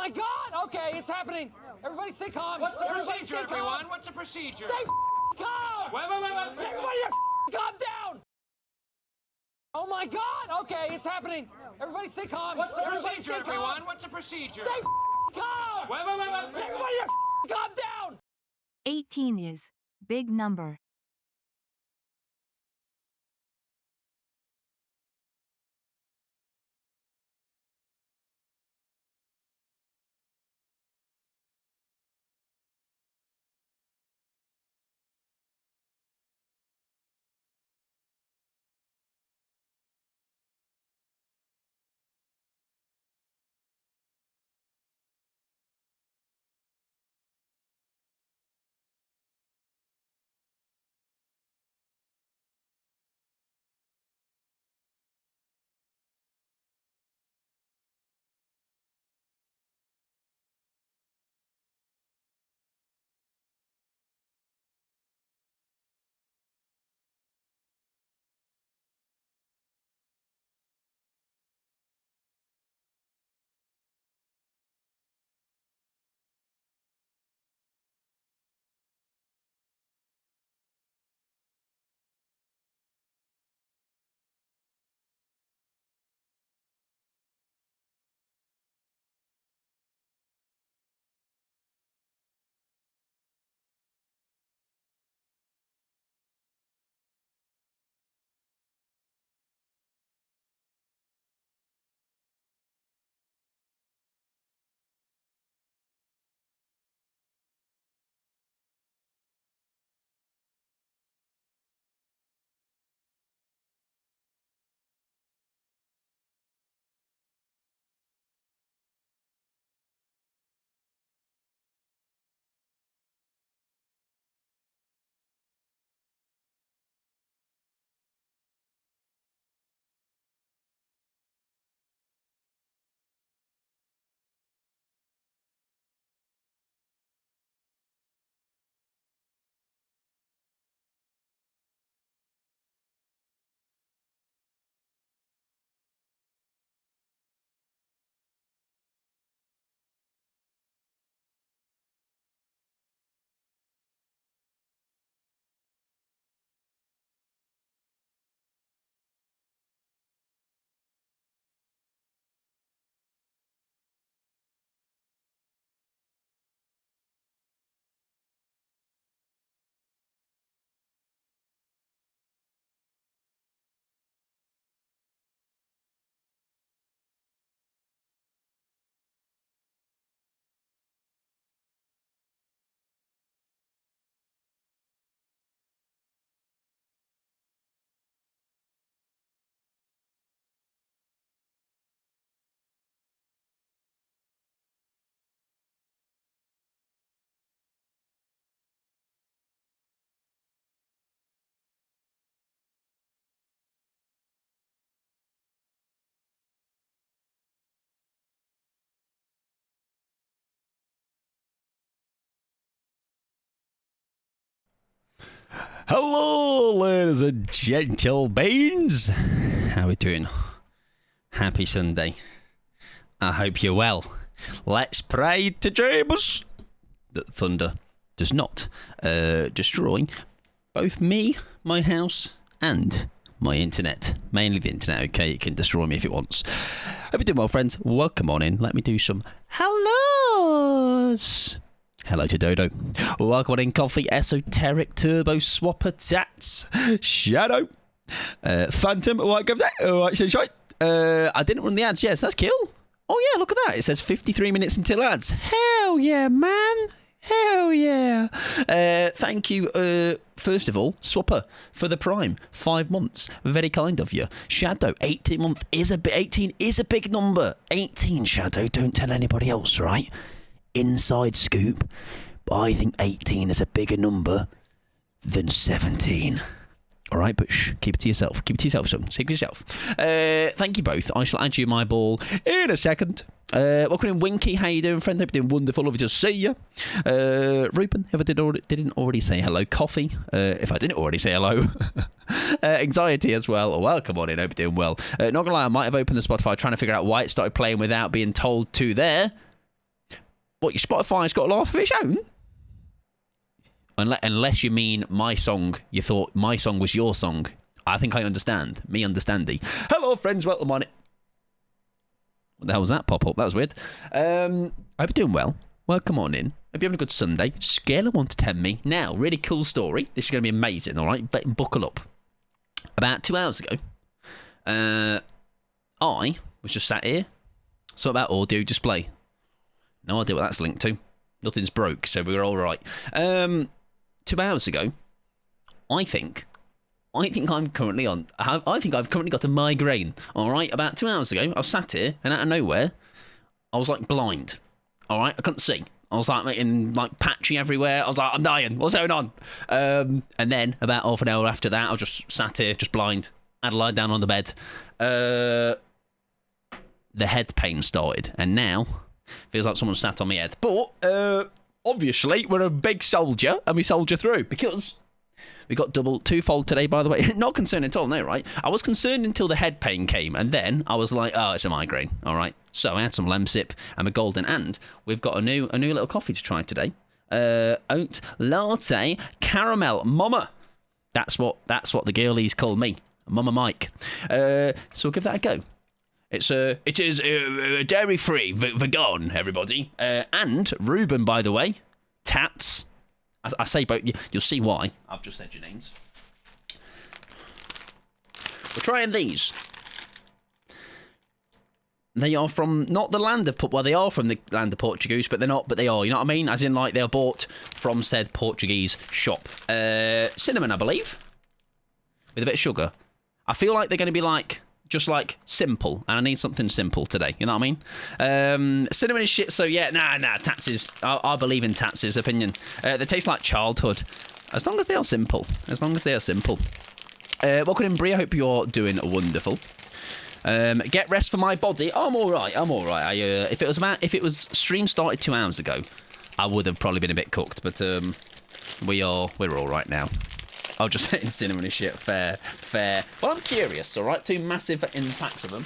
my God! Okay, it's happening. Everybody stay calm. What's the procedure, everyone? What's the procedure? Stay calm! Wait. Everybody calm down! Oh my God! Okay, it's happening. Everybody stay calm. What's the Everybody procedure, stay calm. everyone? What's the procedure? Stay calm! Wait. Everybody calm down! 18 is big number. Hello, ladies and gentlemen. How we doing? Happy Sunday. I hope you're well. Let's pray to James that thunder does not destroy both me, my house, and my internet. Mainly the internet, okay? It can destroy me if it wants. Hope you're doing well, friends. Welcome on in. Let me do some hellos. Hello to Dodo. Welcome on in, Coffee, Esoteric, Turbo, Swapper, Tats, Shadow, Phantom, welcome there. Alright, so shite. I didn't run the ads, yes, that's cool. Oh yeah, look at that. It says 53 minutes until ads. Hell yeah, man. Hell yeah. Thank you, first of all, Swapper, for the Prime. 5 months. Very kind of you. Shadow, 18 is a big number. 18, Shadow. Don't tell anybody else, right? Inside scoop. But I think 18 is a bigger number than 17. All right, but shh, keep it to yourself. Keep it to yourself, son. Keep it to yourself. Thank you both. I shall add you my ball in a second. Welcome in, Winky. How you doing, friend? Hope you're doing wonderful. Lovely to see you. Ruben, if I didn't already say hello. Coffee, if I didn't already say hello. Anxiety as well. Welcome on in. Hope you're doing well. Not gonna lie, I might have opened the Spotify trying to figure out why it started playing without being told to there. What, your Spotify's got a life of its own? Unless you mean my song, you thought my song was your song. I think I understand. Me understandy. Hello, friends. Welcome on it. What the hell was that pop-up? That was weird. I hope you're doing well. Welcome on in. Hope you're having a good Sunday. Scale of 1 to 10 me. Now, really cool story. This is going to be amazing, all right? Buckle up. About 2 hours ago, I was just sat here. Saw about audio display. No idea what that's linked to. Nothing's broke, so we're all right. 2 hours ago, I think I've currently got a migraine. All right, about 2 hours ago, I was sat here, and out of nowhere, I was like blind. All right, I couldn't see. I was like making like patchy everywhere. I was like, I'm dying. What's going on? And then about half an hour after that, I was just sat here, just blind. I had to lie down on the bed. The head pain started, and now feels like someone sat on my head. But obviously, we're a big soldier, and we soldier through because we got twofold today, by the way. Not concerned at all, no, right? I was concerned until the head pain came, and then I was like, oh, it's a migraine, all right? So I had some Lemsip and a golden, and we've got a new little coffee to try today. Oat latte caramel mama. That's what the girlies call me, Mama Mike. So we'll give that a go. It is dairy-free, vegan, everybody. And Ruben, by the way, Tats. I say both. You'll see why. I've just said your names. We're trying these. They are from not the land of well, they are from the land of Portuguese, but they're not. But they are. You know what I mean? As in, like they're bought from said Portuguese shop. Cinnamon, I believe, with a bit of sugar. I feel like they're going to be like just like simple, and I need something simple today. You know what I mean? Cinnamon is shit. So yeah, nah. Tats's. I believe in Tats's opinion. They taste like childhood, as long as they are simple. Welcome in, Brie. I hope you're doing wonderful. Get rest for my body. Oh, I'm all right. If it was stream started 2 hours ago, I would have probably been a bit cooked. But we're all right now. I'll just say cinnamon is shit. Fair. Well, I'm curious. All right, 2 massive impacts of them.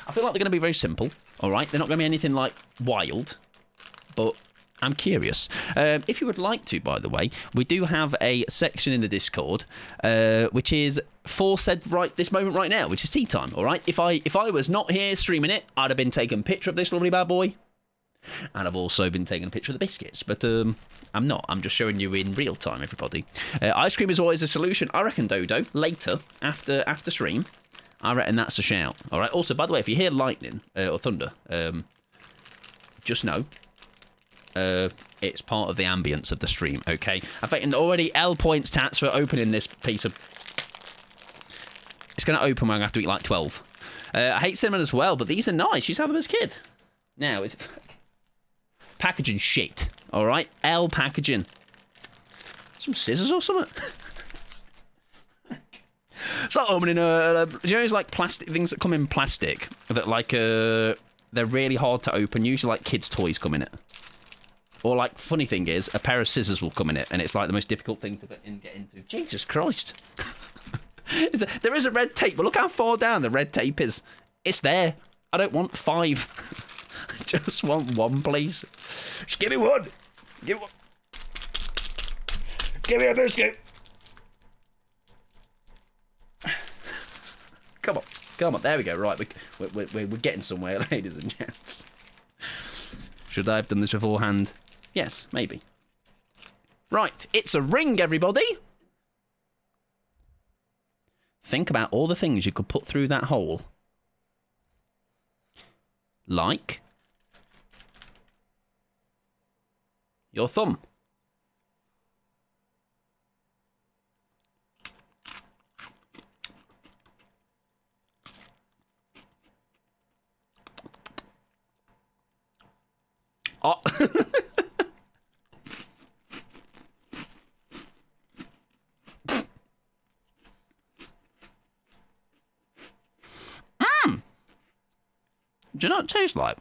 I feel like they're going to be very simple. All right, they're not going to be anything like wild, but I'm curious. If you would like to, by the way, we do have a section in the Discord, which is for said right this moment right now, which is tea time. All right. If I was not here streaming it, I'd have been taking a picture of this lovely bad boy, and I've also been taking a picture of the biscuits. But I'm not. I'm just showing you in real time, everybody. Ice cream is always a solution. I reckon, Dodo. Later, after stream, I reckon that's a shout. All right. Also, by the way, if you hear lightning or thunder, just know. It's part of the ambience of the stream, okay? In fact, and already L points Tats for opening this piece of... It's going to open when I have to eat like 12. I hate cinnamon as well, but these are nice. You used to have them as a kid. Now, it's... Packaging shit, all right? L packaging. Some scissors or something? It's like opening a... You know, it's like plastic things that come in plastic that like... they're really hard to open. Usually like kids' toys come in it. Or, like, funny thing is, a pair of scissors will come in it, and it's, like, the most difficult thing to get into. Jesus Christ. There is a red tape, but look how far down the red tape is. It's there. I don't want 5. I just want 1, please. Just give me 1. Give me a biscuit. Come on. There we go. Right, we're getting somewhere, ladies and gents. Should I have done this beforehand? Yes, maybe. Right, it's a ring, everybody. Think about all the things you could put through that hole. Like your thumb. Oh. Do you know what it tastes like?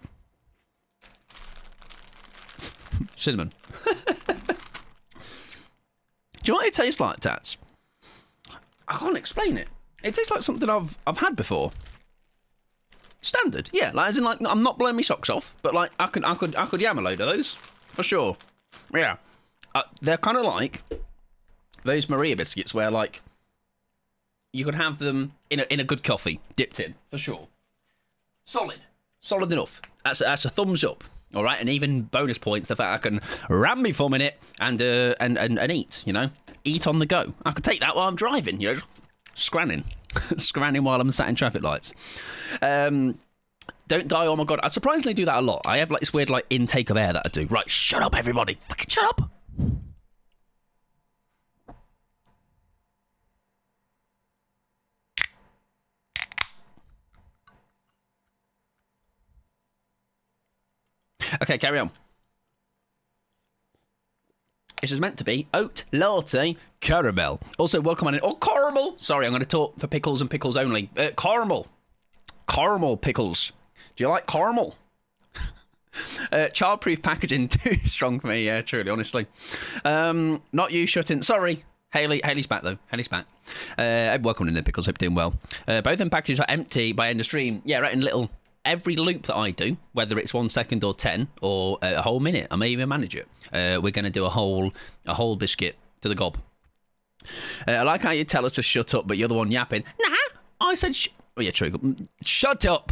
Cinnamon. Do you know what it tastes like, Tats? I can't explain it. It tastes like something I've had before. Standard, yeah. Like as in, like I'm not blowing my socks off, but like I could yam a load of those. for sure. Yeah. They're kind of like those Maria biscuits where, like, you could have them in a good coffee, dipped in, for sure. Solid enough. That's a thumbs up. All right, and even bonus points the fact I can ram me thumb in it and eat. You know, eat on the go. I can take that while I'm driving. You know, scranning while I'm sat in traffic lights. Don't die. Oh my god, I surprisingly do that a lot. I have like this weird like intake of air that I do. Right, shut up, everybody. Fucking shut up. Okay, carry on. This is meant to be oat latte caramel. Also, welcome on in. Oh, caramel. Sorry, I'm going to talk for pickles and pickles only. Caramel. Caramel pickles. Do you like caramel? Childproof packaging, too strong for me. Yeah, truly, honestly. Not you shutting. Sorry. Haley's back, though. Haley's back. Welcome in the pickles. Hope you're doing well. Both them packages are empty by end of stream. Yeah, right in little... Every loop that I do, whether it's 1 second or 10 or a whole minute, I may even manage it. We're going to do a whole biscuit to the gob. I like how you tell us to shut up, but you're the one yapping. Nah, I said oh yeah, true. Shut up.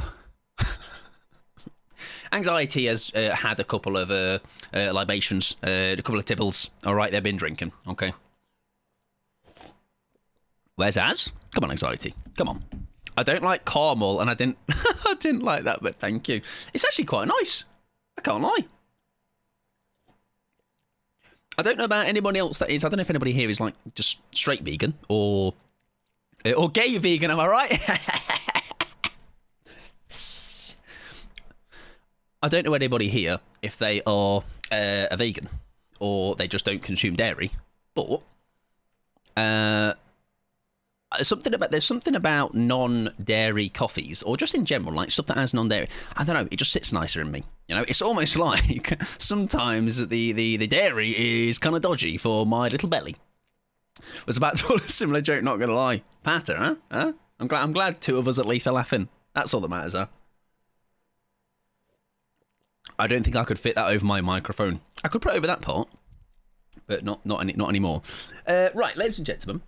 Anxiety has had a couple of libations, a couple of tibbles. All right, they've been drinking. Okay. Where's Az? Come on, Anxiety. Come on. I don't like caramel, and I didn't I didn't like that, but thank you. It's actually quite nice. I can't lie. I don't know about anybody else that is. I don't know if anybody here is like just straight vegan or gay vegan. Am I right? I don't know anybody here if they are a vegan or they just don't consume dairy, but there's something about non-dairy coffees, or just in general, like stuff that has non-dairy. I don't know. It just sits nicer in me. You know, it's almost like sometimes the dairy is kind of dodgy for my little belly. Was about to pull a similar joke. Not gonna lie, Patter, huh? I'm glad two of us at least are laughing. That's all that matters, huh? I don't think I could fit that over my microphone. I could put it over that part, but not anymore. Right, ladies and gentlemen.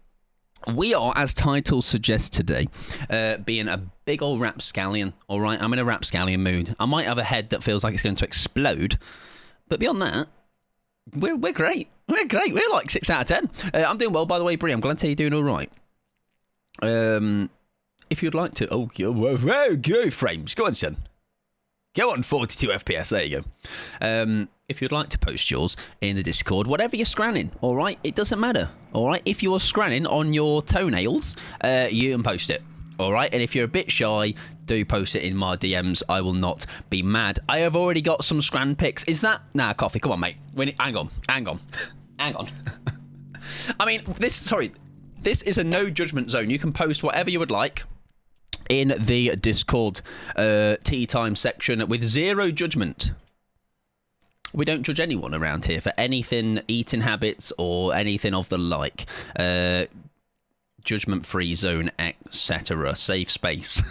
We are, as title suggests today, being a big old rapscallion, all right? I'm in a rapscallion mood. I might have a head that feels like it's going to explode, but beyond that, we're great. We're great. We're like 6 out of 10. I'm doing well, by the way, Brie. I'm glad to hear you're doing all right. If you'd like to... Oh, go frames. Go on, son. Go on, 42 FPS. There you go. If you'd like to post yours in the Discord, whatever you're scranning, all right? It doesn't matter, all right? If you're scranning on your toenails, you can post it, all right? And if you're a bit shy, do post it in my DMs. I will not be mad. I have already got some scran pics. Is that... Nah, coffee. Come on, mate. Hang on. I mean, this is a no judgment zone. You can post whatever you would like in the Discord tea time section with zero judgment. We don't judge anyone around here for anything, eating habits or anything of the like. Judgment-free zone, etc. Safe space.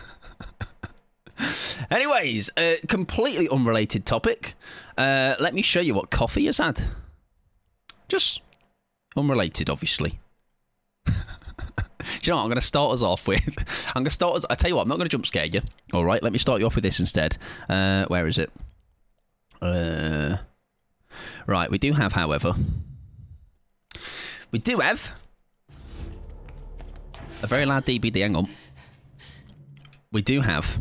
Anyways, completely unrelated topic. Let me show you what coffee has had. Just unrelated, obviously. Do you know what I'm going to start us off with? I tell you what, I'm not going to jump scare you. All right, let me start you off with this instead. Where is it? Right, we do have, however, a very loud DBD. Hang on. We do have.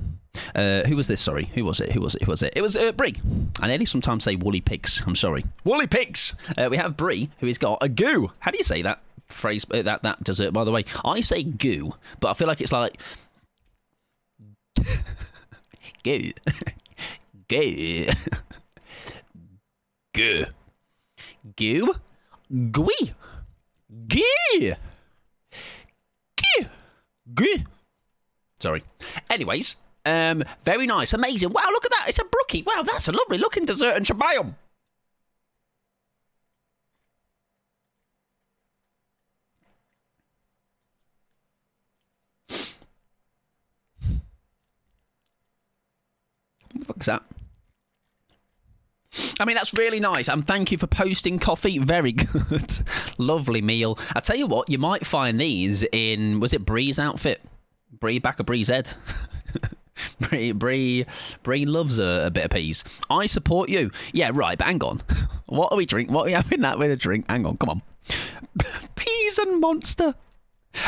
Who was this? Sorry, who was it? It was Brie. I nearly sometimes say woolly pigs. I'm sorry, woolly pigs. We have Brie, who has got a goo. How do you say that phrase? That dessert, by the way. I say goo, but I feel like it's like goo, goo. Goo. Goo. Gooey. Goo. Goo. Goo. Sorry. Anyways, very nice. Amazing. Wow, look at that. It's a brookie. Wow, that's a lovely looking dessert and shabam. What the fuck's that? I mean, that's really nice. And thank you for posting coffee. Very good. Lovely meal. I tell you what, you might find these in, was it Bree's outfit? Back of Bree's head. Bree loves a bit of peas. I support you. Yeah, right, but hang on. What are we drinking? What are we having that with a drink? Hang on, come on. Peas and Monster.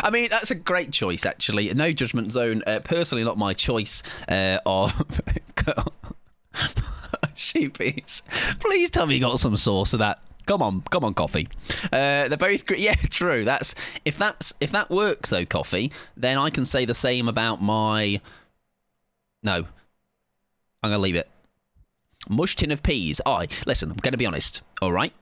I mean, that's a great choice, actually. No judgment zone. Personally, not my choice of sheepies. Please tell me you got some sauce of that. Come on, coffee. They're both great. Yeah, true. If that works though, coffee. Then I can say the same about my. No, I'm gonna leave it. Mush tin of peas. Listen. I'm gonna be honest. All right.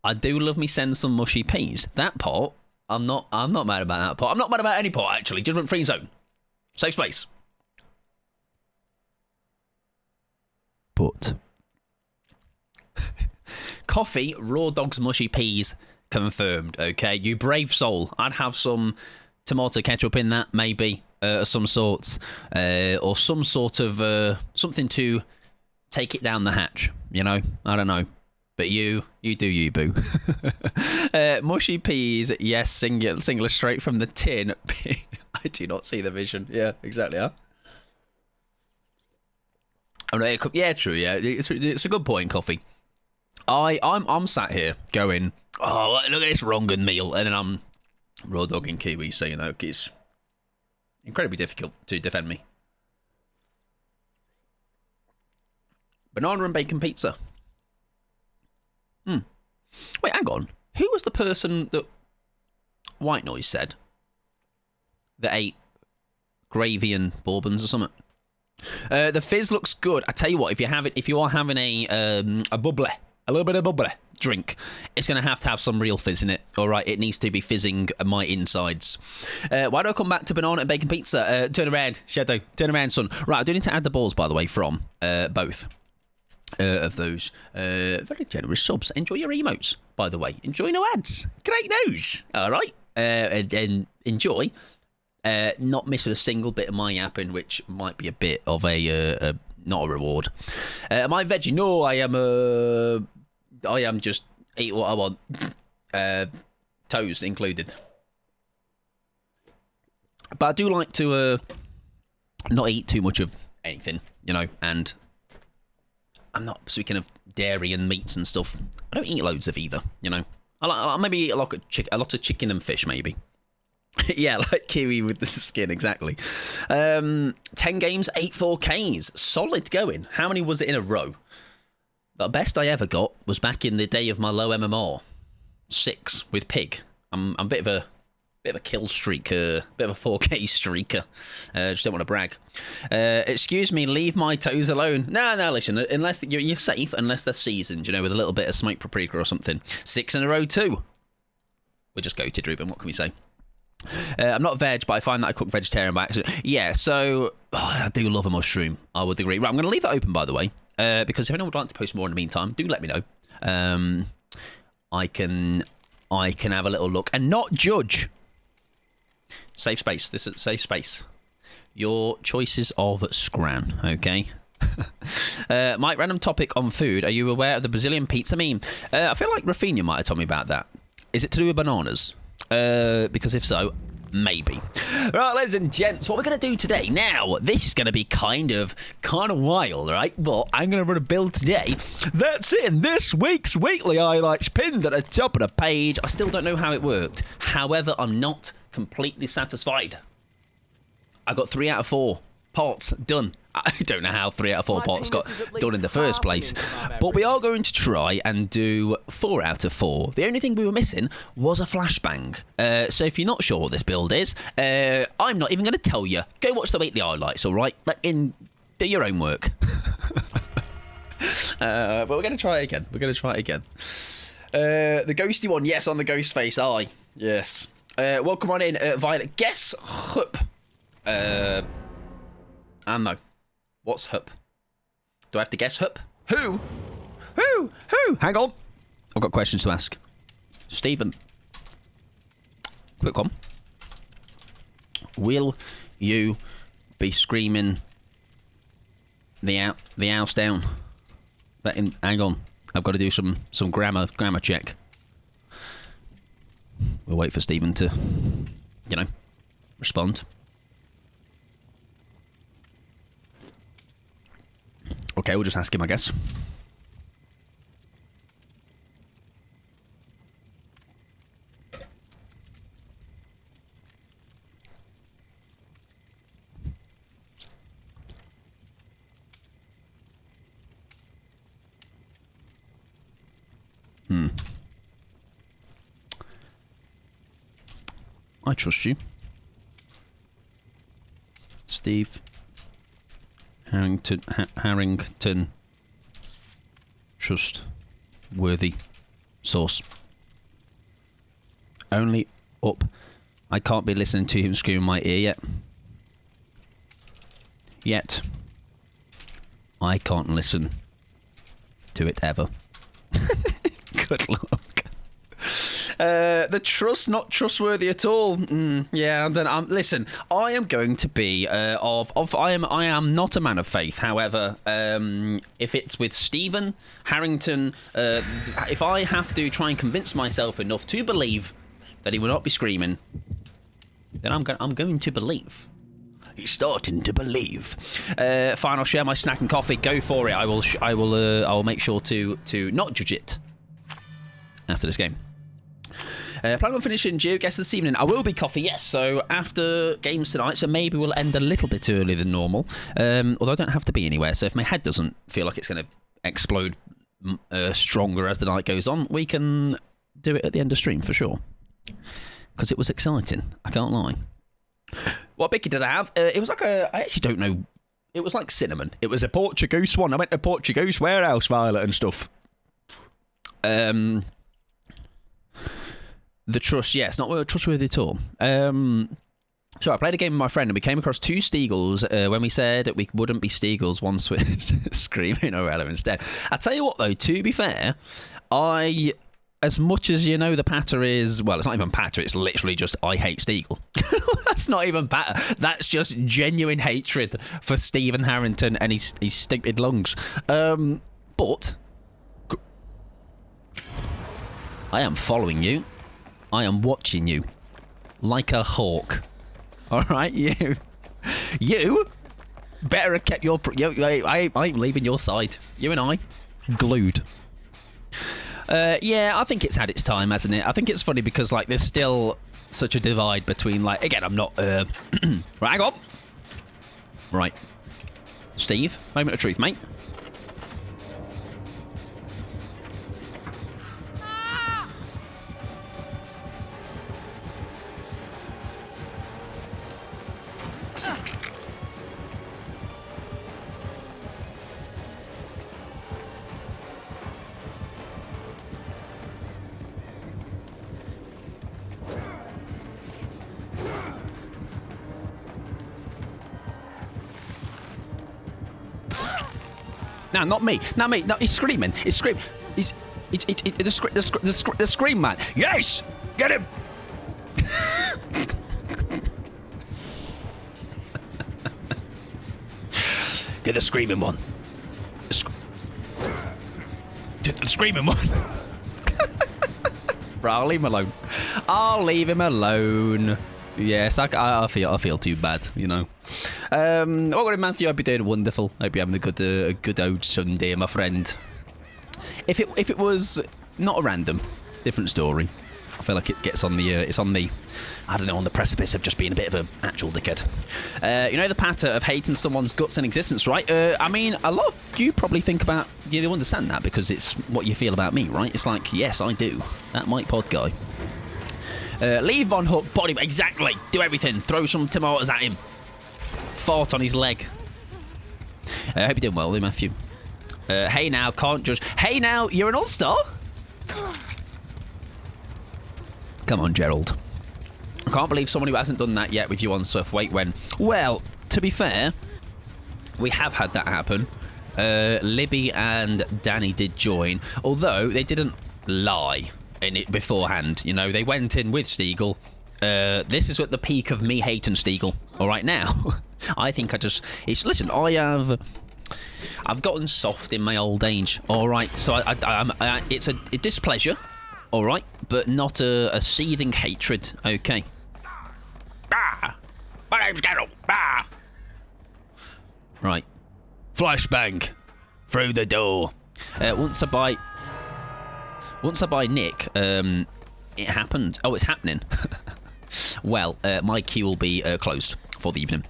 I do love me send some mushy peas. That part, I'm not mad about that part. I'm not mad about any part actually. Judgment free zone. Safe space. But coffee, raw dogs, mushy peas, confirmed. Okay, you brave soul. I'd have some tomato ketchup in that, maybe, of some sorts, or some sort of something to take it down the hatch. You know, I don't know. But you do you, boo. Mushy peas, yes, singular straight from the tin. I do not see the vision. Yeah, exactly, huh? Oh, no, yeah, true, yeah. It's a good point, coffee. I'm sat here going, oh, look at this Rongan meal, and then I'm raw dogging Kiwi, so, you know, it's incredibly difficult to defend me. Banana and bacon pizza. Wait, hang on. Who was the person that White Noise said that ate gravy and bourbons or something? The fizz looks good. I tell you what, if you are having a bubbly, a little bit of bubbly drink, it's going to have some real fizz in it. All right, it needs to be fizzing my insides. Why do I come back to banana and bacon pizza? Turn around, Shadow. Turn around, son. Right, I do need to add the balls, by the way, from both. Of those very generous subs. Enjoy your emotes, by the way. Enjoy no ads. Great news. All right, and enjoy. Not missing a single bit of my yapping, which might be a bit of a not a reward. Am I veggie? No, I am just eat what I want. Toes included. But I do like to not eat too much of anything, you know, and I'm not, speaking of dairy and meats and stuff, I don't eat loads of either, you know. I maybe eat a lot of chicken and fish, maybe. Yeah, like Kiwi with the skin, exactly. 10 games, 8 4Ks. Solid going. How many was it in a row? The best I ever got was back in the day of my low MMR. 6 with Pig. I'm a bit of a kill streaker, bit of a 4K streaker. Just don't want to brag. Excuse me, leave my toes alone. No, listen, unless you're safe, unless they're seasoned, you know, with a little bit of smoked paprika or something. 6 in a row too. We'll just go to Ruben, what can we say? I'm not veg, but I find that I cook vegetarian by accident. Yeah, so I do love a mushroom. I would agree. Right, I'm going to leave that open, by the way, because if anyone would like to post more in the meantime, do let me know. I can have a little look and not judge. Safe space. This is safe space. Your choices of scran, okay? Mike, random topic on food. Are you aware of the Brazilian pizza meme? I feel like Rafinha might have told me about that. Is it to do with bananas? Because if so, maybe. Right, ladies and gents, what we're going to do today, now, this is going to be kind of wild, right? But I'm going to run a build today that's in this week's weekly highlights pinned at the top of the page. I still don't know how it worked. However, I'm not completely satisfied. I got 3 out of 4 parts done. I don't know how 3 out of 4 parts got done in the first place, but we are going to try and do 4 out of 4. The only thing we were missing was a flashbang. So if you're not sure what this build is, I'm not even going to tell you. Go watch the weekly highlights, all right? Do your own work. But we're going to try it again. The ghosty one, yes, on the ghost face eye. Yes. Welcome on in, Violet. Guess hup. And no. What's hup? Do I have to guess hup? Who? Hang on. I've got questions to ask. Stephen. Quick one. Will you be screaming the house down? Hang on. I've got to do some grammar check. We'll wait for Stephen to, respond. Okay, we'll just ask him, I guess. I trust you. Steve Harrington trustworthy source. Only up. I can't be listening to him scream in my ear yet. I can't listen to it ever. Good luck. The trust not trustworthy at all. Yeah, then listen. I am going to be I am not a man of faith. However, if it's with Stephen Harrington, if I have to try and convince myself enough to believe that he will not be screaming, then I'm going to believe. He's starting to believe. Fine, I'll share my snack and coffee. Go for it. I will make sure to not judge it after this game. Plan on finishing Geo guess this evening. I will be coffee, yes. So after games tonight, so maybe we'll end a little bit earlier than normal. Although I don't have to be anywhere. So if my head doesn't feel like it's going to explode stronger as the night goes on, we can do it at the end of stream for sure. Because it was exciting. I can't lie. What bicky did I have? It was like I actually don't know. It was like cinnamon. It was a Portuguese one. I went to Portuguese warehouse, Violet and stuff. The trust, yes, not trustworthy at all. So I played a game with my friend and we came across 2 Steagles when we said we wouldn't be Steagles once we're screaming Orello instead. I tell you what though, to be fair, as much as the patter is, well, it's not even patter, it's literally just I hate Steagle. That's not even patter. That's just genuine hatred for Stephen Harrington and his stupid lungs. But I am following you. I am watching you like a hawk. All right, you better have kept your. I ain't leaving your side. You and I, glued. Yeah, I think it's had its time, hasn't it? I think it's funny because there's still such a divide between again, I'm not. Right, hang on. Right, Steve, moment of truth, mate. No, not me. Not me. No, he's screaming. He's screaming. The scream man. Yes! Get him! Get the screaming one. The screaming one. Right, I'll leave him alone. I'll leave him alone. Yes, I feel too bad, What about it, Matthew? I'd be doing wonderful. Hope you're having a good old Sunday, my friend. If it was not a random, different story. I feel like it gets on the it's on the, I don't know, on the precipice of just being a bit of an actual dickhead. The patter of hating someone's guts and existence, right? I mean, a lot of you probably think about, you understand that because it's what you feel about me, right? It's like, yes, I do. That Mike Pod guy. Leave Von Hook, body, exactly. Do everything. Throw some tomatoes at him. Fart on his leg. I hope you're doing well, Matthew. Hey now, can't judge. Hey now, you're an all-star? Come on, Gerald. I can't believe someone who hasn't done that yet with you on Surf. Wait, when? Well, to be fair, we have had that happen. Libby and Danny did join, although they didn't lie in it beforehand. They went in with Steagle. This is at the peak of me hating Steagle. All right, now, I think listen, I have I've gotten soft in my old age. All right, so it's a displeasure, all right, but not a seething hatred. Okay. Ah, my name's Geralt. Ah. Right. Flashbang through the door. Once I buy Nick, it happened. Oh, it's happening. Well, my queue will be closed for the evening.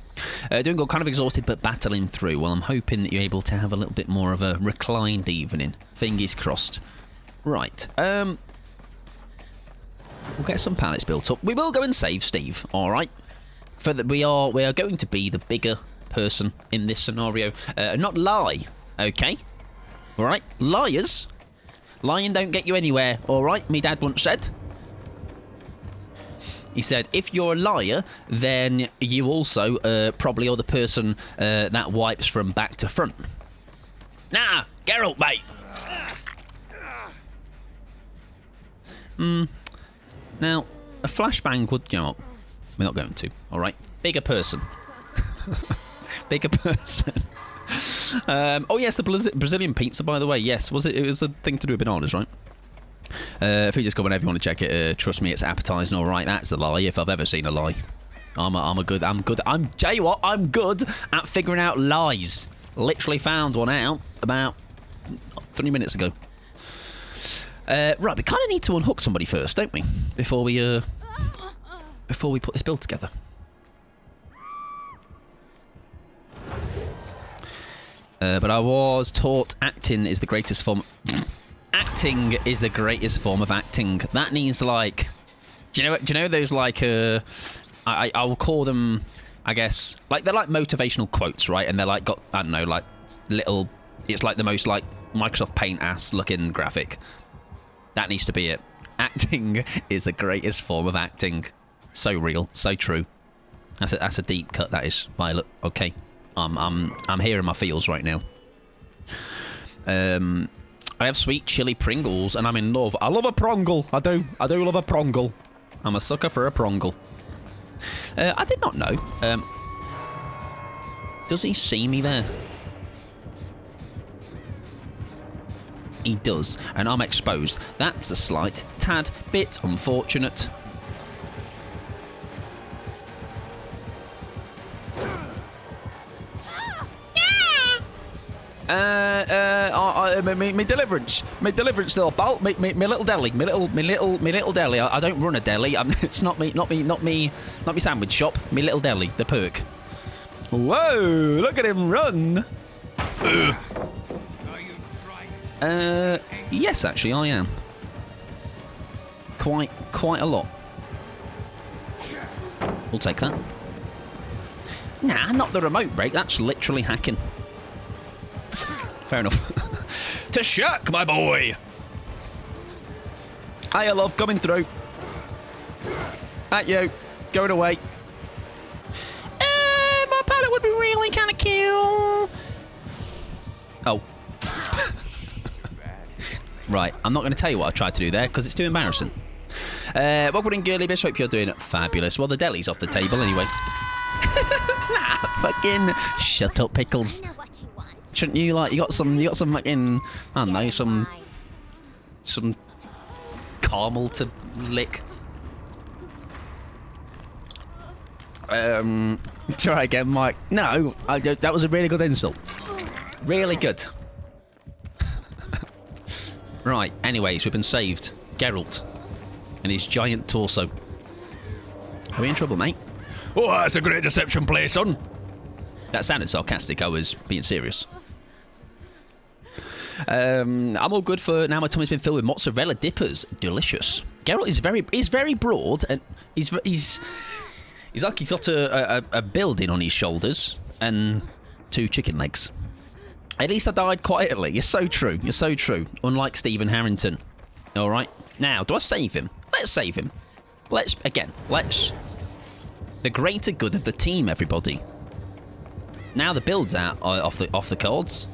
Doing good, kind of exhausted, but battling through. Well, I'm hoping that you're able to have a little bit more of a reclined evening. Fingers crossed. Right. We'll get some pallets built up. We will go and save Steve. All right. We are going to be the bigger person in this scenario. Not lie. Okay. All right. Liars. Lying don't get you anywhere. All right. Me dad once said. He said, if you're a liar, then you also probably are the person that wipes from back to front. Nah, Geralt, mate. Now, a flashbang would, you know, we're not going to, all right? Bigger person. Bigger person. Oh, yes, the Brazilian pizza, by the way. Yes, it was the thing to do with bananas, right? If you just go whenever you want to check it, trust me, it's appetizing, all right. That's a lie if I've ever seen a lie. I'm good. Tell you what, I'm good at figuring out lies. Literally found one out about 20 minutes ago. Right, we kind of need to unhook somebody first, don't we? Before we put this build together. But I was taught acting is the greatest form. Acting is the greatest form of acting. That needs like, do you know those like I will call them, I guess, like they're like motivational quotes, right? And they're like got, I don't know, like little. It's like the most like Microsoft Paint ass looking graphic. That needs to be it. Acting is the greatest form of acting. So real, so true. That's a deep cut. That is, Violet. Okay, I'm here in my feels right now. I have sweet chili Pringles, and I'm in love. I love a prongle. I do love a prongle. I'm a sucker for a prongle. I did not know. Does he see me there? He does, and I'm exposed. That's a slight tad bit unfortunate. Me deliverance, little pal, me little deli, me little deli. I don't run a deli. It's not me sandwich shop. Me little deli, the perk. Whoa! Look at him run. Yes, actually, I am. Quite a lot. We'll take that. Nah, not the remote break. That's literally hacking. Fair enough. To Shaq, my boy! I love coming through. At you. Going away. My pallet would be really kind of cute. Oh. Right, I'm not going to tell you what I tried to do there because it's too embarrassing. Welcome in, girly bitch. Hope you're doing fabulous. Well, the deli's off the table anyway. Fucking shut up, Pickles. Shouldn't you like you got some fucking, I don't know, some caramel to lick. Try again, Mike. No, that was a really good insult. Really good. Right, anyways, we've been saved. Geralt and his giant torso. Are we in trouble, mate? Oh, that's a great deception play, son. That sounded sarcastic. I was being serious. I'm all good for now. My tummy's been filled with mozzarella dippers. Delicious. Geralt is very broad, and he's like he's got a building on his shoulders and 2 chicken legs. At least I died quietly. You're so true. You're so true. Unlike Stephen Harrington. All right. Now, do I save him? Let's save him. Let's. The greater good of the team, everybody. Now the build's out off the cards.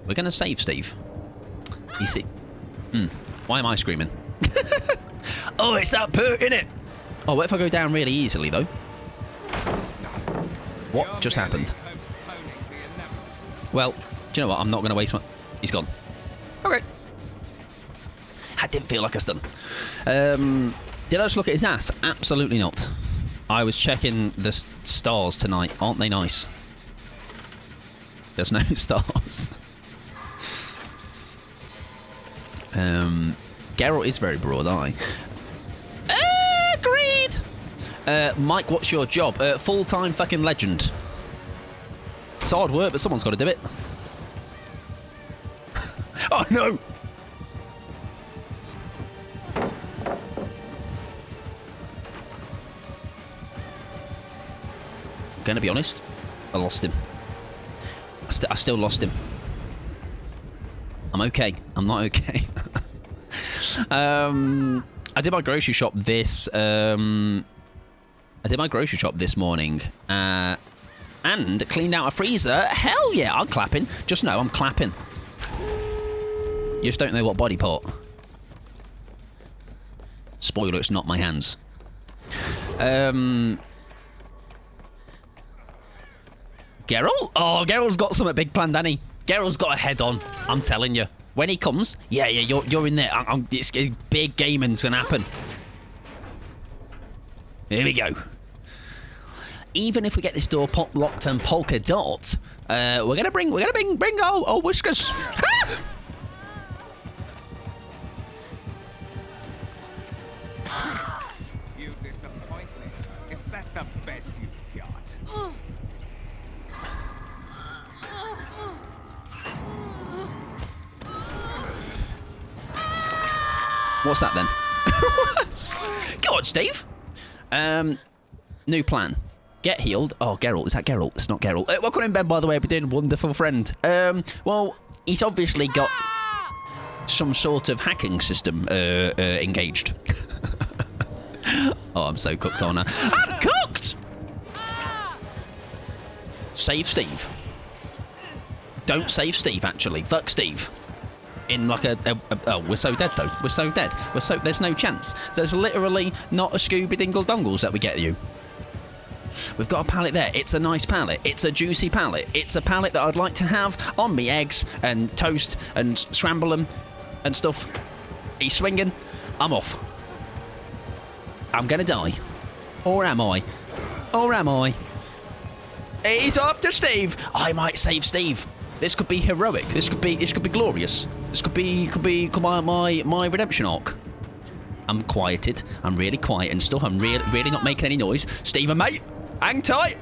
We're going to save Steve. You see? Why am I screaming? Oh, it's that perk, innit? Oh, what if I go down really easily, though? What just happened? Well, do you know what? I'm not going to waste my... He's gone. Okay. I didn't feel like a stun. Did I just look at his ass? Absolutely not. I was checking the stars tonight. Aren't they nice? There's no stars. Geralt is very broad, aren't I? Agreed! Mike, what's your job? Full-time fucking legend. It's hard work, but someone's got to do it. Oh, no! I'm gonna be honest. I lost him. I still lost him. I'm okay. I'm not okay. I did my grocery shop this. I did my grocery shop this morning, and cleaned out a freezer. Hell yeah, I'm clapping. Just know I'm clapping. You just don't know what body part. Spoiler: it's not my hands. Geralt? Oh, Geralt's got something big planned, hasn't he? Geralt's got a head on. I'm telling you. When he comes, yeah, you're in there. It's big gaming's gonna happen. Here we go. Even if we get this door pop locked and polka dot, we're gonna bring our whiskers. Ah! You disappoint me. Is that the best you've got? What's that then? Go on, Steve. New plan. Get healed. Oh, Geralt. Is that Geralt? It's not Geralt. Welcome in, Ben, by the way. We're doing wonderful friend. Well, he's obviously got some sort of hacking system engaged. Oh, I'm so cooked on her. I'm cooked! Save Steve. Don't save Steve, actually. Fuck Steve. In like oh, we're so dead though. We're so dead. There's no chance. There's literally not a Scooby Dingle Dongles that we get you. We've got a pallet there. It's a nice pallet. It's a juicy pallet. It's a pallet that I'd like to have on me eggs and toast and scramble them and stuff. He's swinging. I'm off. I'm gonna die. Or am I? Or am I? He's after Steve. I might save Steve. This could be heroic. This could be glorious. This could be my redemption arc. I'm quieted. I'm really quiet and stuff. I'm really not making any noise. Stephen, mate, hang tight.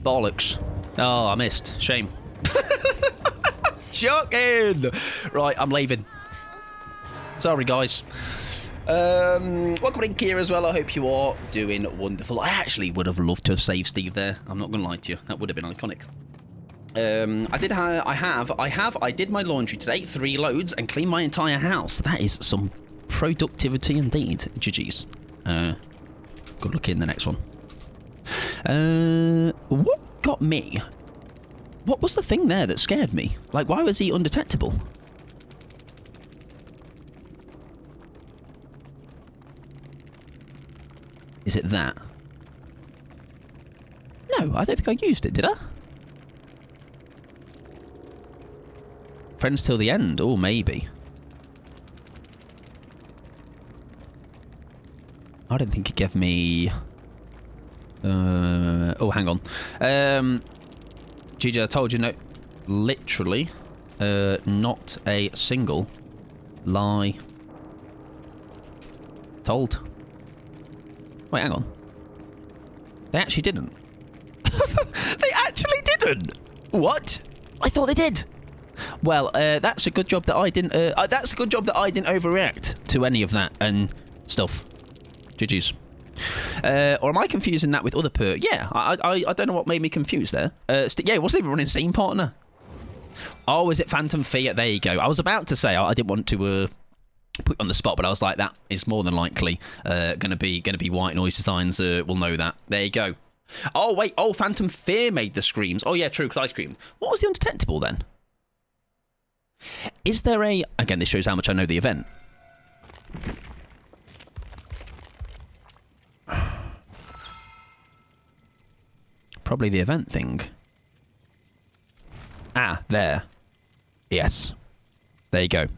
Bollocks. Oh, I missed. Shame. Shocking. Right, I'm leaving. Sorry, guys. Welcome in, Kia, as well. I hope you are doing wonderful. I actually would have loved to have saved Steve there. I'm not going to lie to you. That would have been iconic. I did my laundry today, 3 loads, and cleaned my entire house. That is some productivity indeed. GG's. Good luck in the next one. What got me? What was the thing there that scared me? Like, why was he undetectable? Is it that? No, I don't think I used it, did I? Friends till the end? Oh, maybe. I don't think it gave me... oh, hang on. GG, I told you, no. Literally, not a single lie told. Wait, hang on. They actually didn't. They actually didn't. What? I thought they did. Well, that's a good job that I didn't. That's a good job that I didn't overreact to any of that and stuff. GG's. Or am I confusing that with other Yeah, I don't know what made me confused there. Yeah, wasn't even running Scene Partner. Oh, is it Phantom Fiat? There you go. I was about to say I didn't want to put you on the spot, but I was like, that is more than likely gonna be White Noise Designs. Will know that. There you go. Oh wait. Oh, Phantom Fear made the screams. Oh yeah, true. Because I screamed. What was the undetectable then? Is there a? Again, this shows how much I know the event. Probably the event thing. Ah, there. Yes. There you go.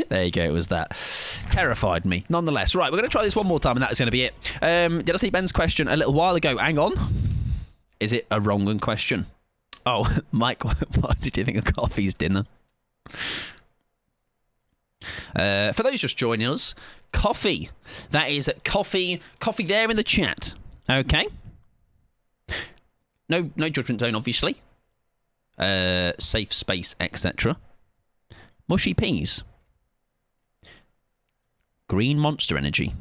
There you go, it was that. Terrified me. Nonetheless, right, we're going to try this one more time and that is going to be it. Did I see Ben's question a little while ago? Hang on. Is it a wrong question? Oh, Mike, what did you think of coffee's dinner? For those just joining us, coffee. That is coffee there in the chat. Okay. No judgment zone, obviously. Safe space, etc. Mushy peas. Green Monster Energy.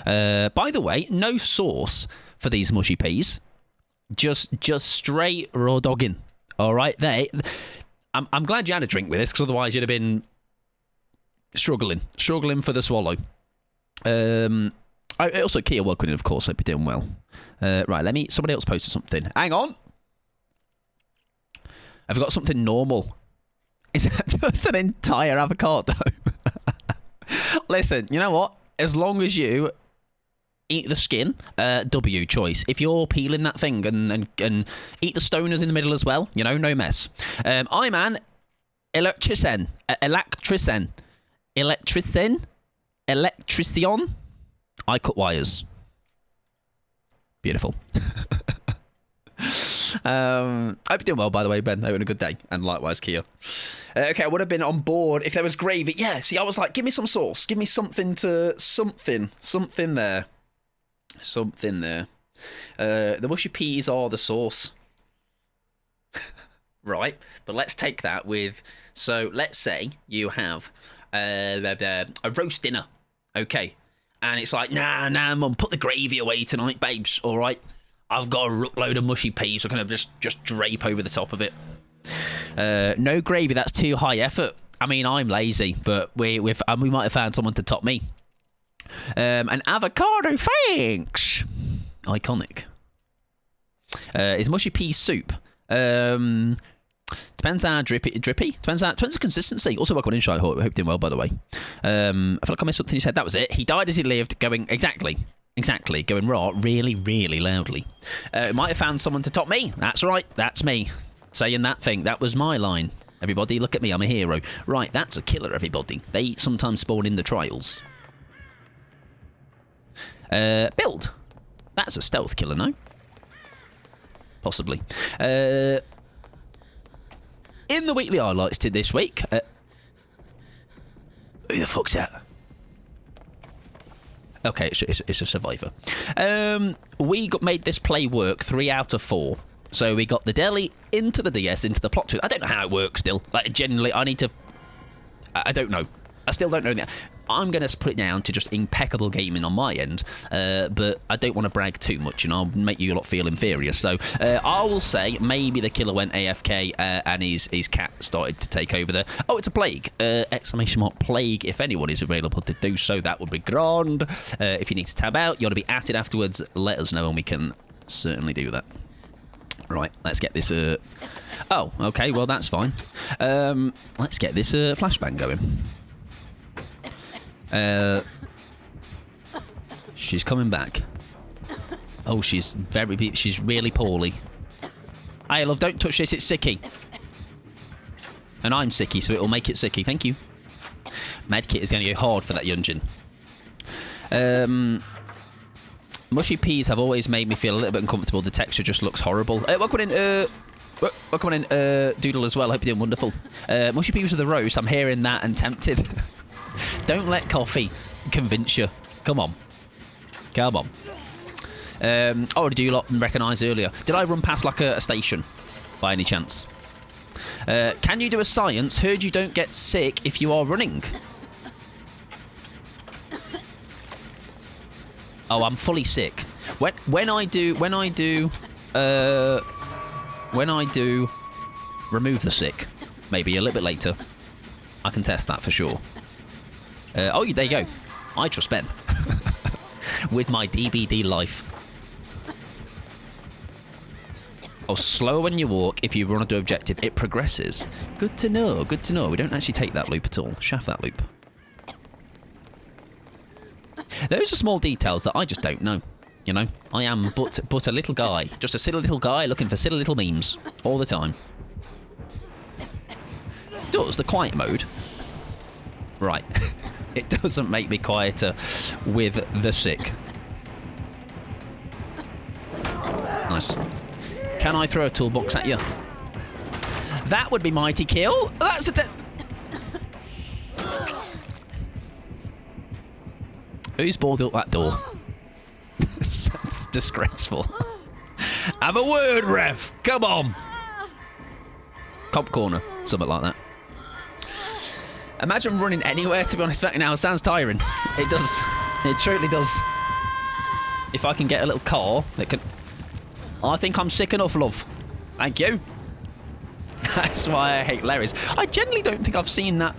By the way, no sauce for these mushy peas. Just straight raw dogging. All right, I'm glad you had a drink with this, because otherwise you'd have been struggling for the swallow. Also, Kia, welcome in, of course. Hope you're doing well. Right, somebody else posted something. Hang on. Have I got something normal? Is that just an entire avocado? Listen, you know what? As long as you eat the skin, W choice. If you're peeling that thing and eat the stoners in the middle as well, you know, no mess. I'm an electrician. I cut wires. Beautiful. I hope you're doing well, by the way, Ben. Having a good day. And likewise, Kia. Okay, I would have been on board if there was gravy. Yeah, see, I was like, give me some sauce. Give me something to... Something there. Something there. The mushy peas are the sauce. Right, but let's take that with... So, let's say you have a roast dinner. Okay. And it's like, nah, Mum, put the gravy away tonight, babes. All right. I've got a load of mushy peas, so I kind of just drape over the top of it. No gravy, that's too high effort. I mean, I'm lazy, but we might have found someone to top me. An avocado, thanks. Iconic. Is mushy pea soup? Depends how drippy. Depends the consistency. Also, welcome in, Shy. Hope you're doing well, by the way. I feel like I missed something you said. That was it. He died as he lived, going exactly, going raw, really, really loudly. Might have found someone to top me. That's right. That's me saying that thing. That was my line. Everybody, look at me. I'm a hero. Right, that's a killer, everybody. They sometimes spawn in the trials. Build. That's a stealth killer, no? Possibly. In the weekly highlights to this week... who the fuck's that? Okay, it's a survivor. We made this play work 3 out of 4. So we got the deli into the DS, into the plot twist. I don't know how it works still. Like, genuinely, I need to... I don't know. I still don't know. I'm going to put it down to just impeccable gaming on my end, but I don't want to brag too much, and I'll make you lot feel inferior. So I will say maybe the killer went AFK and his cat started to take over there. Oh, it's a plague! Exclamation mark plague. If anyone is available to do so, that would be grand. If you need to tab out, you want to be at it afterwards, let us know and we can certainly do that. Right, let's get this... Oh, okay, well, that's fine. Let's get this flashbang going. She's coming back. Oh, she's really poorly. Hey, love, don't touch this, it's sicky. And I'm sicky, so it'll make it sicky. Thank you. Medkit is going to go hard for that Yunjin. Mushy peas have always made me feel a little bit uncomfortable. The texture just looks horrible. Welcome in, Doodle as well. I hope you're doing wonderful. Mushy peas are the roast. I'm hearing that and tempted. Don't let coffee convince you. Come on. Come on. Oh, did you lot recognise earlier? Did I run past like a station by any chance? Can you do a science? Heard you don't get sick if you are running. Oh, I'm fully sick. When I do remove the sick, maybe a little bit later, I can test that for sure. Oh, there you go. I trust Ben. With my DBD life. Oh, slower when you walk. If you run onto objective, it progresses. Good to know. Good to know. We don't actually take that loop at all. Shaft that loop. Those are small details that I just don't know. You know, I am but a little guy. Just a silly little guy looking for silly little memes all the time. Does the quiet mode? Right. It doesn't make me quieter with the sick. Nice. Can I throw a toolbox at you? That would be mighty kill. That's a... Who's boarded up that door? That's disgraceful. Have a word, ref. Come on. Cop corner. Something like that. Imagine running anywhere, to be honest. That now sounds tiring. It does. It truly does. If I can get a little car that can... I think I'm sick enough, love. Thank you. That's why I hate Larry's. I generally don't think I've seen that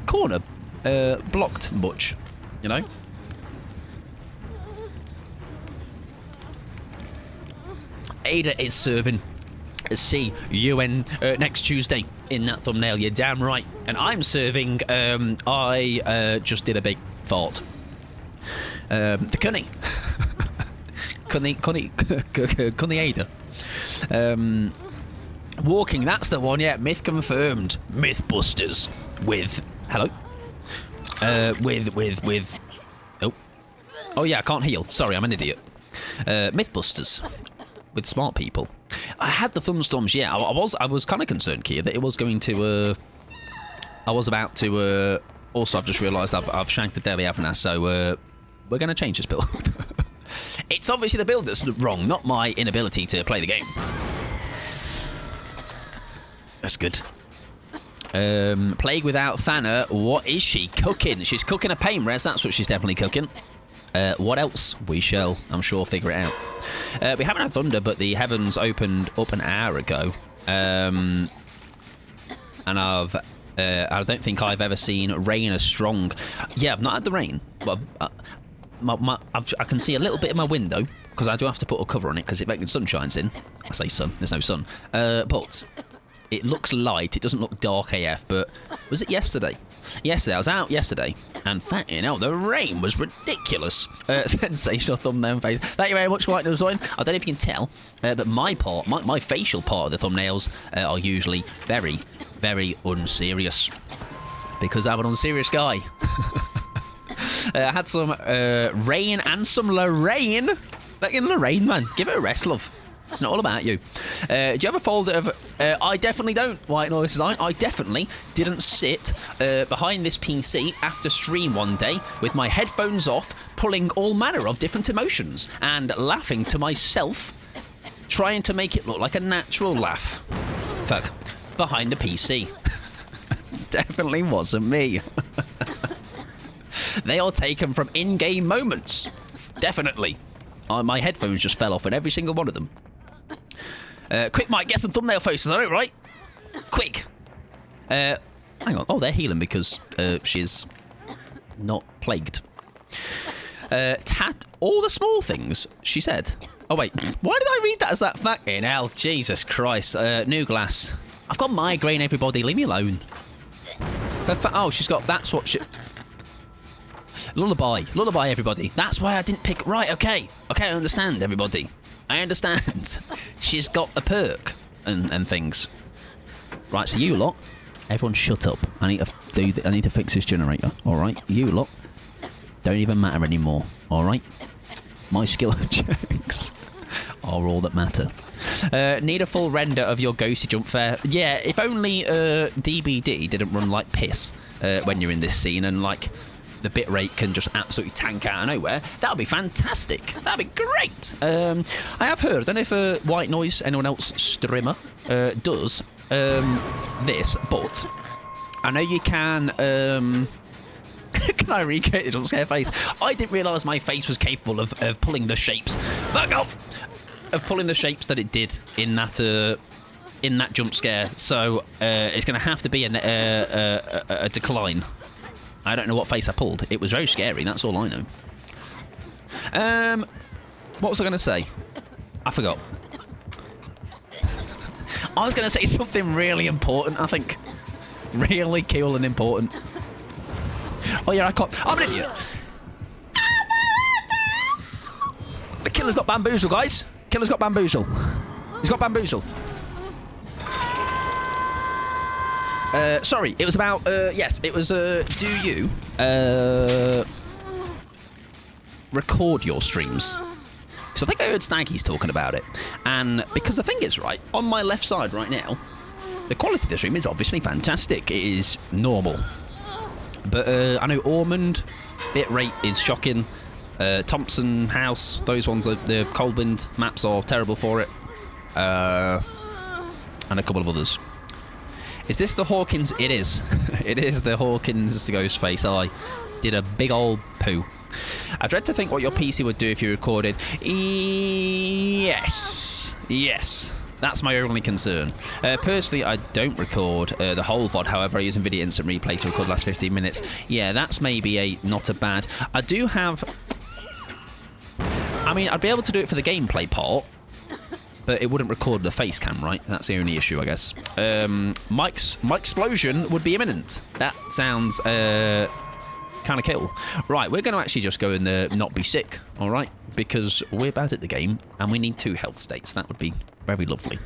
corner blocked much. You know? Ada is serving C-U-N next Tuesday in that thumbnail. You're damn right. And I'm serving, I just did a big fart. The Cunny. Cunny Ada. Walking, that's the one, yeah. Myth confirmed. Mythbusters. With... Hello? With... Oh. Oh yeah, I can't heal. Sorry, I'm an idiot. Mythbusters. With smart people. I had the thunderstorms, yeah. I was kind of concerned, Kia, that it was going to... I was about to... Also, I've just realised I've shanked the deli, haven't I? So, we're going to change this build. It's obviously the build that's wrong, not my inability to play the game. That's good. Plague without Thanner. What is she cooking? She's cooking a pain res. That's what she's definitely cooking. What else? We shall, I'm sure, figure it out. We haven't had thunder, but the heavens opened up an hour ago. And I don't think I've ever seen rain as strong. Yeah, I've not had the rain. But I can see a little bit in my window, because I do have to put a cover on it, because the sun shines in. I say sun, there's no sun. But it looks light, it doesn't look dark AF, but was it yesterday? Yesterday, I was out yesterday, and fucking hell, the rain was ridiculous. Sensational thumbnail face. Thank you very much, White Nose Oin. I don't know if you can tell, but my facial part of the thumbnails are usually very, very unserious. Because I'm an unserious guy. I had some rain and some Lorraine. Fucking Lorraine, man. Give it a rest, love. It's not all about you. Do you have a folder of... I definitely don't, White Noise Design. I definitely didn't sit behind this PC after stream one day with my headphones off, pulling all manner of different emotions and laughing to myself, trying to make it look like a natural laugh. Fuck. Behind the PC. Definitely wasn't me. They are taken from in-game moments. Definitely. My headphones just fell off in every single one of them. Quick, Mike, get some thumbnail faces on it, right? Quick. Hang on. Oh, they're healing because she's not plagued. All the small things, she said. Oh, wait. Why did I read that as that fucking hell? Jesus Christ. New glass. I've got migraine, everybody. Leave me alone. Oh, she's got... That's what she... Lullaby. Lullaby, everybody. That's why I didn't pick... Right, okay. Okay, I understand, everybody. I understand. She's got a perk and things. Right, so you lot, everyone shut up. I need to fix this generator, alright? You lot don't even matter anymore, alright? My skill checks are all that matter. Need a full render of your ghosty jump fair. Yeah, if only DBD didn't run like piss when you're in this scene and like... the bitrate can just absolutely tank out of nowhere. That would be fantastic. That would be great. I have heard, I don't know if White Noise, anyone else streamer, does this, but I know you can... can I recreate the jump scare face? I didn't realise my face was capable of pulling the shapes. Back off! Of pulling the shapes that it did in that jump scare. So it's going to have to be a decline. I don't know what face I pulled. It was very scary, that's all I know. What was I going to say? I forgot. I was going to say something really important, I think. Really cool and important. Oh yeah, I can't... I'm an idiot! Killer's got bamboozle, guys. Killer's got bamboozle. He's got bamboozle. Sorry, it was about, yes, it was, do you, record your streams? Because I think I heard Snaggy's talking about it. And because the thing is, right, on my left side right now, the quality of the stream is obviously fantastic. It is normal. But, I know Ormond, bitrate is shocking. Thompson House, those ones, the Coldwind maps are terrible for it. And a couple of others. Is this the Hawkins? It is. It is the Hawkins ghost face. I did a big old poo. I dread to think what your PC would do if you recorded. Yes. Yes. That's my only concern. Personally, I don't record the whole VOD. However, I use NVIDIA Instant Replay to record the last 15 minutes. Yeah, that's maybe not a bad... I do have... I mean, I'd be able to do it for the gameplay part, but it wouldn't record the face cam, right? That's the only issue, I guess. Mike's explosion would be imminent. That sounds kind of kill. Right, we're going to actually just go in there, not be sick, all right? Because we're bad at the game, and we need 2 health states. That would be very lovely.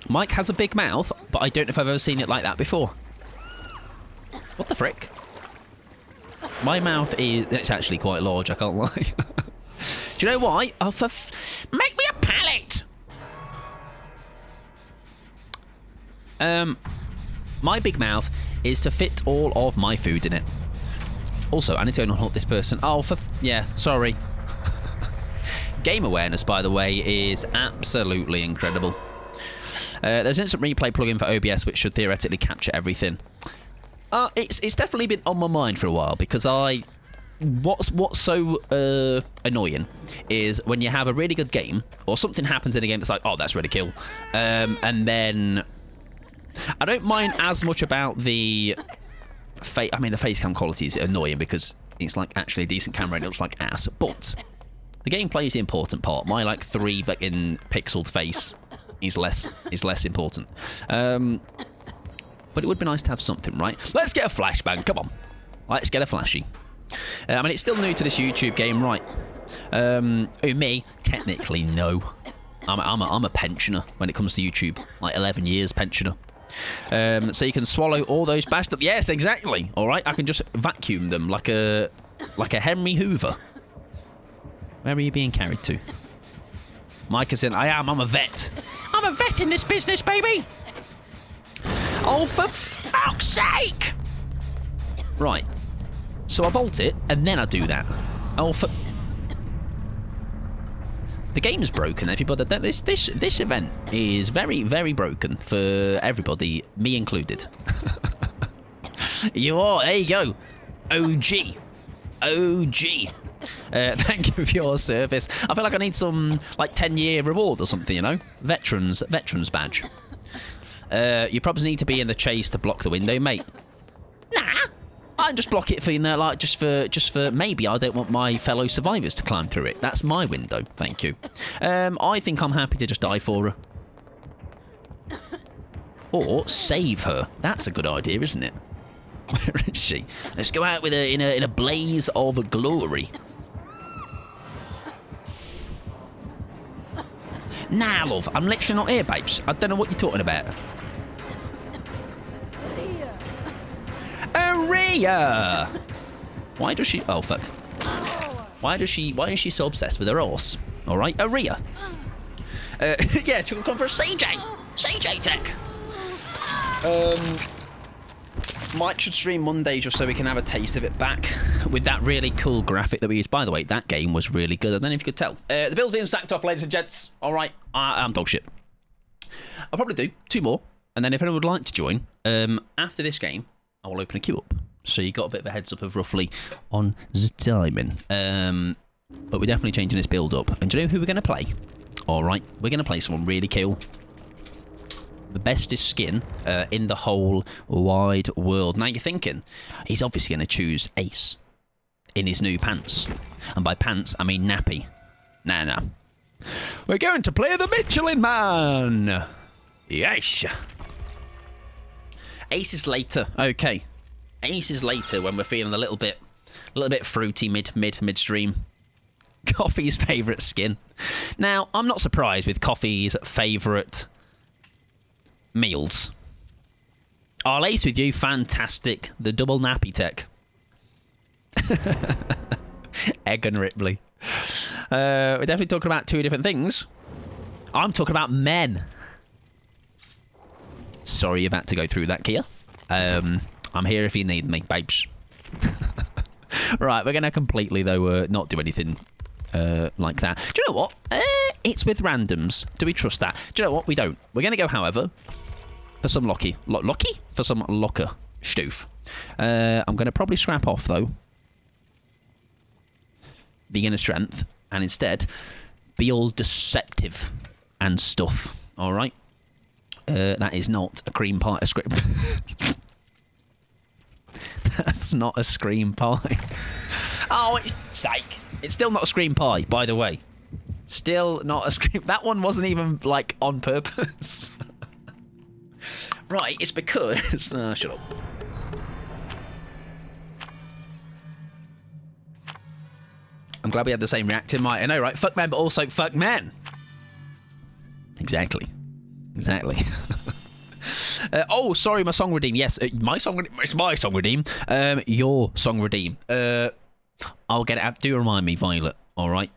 Mike has a big mouth, but I don't know if I've ever seen it like that before. What the frick? My mouth is... It's actually quite large, I can't lie. Do you know why? Oh, make me a pallet! My big mouth is to fit all of my food in it. Also, I need to unhook this person. Oh, yeah, sorry. Game awareness, by the way, is absolutely incredible. There's an instant replay plugin for OBS, which should theoretically capture everything. It's definitely been on my mind for a while, because what's so annoying is when you have a really good game, or something happens in a game that's like, oh, that's really cool, and then I don't mind as much about the the face cam quality is annoying because it's like actually a decent camera and it looks like ass, but the gameplay is the important part. My like 3 in pixeled face is less important. But it would be nice to have something, right? Let's get a flashbang. Come on. Let's get a flashy. I mean, it's still new to this YouTube game, right? Me? Technically, no. I'm a pensioner when it comes to YouTube. Like 11 years pensioner. So you can swallow all those bashed up... Yes, exactly. All right? I can just vacuum them like a Henry Hoover. Where are you being carried to? Mike is in... I'm a vet. I'm a vet in this business, baby. Oh, for fuck's sake! Right. So I vault it, and then I do that. Oh, for... The game's broken, everybody. This event is very, very broken for everybody, me included. You are. There you go. OG. OG. Thank you for your service. I feel like I need some, like, 10-year reward or something, you know? Veterans badge. You probably need to be in the chase to block the window, mate. Nah, I just block it for, you know, like, just for maybe I don't want my fellow survivors to climb through it. That's my window, thank you. I think I'm happy to just die for her. Or save her. That's a good idea, isn't it? Where is she? Let's go out with her in a blaze of glory. Nah, love, I'm literally not here, babes. I don't know what you're talking about. Aria! Why does she... Oh, fuck. Why is she so obsessed with her horse? Alright, Aria. Yeah, she'll come for a CJ. CJ Tech. Mike should stream Monday just so we can have a taste of it back with that really cool graphic that we used. By the way, that game was really good. I don't know if you could tell. The build's being sacked off, ladies and gents. Alright, I'm dog shit. I'll probably do 2 more, and then if anyone would like to join, after this game, I will open a queue up. So you got a bit of a heads up of roughly on the timing. But we're definitely changing this build up. And do you know who we're going to play? Alright, we're going to play someone really cool. The bestest skin in the whole wide world. Now you're thinking, he's obviously going to choose Ace in his new pants. And by pants, I mean nappy. Nah. We're going to play the Michelin Man. Yes. Ace is later. Okay. Ace is later when we're feeling a little bit A little bit fruity midstream. Coffee's favourite skin. Now, I'm not surprised with Coffee's favourite meals. I'll ace with you. Fantastic. The double nappy tech. Egg and Ripley. We're definitely talking about two different things. I'm talking about men. Sorry you've had to go through that, Kia. I'm here if you need me, babes. Right, we're going to completely, though, not do anything like that. Do you know what? It's with randoms. Do we trust that? Do you know what? We don't. We're going to go, however, for some Locky? For some locker stoof. I'm going to probably scrap off, though, beginner strength, and instead be all deceptive and stuff. All right? That is not a cream pie. That's not a scream pie. Oh, it's sake. It's still not a scream pie, by the way. Still not a scream. That one wasn't even, like, on purpose. Right, it's because... shut up. I'm glad we had the same reacting mic. I know, right? Fuck men, but also fuck men. Exactly. Oh, sorry, my song redeem. Yes, my song redeem. It's my song redeem. Your song redeem. I'll get it out. Do remind me, Violet. All right.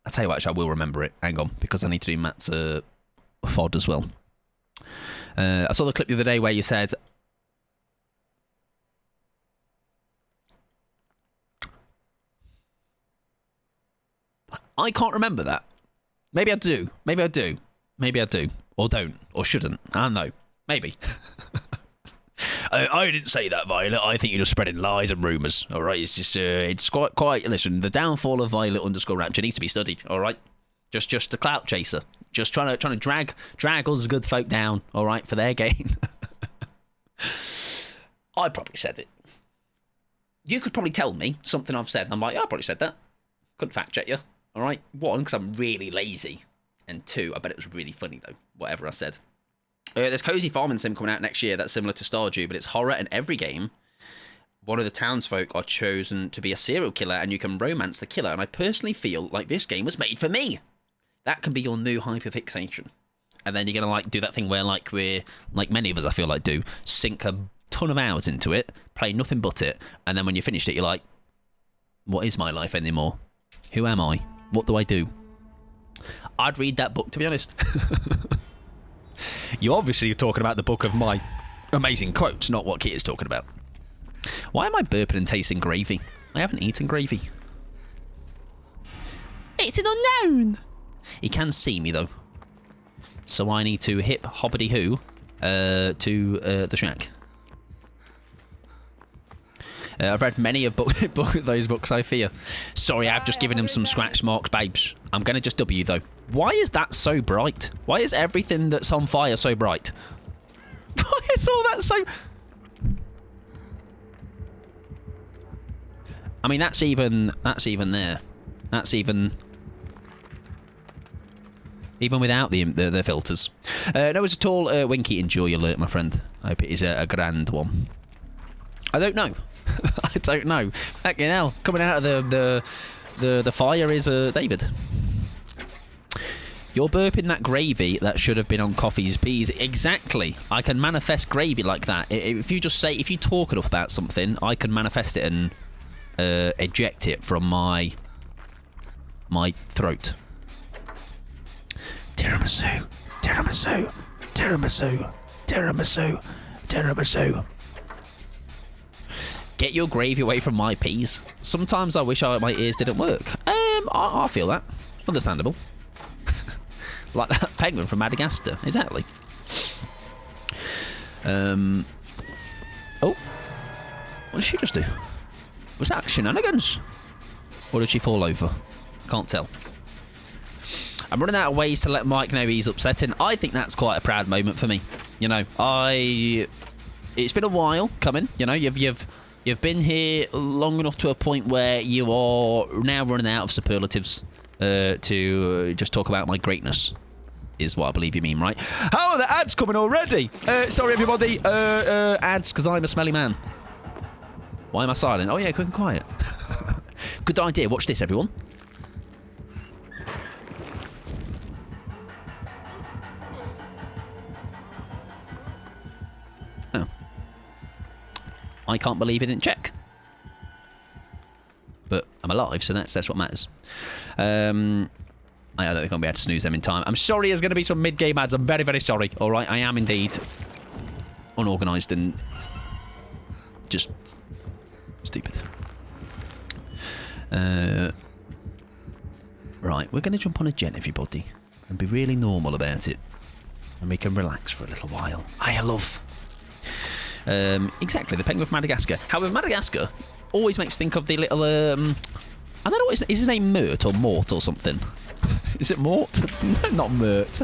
I'll tell you what, actually, I will remember it. Hang on, because I need to do Matt's FOD as well. I saw the clip the other day where you said... I can't remember that. Maybe I do. Maybe I do. Maybe I do. Or don't. Or shouldn't. I don't know. Maybe. I didn't say that, Violet. I think you're just spreading lies and rumours. All right? It's just, it's quite... Listen, the downfall of Violet_Rapture needs to be studied. All right? Just the clout chaser. Just trying to drag us good folk down. All right? For their gain. I probably said it. You could probably tell me something I've said. And I'm like, I probably said that. Couldn't fact check you. All right? One, because I'm really lazy. And two, I bet it was really funny, though, whatever I said. There's Cozy Farming Sim coming out next year that's similar to Stardew, but it's horror, and every game, one of the townsfolk are chosen to be a serial killer, and you can romance the killer, and I personally feel like this game was made for me. That can be your new hyperfixation. And then you're going to, like, do that thing where, like, like many of us, I feel like, do, sink a ton of hours into it, play nothing but it, and then when you finished it, you're like, what is my life anymore? Who am I? What do I do? I'd read that book, to be honest. You obviously are talking about the book of my amazing quotes, not what Kit is talking about. Why am I burping and tasting gravy? I haven't eaten gravy. It's an unknown. He can see me, though. So I need to hip hoppity-hoo to the shack. I've read many of those books, I fear. Sorry, I've just given him some scratch marks, babes. I'm going to just W, though. Why is that so bright? Why is everything that's on fire so bright? Why is all that so... I mean, that's even there. That's even without the filters. No, it's at all Winky. Enjoy your alert, my friend. I hope it is a grand one. I don't know. I don't know. Heck, you know, coming out of the fire is David. You're burping that gravy that should have been on Coffee's peas. Exactly. I can manifest gravy like that. If you talk enough about something, I can manifest it and eject it from my throat. Tiramisu, tiramisu, tiramisu, tiramisu, tiramisu. Get your gravy away from my peas. Sometimes I wish my ears didn't work. I feel that. Understandable. Like that penguin from Madagascar. Exactly. Oh. What did she just do? Was that shenanigans? Or did she fall over? Can't tell. I'm running out of ways to let Mike know he's upsetting. I think that's quite a proud moment for me. You know, it's been a while coming. You know, you've been here long enough to a point where you are now running out of superlatives to just talk about my greatness, is what I believe you mean, right? How are the ads coming already? Sorry, everybody. Ads, because I'm a smelly man. Why am I silent? Oh, yeah, quick and quiet. Good idea. Watch this, everyone. Oh. I can't believe he didn't check. But I'm alive, so that's what matters. I don't think I'll be able to snooze them in time. I'm sorry there's going to be some mid-game ads. I'm very, very sorry. All right, I am indeed unorganised and just stupid. Right, we're going to jump on a jet, everybody, and be really normal about it. And we can relax for a little while. I love. Exactly, the penguin of Madagascar. However, Madagascar always makes me think of the little, I don't know, is his name Mert or Mort or something? Is it Mort? Not Mert.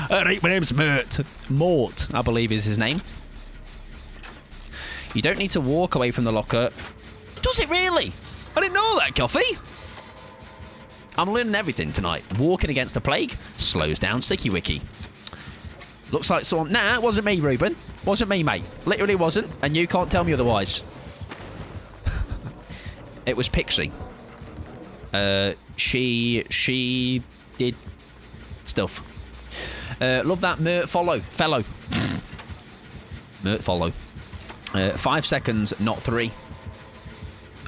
Alright, my name's Mert. Mort, I believe is his name. You don't need to walk away from the locker. Does it really? I didn't know that, Coffee. I'm learning everything tonight. Walking against the plague slows down Sticky Wiki. Looks like someone... Nah, it wasn't me, Ruben. Wasn't me, mate. Literally wasn't, and you can't tell me otherwise. It was Pixie. She did stuff. Love that Mert fellow. Mert follow. 5 seconds, not 3.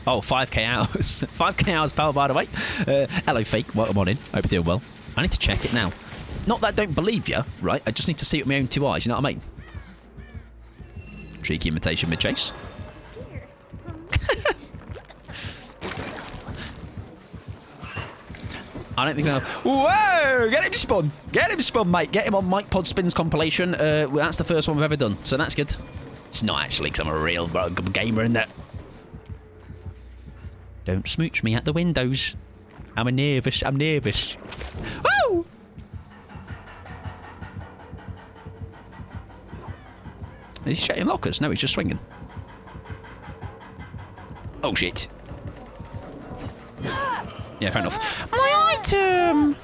Oh, 5k hours. 5k hours, pal, by the way. Hello, Fake. Welcome on in. Hope you're doing well. I need to check it now. Not that I don't believe you, right? I just need to see it with my own 2 eyes, you know what I mean? Cheeky imitation mid-chase. I don't think I'll... Whoa! Get him spun! Get him spun, mate! Get him on Mike Pod Spins compilation. That's the first one we've ever done, so that's good. It's not actually, because I'm a real gamer in that. Don't smooch me at the windows. I'm nervous. Woo! Is he shutting lockers? No, he's just swinging. Oh, shit. Yeah, fair enough. My item!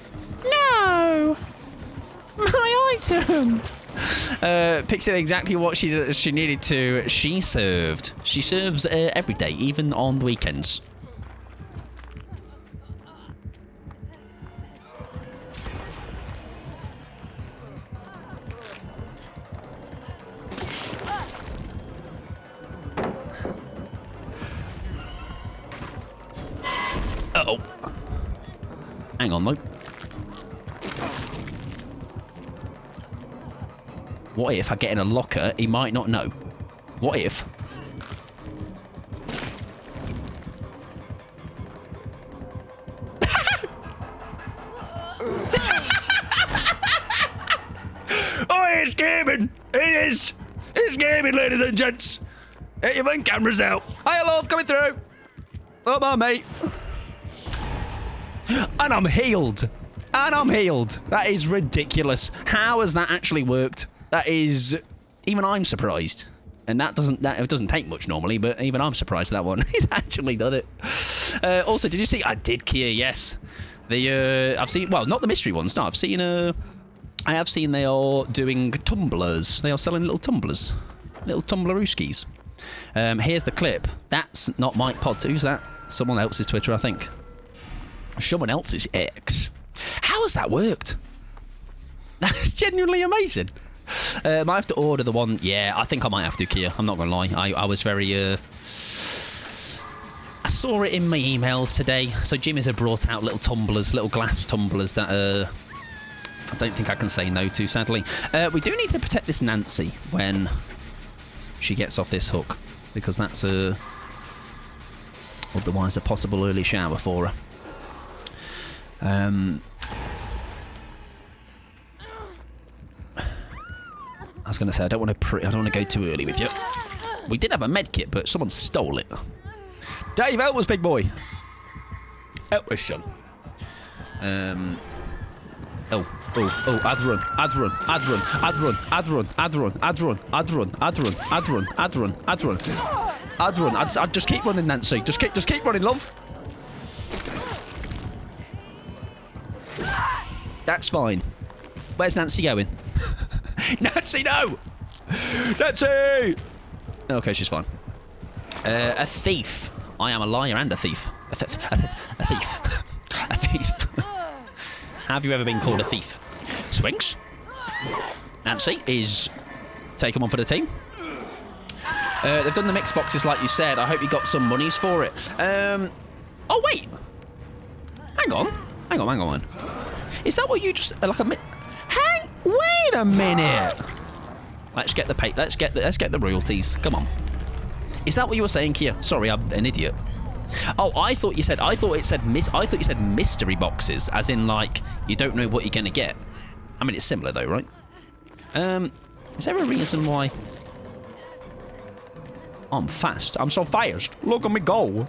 No! My item! Pixie did exactly what she needed to. She served. She serves every day, even on the weekends. Uh-oh. Hang on, though. What if I get in a locker, he might not know? What if? Oh, it's gaming! It is! It's gaming, ladies and gents! Get your main cameras out! Hi, love, coming through! Come on, mate! And I'm healed! And I'm healed! That is ridiculous. How has that actually worked? That is... Even I'm surprised. And it doesn't take much normally, but even I'm surprised that one. He's actually done it. Also, did you see... I did, Kia, yes. I've seen... Well, not the mystery ones, no. I've seen... I have seen they are doing tumblers. They are selling little tumblers. Little tumblerooskies. Here's the clip. That's not Mike Pod. Who's that? Someone else's Twitter, I think. Someone else's X. How has that worked? That's genuinely amazing. Might have to order the one. Yeah, I think I might have to, Kia. I'm not going to lie. I was very... I saw it in my emails today. So Jimmy's had brought out little tumblers, little glass tumblers that I don't think I can say no to, sadly. We do need to protect this Nancy when she gets off this hook, because that's otherwise a possible early shower for her. I was going to say I don't want to go too early with you. We did have a med kit, but someone stole it. Dave, help us, big boy. Help us, son. Ad run. I'd just keep running, Nancy. Just keep running, love. That's fine. Where's Nancy going? Nancy, no! Nancy! Okay, she's fine. A thief. I am a liar and a thief. A thief. A thief. Have you ever been called a thief? Swings. Nancy is taking one for the team. They've done the mix boxes like you said. I hope you got some monies for it. Oh, wait. Hang on. Is that what you just... like a... Wait a minute. Let's get the pay. Let's get the royalties. Come on. Is that what you were saying, Kia? Sorry, I'm an idiot. Oh, I thought you said mystery boxes, as in like you don't know what you're gonna get. I mean, it's similar though, right? Is there a reason why? I'm fast. I'm so fast. Look at me go.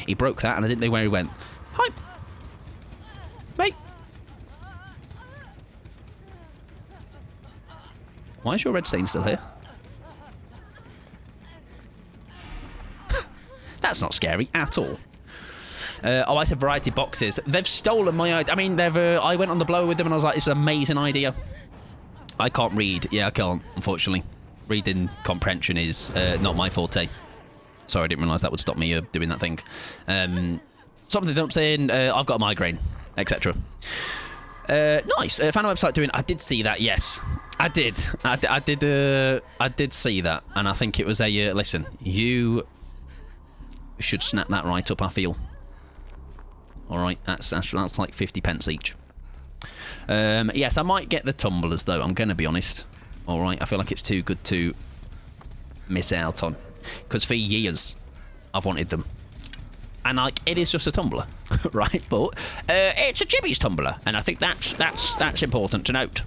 He broke that, and I didn't know where he went. Hi, mate. Why is your red stain still here? That's not scary at all. Oh, I said variety boxes. They've stolen my idea. I mean, I went on the blower with them and I was like, it's an amazing idea. I can't read. Yeah, I can't, unfortunately. Reading comprehension is not my forte. Sorry, I didn't realise that would stop me doing that thing. Something I'm saying, I've got a migraine, etc. Nice. Fan website doing... I did see that, yes. I did see that. And I think it was a... listen, you should snap that right up, I feel. Alright, that's like 50 pence each. Yes, I might get the tumblers, though. I'm going to be honest. Alright, I feel like it's too good to miss out on. Because for years, I've wanted them. And, like, it is just a tumbler, right? But it's a Jimmy's tumbler. And I think that's important to note.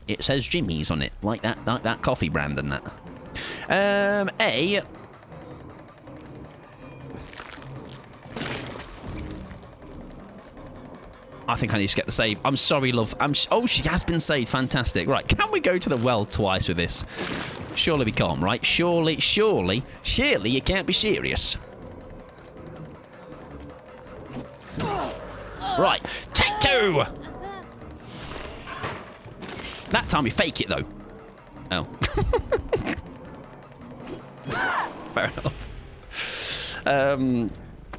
It says Jimmy's on it, like that coffee brand and that. I think I need to get the save. I'm sorry, love. Oh, she has been saved. Fantastic. Right, can we go to the well twice with this? Surely we can't, right? Surely you can't be serious. Right, take two! That time we fake it, though. Oh. Fair enough.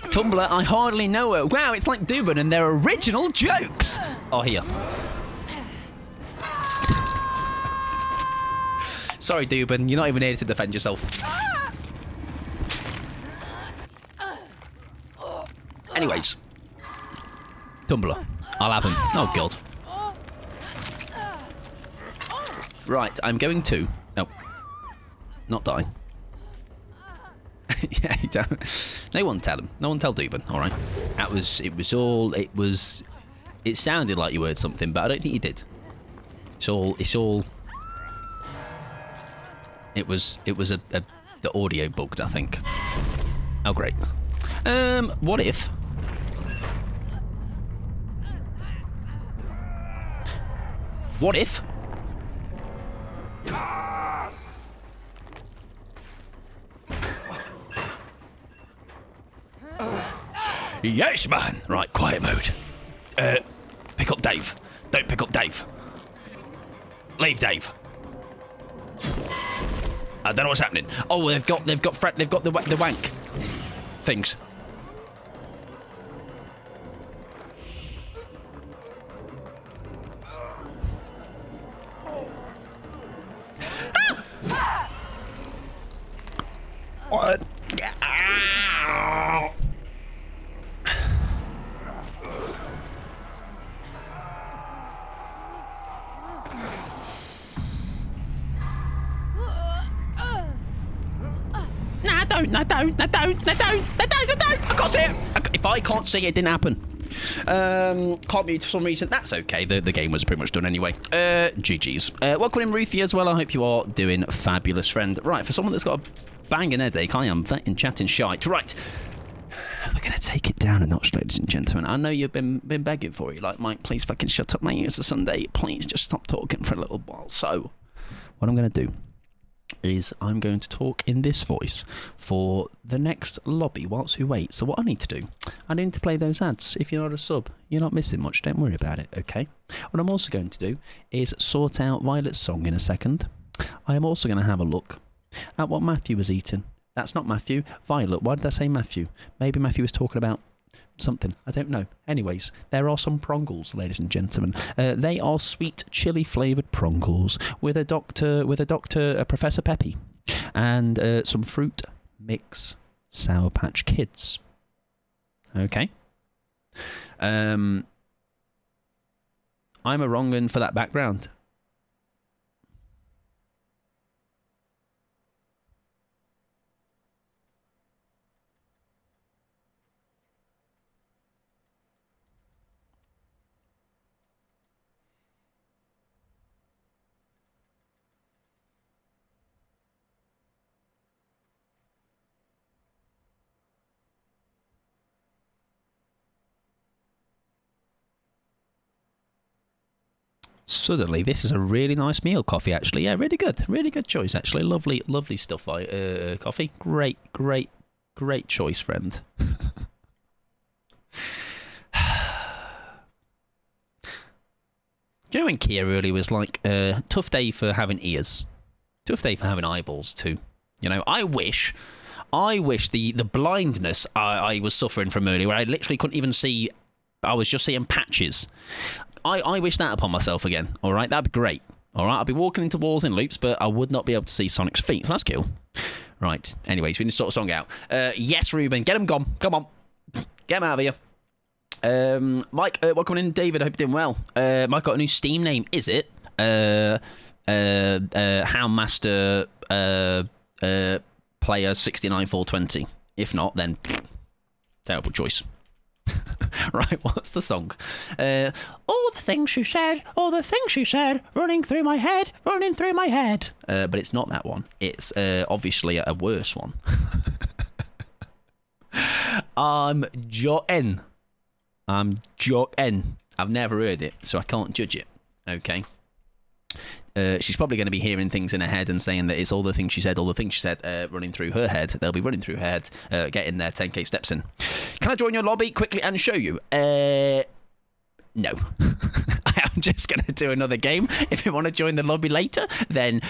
Tumblr, I hardly know her. Wow, it's like Dubin and their original jokes. Oh, here. Sorry, Dubin, you're not even here to defend yourself. Anyways. Tumblr. I'll have him. Oh, God. Right, I'm going to... No. Not dying. Yeah, you don't. No one tell him. No one tell Dubin, alright? It sounded like you heard something, but I don't think you did. It was the audio bugged, I think. Oh, great. What if... What if... Yes, man! Right, quiet mode. Pick up Dave. Don't pick up Dave. Leave Dave. I don't know what's happening. Oh, they've got the wank things. What? No, don't. I can't see it. If I can't see it, it didn't happen. Can't mute for some reason. That's okay. The game was pretty much done anyway. GG's. Welcome in, Ruthie, as well. I hope you are doing fabulous, friend. Right, for someone that's got a banging headache, I am fucking chatting shite. Right. We're going to take it down a notch, ladies and gentlemen. I know you've been begging for it. Like, Mike, please fucking shut up, mate. It's a Sunday. Please just stop talking for a little while. So, what I'm going to do is I'm going to talk in this voice for the next lobby whilst we wait. So what I need to do, I need to play those ads. If you're not a sub, you're not missing much. Don't worry about it, okay? What I'm also going to do is sort out Violet's song in a second. I am also going to have a look at what Matthew was eating That's not Matthew. Violet. Why did I say Matthew? Maybe Matthew was talking about something. I don't know. Anyways, there are some prongles, ladies and gentlemen. They are sweet chili flavoured prongles with a Professor Peppy, and some fruit mix Sour Patch Kids. Okay. I'm a wrong un for that background. Suddenly, this is a really nice meal coffee, actually. Yeah, really good choice, actually. Lovely stuff, coffee. Great choice, friend. Do you know when Kia really was like, tough day for having ears, tough day for having eyeballs too. You know, I wish the blindness I was suffering from earlier, where I literally couldn't even see, I was just seeing patches. I wish that upon myself again. All right, that'd be great. All right, I'd be walking into walls in loops, but I would not be able to see Sonic's feet. So that's cool. Right. Anyways, we need to sort a song out. Yes, Ruben, get him gone. Come on, get him out of here. Mike, welcome in, David. I hope you're doing well. Mike got a new Steam name. Is it Houndmaster Player 69420? If not, then terrible choice. Right, what's the song? All the things she said, running through my head. But it's not that one. It's obviously a worse one. I'm joking. I've never heard it, so I can't judge it. Okay. She's probably going to be hearing things in her head and saying that it's all the things she said, running through her head. They'll be running through her head, getting their 10k steps in. Can I join your lobby quickly and show you? No. I am just going to do another game. If you want to join the lobby later, then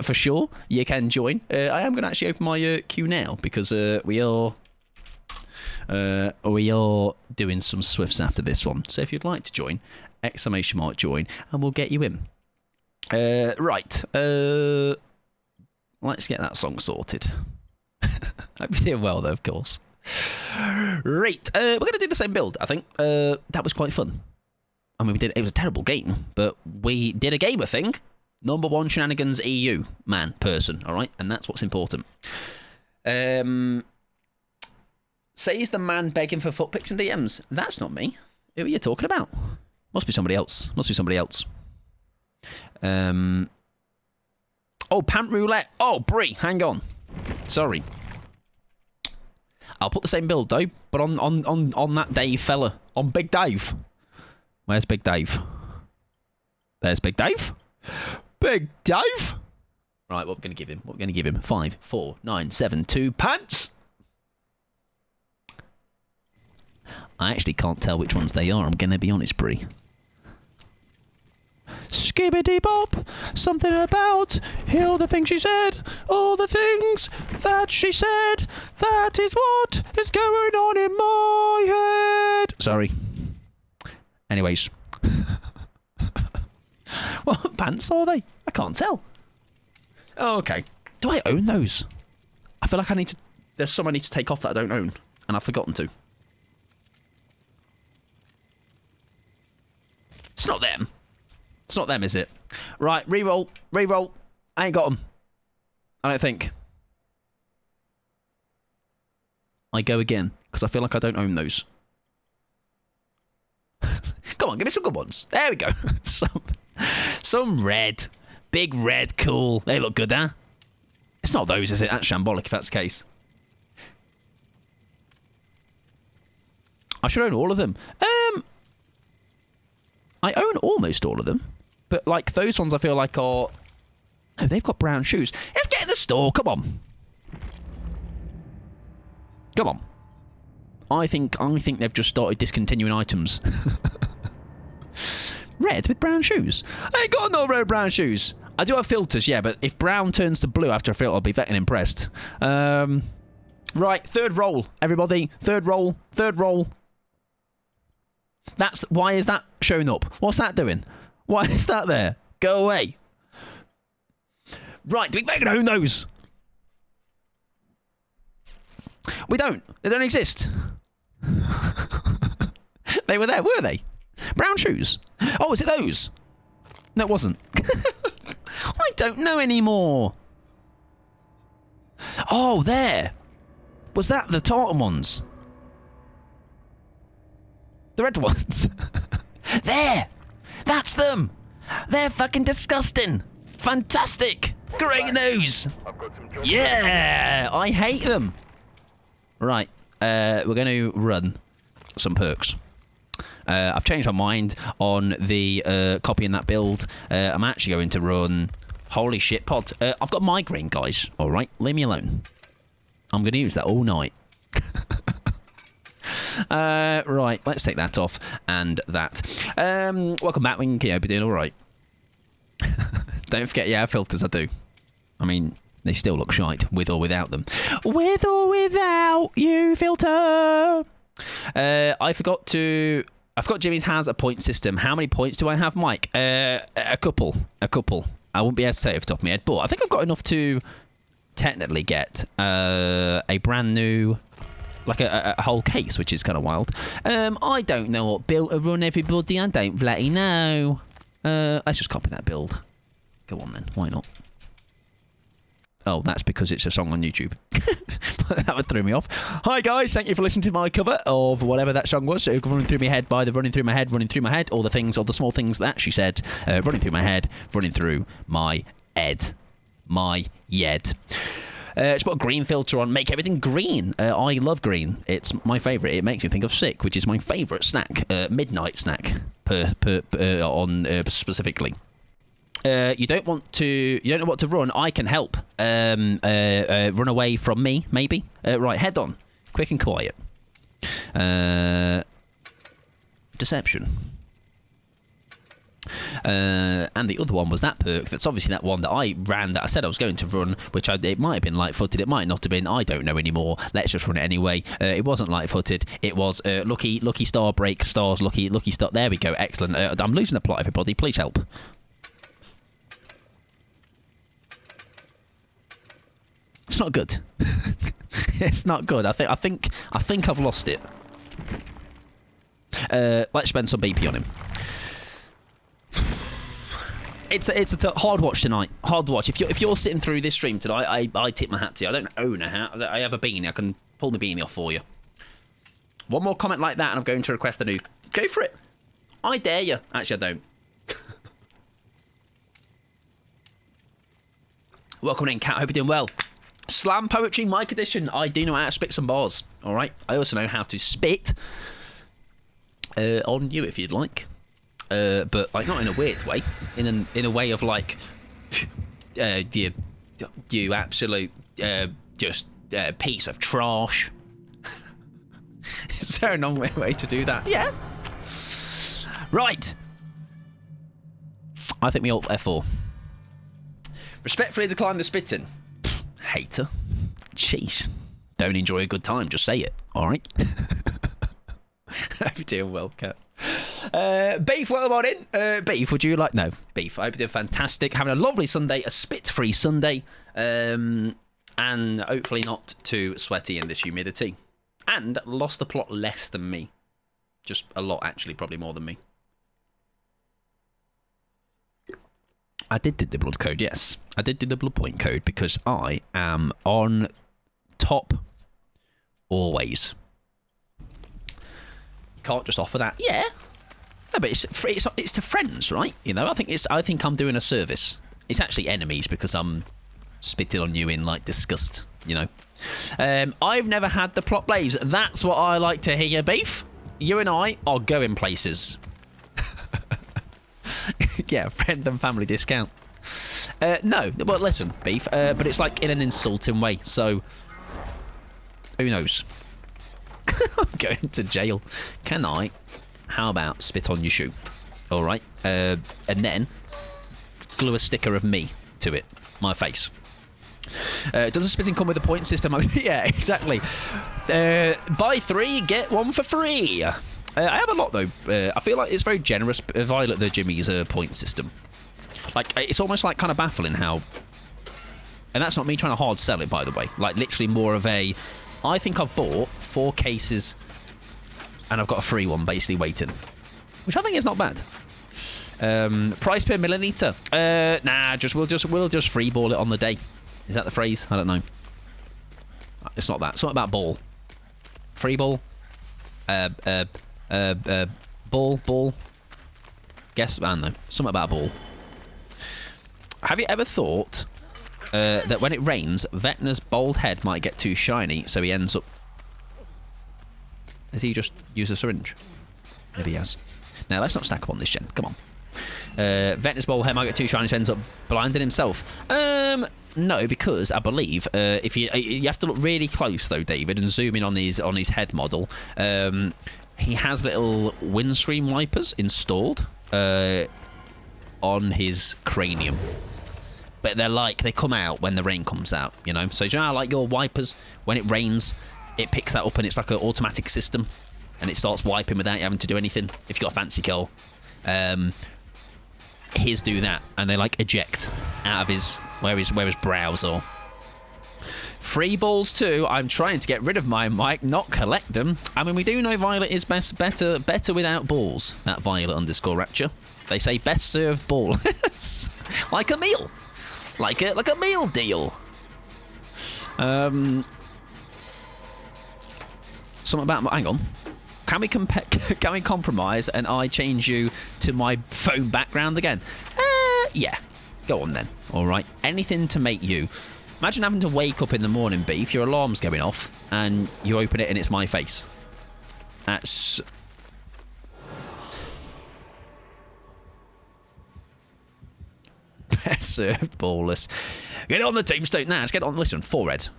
for sure you can join. I am going to actually open my queue now because we are doing some Swifts after this one. So if you'd like to join, !join, and we'll get you in. Right. Let's get that song sorted. Hope you're doing well, though, of course. Right. We're going to do the same build, I think. That was quite fun. I mean, it was a terrible game, but we did a gamer thing. Number 1 Shenanigans EU person, all right? And that's what's important. Says the man begging for foot pics and DMs. That's not me. Who are you talking about? Must be somebody else. Oh, Pant Roulette. Oh, Brie, hang on. Sorry. I'll put the same build, though, but on that Dave fella. On Big Dave. Where's Big Dave? There's Big Dave. Big Dave. Right, what we're going to give him? 5, 4, 9, 7, 2 pants. I actually can't tell which ones they are. I'm going to be honest, Brie. Skibbity bop, something about all the things she said, all the things that she said. That is what is going on in my head. Sorry. Anyways. What pants are they? I can't tell. Oh, okay. Do I own those? I feel like I need to... There's some I need to take off that I don't own, and I've forgotten to. It's not them. It's not them, is it? Right, reroll. I ain't got them. I don't think. I go again, because I feel like I don't own those. Come on, give me some good ones. There we go. Some red. Big red, cool. They look good, huh? It's not those, is it? That's shambolic, if that's the case. I should own all of them. I own almost all of them. But, like, those ones I feel like are... Oh, they've got brown shoes. Let's get in the store. Come on. Come on. I think they've just started discontinuing items. Red with brown shoes? I ain't got no red brown shoes. I do have filters, yeah, but if brown turns to blue after a filter, I'll be vetting impressed. Right, third roll, everybody. Third roll, third roll. Why is that showing up? What's that doing? Why is that there? Go away. Right, do we make own those? We don't. They don't exist. They were there, were they? Brown shoes. Oh, is it those? No, it wasn't. I don't know anymore. Oh, there. Was that the tartan ones? The red ones? There. That's them. They're fucking disgusting. Fantastic. Great news. Yeah. I hate them. Right. We're going to run some perks. I've changed my mind on the copying that build. I'm actually going to run... Holy shit pod. I've got migraine, guys. All right. Leave me alone. I'm going to use that all night. Right. Let's take that off. And that. Welcome back. We can be doing all right. Don't forget, yeah, filters I do. I mean, they still look shite, with or without them. With or without you, filter. I forgot Jimmy's has a point system. How many points do I have, Mike? A couple. I wouldn't be able to say it off the top of my head, but I think I've got enough to technically get a brand new, like a whole case, which is kind of wild. I don't know what build to run, everybody. I don't bloody know. Let's just copy that build. Go on then. Why not? Oh, that's because it's a song on YouTube. That would throw me off. Hi guys, thank you for listening to my cover of whatever that song was. Running through my head by the running through my head, all the things, all the small things that she said. Running through my head, running through my head. My yed. Just put a green filter on, make everything green. I love green. It's my favourite. It makes me think of sick, which is my favourite snack. Midnight snack, specifically. You don't know what to run. I can help. Run away from me, maybe. Right, head on. Quick and quiet. Deception. And the other one was that perk. That's obviously that one that I ran, that I said I was going to run, which it might have been light-footed, it might not have been, I don't know anymore. Let's just run it anyway. It wasn't light-footed, it was lucky star break, stars, lucky star. There we go, excellent. I'm losing the plot, everybody, please help. It's not good. It's not good. I think I've lost it. Let's spend some BP on him. It's a hard watch tonight. Hard watch. If you're sitting through this stream tonight, I tip my hat to you. I don't own a hat. I have a beanie. I can pull my beanie off for you. One more comment like that, and I'm going to request a new. Go for it. I dare you. Actually, I don't. Welcome in, Cat. Hope you're doing well. Slam Poetry Mike Edition. I do know how to spit some bars. All right. I also know how to spit on you if you'd like. But like not in a weird way, in a way of like, you absolute just piece of trash. Is there a non-way to do that? Yeah. Right. I think we alt F4. Respectfully decline the spitting. Hater. Jeez. Don't enjoy a good time. Just say it. All right. Hope you're doing well, Cat. Beef, welcome on in. Beef, would you like... No, Beef, I hope you're doing fantastic. Having a lovely Sunday, a spit-free Sunday. And hopefully not too sweaty in this humidity. And lost the plot less than me. Just a lot, actually, probably more than me. I did do the blood code, yes. I did do the blood point code because I am on top always. Can't just offer that. Yeah. No, but it's to friends, right? You know, I think I'm doing a service. It's actually enemies because I'm spitting on you in like disgust, you know. I've never had the plot blaze. That's what I like to hear, Beef. You and I are going places. Yeah, friend and family discount. No, well, listen, Beef, but it's like in an insulting way, so who knows? I'm going to jail. Can I? How about spit on your shoe? All right. And then glue a sticker of me to it. My face. Doesn't spitting come with a point system? Yeah, exactly. Buy 3, get 1 for free. I have a lot, though. I feel like it's very generous, Violet the Jimmy's point system. Like, it's almost like kind of baffling how... And that's not me trying to hard sell it, by the way. Like, literally more of a... I think I've bought 4 cases and I've got a free one basically waiting. Which I think is not bad. Price per milliliter. Nah, we'll just freeball it on the day. Is that the phrase? I don't know. It's not that. It's not about ball. Free ball. Ball. Guess, I don't know. Something about a ball. Have you ever thought that when it rains, Vecna's bald head might get too shiny, so he ends up... Has he just used a syringe? Maybe he has. Now, let's not stack up on this, Jen. Come on. Vecna's bald head might get too shiny, so he ends up blinding himself. No, because I believe if you have to look really close though, David, and zoom in on his head model. He has little windscreen wipers installed on his cranium, but they come out when the rain comes out. You know, so do you know how, like your wipers, when it rains, it picks that up and it's like an automatic system, and it starts wiping without you having to do anything. If you've got a fancy car. His do that, and they like eject out of his where his brows are. Free balls too. I'm trying to get rid of my mic, not collect them. I mean, we do know Violet is better without balls. That Violet _ Rapture. They say best served ball. Like a meal, like a meal deal. Something about hang on. Can we compromise and I change you to my phone background again? Yeah. Go on then. All right. Anything to make you... Imagine having to wake up in the morning, Beef, your alarm's going off, and you open it and it's my face. That's... Best served ballless. Get on the tombstone. Nah, let's get on. Listen, forehead.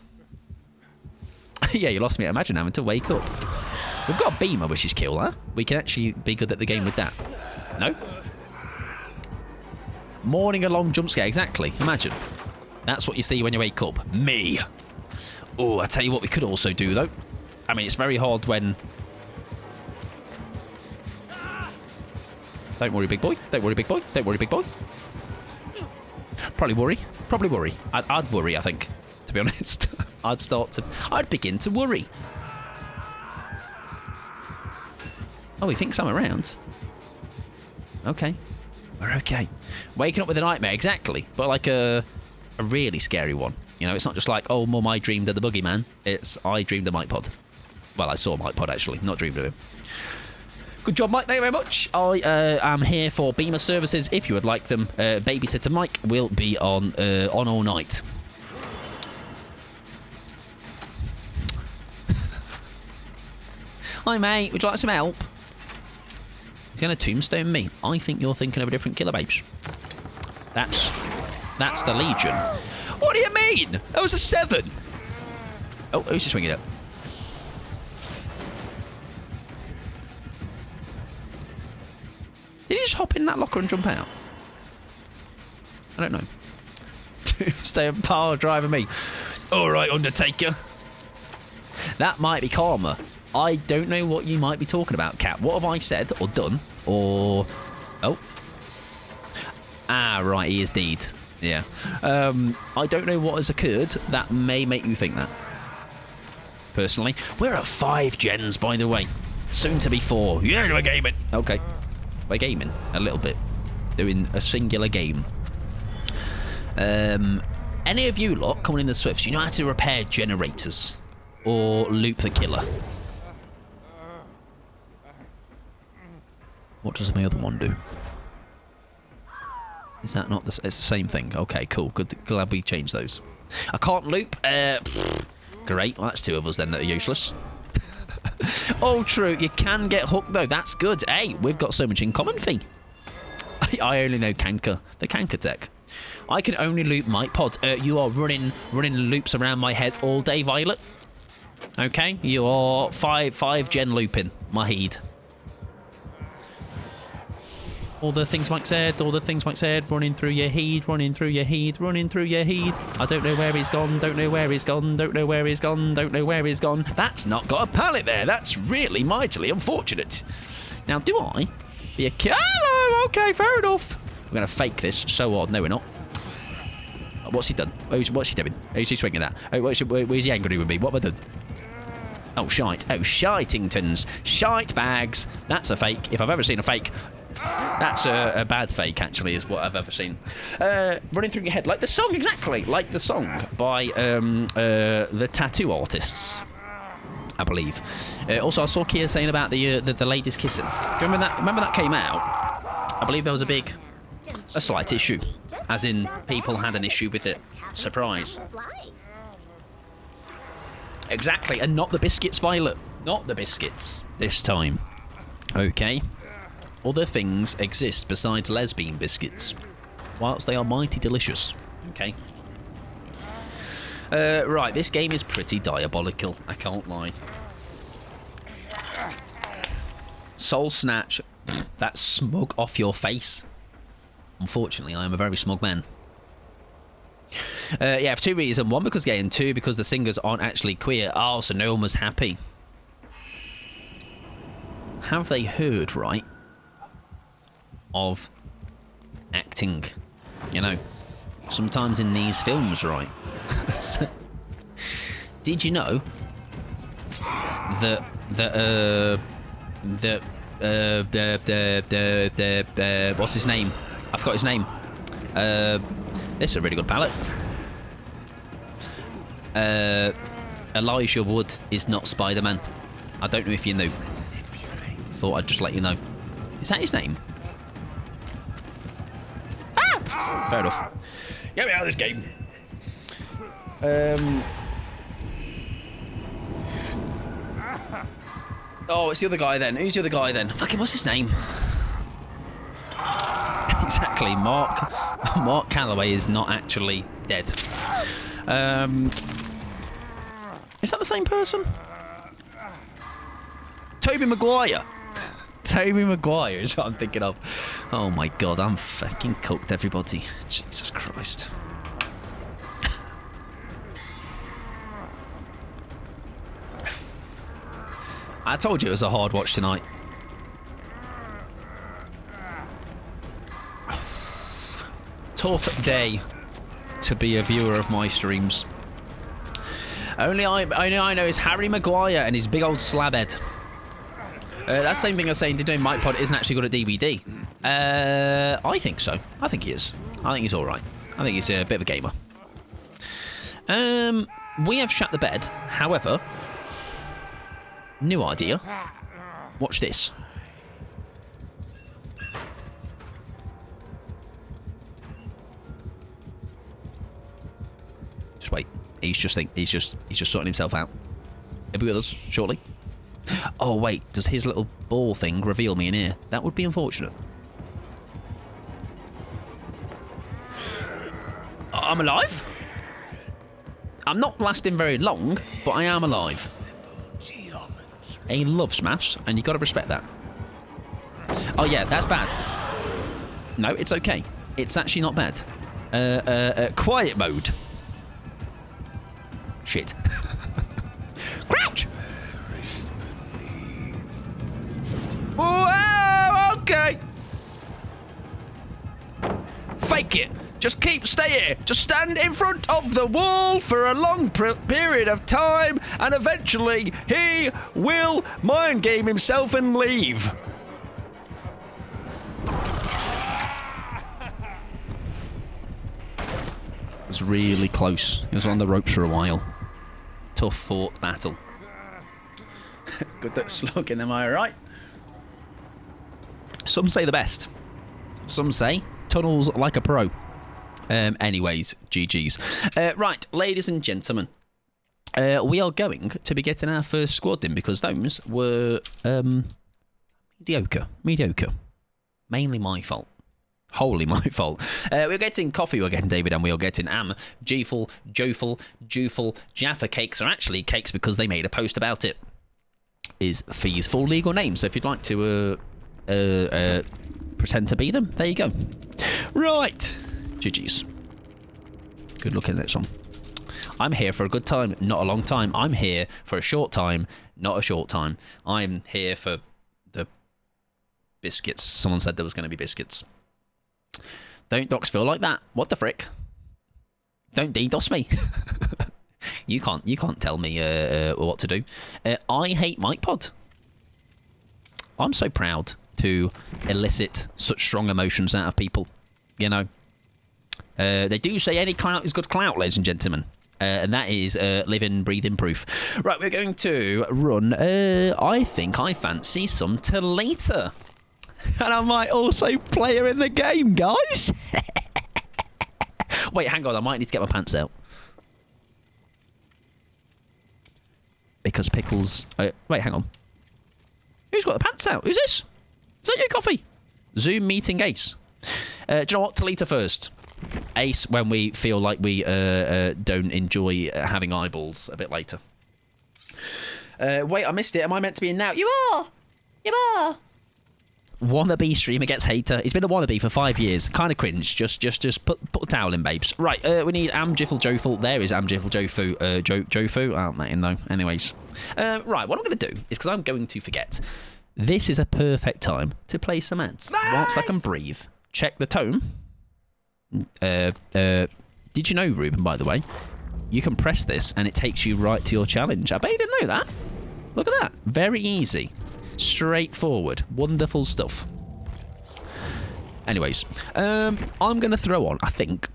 Yeah, you lost me. Imagine having to wake up. We've got a beamer, which is cool, huh? We can actually be good at the game with that. No? Morning a long jump scare, exactly. Imagine. That's what you see when you wake up. Me. Oh, I tell you what we could also do, though. I mean, it's very hard when... Don't worry, big boy. Don't worry, big boy. Don't worry, big boy. Probably worry. Probably worry. I'd worry, I think, to be honest. I'd begin to worry. Oh, he thinks I'm around. Okay. We're okay. Waking up with a nightmare, exactly. But like a really scary one. You know, it's not just like, oh, Mum, I dreamed of the boogeyman. It's, I dreamed of Mike Pod. Well, I saw Mike Pod, actually. Not dreamed of him. Good job, Mike. Thank you very much. I am here for Beamer services. If you would like them, Babysitter Mike will be on all night. Hi, mate. Would you like some help? He's going to tombstone me. I think you're thinking of a different killer, babes. That's the Legion. What do you mean? That was a 7. Oh, who's just swinging it? Did he just hop in that locker and jump out? I don't know. Stay a power driver me. All right, Undertaker. That might be karma. I don't know what you might be talking about, Cat. What have I said or done or... Oh. Ah, right, he is deed. Yeah. I don't know what has occurred that may make you think that. Personally. We're at 5 gens, by the way. Soon to be 4. Yeah, we're gaming. Okay. We're gaming a little bit. Doing a singular game. Any of you lot coming in the Swifts, you know how to repair generators? Or loop the killer? What does my other one do? Is that not the... It's the same thing. Okay, cool. Good. Glad we changed those. I can't loop. Great. Well, that's 2 of us then that are useless. Oh, true. You can get hooked, though. That's good. Hey, we've got so much in common, Fee. I only know Kanker. The Kanker tech. I can only loop my pod. You are running loops around my head all day, Violet. Okay? You are 5 gen looping my head. All the things Mike said, all the things Mike said, running through your head, running through your head, running through your head. I don't know where he's gone, don't know where he's gone, don't know where he's gone, don't know where he's gone. That's not got a pallet there. That's really mightily unfortunate. Now, do I be a hello, okay, fair enough. We're going to fake this so odd. No, we're not. What's he done? What's he doing? Who's he swinging at? Oh, where's he angry with me? What have I done? Oh, shite. Oh, shitingtons. Shite bags. That's a fake. If I've ever seen a fake, that's a bad fake, actually, is what I've ever seen. Running through your head. Like the song, exactly. Like the song by the tattoo artists, I believe. Also, I saw Kia saying about the ladies kissing. Do you remember that? Remember that came out? I believe there was a slight issue. As in, people had an issue with it. Surprise. Exactly, and not the biscuits, Violet. Not the biscuits this time. Okay. Other things exist besides lesbian biscuits, whilst they are mighty delicious. Okay. Right, this game is pretty diabolical, I can't lie. Soul Snatch, that smug off your face. Unfortunately, I am a very smug man. Yeah, for two reasons. One, because gay, and two, because the singers aren't actually queer. Oh, so no one was happy. Have they heard, right, of acting? You know, sometimes in these films, right? Did you know that what's his name? I forgot his name. This is a really good palette. Elijah Wood is not Spider-Man. I don't know if you know. Thought I'd just let you know. Is that his name? Ah! Fair enough. Get me out of this game. Oh, it's the other guy then. Who's the other guy then? Fucking, what's his name? Exactly, Mark Calloway is not actually dead. Is that the same person? Tobey Maguire. Tobey Maguire is what I'm thinking of. Oh my god, I'm fucking cooked, everybody. Jesus Christ. I told you it was a hard watch tonight. Tough day to be a viewer of my streams. Only I know is Harry Maguire and his big old slab head. That's the same thing I was saying, did you know Mike Pod isn't actually good at DVD? I think so. I think he is. I think he's alright. I think he's a bit of a gamer. We have shut the bed. However, new idea. Watch this. Just wait. He's just sorting himself out. He'll be with us shortly. Oh wait, does his little ball thing reveal me in here? That would be unfortunate. I'm alive. I'm not lasting very long, but I am alive. He loves maths, and you got to respect that. Oh yeah, that's bad. No, it's okay. It's actually not bad. Quiet mode. Shit. Crouch! Whoa, okay. Fake it. Just stay here. Just stand in front of the wall for a long period of time, and eventually he will mind game himself and leave. It was really close. He was on the ropes for a while. Tough fought battle. Good at slugging, am I right? Some say the best. Some say tunnels like a pro. Anyways, GG's. Right, ladies and gentlemen. We are going to be getting our first squad in because those were mediocre. Mainly my fault. Wholly my fault. We're getting coffee, we're getting David, and we are getting Jeful, Juful, Jaffa cakes are actually cakes because they made a post about it. Is Fee's full legal name. So if you'd like to pretend to be them. There you go. Right. GG's. Good looking at this one. I'm here for a good time, not a long time. I'm here for a short time, not a short time. I'm here for the biscuits. Someone said there was going to be biscuits. Don't docs feel like that. What the frick? Don't DDoS me. You can't tell me what to do. I hate MikePod. I'm so proud to elicit such strong emotions out of people. You know. They do say any clout is good clout, ladies and gentlemen. And that is living, breathing proof. Right, we're going to run, I think I fancy some Talita. And I might also play her in the game, guys. Wait, hang on, I might need to get my pants out. Because Pickles... wait, hang on. Who's got the pants out? Who's this? Is that you, Coffee? Zoom meeting Ace. Do you know what? Talita first. Ace when we feel like we don't enjoy having eyeballs a bit later. Wait, I missed it. Am I meant to be in now? You are! You are! Wannabe streamer gets hater. He's been a wannabe for 5 years. Kind of cringe. Just put a towel in, babes. Right, we need Amjiffle Joful. There is Amjiffle Jofu. Jofu. I'll let him know. Anyways. Right, what I'm going to do is, because I'm going to forget, this is a perfect time to play some ads. Whilst I can breathe. Check the tone. Did you know, Ruben, by the way, you can press this and it takes you right to your challenge. I bet you didn't know that. Look at that. Very easy. Straightforward. Wonderful stuff. Anyways, I'm going to throw on, I think...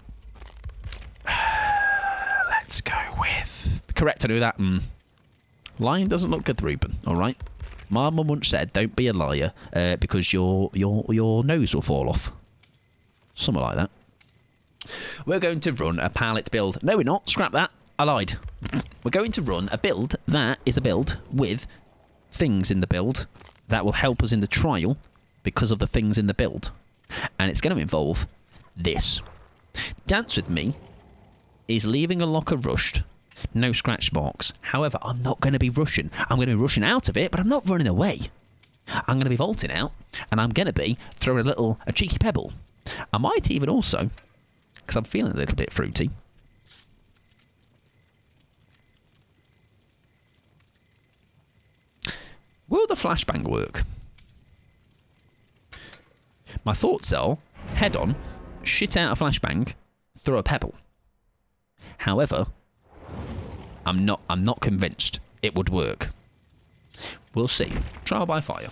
let's go with... Correct, I knew that. Lying doesn't look good, Ruben, alright? My mum once said, don't be a liar, because your nose will fall off. Something like that. We're going to run a pallet build. No, we're not. Scrap that. I lied. We're going to run a build that is a build with things in the build that will help us in the trial because of the things in the build. And it's going to involve this. Dance With Me is leaving a locker rushed. No scratch marks. However, I'm not going to be rushing. I'm going to be rushing out of it, but I'm not running away. I'm going to be vaulting out, and I'm going to be throwing a cheeky pebble. I might even also... because I'm feeling a little bit fruity. Will the flashbang work? My thoughts are, head on, shit out a flashbang, throw a pebble. However, I'm not convinced it would work. We'll see. Trial by fire.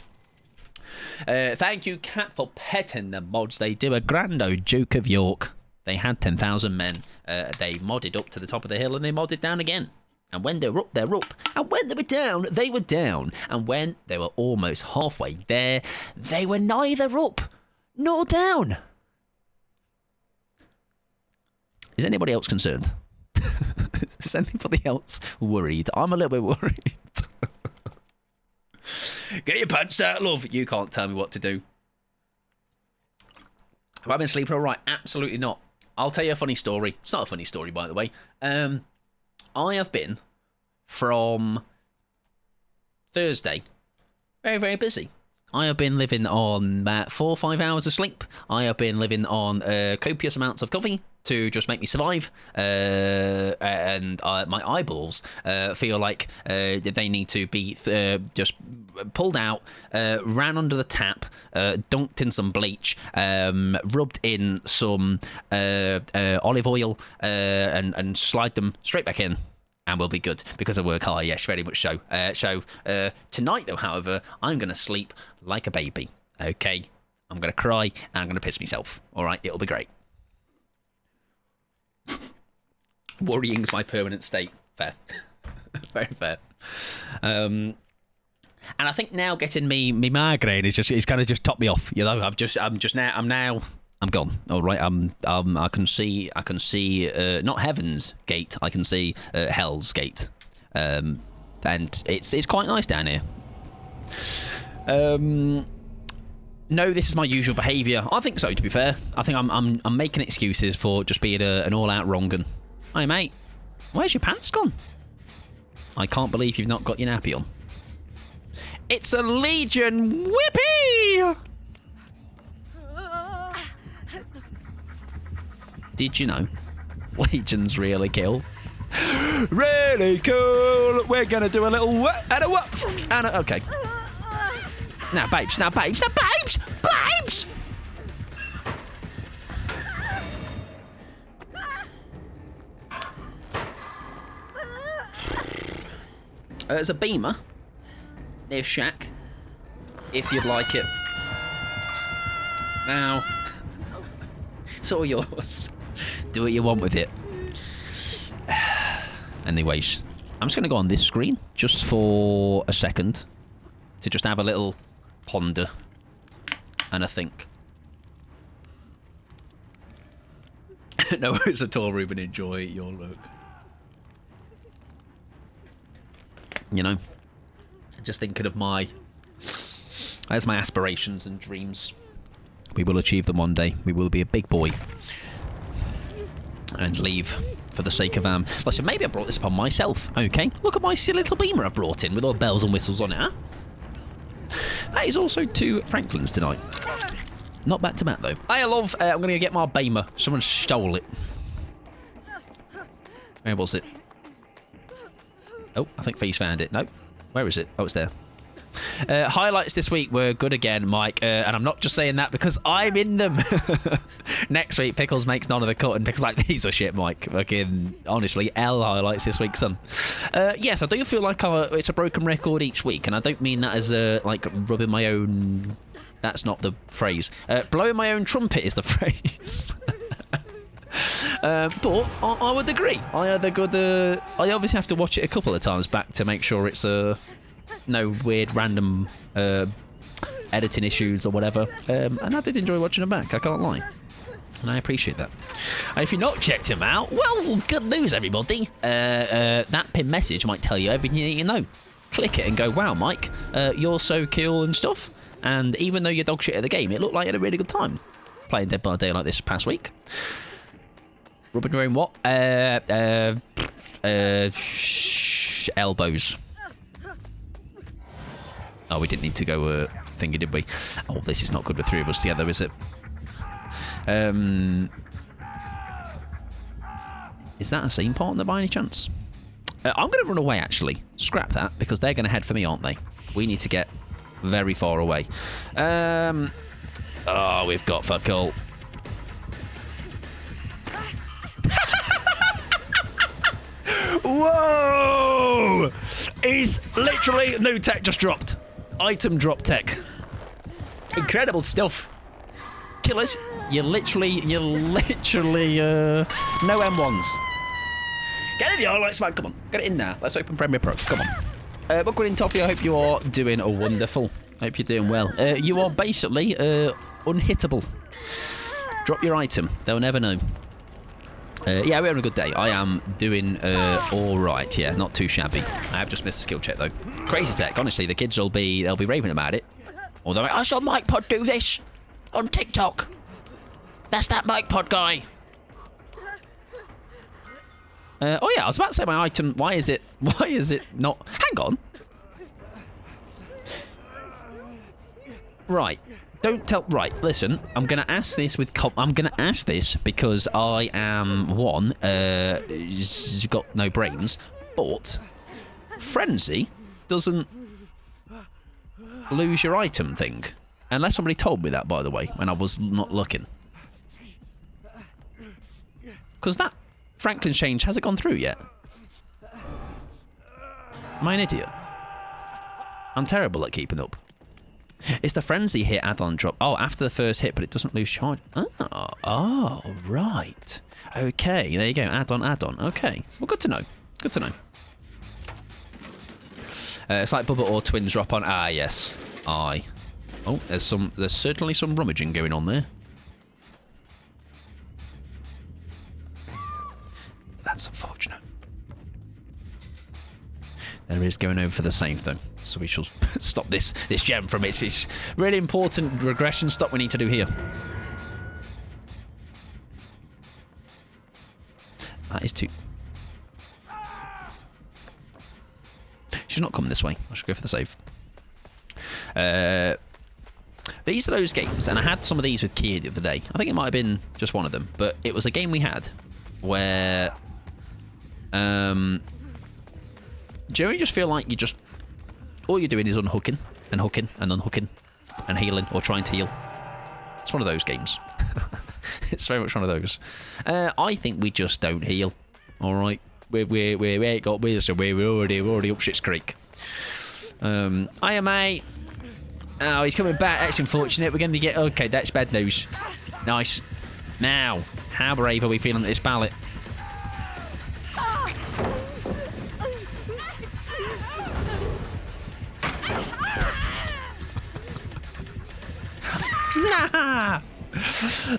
Thank you, Cat, for petting the mods. They do a grand old Duke of York. They had 10,000 men. They modded up to the top of the hill and they modded down again. And when they were up, they're up. And when they were down, they were down. And when they were almost halfway there, they were neither up nor down. Is anybody else concerned? Is anybody else worried? I'm a little bit worried. Get your pants out, love. You can't tell me what to do. Have I been sleeping all right? Absolutely not. I'll tell you a funny story. It's not a funny story, by the way. I have been, from Thursday, very, very busy. I have been living on about 4 or 5 hours of sleep. I have been living on copious amounts of coffee to just make me survive. And my eyeballs feel like they need to be just pulled out, ran under the tap, dunked in some bleach, rubbed in some olive oil, and slide them straight back in. And we'll be good, because I work hard, yes, very much so. Tonight, though, however, I'm going to sleep like a baby, okay? I'm going to cry, and I'm going to piss myself, all right? It'll be great. Worrying's my permanent state. Fair. Very fair. And I think now getting me migraine is kind of just topped me off, you know? I'm gone. All right. I can see not Heaven's Gate. I can see Hell's Gate. And it's quite nice down here. No, this is my usual behaviour. I think so. To be fair, I think I'm making excuses for just being an all-out wrong'un. Hey mate, where's your pants gone? I can't believe you've not got your nappy on. It's a Legion Whippy. Did you know? Legions really kill. Really cool. We're going to do a little what and a what. And a, okay. Now, babes. Now, babes. Now, babes. Babes. There's a beamer near Shack, if you'd like it. Now, it's all yours. Do what you want with it. Anyways, I'm just going to go on this screen just for a second to just have a little ponder and a think. No, it's at all, Ruben. Enjoy your look. You know, just thinking of there's my aspirations and dreams. We will achieve them one day. We will be a big boy and leave for the sake of listen, maybe I brought this upon myself. Okay, look at my silly little beamer I brought in with all bells and whistles on it. Huh? That is also 2 Franklins tonight. Not back to back though. I love. I'm going to get my beamer. Someone stole it. Where was it? Oh, I think Fee's found it. No. Where is it? Oh, it's there. Highlights this week were good again, Mike. And I'm not just saying that because I'm in them. Next week, Pickles makes none of the cut. And Pickles like, these are shit, Mike. Fucking, honestly, L highlights this week, son. Yes, I do feel like it's a broken record each week. And I don't mean that as like rubbing my own... That's not the phrase. Blowing my own trumpet is the phrase. But I would agree. I obviously have to watch it a couple of times back to make sure it's no weird random editing issues or whatever. And I did enjoy watching them back. I can't lie, and I appreciate that. And if you've not checked him out, well, good news, everybody. That pinned message might tell you everything you need to know. Click it and go, wow, Mike, you're so cool and stuff. And even though you're dog shit at the game, it looked like you had a really good time playing Dead by Daylight this past week. Rubbing your own what? Elbows. Oh, we didn't need to go thingy, did we? Oh, this is not good with 3 of us together, is it? Is that a scene partner by any chance? I'm going to run away, actually. Scrap that, because they're going to head for me, aren't they? We need to get very far away. Oh, we've got fuck all. Whoa! He's literally... New tech just dropped. Item drop tech. Incredible stuff. Killers, you're literally no M1s. Get in the highlights, man. Come on. Get it in there. Let's open Premiere Pro. Come on. Welcome in, Toffee. I hope you are doing wonderful. Hope you're doing well. You are basically unhittable. Drop your item. They'll never know. Yeah, we're having a good day. I am doing all right. Yeah, not too shabby. I have just missed a skill check though. Crazy tech. Honestly, the kids they'll be raving about it. Although I saw Mike Pod do this on TikTok. That's that Mike Pod guy. Oh yeah, I was about to say my item. Why is it not? Hang on. Right. Don't tell. Right, listen. I'm gonna ask this I'm gonna ask this because I am one. He's got no brains, but Frenzy doesn't lose your item thing. Unless somebody told me that, by the way, when I was not looking. Because that Franklin's change hasn't gone through yet. Am I an idiot? I'm terrible at keeping up. It's the Frenzy hit add-on drop. Oh, after the first hit, but it doesn't lose charge. Oh, right. Okay, there you go. Add-on. Okay. Well, good to know. Good to know. It's like Bubba or Twins drop on. Ah, yes. Oh, there's certainly some rummaging going on there. That's unfortunate. There is going over for the save though, so we shall stop this gem from its really important regression stop we need to do here. That is too... She's not coming this way. I should go for the save. These are those games, and I had some of these with Kia the other day. I think it might have been just one of them, but it was a game we had where do you just feel like all you're doing is unhooking and hooking and unhooking and healing or trying to heal. It's one of those games. It's very much one of those. I think we just don't heal. All right, we ain't got this, so we're already up shit's creek. Hiya, mate. Oh, he's coming back. That's unfortunate. We're going to get... Okay, that's bad news. Nice. Now, how brave are we feeling at this ballot? Nah!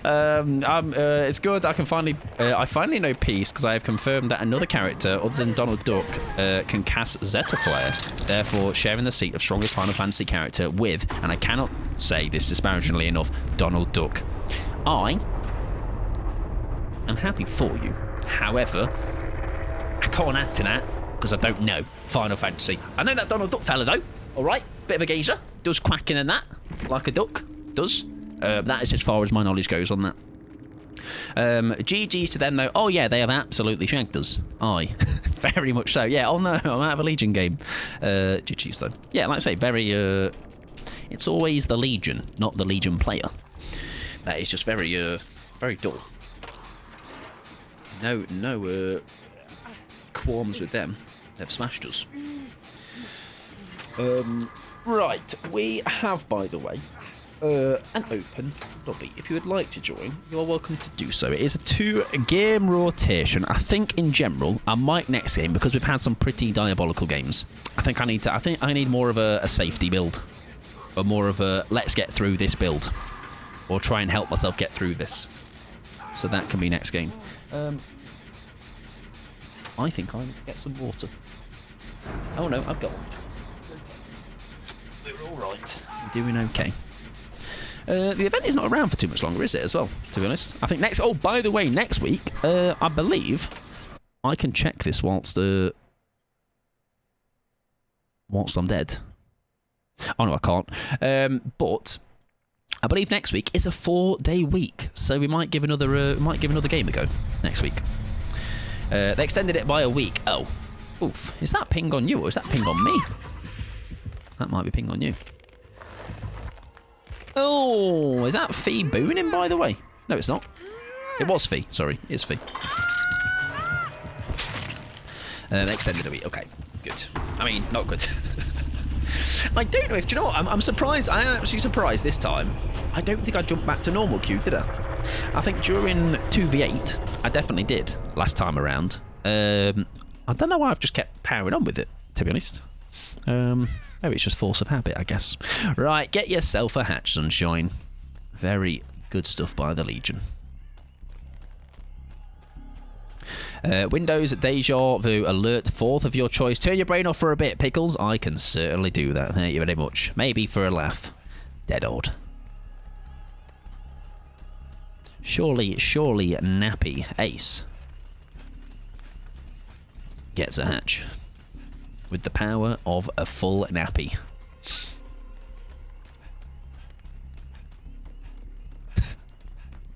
It's good. I finally know peace because I have confirmed that another character other than Donald Duck can cast Zeta Flare, therefore sharing the seat of strongest Final Fantasy character with, and I cannot say this disparagingly enough, Donald Duck. I am happy for you. However, I can't add to that because I don't know Final Fantasy. I know that Donald Duck fella though. All right, bit of a geezer, does quacking and that like a duck does. That is as far as my knowledge goes on that. GG's to them though. Oh yeah, they have absolutely shagged us. Aye, very much so. Yeah. Oh no, I'm out of a Legion game. GG's though. Yeah, like I say, very. It's always the Legion, not the Legion player. That is just very, very dull. No qualms with them. They've smashed us. Right, we have, by the way, an open lobby. If you would like to join, you're welcome to do so. It is a 2-game rotation. I think in general, I might next game because we've had some pretty diabolical games. I think I need more of a safety build, or more of a let's get through this build, or try and help myself get through this. So that can be next game. I think I need to get some water. Oh no, I've got one. We're all right. We're doing okay. The event is not around for too much longer, is it, as well, to be honest? I think next... Oh, by the way, next week, I believe I can check this whilst I'm dead. Oh, no, I can't. But I believe next week is a 4-day week, so we might give another game a go next week. They extended it by a week. Oh. Oof. Is that ping on you, or is that ping on me? That might be ping on you. Oh, is that Fee booning, by the way? No, it's not. It was Fee. Sorry, it's Fee. They extended a week. Okay, good. I mean, not good. I don't know if... Do you know what? I'm surprised. I am actually surprised this time. I don't think I jumped back to normal queue, did I? I think during 2v8, I definitely did last time around. I don't know why I've just kept powering on with it, to be honest. Maybe it's just force of habit, I guess. Right, get yourself a hatch, sunshine. Very good stuff by the Legion. Windows Deja Vu alert, 4th of your choice. Turn your brain off for a bit, Pickles. I can certainly do that. Thank you very much. Maybe for a laugh. Dead odd. Surely Nappy Ace gets a hatch with the power of a full nappy.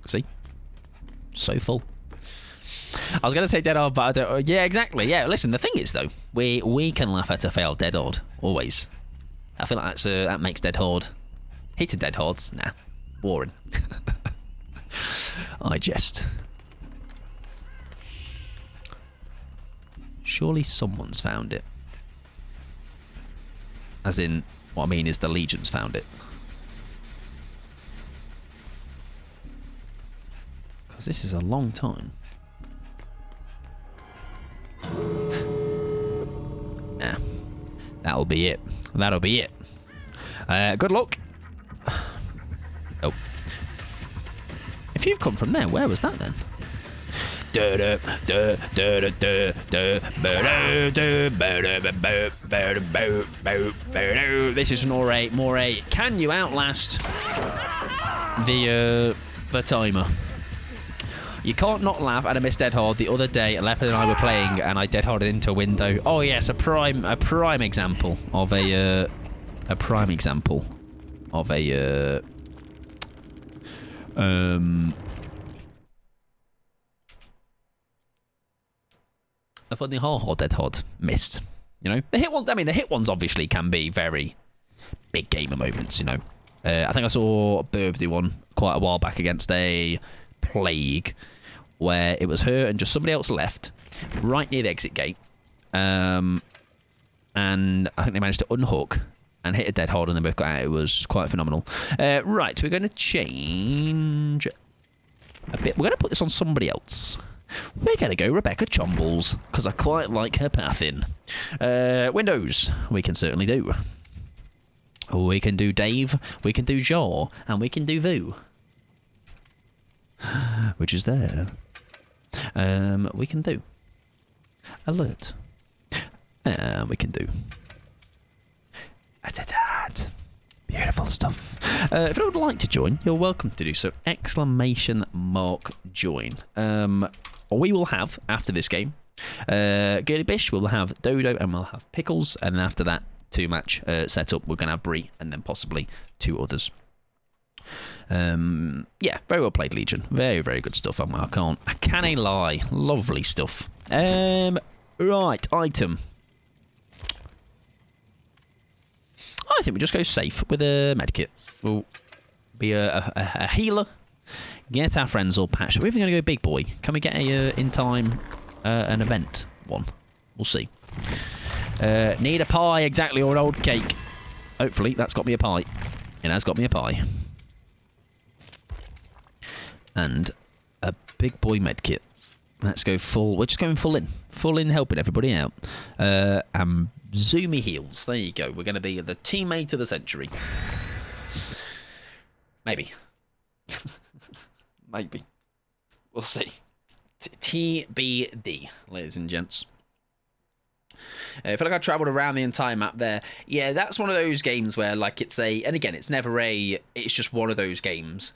See? So full. I was going to say dead odd, but I don't... Yeah, exactly. Yeah, listen, the thing is, though, we can laugh at a failed dead odd, always. I feel like that makes dead horde. Hated dead hordes? Nah. Boring. I jest. Surely someone's found it. As in, what I mean is the Legion's found it. Because this is a long time. Nah. That'll be it. That'll be it. Good luck. Oh. If you've come from there, where was that then? This is Moray. Can you outlast the timer? You can't not laugh at a missed dead horde. The other day, Leopard and I were playing, and I dead horded into a window. Oh yes, a prime example of a I thought the hard dead hard missed. You know, the hit ones. I mean, the hit ones obviously can be very big gamer moments. You know, I think I saw Burb do one quite a while back against a plague, where it was her and just somebody else left right near the exit gate, and I think they managed to unhook and hit a dead hard, and they both got out. It was quite phenomenal. Right, we're going to change a bit. We're going to put this on somebody else. We're going to go Rebecca Chombles, because I quite like her pathing. Windows, we can certainly do. We can do Dave, we can do Jaw, and we can do Vu. Which is there. We can do Alert. We can do beautiful stuff. If you would like to join, you're welcome to do so. ! Join. We will have, after this game, Girly Bish, we'll have Dodo, and we'll have Pickles, and then after that 2-match setup, we're going to have Bree, and then possibly 2 others. Yeah, very well played, Legion. Very, very good stuff. I can't lie. Lovely stuff. Right, item. I think we just go safe with a medkit. We'll be a healer. Get our friends all patched. We're even going to go big boy. Can we get a in time an event one? We'll see. Need a pie, exactly, or an old cake. Hopefully, that's got me a pie. It has got me a pie. And a big boy medkit. Let's go full. We're just going full in. Full in, helping everybody out. Zoomy heals. There you go. We're going to be the teammate of the century. Maybe. Maybe. We'll see. TBD, ladies and gents. I feel like I travelled around the entire map there. Yeah, that's one of those games where, like, it's a... And again, it's never a... It's just one of those games.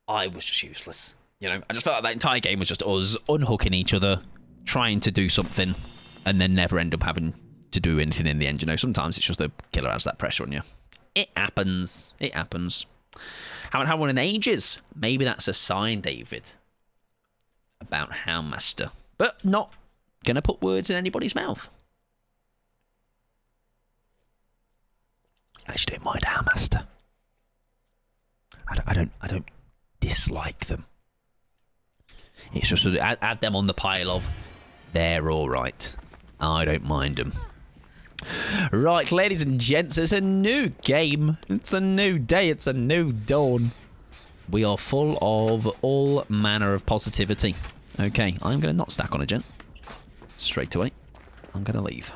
I was just useless. You know, I just felt like that entire game was just us unhooking each other, trying to do something, and then never end up having to do anything in the end. You know, sometimes it's just the killer has that pressure on you. It happens. It happens. Haven't had one in ages. Maybe that's a sign, David, about Houndmaster. But not going to put words in anybody's mouth. I actually don't mind Houndmaster. I don't dislike them. It's just sort of add them on the pile of they're all right. I don't mind them. Right, ladies and gents, it's a new game. It's a new day. It's a new dawn. We are full of all manner of positivity. Okay, I'm going to not stack on a gent. Straight away. I'm going to leave.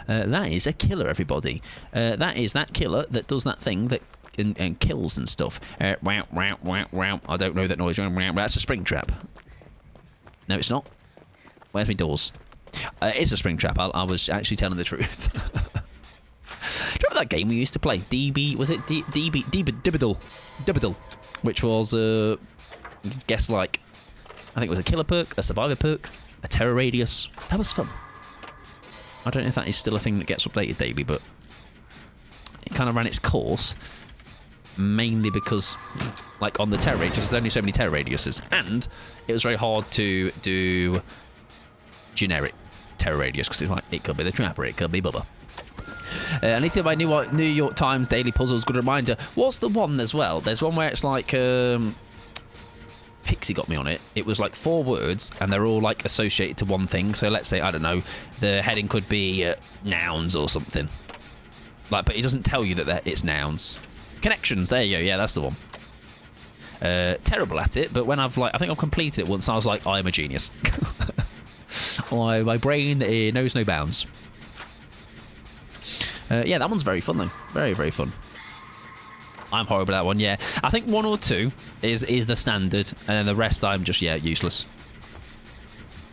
That is a killer, everybody. That is that killer that does that thing that and kills and stuff. Wow, wow, wow, wow. I don't know that noise. That's a spring trap. No, it's not. Where's my doors? It's a spring trap. I was actually telling the truth. Do you remember that game we used to play? DB, was it Dibidle? Which was, guess like, I think it was a killer perk, a survivor perk, a terror radius. That was fun. I don't know if that is still a thing that gets updated daily, but it kind of ran its course. Mainly because, like, on the terror radius, there's only so many terror radiuses, and it was very hard to do generic terror radius because it's like it could be the Trapper, it could be Bubba. At least by New York Times Daily Puzzles, good reminder. What's the one as well? There's one where it's like Pixie got me on it. It was like 4 words, and they're all like associated to one thing. So let's say, I don't know, the heading could be nouns or something. Like, but it doesn't tell you that it's nouns. Connections, there you go, yeah, that's the one. Terrible at it, but when I think I've completed it once, and I was like, I am a genius. My brain knows no bounds. Yeah, that one's very fun, though. Very, very fun. I'm horrible at that one, yeah. I think 1 or 2 is the standard, and then the rest I'm just, yeah, useless.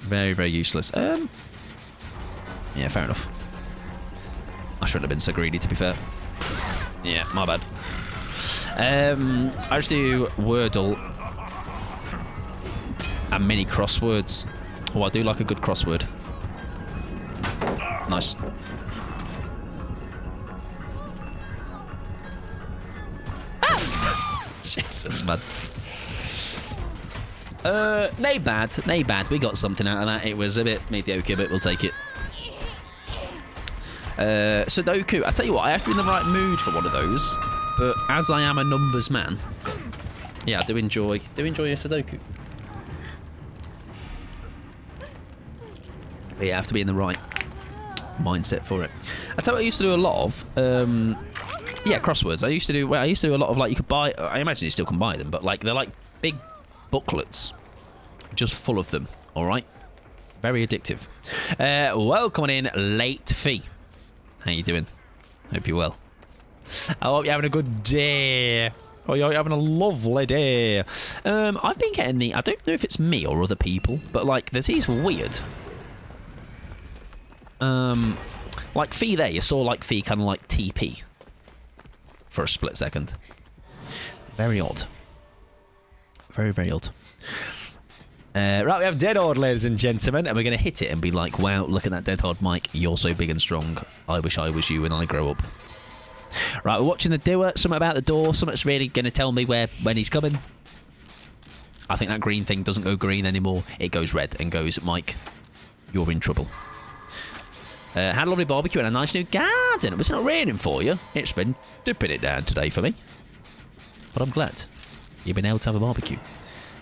Very, very useless. Yeah, fair enough. I shouldn't have been so greedy, to be fair. Yeah, my bad. I just do Wordle and mini crosswords. Oh, I do like a good crossword. Nice. Ah! Jeez. Jesus, man. Nay bad, nay bad. We got something out of that. It was a bit mediocre, but we'll take it. Sudoku. I tell you what, I have to be in the right mood for one of those. But as I am a numbers man, yeah, I do enjoy a Sudoku. But yeah, I have to be in the right mindset for it. I tell you what, I used to do a lot of. Yeah, crosswords. I used to do a lot of, like, you could buy. I imagine you still can buy them, but like they're like big booklets, just full of them. All right, very addictive. Welcome in, late fee. How you doing? Hope you're well. I hope you're having a good day. Oh, you're having a lovely day. I've been getting the. I don't know if it's me or other people, but like there's these weird. Like Fee there, you saw like Fee kind of like TP for a split second. Very odd. Very, very odd. Right, we have Dead Horde, ladies and gentlemen, and we're going to hit it and be like, wow, look at that Dead Horde, Mike. You're so big and strong. I wish I was you when I grow up. Right, we're watching the doer. Something about the door. Something's really going to tell me when he's coming. I think that green thing doesn't go green anymore. It goes red and goes, Mike, you're in trouble. Had a lovely barbecue and a nice new garden. It was not raining for you. It's been dipping it down today for me. But I'm glad you've been able to have a barbecue.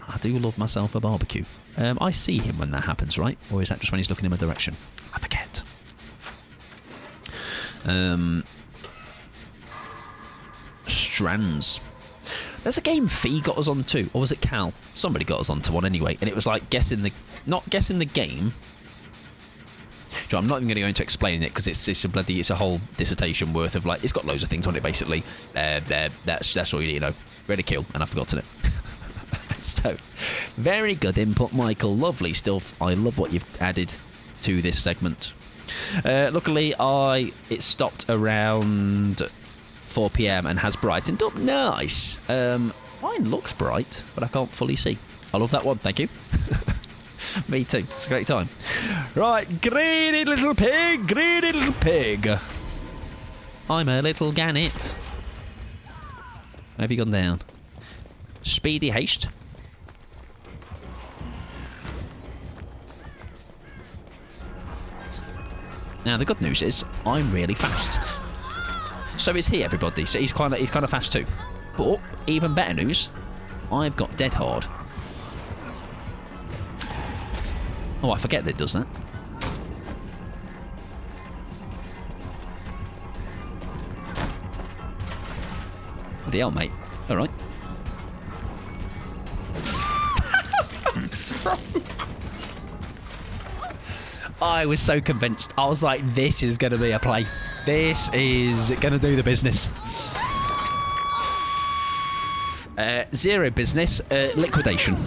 I do love myself a barbecue. I see him when that happens, right? Or is that just when he's looking in my direction? I forget. Strands. There's a game Fee got us on to. Or was it Cal? Somebody got us onto one anyway. And it was like not guessing the game. So I'm not even going to go into explaining it because it's a whole dissertation worth of, like, it's got loads of things on it basically. That's all you need to know. Ready to kill, and I've forgotten it. So, very good input, Michael. Lovely stuff. I love what you've added to this segment. Luckily, it stopped around 4 PM and has brightened up. Nice. Mine looks bright, but I can't fully see. I love that one. Thank you. Me too. It's a great time. Right, greedy little pig, greedy little pig. I'm a little gannet. Where have you gone down? Speedy haste. Now the good news is I'm really fast. So is he, everybody. So he's kind of fast too. But even better news, I've got Dead Horde. Oh, I forget that it does that. Bloody hell, mate. All right. I was so convinced. I was like, this is going to be a play. This is going to do the business. Zero business. Liquidation.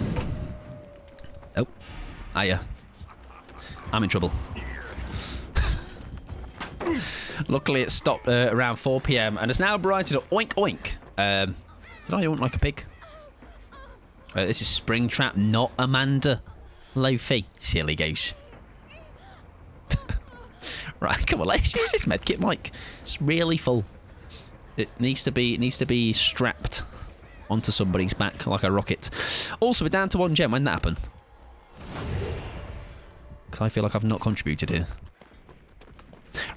Oh. Hiya. I'm in trouble. Luckily, it stopped around 4 PM and it's now brightened up. Oink, oink. Did I oink like a pig? This is Springtrap, not Amanda. Low fee. Silly goose. Right, come on, let's use this medkit, Mike. It's really full. It needs to be strapped onto somebody's back like a rocket. Also, we're down to 1 gem. When that happen? Because I feel like I've not contributed here.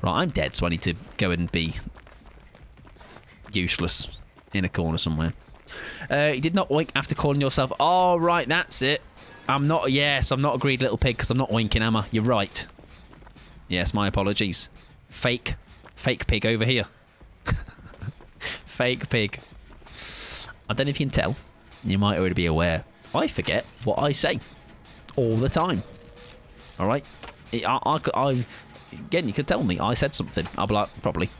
Right, I'm dead, so I need to go and be useless in a corner somewhere. You did not oink after calling yourself. Oh, right, that's it. I'm not a greedy little pig because I'm not oinking, am I? You're right. Yes, my apologies. Fake pig over here. Fake pig. I don't know if you can tell. You might already be aware. I forget what I say all the time. All right? Again, you could tell me I said something. I'll be like, probably.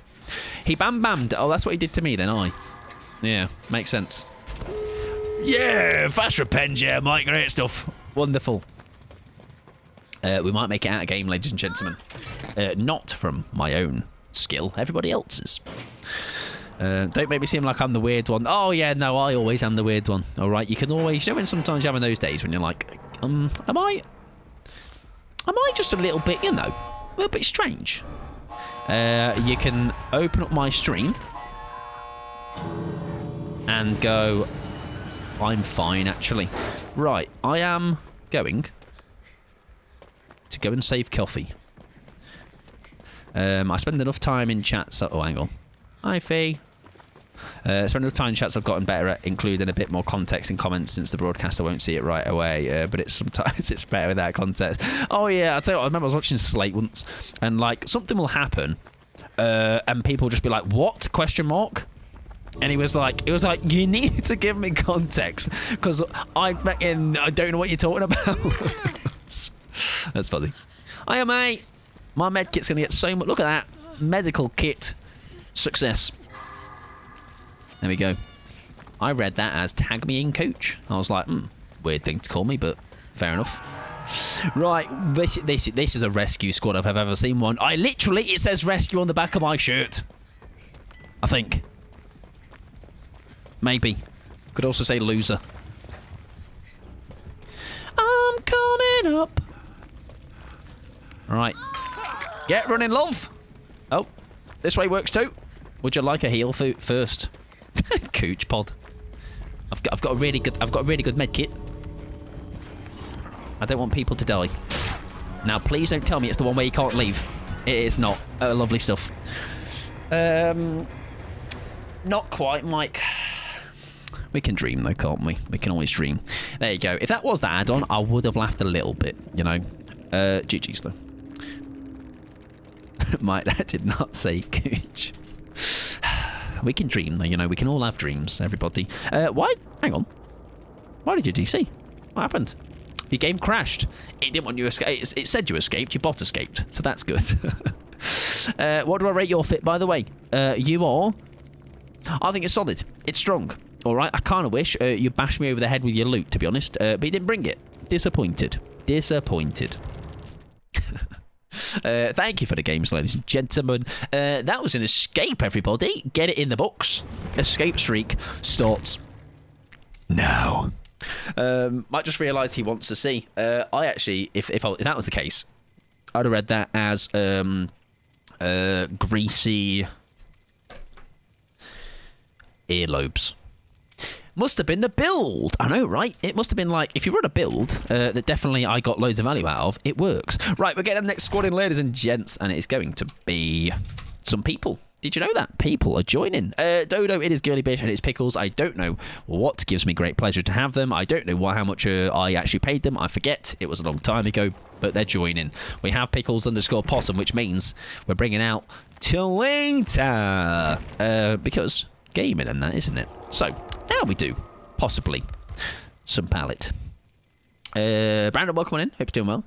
He bam-bammed. Oh, that's what he did to me then, Yeah, makes sense. Yeah, fast repent, yeah, Mike. Great stuff. Wonderful. We might make it out of game, ladies and gentlemen. Not from my own skill, everybody else's. Don't make me seem like I'm the weird one. Oh, yeah, no, I always am the weird one. All right, you can always... You know when sometimes you're having those days when you're like, am I just a little bit, a little bit strange? You can open up my stream and go, I'm fine, actually. Right, I am going to go and save coffee. I spend enough time in chats. Oh, hang on. Hi, Fee. Spend enough time in chats. I've gotten better at including a bit more context in comments since the broadcaster won't see it right away. But it's sometimes it's better without context. Oh yeah, I tell you what. I remember I was watching Slate once, and like something will happen, and people will just be like, "What?" Question mark. And it was like, you need to give me context because I don't know what you're talking about. That's funny. Hiya, mate. My med kit's gonna get so much. Look at that medical kit success. There we go. I read that as tag me in, coach. I was like, weird thing to call me, but fair enough. Right, this is a rescue squad if I've ever seen one. It says rescue on the back of my shirt. I think. Maybe. Could also say loser. I'm coming up. Right. Get running, love. Oh, this way works too. Would you like a heal first? Cooch pod. I've got a really good med kit. I don't want people to die. Now, please don't tell me it's the one where you can't leave. It is not. Lovely stuff. Not quite, Mike. We can dream though, can't we? We can always dream. There you go. If that was the add-on, I would have laughed a little bit, you know. GG's though. Mike, that did not say cooch. We can dream though, you know. We can all have dreams, everybody. Why? Hang on. Why did you DC? What happened? Your game crashed. It didn't want you to escape. It said you escaped. Your bot escaped. So that's good. What do I rate your fit, by the way? You are... I think it's solid. It's strong. All right. I kind of wish you bashed me over the head with your loot, to be honest. But you didn't bring it. Disappointed. Disappointed. Thank you for the games, ladies and gentlemen. That was an escape, everybody. Get it in the books. Escape streak starts now. Might just realised he wants to see. I actually, if that was the case, I'd have read that as greasy earlobes. Must have been the build. I know, right? It must have been like, if you run a build that definitely I got loads of value out of, it works. Right, we're getting the next squad in, ladies and gents, and it's going to be some people. Did you know that? People are joining. Dodo, it is Girly Bish, and it's Pickles. I don't know what gives me great pleasure to have them. I don't know how much I actually paid them. I forget. It was a long time ago, but they're joining. We have Pickles_Possum, which means we're bringing out Talenta. Because gaming and that, isn't it? So, now we do. Possibly. Some palette. Brandon, welcome on in. Hope you're doing well.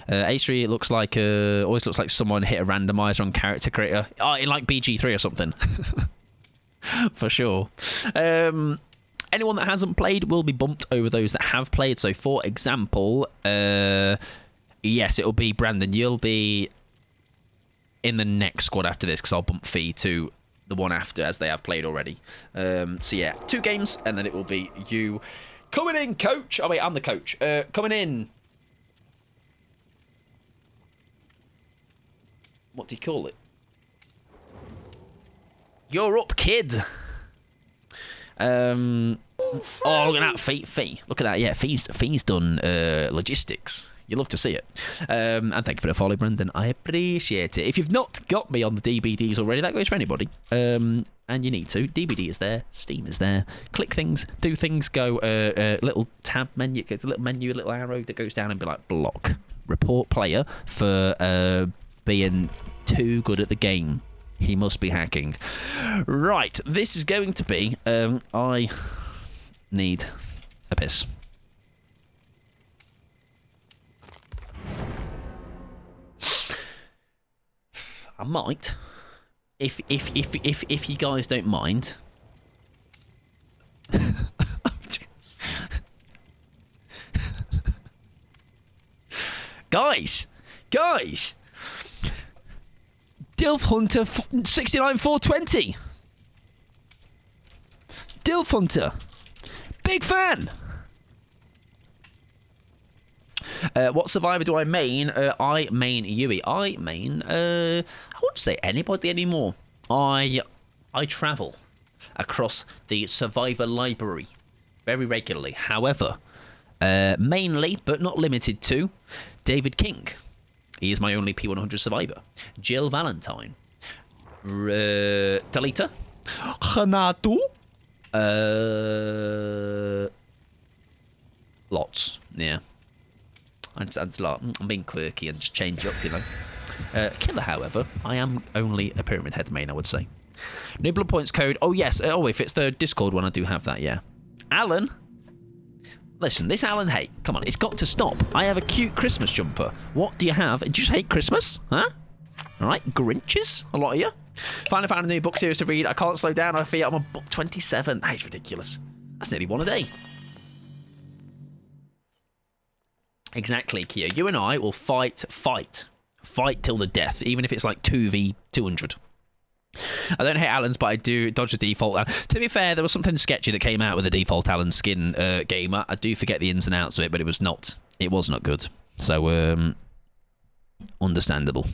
A3, it looks like always looks like someone hit a randomizer on character creator. Oh, in like BG3 or something. For sure. Anyone that hasn't played will be bumped over those that have played. So, for example, yes, it'll be Brandon. You'll be in the next squad after this because I'll bump Fee to the one after as they have played already. So, yeah, 2 games and then it will be you coming in, coach. Oh, wait, I'm the coach. Coming in. What do you call it? You're up, kid. Oh, look at that, Fee. Look at that. Yeah, Fee's done logistics. You love to see it. And thank you for the follow, Brendan. I appreciate it. If you've not got me on the DVDs already, that goes for anybody. And you need to. DVD is there. Steam is there. Click things, do things, go little tab menu, a little menu, a little arrow that goes down and be like, block. Report player for being too good at the game. He must be hacking. Right, this is going to be... I need a piss. I might, if you guys don't mind. guys. Dilf Hunter 69420. Dilf Hunter. Big fan. What survivor do I main? I main Yui. I main, I wouldn't say anybody anymore. I travel across the survivor library very regularly. However, mainly, but not limited to, David King. He is my only P100 survivor. Jill Valentine. Talita. Hanatu. Lots. Yeah. I'm being quirky and just change up, you know. Killer, however, I am only a Pyramid Head main, I would say. New Blood Points code. Oh, yes. If it's the Discord one, I do have that, yeah. Alan. Listen, this Alan hate. Come on, it's got to stop. I have a cute Christmas jumper. What do you have? Do you just hate Christmas? Huh? All right, Grinches? A lot of you. Finally found a new book series to read. I can't slow down. I feel I'm on book 27. That is ridiculous. That's nearly one a day. Exactly, Kia. You and I will fight till the death, even if it's like 2v200. I don't hate Alan's, but I do dodge the default. To be fair, there was something sketchy that came out with the default Alan skin game. I do forget the ins and outs of it, but it was not good. So, understandable.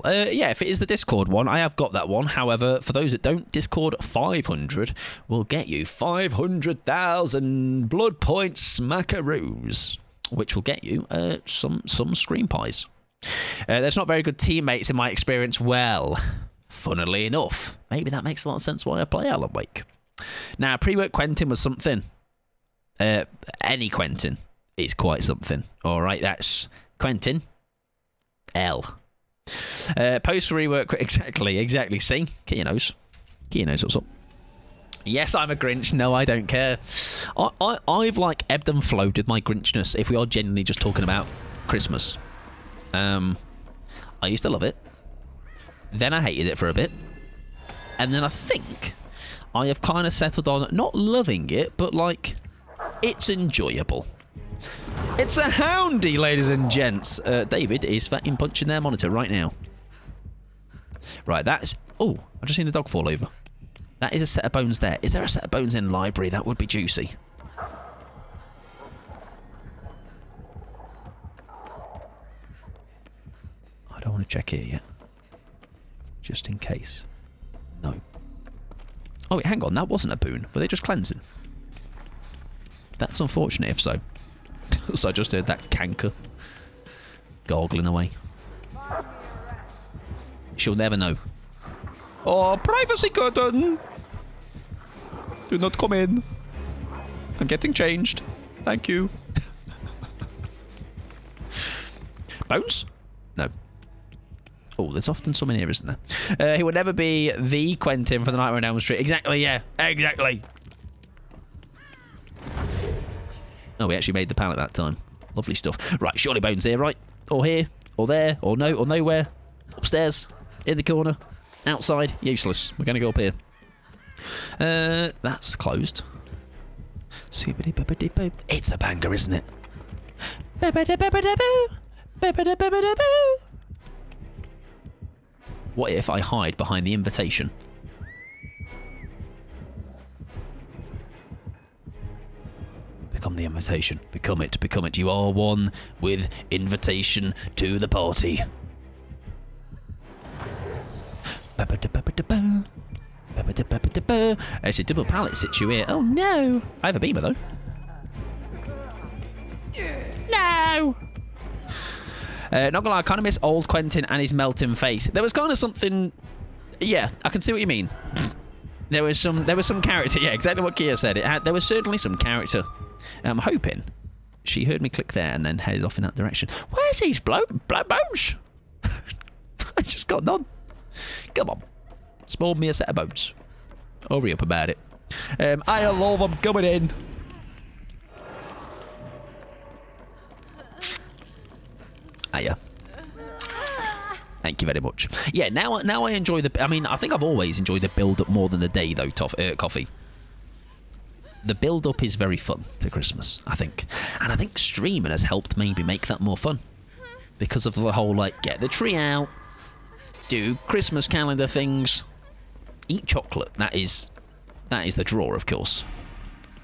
Yeah, if it is the Discord one, I have got that one. However, for those that don't, Discord 500 will get you 500,000 blood points smackaroos, which will get you some screen pies. There's not very good teammates in my experience. Well, funnily enough, maybe that makes a lot of sense why I play Alan Wake. Now, pre-work Quentin was something. Any Quentin is quite something. All right, that's Quentin L. Post rework, exactly. See, Kia knows what's up. Yes, I'm a Grinch. No, I don't care. I've like ebbed and flowed with my Grinchness. If we are genuinely just talking about Christmas. I used to love it. Then I hated it for a bit. And then I think I have kind of settled on not loving it, but like, it's enjoyable. It's a houndy, ladies and gents. David is fucking punching their monitor right now. Right, that's... Oh, I've just seen the dog fall over. That is a set of bones there. Is there a set of bones in library? That would be juicy. I don't want to check here yet. Just in case. No. Oh, wait, hang on. That wasn't a boon. Were they just cleansing? That's unfortunate if so. So I just heard that canker gargling away. She'll never know. Oh, privacy curtain! Do not come in. I'm getting changed. Thank you. Bones? No. Oh, there's often some in here, isn't there? He would never be the Quentin for the Nightmare on Elm Street. Exactly, yeah. Exactly. Oh, we actually made the pallet that time. Lovely stuff. Right, surely Bones here, right? Or here, or there, or no, or nowhere. Upstairs, in the corner, outside. Useless. We're going to go up here. That's closed. It's a banger, isn't it? What if I hide behind the invitation? Become the invitation. Become it. Become it. You are one with invitation to the party. It's a double pallet situation. Oh no! I have a beamer though. No! Not gonna lie, I kind of miss old Quentin and his melting face. There was kind of something... Yeah, I can see what you mean. There was some character. Yeah, exactly what Kia said. There was certainly some character. I'm hoping she heard me click there and then headed off in that direction. Where's these black bones? I just got none. Come on. Spawn me a set of bones. Hurry up about it. I love them coming in. Hiya. Thank you very much. Yeah, now I enjoy the... I mean, I think I've always enjoyed the build-up more than the day, though, Coffee. The build-up is very fun to Christmas, I think. And I think streaming has helped maybe make that more fun. Because of the whole, like, get the tree out, do Christmas calendar things, eat chocolate. That is the draw, of course.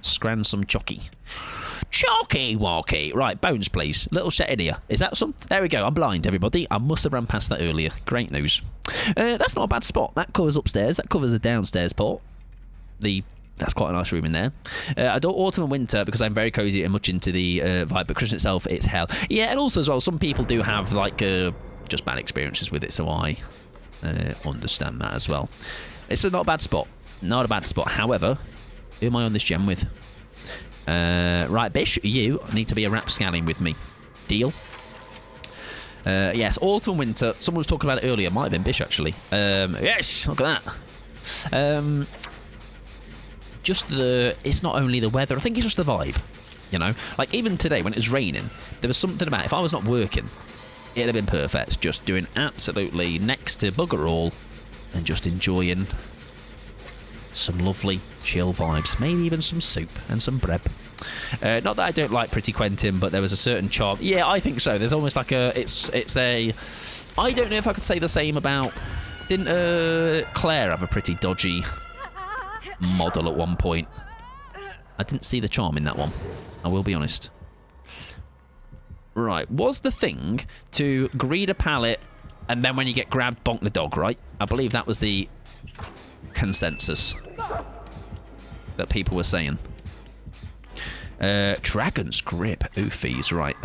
Scran some chocky. Chalky walkie. Right, bones, please. Little set in here. Is that some? There we go. I'm blind, everybody. I must have ran past that earlier. Great news. That's not a bad spot. That covers upstairs. That covers the downstairs port. The That's quite a nice room in there. I do autumn and winter because I'm very cozy and much into the vibe, but Christmas itself, it's hell. Yeah, and also as well, some people do have like just bad experiences with it, so I understand that as well. It's not a bad spot. Not a bad spot. However, who am I on this gem with? Right, Bish, you need to be a Rapscallion with me. Deal? Yes, autumn, winter. Someone was talking about it earlier. Might have been Bish, actually. Yes, look at that. Just the... It's not only the weather. I think it's just the vibe. You know? Like, even today, when it was raining, there was something about... If I was not working, it'd have been perfect. Just doing absolutely next to bugger all and just enjoying some lovely chill vibes. Maybe even some soup and some bread. Not that I don't like Pretty Quentin, but there was a certain charm. Yeah, I think so. There's almost like a... It's a... I don't know if I could say the same about... Didn't Claire have a pretty dodgy model at one point? I didn't see the charm in that one. I will be honest. Right. Was the thing to greed a pallet and then when you get grabbed, bonk the dog, right? I believe that was the consensus that people were saying. Dragon's Grip. Oofies, right.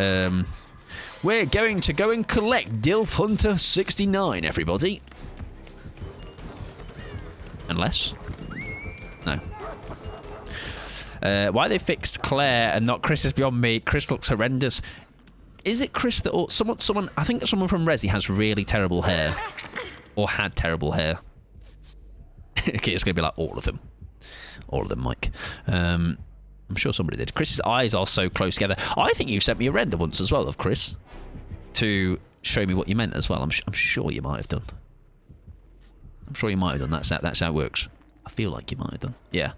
We're going to go and collect Dilf Hunter 69, everybody. Unless... No. Why they fixed Claire and not Chris is beyond me. Chris looks horrendous. Is it Chris that... Or someone... I think someone from Resi has really terrible hair. Or had terrible hair. Okay, it's going to be like all of them. All of them, Mike. I'm sure somebody did. Chris's eyes are so close together. I think you sent me a render once as well of Chris to show me what you meant as well. I'm sure you might have done. I'm sure you might have done. That's how it works. I feel like you might have done. Yeah.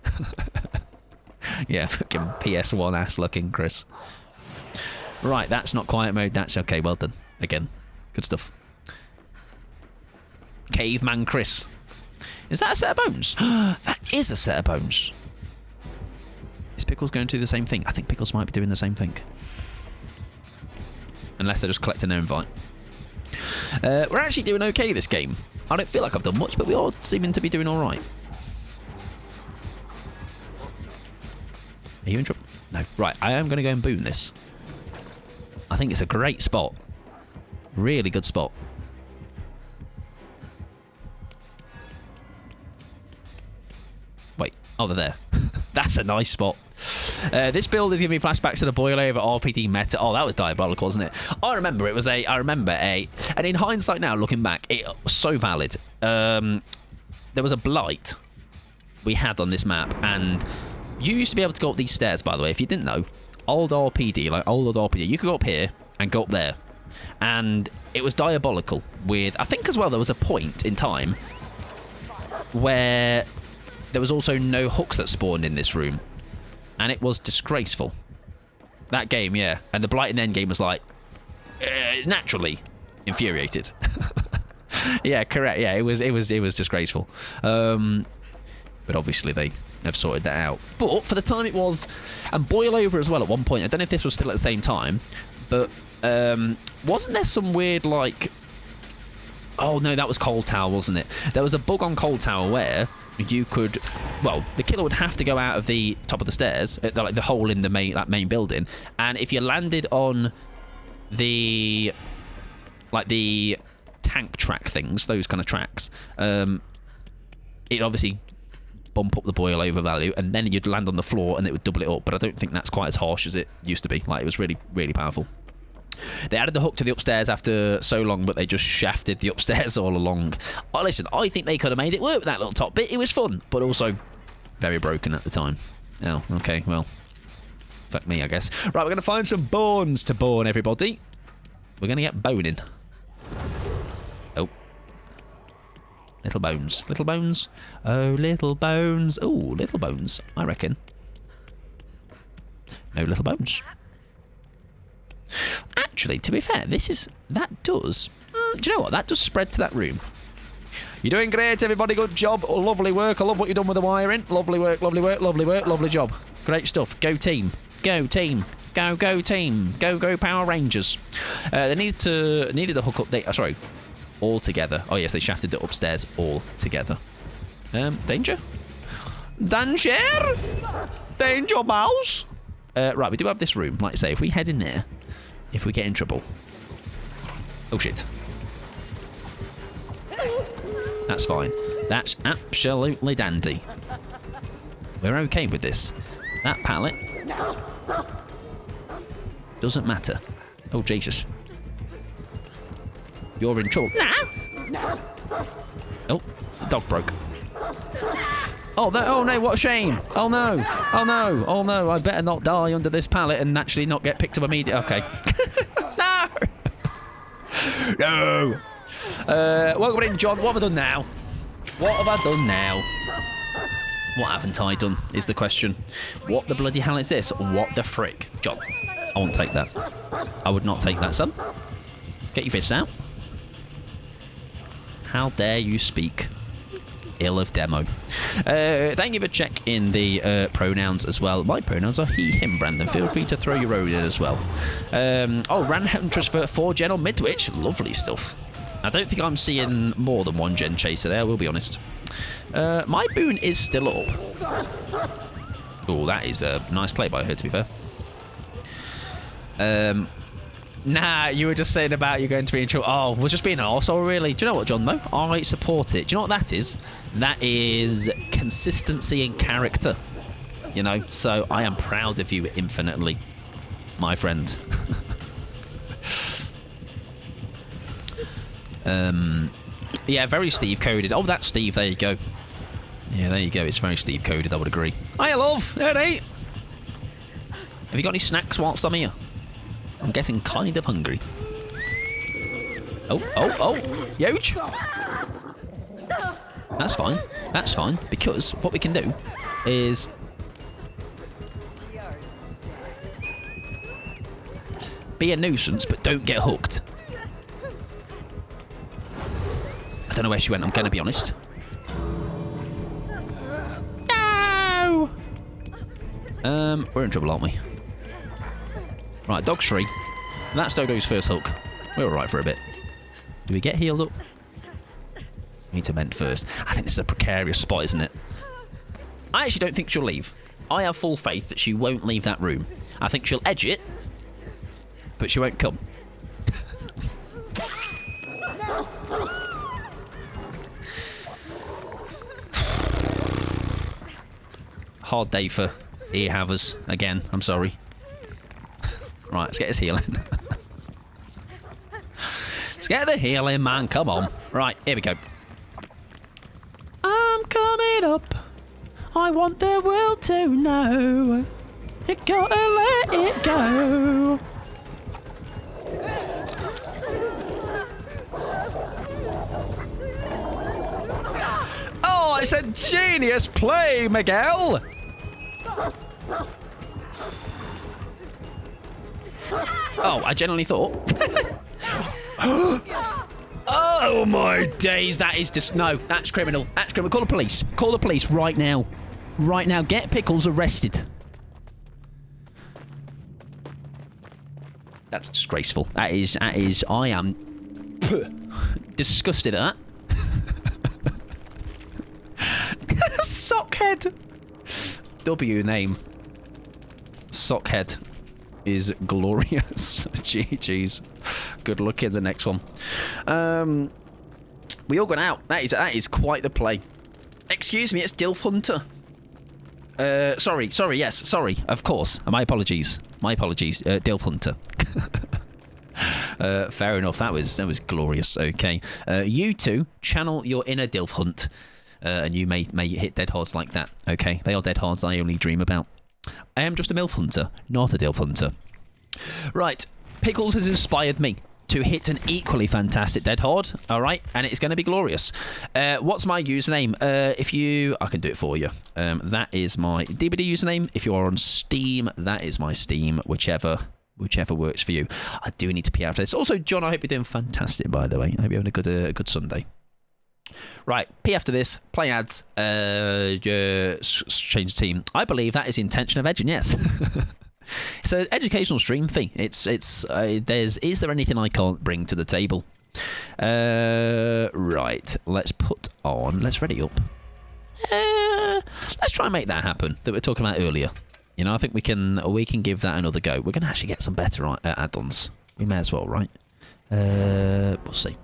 Yeah, fucking PS1 ass looking Chris. Right, that's not quiet mode. That's okay. Well done. Again, good stuff. Caveman Chris. Is that a set of bones? That is a set of bones. Is Pickles going to do the same thing? I think Pickles might be doing the same thing. Unless they're just collecting their invite. We're actually doing okay this game. I don't feel like I've done much, but we are seeming to be doing alright. Are you in trouble? No. Right, I am going to go and boom this. I think it's a great spot. Really good spot. Wait. Oh, they're there. That's a nice spot. This build is giving me flashbacks to the boilover RPD meta. Oh, that was diabolical, wasn't it? I remember and in hindsight now, looking back, it was so valid. There was a blight we had on this map, and you used to be able to go up these stairs, by the way, if you didn't know. Old RPD, like old RPD, you could go up here and go up there. And it was diabolical with, I think as well, there was a point in time where there was also no hooks that spawned in this room. And it was disgraceful. That game, yeah. And the blight in the end game was like, naturally infuriated. Yeah, correct. Yeah, it was disgraceful. But obviously they have sorted that out. But for the time it was, and boil over as well at one point. I don't know if this was still at the same time, but wasn't there some weird like... Oh no, that was Cold Tower, wasn't it? There was a bug on Cold Tower where you could, well, the killer would have to go out of the top of the stairs, like the hole in the main building, and if you landed on the like the tank track things, those kind of tracks, it obviously bump up the boil over value, and then you'd land on the floor and it would double it up. But I don't think that's quite as harsh as it used to be. Like, it was really, really powerful. They added the hook to the upstairs after so long, but they just shafted the upstairs all along. Oh, listen, I think they could have made it work with that little top bit. It was fun, but also very broken at the time. Oh, okay, well, fuck me, I guess. Right, we're going to find some bones to bone, everybody. We're going to get boning. Oh. Little bones. Little bones. Oh, little bones. Oh, little bones, I reckon. No little bones. Actually, to be fair, that does... do you know what? That does spread to that room. You're doing great, everybody. Good job. Oh, lovely work. I love what you've done with the wiring. Lovely work, lovely work, lovely work, lovely job. Great stuff. Go team. Go team. Go, go team. Go, go Power Rangers. They needed the hook update. Sorry. All together. Oh, yes, they shafted it upstairs all together. Danger? Danger! Danger mouse! Right, we do have this room. Like I say, if we head in there, if we get in trouble. Oh, shit. That's fine. That's absolutely dandy. We're okay with this. That pallet doesn't matter. Oh, Jesus. You're in trouble. Nah. Oh, the dog broke. Oh, oh no, what a shame. Oh no. Oh no. Oh no, I better not die under this pallet and actually not get picked up immediately. Okay. No. No. Welcome in, John. What have I done now? What have I done now? What haven't I done is the question. What the bloody hell is this? What the frick? John, I won't take that. I would not take that, son. Get your fists out. How dare you speak ill of demo. Thank you for checking the pronouns as well. My pronouns are he, him, Brandon. Feel free to throw your own in as well. Oh, Ran Huntress for 4 gen on Midwich. Lovely stuff. I don't think I'm seeing more than 1 gen chaser there, I will be honest. My boon is still up. Oh, that is a nice play by her, to be fair. Nah, you were just saying about you going to be in trouble. Oh, we're just being an arsehole, really. Do you know what, John, though? I support it. Do you know what that is? That is consistency in character. You know, so I am proud of you infinitely, my friend. Yeah, very Steve-coded. Oh, that's Steve. There you go. Yeah, there you go. It's very Steve-coded, I would agree. Hiya, love. Hey. Have you got any snacks whilst I'm here? I'm getting kind of hungry. Oh. Huge. That's fine. That's fine. Because what we can do is... be a nuisance, but don't get hooked. I don't know where she went, I'm going to be honest. No! We're in trouble, aren't we? Right, dog's free. That's Dodo's first hook. We're alright for a bit. Do we get healed up? We need to mend first. I think this is a precarious spot, isn't it? I actually don't think she'll leave. I have full faith that she won't leave that room. I think she'll edge it, but she won't come. Hard day for ear havers again. I'm sorry. Right, let's get his healing. Let's get the healing, man. Come on. Right, here we go. I'm coming up. I want the world to know. You gotta let it go. Oh, it's a genius play, Miguel. Oh, I genuinely thought. Oh my days, that is just no. That's criminal. That's criminal. Call the police. Call the police right now. Right now. Get Pickles arrested. That's disgraceful. That is. I am disgusted at that. Sockhead. W name. Sockhead is glorious. GG's. Good luck in the next one. We all got out. That is quite the play. Excuse me, it's Dilf Hunter. Sorry, yes, sorry, of course. My apologies. Dilf Hunter. Fair enough. That was glorious. Okay. You two channel your inner Dilf Hunt. And you may hit dead hards like that. Okay. They are dead hards I only dream about. I am just a MILF hunter, not a DILF hunter. Right. Pickles has inspired me to hit an equally fantastic dead hard. All right. And it's going to be glorious. What's my username? I can do it for you. That is my DBD username. If you are on Steam, that is my Steam, whichever works for you. I do need to pee after this. Also, John, I hope you're doing fantastic, by the way. I hope you're having a good Sunday. Right, pee after this, play ads, change team. I believe that is the intention of edging, yes. It's an educational stream thing. Is there anything I can't bring to the table? Right, let's ready up. Let's try and make that happen that we were talking about earlier. You know, I think we can give that another go. We're going to actually get some better add-ons. We may as well, right? We'll see.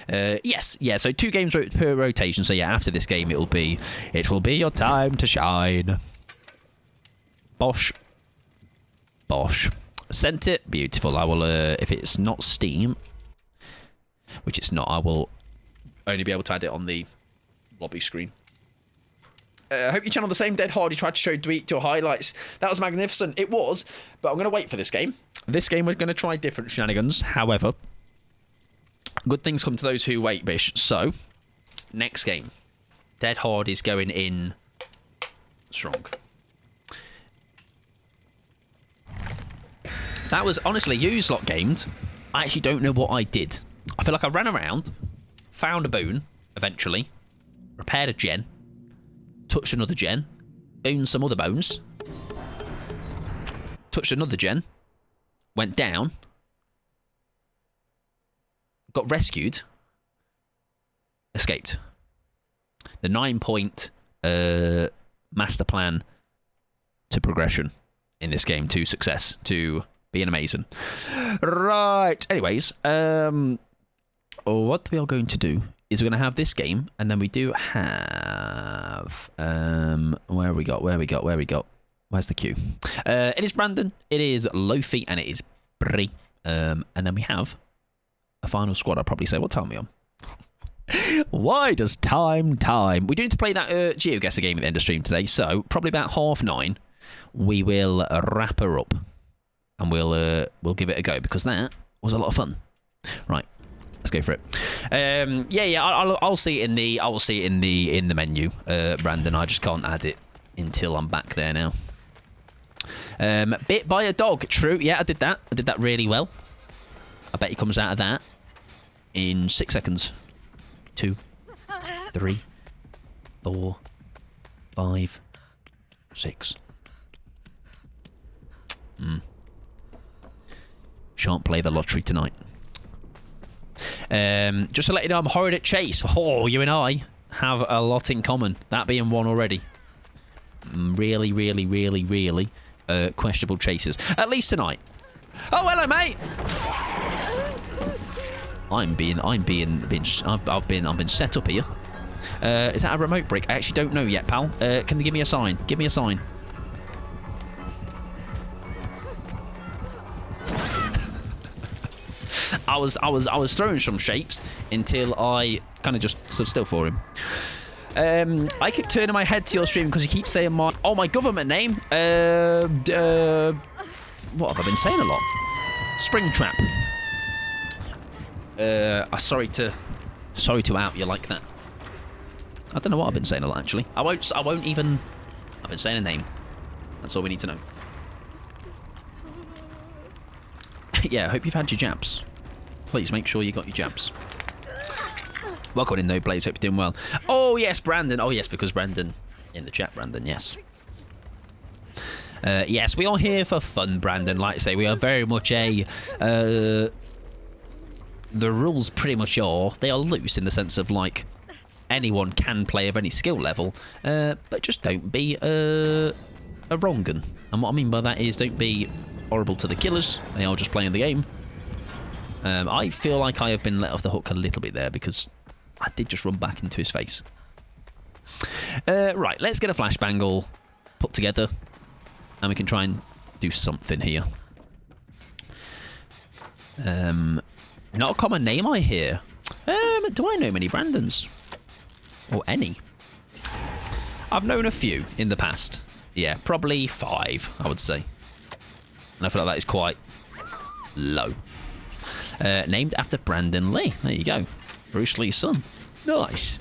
Yes, yeah. So 2 games per rotation. So yeah, after this game, it will be your time to shine. Bosh. Sent it. Beautiful. I will. If it's not Steam, which it's not, I will only be able to add it on the lobby screen. I hope you channel the same Dead Hard you tried to show Dweet to highlights. That was magnificent. It was, but I'm going to wait for this game. This game we're going to try different shenanigans. However, good things come to those who wait, Bish. So, next game. Dead Hard is going in strong. That was, honestly, you slot gamed. I actually don't know what I did. I feel like I ran around, found a boon, eventually, repaired a gen, touched another gen, owned some other bones, touched another gen, went down, got rescued, escaped. The 9-point master plan to progression in this game, to success, to being amazing. Right. Anyways, what we are going to do is we're going to have this game, and then we do have where we got? Where's the queue? It is Brandon, it is Lofi, and it is Brie. And then we have a final squad. I'll probably say, what time are we on? Why does time? We do need to play that GeoGuessr game at the end of stream today, so probably about 9:30 we will wrap her up, and we'll give it a go, because that was a lot of fun. Right, let's go for it. I'll see it in the menu, Brandon. I just can't add it until I'm back there now. Bit by a dog. True. Yeah, I did that. I did that really well. I bet he comes out of that in 6 seconds. 2, 3, 4, 5, 6. Shan't play the lottery tonight. Just to let you know, I'm horrid at chase. Oh, you and I have a lot in common. That being one already. Really questionable chasers. At least tonight. Oh, hello, mate. I've been set up here. Is that a remote break? I actually don't know yet, pal. Can they give me a sign? Give me a sign. I was throwing some shapes until I kind of just stood still for him. I keep turning my head to your stream because you keep saying my government name. What have I been saying a lot? Springtrap. Sorry to out you like that. I don't know what I've been saying a lot, actually. I won't even. I've been saying a name. That's all we need to know. Yeah, I hope you've had your jabs. Please make sure you got your jabs. Welcome in, though, Blaze. Hope you're doing well. Oh, yes, Brandon. Oh, yes, because Brandon. In the chat, Brandon, yes. Yes, we are here for fun, Brandon. Like I say, we are very much a... the rules pretty much are... They are loose in the sense of, like, anyone can play of any skill level, but just don't be a wrong un. And what I mean by that is don't be horrible to the killers. They are just playing the game. I feel like I have been let off the hook a little bit there because I did just run back into his face. Right, let's get a flashbangle put together and we can try and do something here. Not a common name, I hear. Do I know many Brandons? Or any? I've known a few in the past. Yeah, probably 5, I would say. And I feel like that is quite low. Named after Brandon Lee. There you go. Bruce Lee's son. Nice.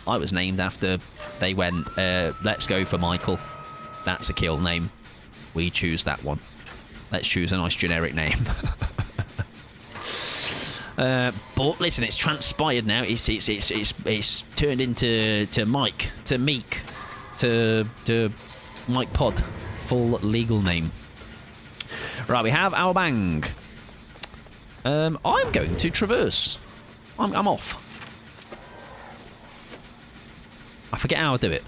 I was named after... They went, let's go for Michael. That's a kill name. We choose that one. Let's choose a nice generic name. But listen, it's transpired now. It's turned into Mike, to Meek, to Mike Pod. Full legal name. Right, we have our bang. I'm going to traverse. I'm off. forget how I do it.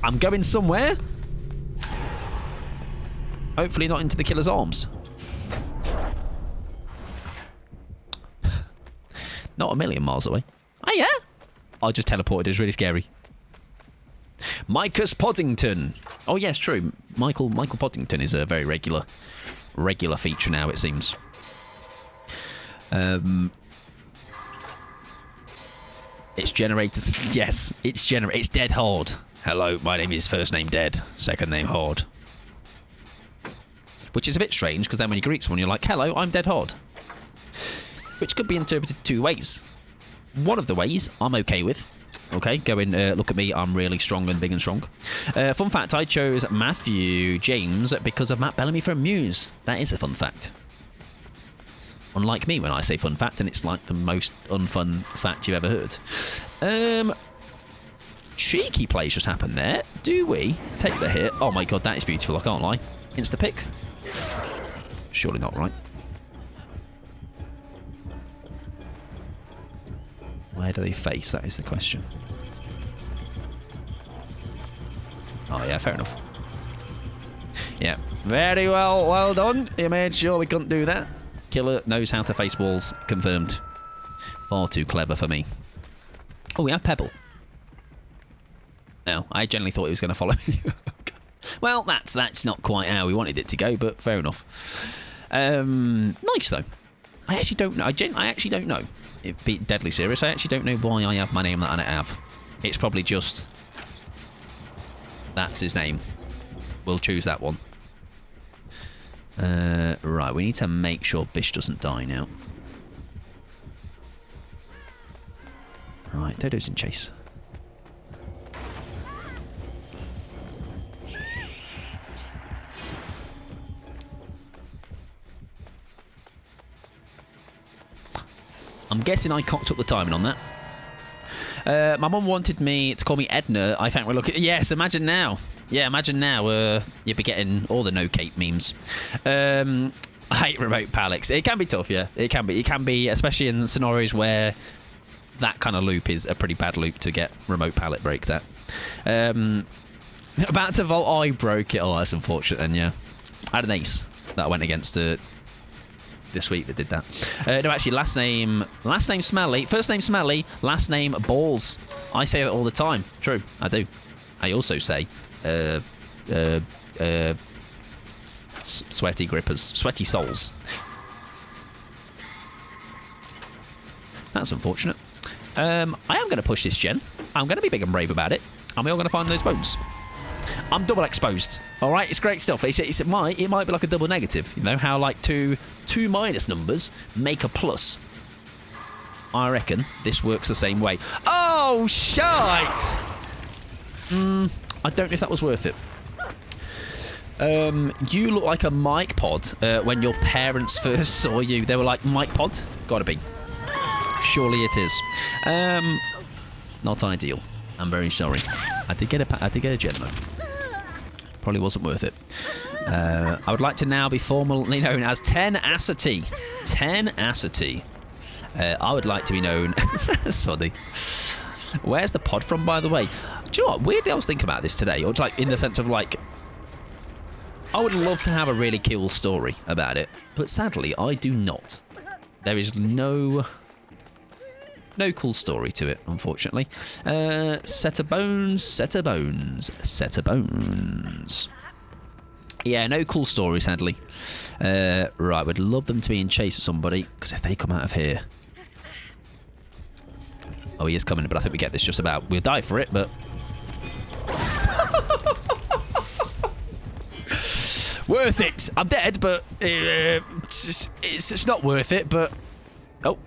I'm going somewhere. Hopefully not into the killer's arms. Not a million miles away. Oh, yeah? I just teleported. It was really scary. Micus Poddington. Oh, yes, true. Michael Poddington is a very regular feature now, it seems. It's generators. Yes, it's Dead Horde. Hello, my name is first name Dead, second name Horde. Which is a bit strange, because then when you greet someone, you're like, hello, I'm Dead Horde. Which could be interpreted two ways. One of the ways I'm okay with. Okay, go in, look at me, I'm really strong and big and strong. Fun fact, I chose Matthew James because of Matt Bellamy from Muse. That is a fun fact. Unlike me when I say fun fact, and it's like the most unfun fact you've ever heard. Cheeky plays just happened there. Do we take the hit? Oh my god, that is beautiful, I can't lie. Insta-pick? Surely not, right? Where do they face? That is the question. Oh yeah, fair enough. Yeah, very well, well done. You made sure we couldn't do that. Killer knows how to face walls. Confirmed. Far too clever for me. Oh, we have Pebble. No, I generally thought he was going to follow me. Well, that's not quite how we wanted it to go, but fair enough. Nice though. I actually don't know. I actually don't know. It'd be deadly serious. I actually don't know why I have my name that I have. It's probably just that's his name. We'll choose that one. Right, we need to make sure Bish doesn't die now. Right, Dodo's in chase. I'm guessing I cocked up the timing on that. My mum wanted me to call me Edna. I think we're looking... Yes, imagine now. Yeah, imagine now you'd be getting all the no-cape memes. I hate remote pallets. It can be tough, yeah. It can be. It can be, especially in scenarios where that kind of loop is a pretty bad loop to get remote pallet braked at. About to vault, I broke it. Oh, that's unfortunate then, yeah. I had an ace that I went against this week that did that. No, actually, last name Smelly. First name Smelly, last name Balls. I say that all the time. True, I do. I also say sweaty grippers, sweaty souls. That's unfortunate. I am going to push this gen. I'm going to be big and brave about it. And we're all going to find those bones. I'm double exposed. All right, it's great stuff. It might be like a double negative. You know how like two minus numbers make a plus. I reckon this works the same way. Oh shite! I don't know if that was worth it. You look like a mic pod when your parents first saw you. They were like, mic pod? Gotta be. Surely it is. Not ideal. I'm very sorry. I did get a gem though. Probably wasn't worth it. I would like to now be formally known as Tenacity. Tenacity. I would like to be known... That's funny. Where's the pod from, by the way? Do you know what? Weirdly, I was thinking about this today. Or like in the sense of like... I would love to have a really cool story about it. But sadly, I do not. There is no cool story to it, unfortunately. Set of bones, set of bones, set of bones. Yeah, no cool story, sadly. Right, would love them to be in chase of somebody, because if they come out of here... Oh, he is coming, but I think we get this just about. We'll die for it, but... Worth it! I'm dead, but... it's not worth it, but... Oh.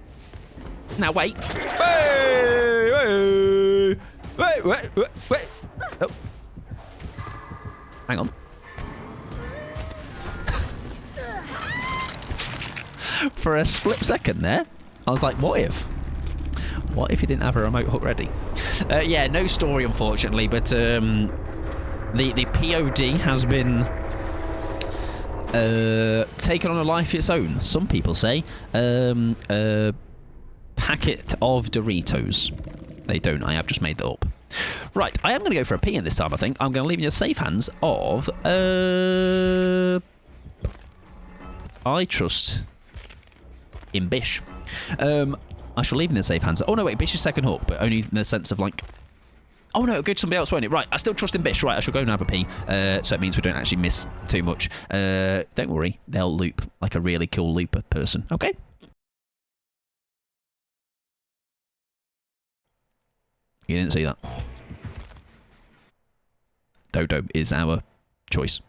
Now, wait. Wait. Oh. Hang on. For a split second there, I was like, what if? What if he didn't have a remote hook ready? Yeah, no story, unfortunately, but the POD has been taken on a life of its own. Some people say packet of Doritos. They don't. I have just made that up. Right, I am going to go for a P in this time, I think. I'm going to leave in your safe hands of... I trust in Bish. I shall leave in the safe hands. Oh, no, wait, Bish is second hook, but only in the sense of, like... Oh, no, go to somebody else, won't it? Right, I still trust in Bish. Right, I shall go and have a P. So it means we don't actually miss too much. Don't worry, they'll loop like a really cool looper person. Okay? You didn't see that. Dodo is our choice.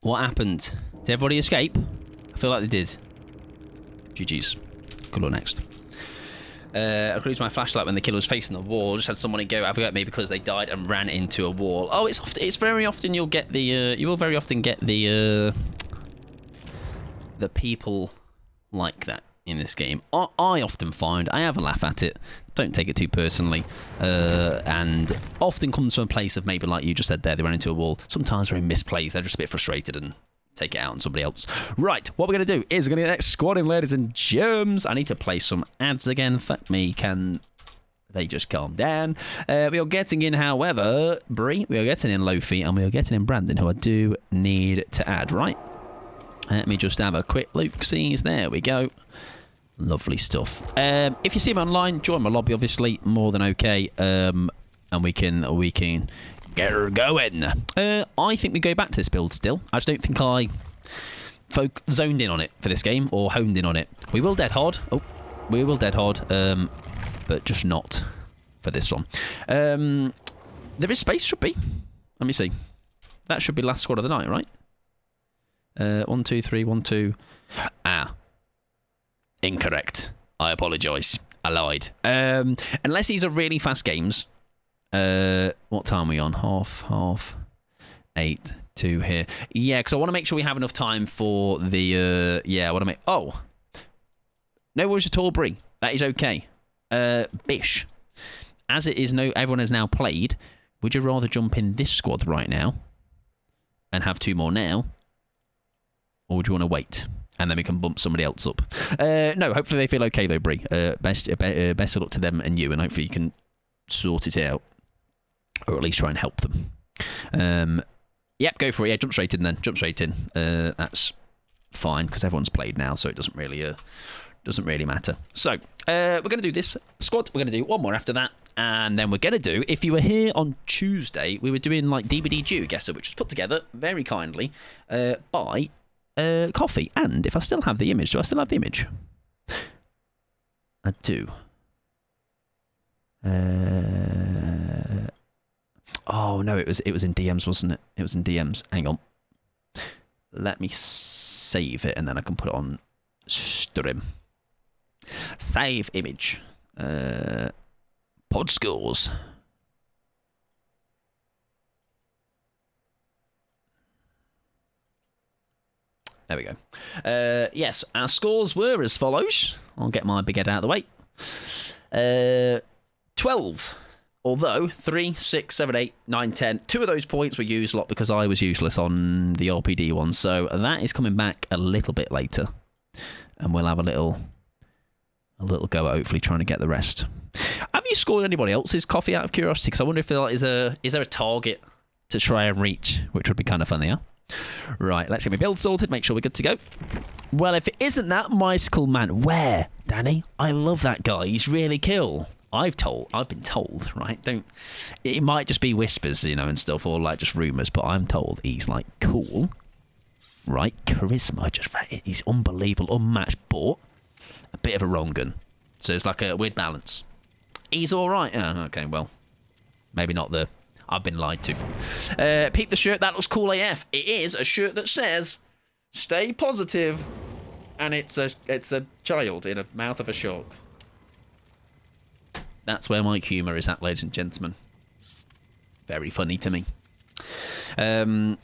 What happened? Did everybody escape? I feel like they did. GG's. Good luck next. I closed my flashlight when the killer was facing the wall. Just had someone go have a go at me because they died and ran into a wall. Oh, it's very often you'll get the you will very often get the people like that in this game. I often find I have a laugh at it. Don't take it too personally, and often comes from a place of maybe like you just said there, they ran into a wall. Sometimes they're in misplaced. They're just a bit frustrated and take it out on somebody else. Right, what we're going to do is we're going to get the next squad in, ladies and germs. I need to play some ads again. Fuck me, can they just calm down? We are getting in, however, Bree, we are getting in Lofi, and we are getting in Brandon, who I do need to add, right? Let me just have a quick look-sees. There we go. Lovely stuff. If you see me online, join my lobby, obviously. More than okay. And we can get her going. I think we go back to this build still. I just don't think I zoned in on it for this game or honed in on it. We will dead hard. Oh, we will dead hard. But just not for this one. There is space, should be. Let me see. That should be last squad of the night, right? 1, 2, 3, 1, 2. Ah. Incorrect. I apologise. I lied. Unless these are really fast games. What time are we on? Half 8 to here. Yeah, because I want to make sure we have enough time for the... yeah, I want to make... Oh. No worries at all, Bree. That is okay. Bish. As it is, everyone has now played. Would you rather jump in this squad right now and have 2 more now? Or would you want to wait? And then we can bump somebody else up. No, hopefully they feel okay though, Bree. Best of luck to them and you, and hopefully you can sort it out. Or at least try and help them. Yep, go for it. Yeah, jump straight in then. Jump straight in. That's fine, because everyone's played now, so it doesn't really matter. So, we're going to do this squad. We're going to do one more after that. And then we're going to do, if you were here on Tuesday, we were doing like DVD GeoGuessr, which was put together very kindly by... Coffee. And if I still have the image, do I still have the image? I do. Oh no, it was in DMs, wasn't it? It was in DMs. Hang on. Let me save it and then I can put it on stream. Save image. Pod scores. There we go. Yes, our scores were as follows. I'll get my big head out of the way. 12. Although 3, 6, 7, 8, 9, 10. 2 of those points were used a lot because I was useless on the RPD one. So that is coming back a little bit later. And we'll have a little go at hopefully trying to get the rest. Have you scored anybody else's coffee out of curiosity? Because I wonder if there is there a target to try and reach, which would be kind of funny, huh? Right, let's get my build sorted, make sure we're good to go. Well, if it isn't that Mystical Man, where, Danny? I love that guy. He's really cool. I've been told, right? It might just be whispers, you know, and stuff, or like just rumours, but I'm told he's like cool, right? Charisma, he's unbelievable, unmatched, but a bit of a wrong gun. So it's like a weird balance. He's all right. Yeah, okay, well, maybe not the. I've been lied to. Peep the shirt. That looks cool AF. It is a shirt that says, "Stay positive," and it's a child in a mouth of a shark. That's where my humour is at, ladies and gentlemen. Very funny to me. Not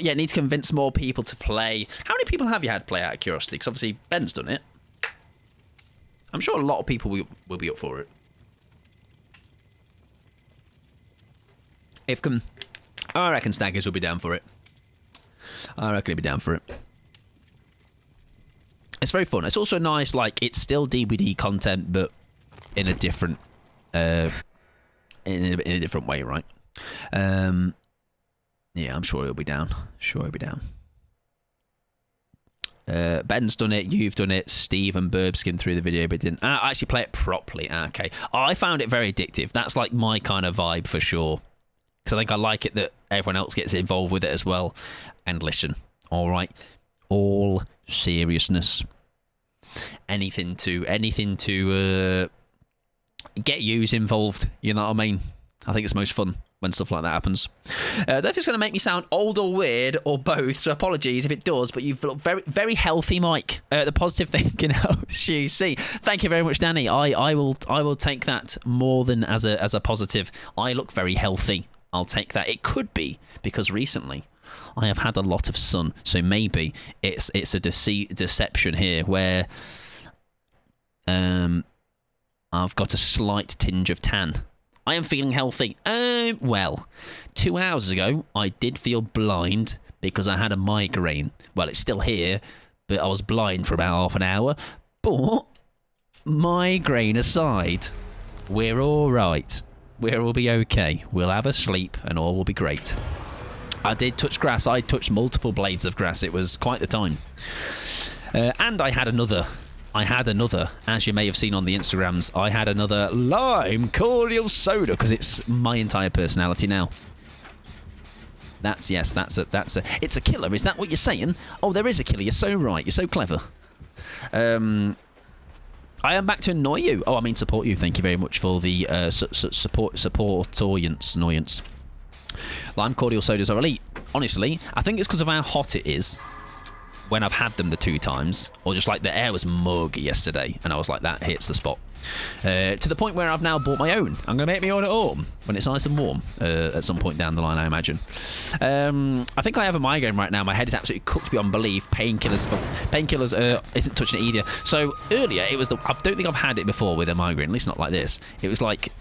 yet. Need to convince more people to play. How many people have you had play out of curiosity? Because obviously Ben's done it. I'm sure a lot of people will be up for it. I reckon Staggers will be down for it. I reckon he'll be down for it. It's very fun. It's also nice, like, it's still DBD content, but in a different, in a different way, right? Yeah, I'm sure he'll be down. Ben's done it, you've done it, Steve and Burb skimmed through the video but didn't actually play it properly. Okay. I found it very addictive. That's like my kind of vibe for sure. Because I think I like it that everyone else gets involved with it as well. And listen, all right, all seriousness, anything to get yous involved. You know what I mean? I think it's most fun when stuff like that happens. I don't know if it's going to make me sound old or weird or both, so apologies if it does, but you've looked very, very healthy, Mike. The positive thinking helps you see. Thank you very much, Danny. I will take that more than as a positive. I look very healthy. I'll take that. It could be because recently I have had a lot of sun, so maybe it's a deception here where I've got a slight tinge of tan. I am feeling healthy. Well, 2 hours ago, I did feel blind because I had a migraine. Well, it's still here, but I was blind for about half an hour. But, migraine aside, we're all right. We'll be okay. We'll have a sleep and all will be great. I did touch grass. I touched multiple blades of grass. It was quite the time. And I had another, as you may have seen on the Instagrams, I had another lime cordial soda because it's my entire personality now. It's a killer. Is that what you're saying? Oh, there is a killer. You're so right. You're so clever. I am back to annoy you. Oh, I mean support you. Thank you very much for the supportoyance annoyance. Lime cordial sodas are elite. Honestly, I think it's because of how hot it is when I've had them the 2 times, or just like the air was muggy yesterday, and I was like, that hits the spot. To the point where I've now bought my own. I'm going to make my own at home when it's nice and warm at some point down the line, I imagine. I think I have a migraine right now. My head is absolutely cooked beyond belief. Painkillers isn't touching it either. So earlier, I don't think I've had it before with a migraine, at least not like this. It was like,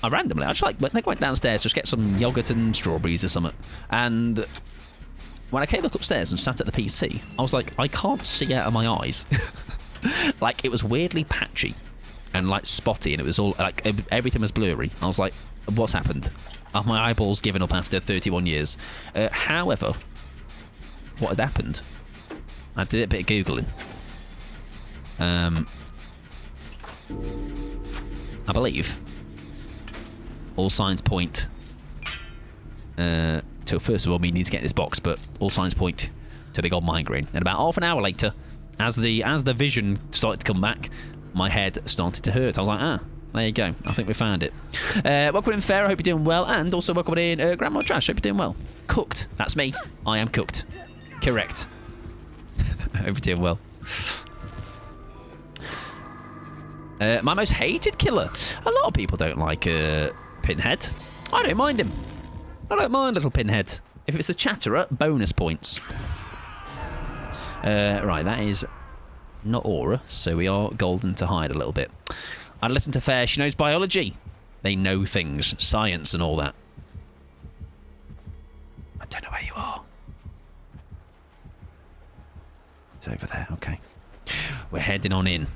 I just went downstairs to just get some yogurt and strawberries or something. And when I came back upstairs and sat at the PC, I was like, I can't see out of my eyes. Like, it was weirdly patchy and like spotty, and it was all like everything was blurry. I was like, what's happened? Have my eyeballs given up after 31 years? However, what had happened? I did a bit of Googling. I believe all signs point to, first of all, me need to get this box, but all signs point to a big old migraine. And about half an hour later, as the vision started to come back, my head started to hurt. I was like, There you go. I think we found it. Welcome in, Fair. I hope you're doing well. And also welcome in, Grandma Trash. Hope you're doing well. Cooked. That's me. I am cooked. Correct. Hope you're doing well. My most hated killer. A lot of people don't like Pinhead. I don't mind him. I don't mind little Pinhead. If it's a chatterer, bonus points. Right, that is not aura, so we are golden to hide a little bit. I'd listen to Fair. She knows biology. They know things, science and all that. I don't know where you are. It's over there, okay. We're heading on in.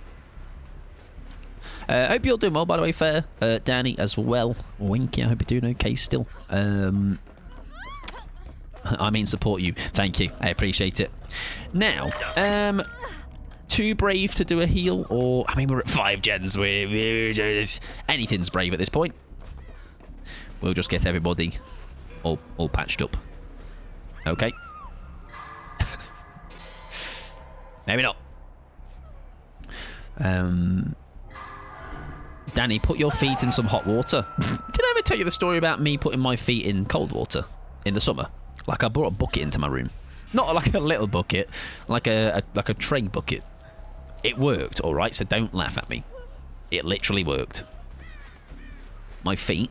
I hope you're doing well, by the way, Fair. Danny as well. Winky, I hope you're doing okay still. I mean, support you. Thank you. I appreciate it. Now, too brave to do a heal, or... I mean, we're at 5 gens. Anything's brave at this point. We'll just get everybody all patched up. Okay. Maybe not. Danny, put your feet in some hot water. Did I ever tell you the story about me putting my feet in cold water in the summer? Like, I brought a bucket into my room. Not like a little bucket, like a tray bucket. It worked, all right, so don't laugh at me. It literally worked. My feet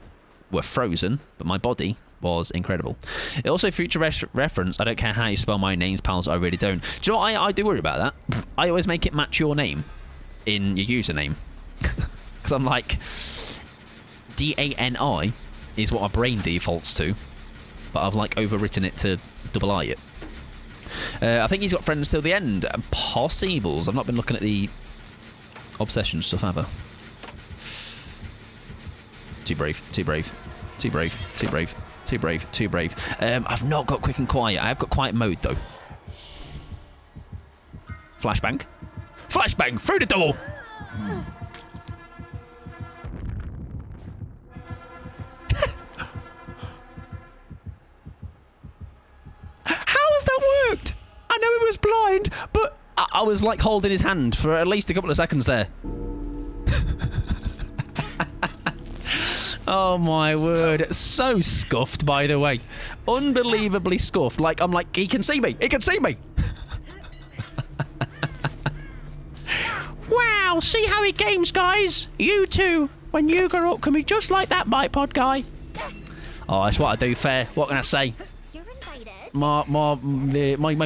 were frozen, but my body was incredible. It also future reference. I don't care how you spell my names, pals. I really don't. Do you know what? I do worry about that. I always make it match your name in your username. Because I'm like, D-A-N-I is what my brain defaults to. But I've like overwritten it to double I it. I think he's got friends till the end. Possibles. I've not been looking at the obsession stuff, have I? Too brave. Too brave. Too brave. Too brave. Too brave. Too brave. I've not got quick and quiet. I have got quiet mode though. Flashbang. Flashbang through the door. That worked. I know he was blind, but I was like holding his hand for at least a couple of seconds there. Oh my word. So scuffed, by the way. Unbelievably scuffed. Like, I'm like, he can see me. He can see me. Wow, see how he games, guys. You too, when you grow up, can be just like that bipod guy. Oh, that's what I do, Fair. What can I say? My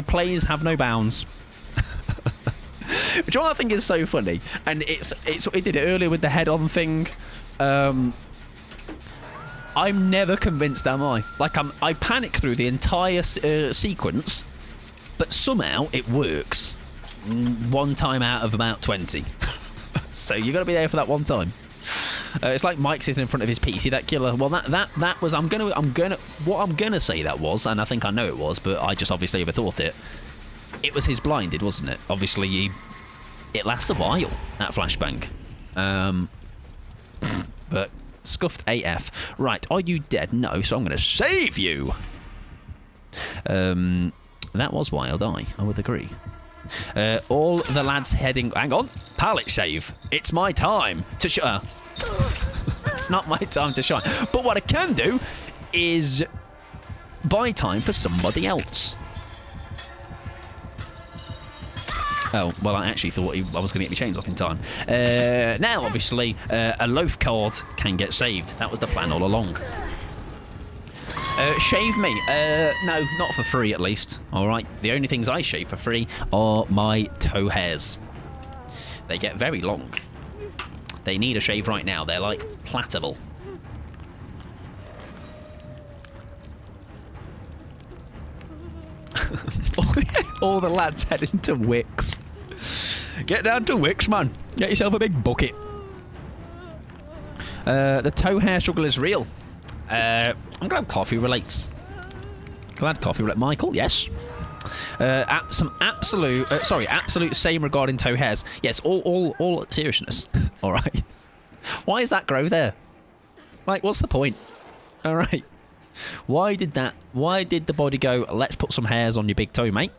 plays have no bounds. Which I think is so funny, and it did it earlier with the head-on thing. I'm never convinced, am I? Like I panic through the entire sequence, but somehow it works. One time out of about 20. So you got to be there for that one time. It's like Mike sitting in front of his PC, that killer. Well, that was. What I'm gonna say that was, and I think I know it was, but I just obviously overthought it. It was his blinded, wasn't it? Obviously, it lasts a while, that flashbang. But scuffed AF. Right, are you dead? No, so I'm gonna save you. That was wild. I would agree. All the lads heading... Hang on. Palette shave. It's my time to shine. It's not my time to shine. But what I can do is buy time for somebody else. Oh, well, I actually thought I was going to get my chains off in time. Now, obviously, a loaf card can get saved. That was the plan all along. Shave me. No, not for free at least. Alright, the only things I shave for free are my toe hairs. They get very long. They need a shave right now. They're like plattable. All the lads heading to Wicks. Get down to Wicks, man. Get yourself a big bucket. The toe hair struggle is real. I'm glad coffee relates. Glad coffee relates. Michael, yes. Some absolute same regarding toe hairs. Yes, all seriousness. All right. Why is that grow there? Like, what's the point? All right. Why did the body go, let's put some hairs on your big toe, mate?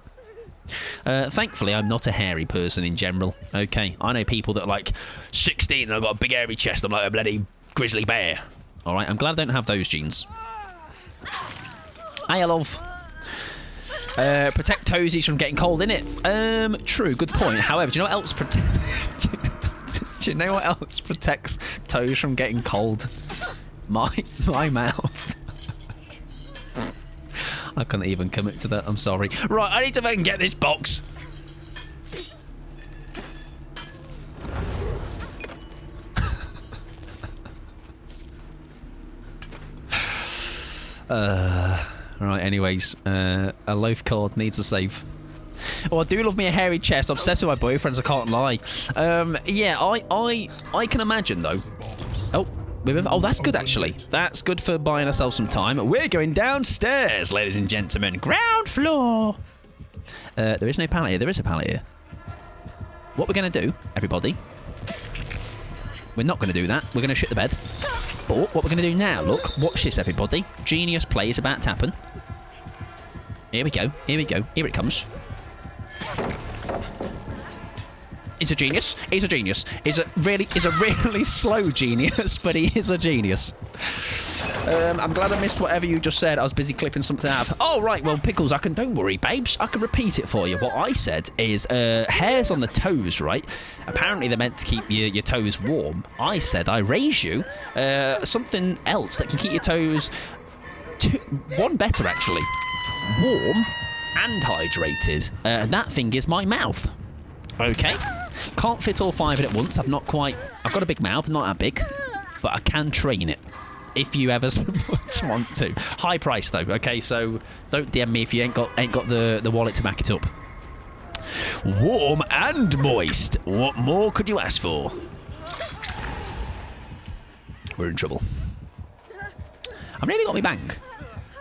Thankfully, I'm not a hairy person in general. Okay, I know people that are like 16 and I've got a big hairy chest. I'm like a bloody grizzly bear. All right, I'm glad I don't have those genes. Hey, love. Protect toesies from getting cold, innit? True, good point. However, do you know what else do you know what else protects toes from getting cold? My mouth. I couldn't even commit to that. I'm sorry. Right, I need to fucking get this box. Right, anyways, a loaf cord needs a save. Oh, I do love me a hairy chest. Obsessed with my boyfriends, I can't lie. Yeah, I can imagine though. Oh, that's good actually. That's good for buying ourselves some time. We're going downstairs, ladies and gentlemen. Ground floor. There is no pallet here. There is a pallet here. What we're going to do, everybody, we're not going to do that. We're going to shit the bed. But what we're going to do now, look, watch this, everybody. Genius play is about to happen. Here we go. Here we go. Here it comes. He's a genius. He's a genius. He's a really slow genius, but he is a genius. I'm glad I missed whatever you just said. I was busy clipping something out. Oh, right. Well, Pickles, don't worry, babes. I can repeat it for you. What I said is hairs on the toes, right? Apparently, they're meant to keep your toes warm. I said I raise you something else that can keep your toes one better, actually. Warm and hydrated. That thing is my mouth. Okay. Can't fit all 5 in at once. I've got a big mouth, not that big, but I can train it if you ever want to. High price though. Okay, so don't DM me if you ain't got the wallet to back it up. Warm and moist. What more could you ask for? We're in trouble. I've nearly got me bank.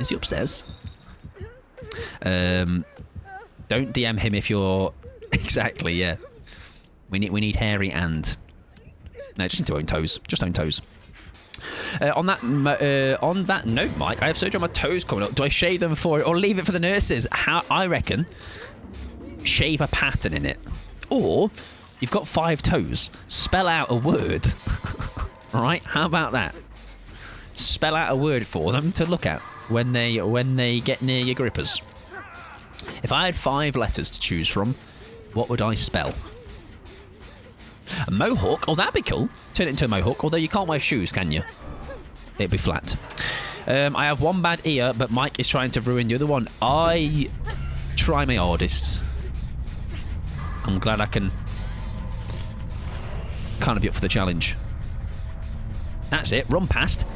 Is he upstairs? Don't DM him if you're exactly, yeah. We need hairy and no, just into own toes. Just own toes. On that note, Mike, I have surgery on my toes coming up. Do I shave them for it or leave it for the nurses? I reckon shave a pattern in it, or you've got 5 toes. Spell out a word. All right, how about that? Spell out a word for them to look at when they get near your grippers. If I had 5 letters to choose from, what would I spell? A mohawk? Oh, that'd be cool. Turn it into a mohawk. Although you can't wear shoes, can you? It'd be flat. I have 1 bad ear, but Mike is trying to ruin the other one. I try my hardest. I'm glad I can kind of be up for the challenge. That's it. Run past.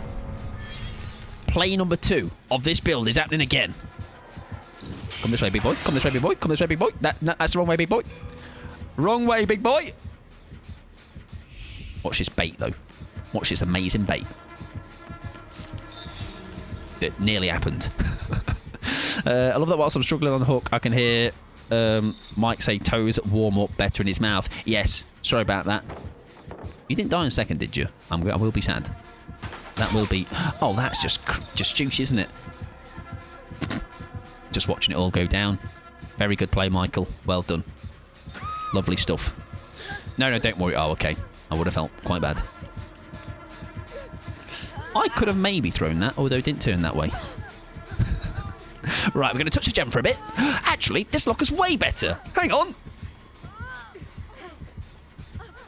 Play number 2 of this build is happening again. Come this way, big boy. Come this way, big boy. Come this way, big boy. That's the wrong way, big boy. Wrong way, big boy. Watch this bait, though. Watch this amazing bait. It nearly happened. I love that whilst I'm struggling on the hook, I can hear Mike say toes warm up better in his mouth. Yes, sorry about that. You didn't die in a second, did you? I will be sad. That will be... Oh, that's just juicy, isn't it? Just watching it all go down. Very good play, Michael. Well done. Lovely stuff. No, don't worry. Oh, okay. I would have felt quite bad. I could have maybe thrown that, although it didn't turn that way. Right, we're going to touch the gem for a bit. Actually, this lock is way better. Hang on.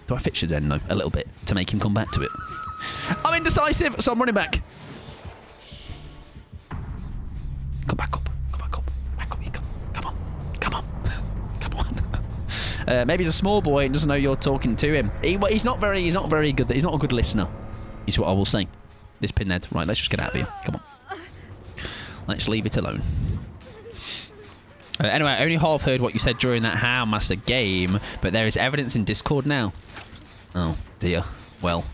Do I fix the den? No, a little bit, to make him come back to it. I'm indecisive, so I'm running back. Come back up. Come back up. Back up you come. Come on. Come on. Come on. Maybe he's a small boy and doesn't know you're talking to him. He's not very good. He's not a good listener, is what I will say. This pinhead. Right, let's just get out of here. Come on. Let's leave it alone. Anyway, I only half heard what you said during that How Master game, but there is evidence in Discord now. Oh, dear. Well,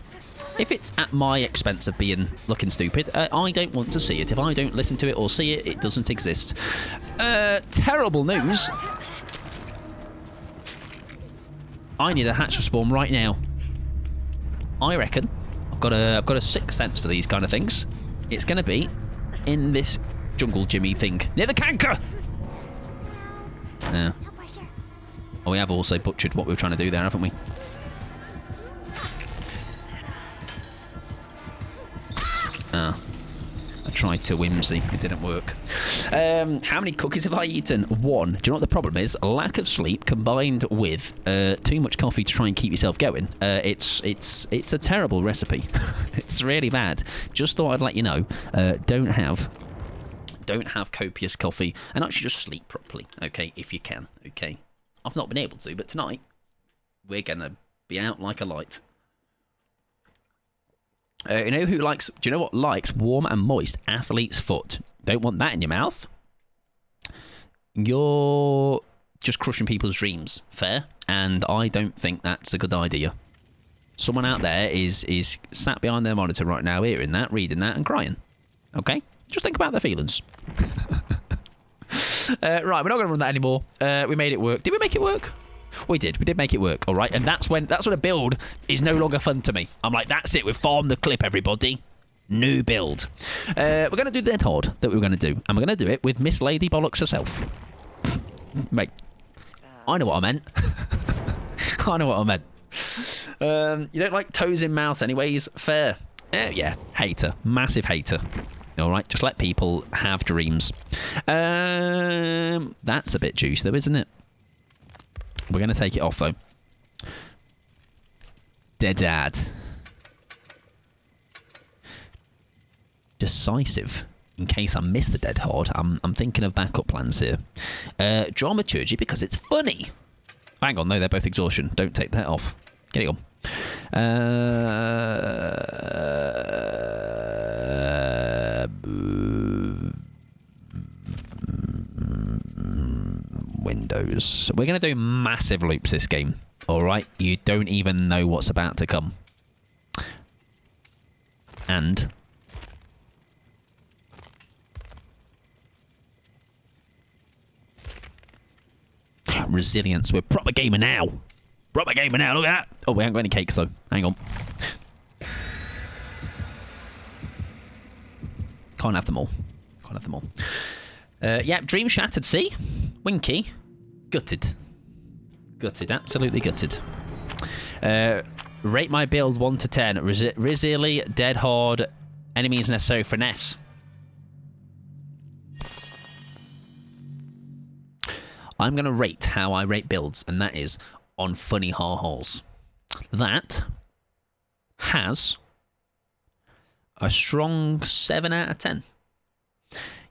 if it's at my expense of looking stupid, I don't want to see it. If I don't listen to it or see it, it doesn't exist. Terrible news. I need a hatcher spawn right now. I reckon I've got a sixth sense for these kind of things. It's going to be in this jungle Jimmy thing near the canker. Yeah. Oh, we have also butchered what we were trying to do there, haven't we? Ah. I tried to whimsy. It didn't work. How many cookies have I eaten? 1. Do you know what the problem is? A lack of sleep combined with too much coffee to try and keep yourself going. It's a terrible recipe. It's really bad. Just thought I'd let you know. Don't have copious coffee and actually just sleep properly. Okay, if you can. Okay. I've not been able to, but tonight we're gonna be out like a light. You know who likes... Do you know what likes warm and moist? Athlete's foot. Don't want that in your mouth. You're just crushing people's dreams. Fair? And I don't think that's a good idea. Someone out there is sat behind their monitor right now, hearing that, reading that, and crying. Okay? Just think about their feelings. Right, we're not going to run that anymore. We made it work. Did we make it work? We did. We did make it work, all right? And that's when a build is no longer fun to me. I'm like, that's it. We've farmed the clip, everybody. New build. We're going to do the dead horde that we were going to do. And we're going to do it with Miss Lady Bollocks herself. Mate, I know what I meant. I know what I meant. You don't like toes in mouth anyways? Fair. Yeah, hater. Massive hater. All right, just let people have dreams. That's a bit juice, though, isn't it? We're going to take it off, though. Dead. Decisive. In case I miss the dead horde, I'm thinking of backup plans here. Dramaturgy, because it's funny. Hang on, no, they're both exhaustion. Don't take that off. Get it on. Windows. We're going to do massive loops this game. All right? You don't even know what's about to come. And resilience. We're proper gamer now. Proper gamer now. Look at that. Oh, we haven't got any cakes, though. Hang on. Can't have them all. Can't have them all. Yeah, dream shattered. See? Winky. Gutted. Gutted. Absolutely gutted. Rate my build 1 to 10. Resilly, dead horde, enemies necessary, finesse. I'm going to rate how I rate builds, and that is on funny ha-hauls. That has a strong 7 out of 10.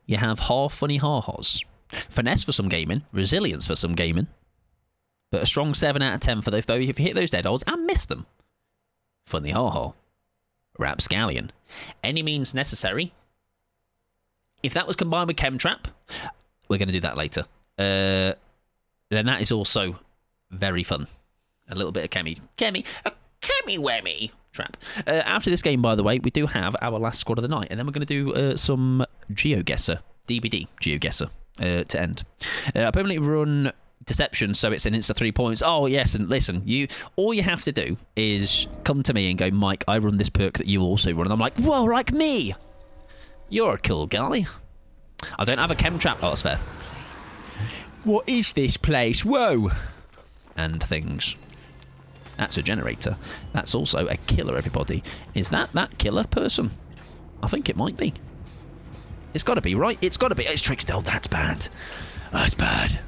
You have half funny ha-has. Finesse for some gaming, resilience for some gaming, but a strong 7 out of 10 for those. If you hit those dead holes and miss them, funny ha-ha. Rapscallion. Any means necessary. If that was combined with Chemtrap, we're going to do that later. Then that is also very fun. A little bit of a chemi-wemmy trap. After this game, by the way, we do have our last squad of the night, and then we're going to do some GeoGuessr, DBD GeoGuessr to end. I permanently run Deception, so it's an insta 3 points. Oh yes, and listen, all you have to do is come to me and go, Mike, I run this perk that you also run, and I'm like, whoa, like me. You're a cool guy. I don't have a chem trap. Oh, that's fair. What is this place? Whoa. And things. That's a generator. That's also a killer, everybody. Is that killer person? I think it might be. It's got to be, right? It's got to be. It's Trickstell. That's bad. That's bad.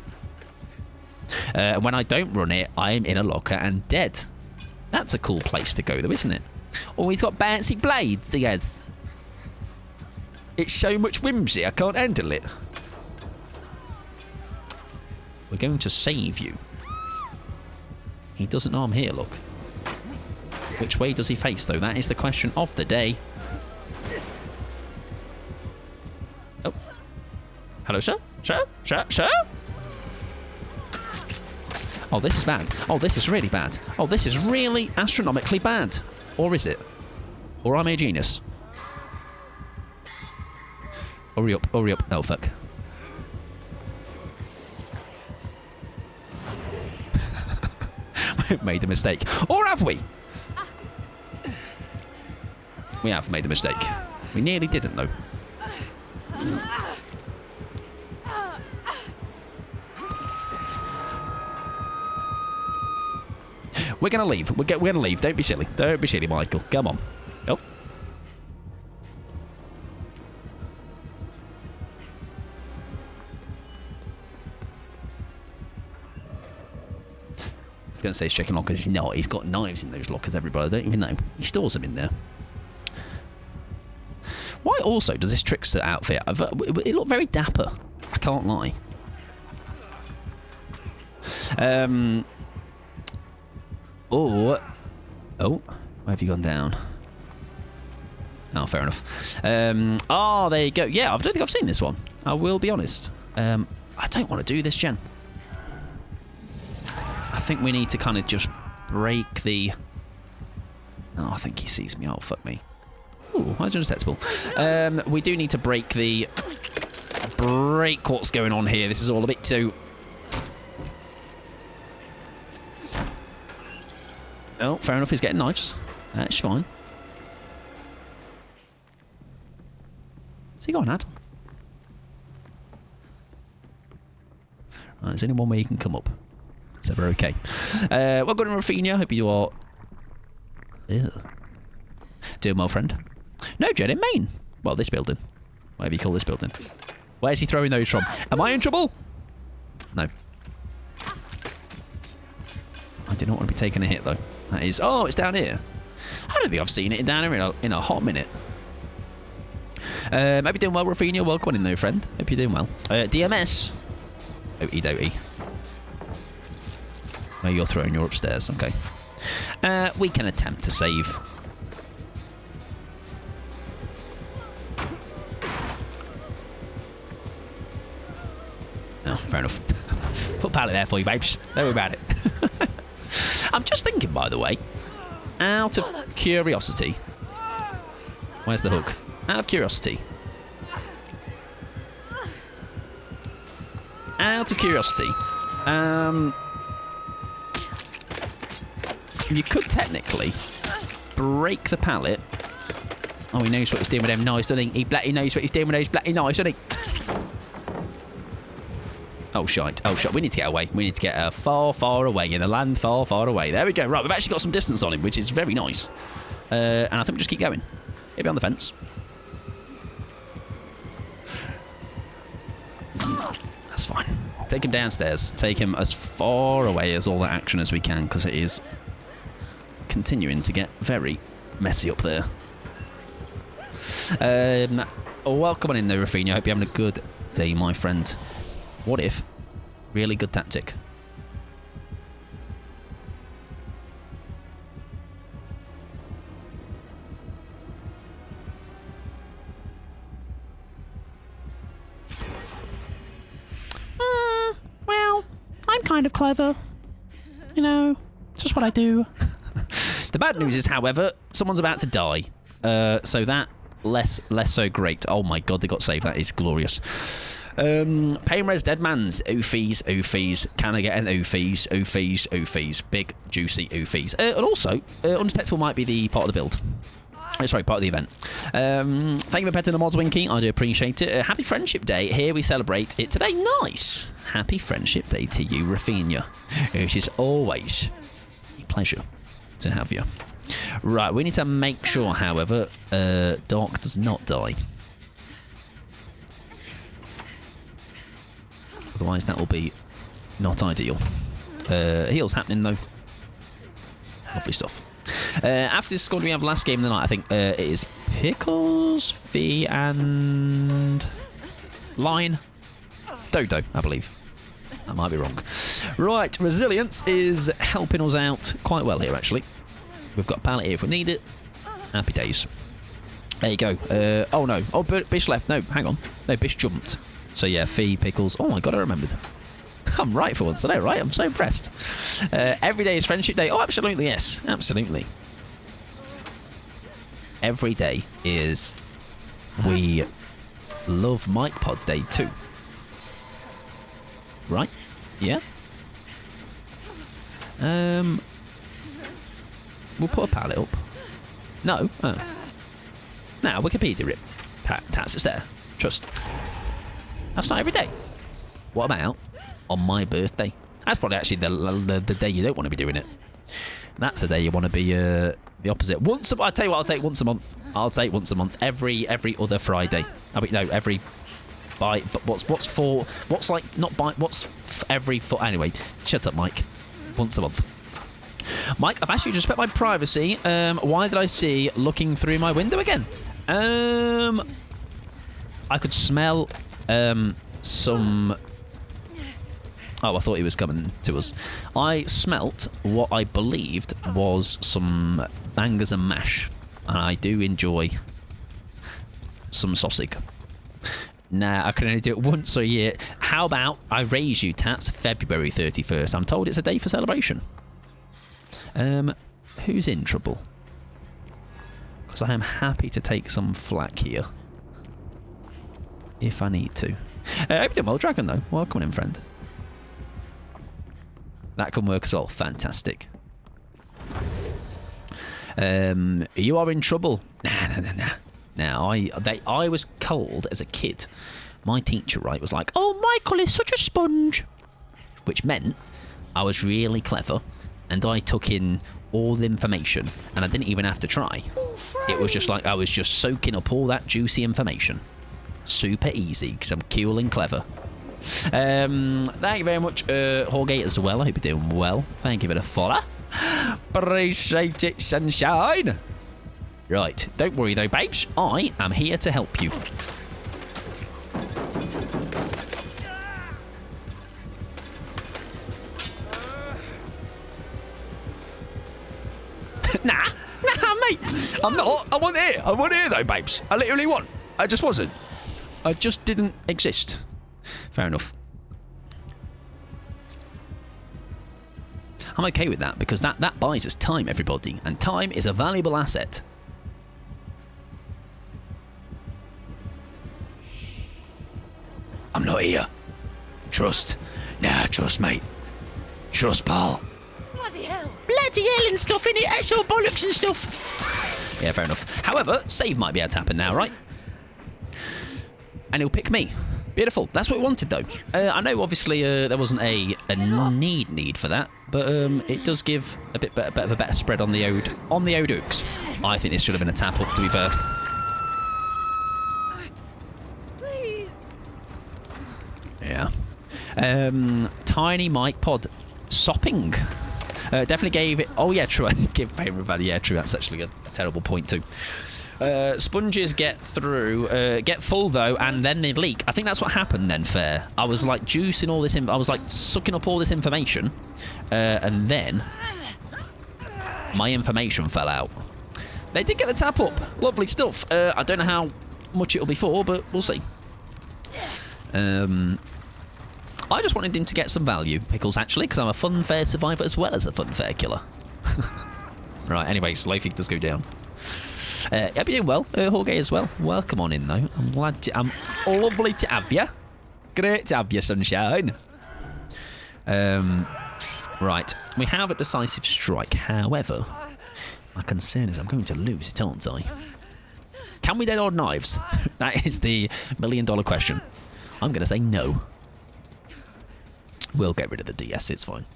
When I don't run it, I'm in a locker and dead. That's a cool place to go, though, isn't it? Oh, he's got bouncy blades, he has. It's so much whimsy, I can't handle it. We're going to save you. He doesn't know I'm here, look. Which way does he face, though? That is the question of the day. Oh. Hello, sir? Sir? Sir? Sir? Oh, this is bad. Oh, this is really bad. Oh, this is really astronomically bad. Or is it? Or am I a genius? Hurry up, hurry up. Oh, fuck. We've made a mistake. Or have we? We have made a mistake. We nearly didn't, though. We're going to leave. We're going to leave. Don't be silly. Don't be silly, Michael. Come on. Oh. I was going to say he's checking lockers. He's not. He's got knives in those lockers, everybody. I don't even know. He stores them in there. Why also does this trickster outfit... It looked very dapper. I can't lie. Oh, where have you gone down? Oh, fair enough. Oh, there you go. Yeah, I don't think I've seen this one. I will be honest. I don't want to do this, Jen. I think we need to kind of just break the... Oh, I think he sees me. Oh, fuck me. Ooh, why is it undetectable? We do need to break the... Break what's going on here. This is all a bit too... Oh, fair enough, he's getting knives. That's fine. Has he got an ad? Right, there's only one way you can come up. So we're okay. Well, good on Rafinha. Hope you are... Ew. Doing well, friend. No, Jen, in Maine. Well, this building. Whatever you call this building. Where's he throwing those from? Am I in trouble? No. I do not want to be taking a hit, though. That is... Oh, it's down here. I don't think I've seen it down here in a hot minute. Hope you're doing well, Rafinha. Welcome in, though, friend. Hope you're doing well. DMS. Okie dokie. Where you're throwing, you're upstairs. Okay. We can attempt to save. Oh, fair enough. Put a pallet there for you, babes. Don't worry about it. I'm just thinking, by the way, out of curiosity. Where's the hook? Out of curiosity. Out of curiosity. You could technically break the pallet. Oh, he knows what he's doing with them knives, doesn't he? He knows what he's doing with those bloody knives, doesn't he? Oh, shite. Oh, shite. We need to get away. We need to get far, far away in a land far, far away. There we go. Right, we've actually got some distance on him, which is very nice. And I think we just keep going. He'll be on the fence. That's fine. Take him downstairs. Take him as far away as all that action as we can, because it is continuing to get very messy up there. Welcome on in there, Rafinha. I hope you're having a good day, my friend. What if? Really good tactic. Well, I'm kind of clever. You know, it's just what I do. The bad news is, however, someone's about to die. So that, less so great. Oh my god, they got saved. That is glorious. Pain Res Dead Man's oofies, oofies. Can I get an oofies, oofies, oofies? Big, juicy oofies. And also, Undetectable might be the part of the build. Sorry, part of the event. Thank you for petting the mods, Winky. I do appreciate it. Happy Friendship Day. Here we celebrate it today. Nice. Happy Friendship Day to you, Rafinha. It is always a pleasure to have you. Right, we need to make sure, however, Doc does not die. Otherwise, that will be not ideal. Heals happening, though. Lovely stuff. After this squad, we have last game of the night. I think it is Pickles, Fee, and Line. Dodo, I believe. I might be wrong. Right, Resilience is helping us out quite well here, actually. We've got a pallet here if we need it. Happy days. There you go. Oh, no. Oh, Bish left. No, hang on. No, Bish jumped. So, yeah, Fee, Pickles. Oh, my God, I remembered. I'm right for once, I know, right? I'm so impressed. Every day is Friendship Day. Oh, absolutely, yes. Absolutely. Every day is We Love Mike Pod Day too. Right? Yeah? We'll put a pallet up. No? Oh. Now, Wikipedia it. Tats, it's there. Trust. That's not every day. What about on my birthday? That's probably actually the day you don't want to be doing it. That's a day you want to be the opposite. I tell you what, I'll take once a month. I'll take once a month. Every other Friday. I mean, no, every... But what's like, not by... What's every... Anyway, shut up, Mike. Once a month. Mike, I've asked you to respect my privacy. Why did I see looking through my window again? I could smell some... Oh, I thought he was coming to us. I smelt what I believed was some bangers and mash. And I do enjoy some sausage. Nah, I can only do it once a year. How about I raise you, Tats, February 31st? I'm told it's a day for celebration. Who's in trouble? Because I am happy to take some flack here. If I need to. Hope you're doing well, Dragon, though. Welcome in, friend. That can work as well. Fantastic. You are in trouble. Nah. Now, I was cold as a kid. My teacher, right, was like, "Oh, Michael is such a sponge," which meant I was really clever, and I took in all the information, and I didn't even have to try. It was just like I was just soaking up all that juicy information. Super easy, because I'm cool and clever. Thank you very much, Horgate, as well. I hope you're doing well. Thank you for the follow. Appreciate it, sunshine. Right, don't worry though, babes. I am here to help you. Nah, mate. I'm not. I wasn't here. I wasn't here though, babes. I literally wasn't. I just wasn't. I just didn't exist. Fair enough. I'm okay with that because that buys us time, everybody, and time is a valuable asset. I'm not here. Trust. Nah, trust, mate. Trust, pal. Bloody hell. Bloody hell and stuff in it. It's all bollocks and stuff. Yeah, fair enough. However, save might be able to happen now, right? And he'll pick me. Beautiful. That's what we wanted, though. I know, obviously, there wasn't a need for that, but it does give a bit of a better spread on the Odooks. I think this should have been a tap up, to be fair. Please. Yeah. Tiny Mike Pod sopping. Definitely gave it. Oh yeah, true. Give payment value. Yeah, true. That's actually a terrible point too. Sponges get through, get full though, and then they leak. I think that's what happened then, Fair. I was like juicing all this, I was like sucking up all this information, and then my information fell out. They did get the tap up. Lovely stuff. I don't know how much it'll be for, but we'll see. I just wanted him to get some value, Pickles, actually, because I'm a fun fair survivor as well as a fun fair killer. Right, anyway, Slowfig does go down. Yeah, you're doing well, Jorge as well. Welcome on in, though. I'm lovely to have you. Great to have you, sunshine. Right, we have a decisive strike. However, my concern is I'm going to lose it, aren't I? Can we dead odd knives? That is the million-dollar question. I'm going to say no. We'll get rid of the DS, it's fine.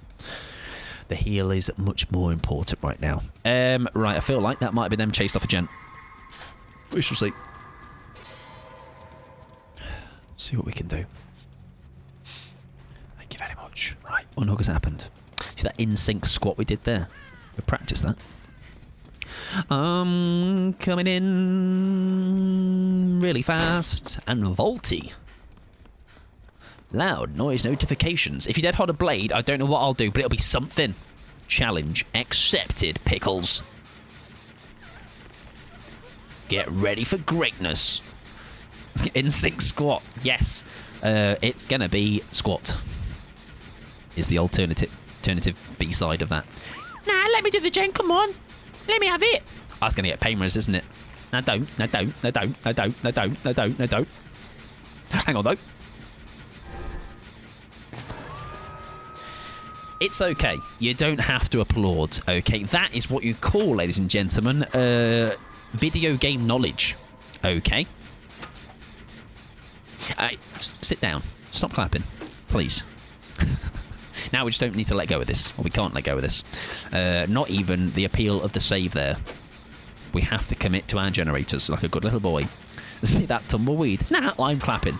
The heal is much more important right now. Right, I feel like that might have been them chased off a gent. We shall see. See what we can do. Thank you very much. Right, unhook has happened. See that in-sync squat we did there? We practiced that. Coming in really fast and vaulty. Loud noise notifications. If you dead hot a blade, I don't know what I'll do, but it'll be something. Challenge accepted, Pickles. Get ready for greatness. In sync squat. Yes. It's gonna be squat. Is the alternative B-side of that. Nah, let me do the gen, come on. Let me have it. That's gonna get painless, isn't it? No, don't. No, don't. No, don't. No, don't. No, don't. No, don't. No, don't. Hang on, though. It's okay. You don't have to applaud, okay? That is what you call, ladies and gentlemen, video game knowledge, okay? Sit down. Stop clapping, please. Now we just don't need to let go of this. Or we can't let go of this. Not even the appeal of the save there. We have to commit to our generators like a good little boy. See that tumbleweed? Nah, I'm clapping.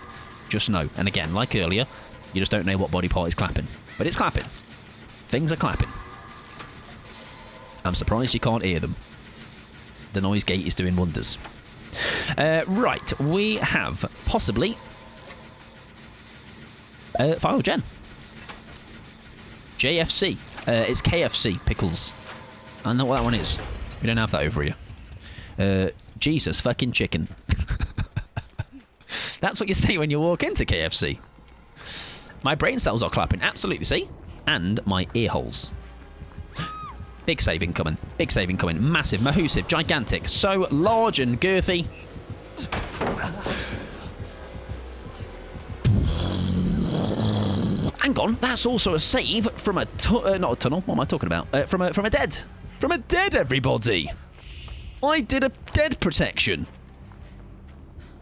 Just know. And again, like earlier, you just don't know what body part is clapping. But it's clapping. Things are clapping. I'm surprised you can't hear them. The noise gate is doing wonders. Right, we have possibly final gen. JFC. It's KFC pickles. I know what that one is. We don't have that over here. Jesus fucking chicken. That's what you say when you walk into KFC. My brain cells are clapping. Absolutely, see? And my ear holes. Big saving coming. Big saving coming. Massive, mahoosive, gigantic. So large and girthy. Hang on, that's also a save from a not a tunnel. What am I talking about? From a dead. From a dead, everybody. I did a dead protection.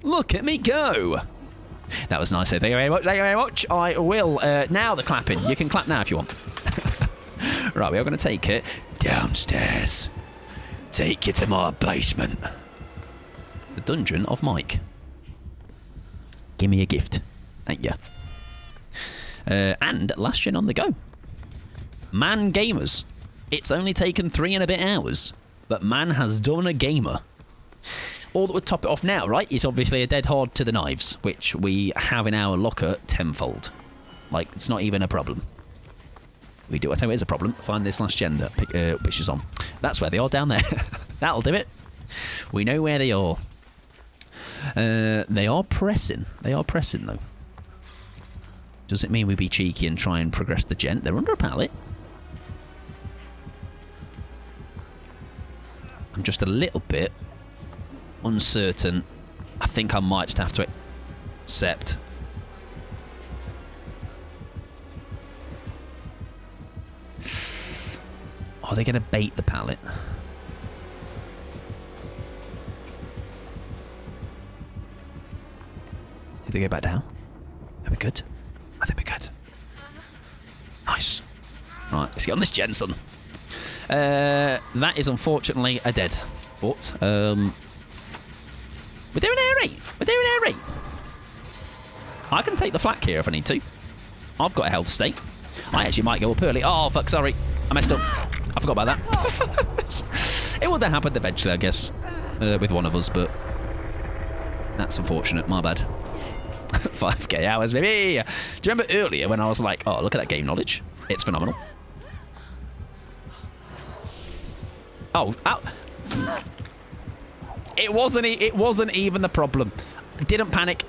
Look at me go. That was nice. Thank you very much. Thank you very much. I will. Now the clapping. You can clap now if you want. Right, we are going to take it downstairs. Take you to my basement. The dungeon of Mike. Give me a gift. Thank you. And last gen on the go. Man Gamers. It's only taken 3 and a bit hours, but man has done a gamer. All that would top it off now, right, is obviously a dead hard to the knives, which we have in our locker tenfold. Like, it's not even a problem. We do. I tell you, it is a problem. Find this last gen that pictures on. That's where they are, down there. That'll do it. We know where they are. They are pressing. They are pressing, though. Does it mean we be cheeky and try and progress the gen? They're under a pallet. I'm just a little bit uncertain. I think I might just have to accept. Are they going to bait the pallet? Did they go back down? Are we good? I think we're good. Nice. Right, let's get on this gen, son. That is unfortunately a dead. But, we're doing alright. We're doing alright. I can take the flak here if I need to. I've got a health state. I actually might go up early. Oh, fuck, sorry. I messed up. I forgot about that. It would have happened eventually, I guess. With one of us, but... That's unfortunate. My bad. 5k hours, baby! Do you remember earlier when I was like, oh, look at that game knowledge? It's phenomenal. Oh, ow. It wasn't even the problem. Didn't panic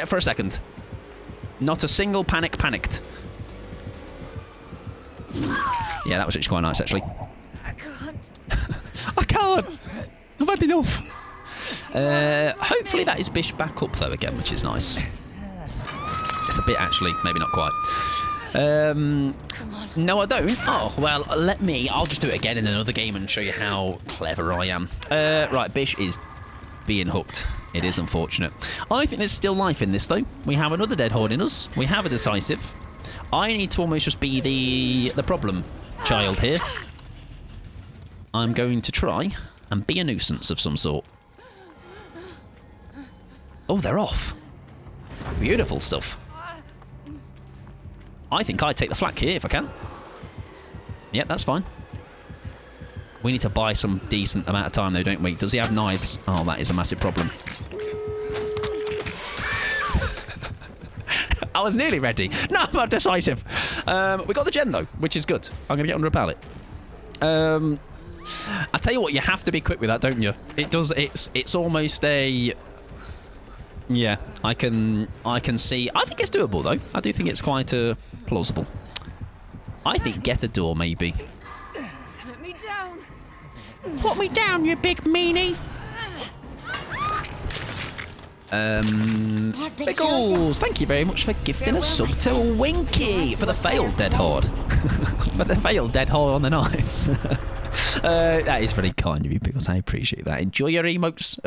for a second. Not a single panicked. Yeah, that was actually quite nice, actually. I can't. I can't. I've had enough. Hopefully that is Bish back up, though, again, which is nice. It's a bit, actually. Maybe not quite. Come on. No, I don't. Oh, well, I'll just do it again in another game and show you how clever I am. Right, Bish is being hooked. It is unfortunate. I think there's still life in this, though. We have another dead horde in us. We have a decisive. I need to almost just be the problem child here. I'm going to try and be a nuisance of some sort. Oh, they're off. Beautiful stuff. I think I take the flak here if I can. Yep, that's fine. We need to buy some decent amount of time, though, don't we? Does he have knives? Oh, that is a massive problem. I was nearly ready. No, I'm not decisive. We got the gen, though, which is good. I'm going to get under a pallet. I tell you what, you have to be quick with that, don't you? It does. It's almost a... Yeah, I can see. I think it's doable, though. I do think it's quite plausible. I think get a door, maybe. Let me down. Put me down, you big meanie. Pickles, thank you very much for gifting a sub to Winky for the failed dead horde. For the failed dead horde on the knives. That is very kind of you, Pickles. I appreciate that. Enjoy your emotes,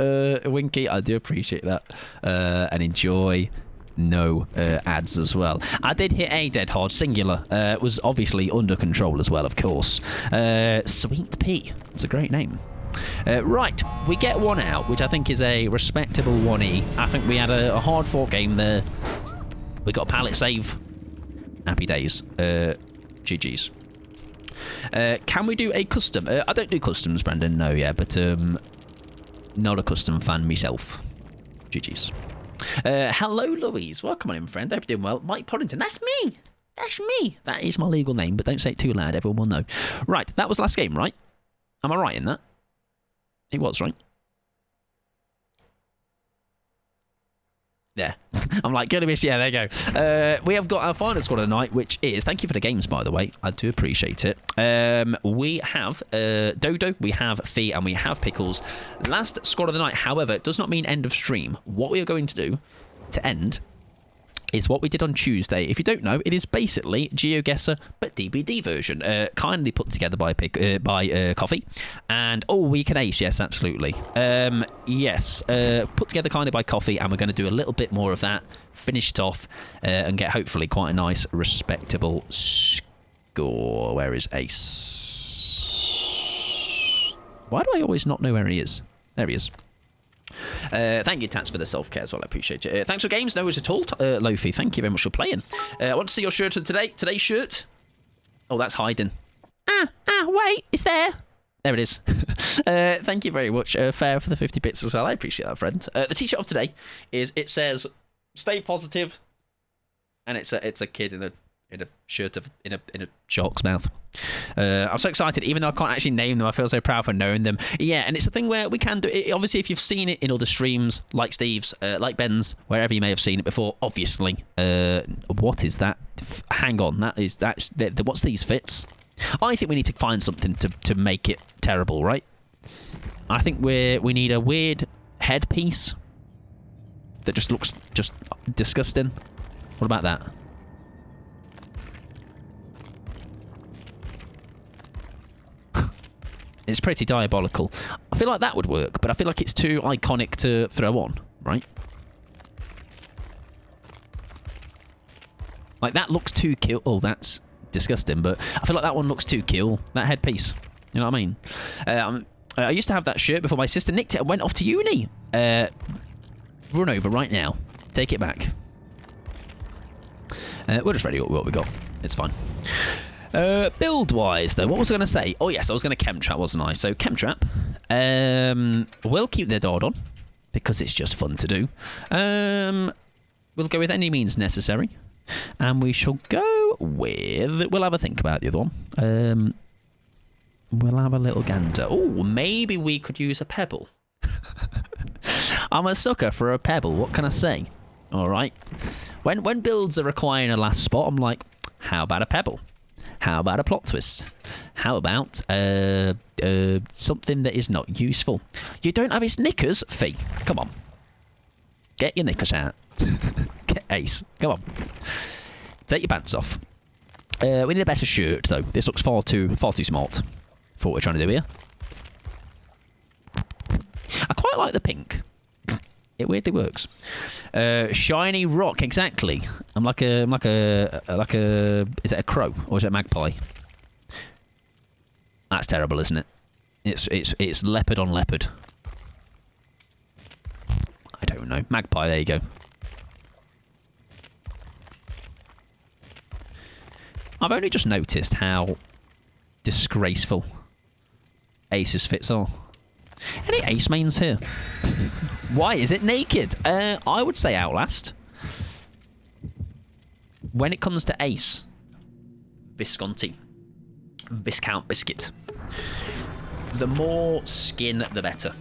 Winky. I do appreciate that. And enjoy no ads as well. I did hit a dead hard singular. It was obviously under control as well, of course. Sweet Pea. It's a great name. Right, we get one out, which I think is a respectable 1E. I think we had a hard-fought game there. We got a pallet save. Happy days. GG's. Can we do a custom? I don't do customs, Brandon. No, yeah, but not a custom fan myself. GG's. Hello, Louise. Welcome on in, friend. Hope you're doing well. Mike Poddington. That's me. That's me. That is my legal name, but don't say it too loud. Everyone will know. Right, that was last game, right? Am I right in that? It was, right? Yeah. I'm like, gonna miss. Yeah, there you go. We have got our final squad of the night, which is, thank you for the games, by the way. I do appreciate it. We have Dodo, we have Fee, and we have Pickles. Last squad of the night, however, it does not mean end of stream. What we are going to do to end is what we did on Tuesday. If you don't know, it is basically GeoGuessr, but DBD version. Kindly put together by Coffee. And, oh, we can ace. Yes, absolutely. Yes, put together kindly by Coffee, and we're going to do a little bit more of that, finish it off, and get hopefully quite a nice, respectable score. Where is Ace? Why do I always not know where he is? There he is. Thank you, Tats, for the self-care as well. I appreciate it. Thanks for games. No worries at all, Lofi. Thank you very much for playing. I want to see your shirt of today's shirt. Oh, that's hiding. Wait, it's there. There it is. Thank you very much, Fair, for the 50 bits as well. I appreciate that, friend. The t-shirt of today it says "Stay positive," and it's a kid in a shirt in a shark's mouth. I'm so excited, even though I can't actually name them. I feel so proud for knowing them. Yeah, and it's a thing where we can do it. Obviously, if you've seen it in other streams, like Steve's, like Ben's, wherever you may have seen it before. Obviously, what is that? Hang on, that's what's these fits? I think we need to find something to make it terrible, right? I think we need a weird headpiece that just looks just disgusting. What about that? It's pretty diabolical. I feel like that would work, but I feel like it's too iconic to throw on, right? Like, that looks too kill. Oh, that's disgusting, but I feel like that one looks too kill. That headpiece. You know what I mean? I used to have that shirt before my sister nicked it and went off to uni. Run over right now. Take it back. We're just ready what we got. It's fine. Build-wise, though, what was I going to say? Oh, yes, I was going to Chemtrap, wasn't I? So, Chemtrap. We'll keep the dart on, because it's just fun to do. We'll go with any means necessary. And we shall go with... We'll have a think about the other one. We'll have a little gander. Oh, maybe we could use a pebble. I'm a sucker for a pebble. What can I say? All right. When builds are requiring a last spot, I'm like, how about a pebble? How about a plot twist? How about something that is not useful? You don't have his knickers, Fee. Come on. Get your knickers out. Get Ace. Come on. Take your pants off. We need a better shirt, though. This looks far too smart for what we're trying to do here. I quite like the pink. It weirdly works. Shiny rock, exactly. I'm like a. Is it a crow or is it a magpie? That's terrible, isn't it? It's leopard on leopard. I don't know. Magpie. There you go. I've only just noticed how disgraceful Ace's fits are. Any Ace mains here? Why is it naked? I would say Outlast. When it comes to Ace, Visconti, Viscount Biscuit. The more skin, the better.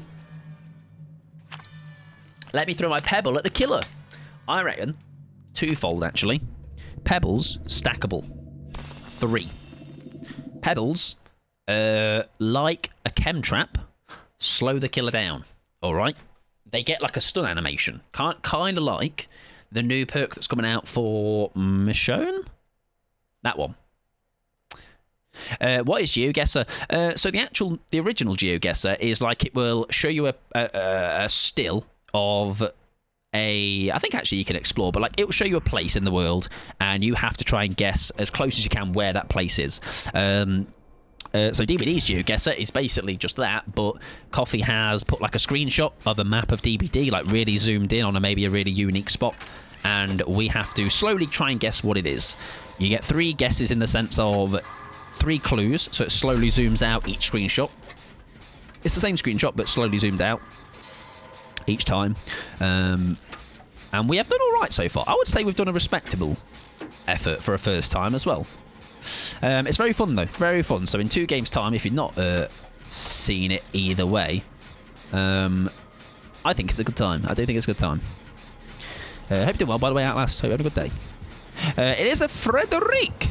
Let me throw my pebble at the killer. I reckon twofold, actually. Pebbles, stackable. 3. Pebbles, like a Chemtrap, slow the killer down. All right? They get like a stun animation. Kind of like the new perk that's coming out for Michonne? That one. What is GeoGuessr? So the original GeoGuessr is like it will show you a still of I think actually you can explore, but like it will show you a place in the world, and you have to try and guess as close as you can where that place is. So DBD's GeoGuessr is basically just that, but Coffee has put like a screenshot of a map of DBD, like really zoomed in on maybe a really unique spot, and we have to slowly try and guess what it is. You get 3 guesses in the sense of 3 clues, so it slowly zooms out each screenshot. It's the same screenshot, but slowly zoomed out each time. And we have done all right so far. I would say we've done a respectable effort for a first time as well. It's very fun, though. Very fun. So in 2 games' time, if you've not seen it either way, I think it's a good time. I do think it's a good time. Hope you're doing well, by the way, Outlast. Hope you had a good day. It is a Frederic.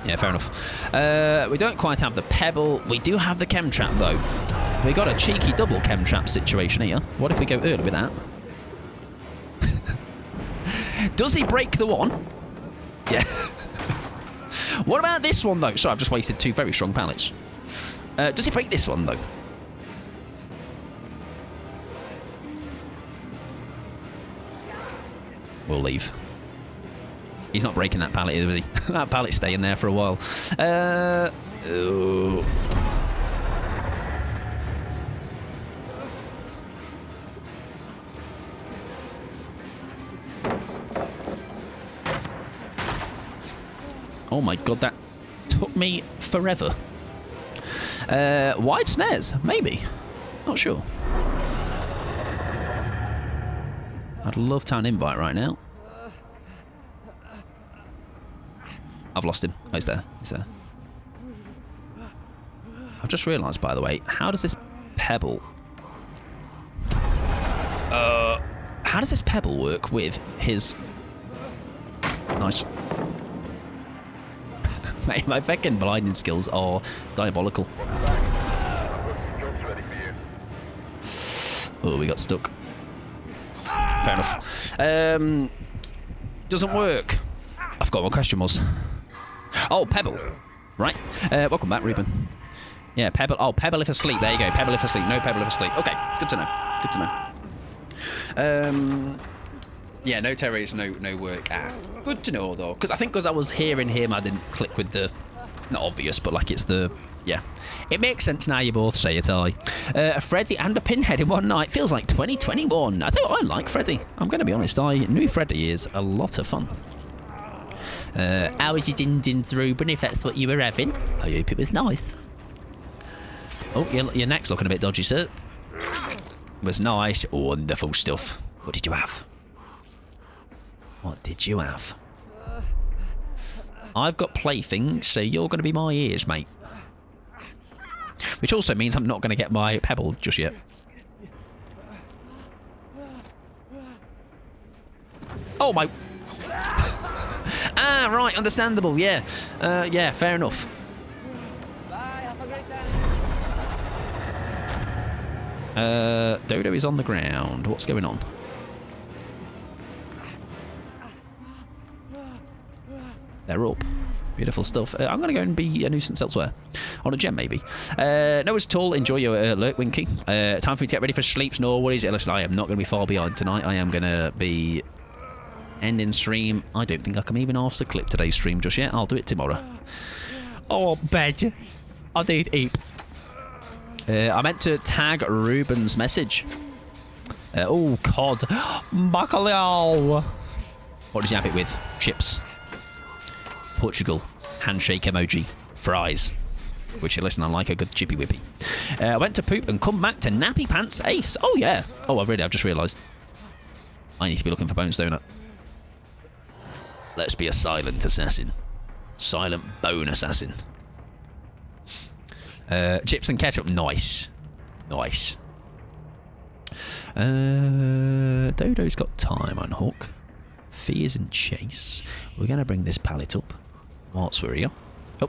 Yeah, fair enough. We don't quite have the pebble. We do have the chem trap, though. We got a cheeky double chem trap situation here. What if we go early with that? Does he break the one? Yeah. What about this one, though? Sorry, I've just wasted 2 very strong pallets. Does he break this one, though? We'll leave. He's not breaking that pallet, is he? That pallet's staying there for a while. Oh. Oh my god, that took me forever. Wide snares, maybe. Not sure. I'd love to have an invite right now. I've lost him. Oh, he's there. He's there. I've just realised, by the way, how does this pebble... how does this pebble work with his... Nice. Mate, my fucking blinding skills are diabolical. Oh, we got stuck. Fair enough. Doesn't work. I forgot what question was. Oh, pebble. Right. Welcome back, Ruben. Yeah, pebble. Oh, pebble if asleep. There you go. Pebble if asleep. No pebble if asleep. Okay, good to know. Good to know. Yeah, no terrorists, no work. Ah, good to know though, because I think because I was hearing him, I didn't click with the, not obvious, but like it's the, yeah. It makes sense now you both say it, a Freddy and a Pinhead in one night. Feels like 2021. I tell you what, I like Freddy. I'm going to be honest, I knew Freddy is a lot of fun. How was your din-dins, Ruben, if that's what you were having? I hope it was nice. Oh, your neck's looking a bit dodgy, sir. It was nice, wonderful stuff. What did you have? What did you have? I've got playthings, so you're going to be my ears, mate. Which also means I'm not going to get my pebble just yet. Oh, my... Ah, right, understandable, yeah. Yeah, fair enough. Bye, have a great day. Dodo is on the ground. What's going on? They're up. Beautiful stuff. I'm going to go and be a nuisance elsewhere. On a gem, maybe. No, it's tall. Enjoy your lurk, Winky. Time for me to get ready for sleep. No worries. Listen, I am not going to be far behind tonight. I am going to be ending stream. I don't think I can even ask to clip today's stream just yet. I'll do it tomorrow. Oh, bed. I did eat. I meant to tag Ruben's message. Oh, cod. Bacalhau. What did you have it with? Chips. Portugal. Handshake emoji. Fries. Which, listen, I like a good chippy whippy. I went to poop and come back to nappy pants ace. Oh, yeah. Oh, I've just realised. I need to be looking for bones, don't I? Let's be a silent assassin. Silent bone assassin. Chips and ketchup. Nice. Nice. Dodo's got time on hook. Fears and chase. We're going to bring this pallet up. Whilst we're here. Oh.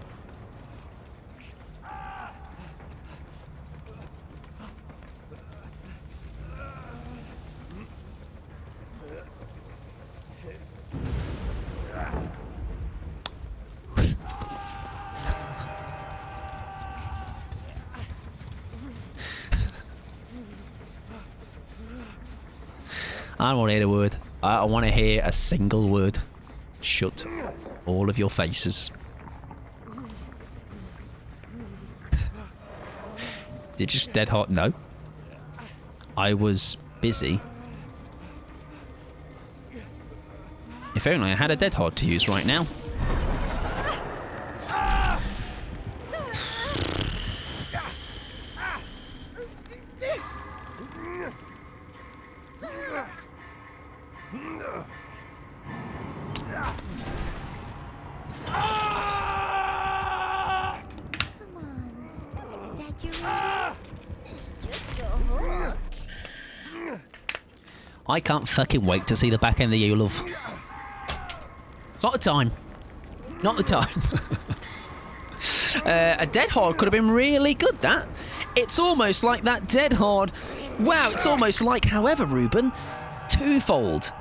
I don't want to hear a word. I don't want to hear a single word. Shut all of your faces. Did you just dead hard? No. I was busy. If only I had a dead hard to use right now. I can't fucking wait to see the back end of you, love. It's not the time. Not the time. A dead hard could have been really good, that. It's almost like that dead hard. Wow, it's almost like, however, Ruben, twofold.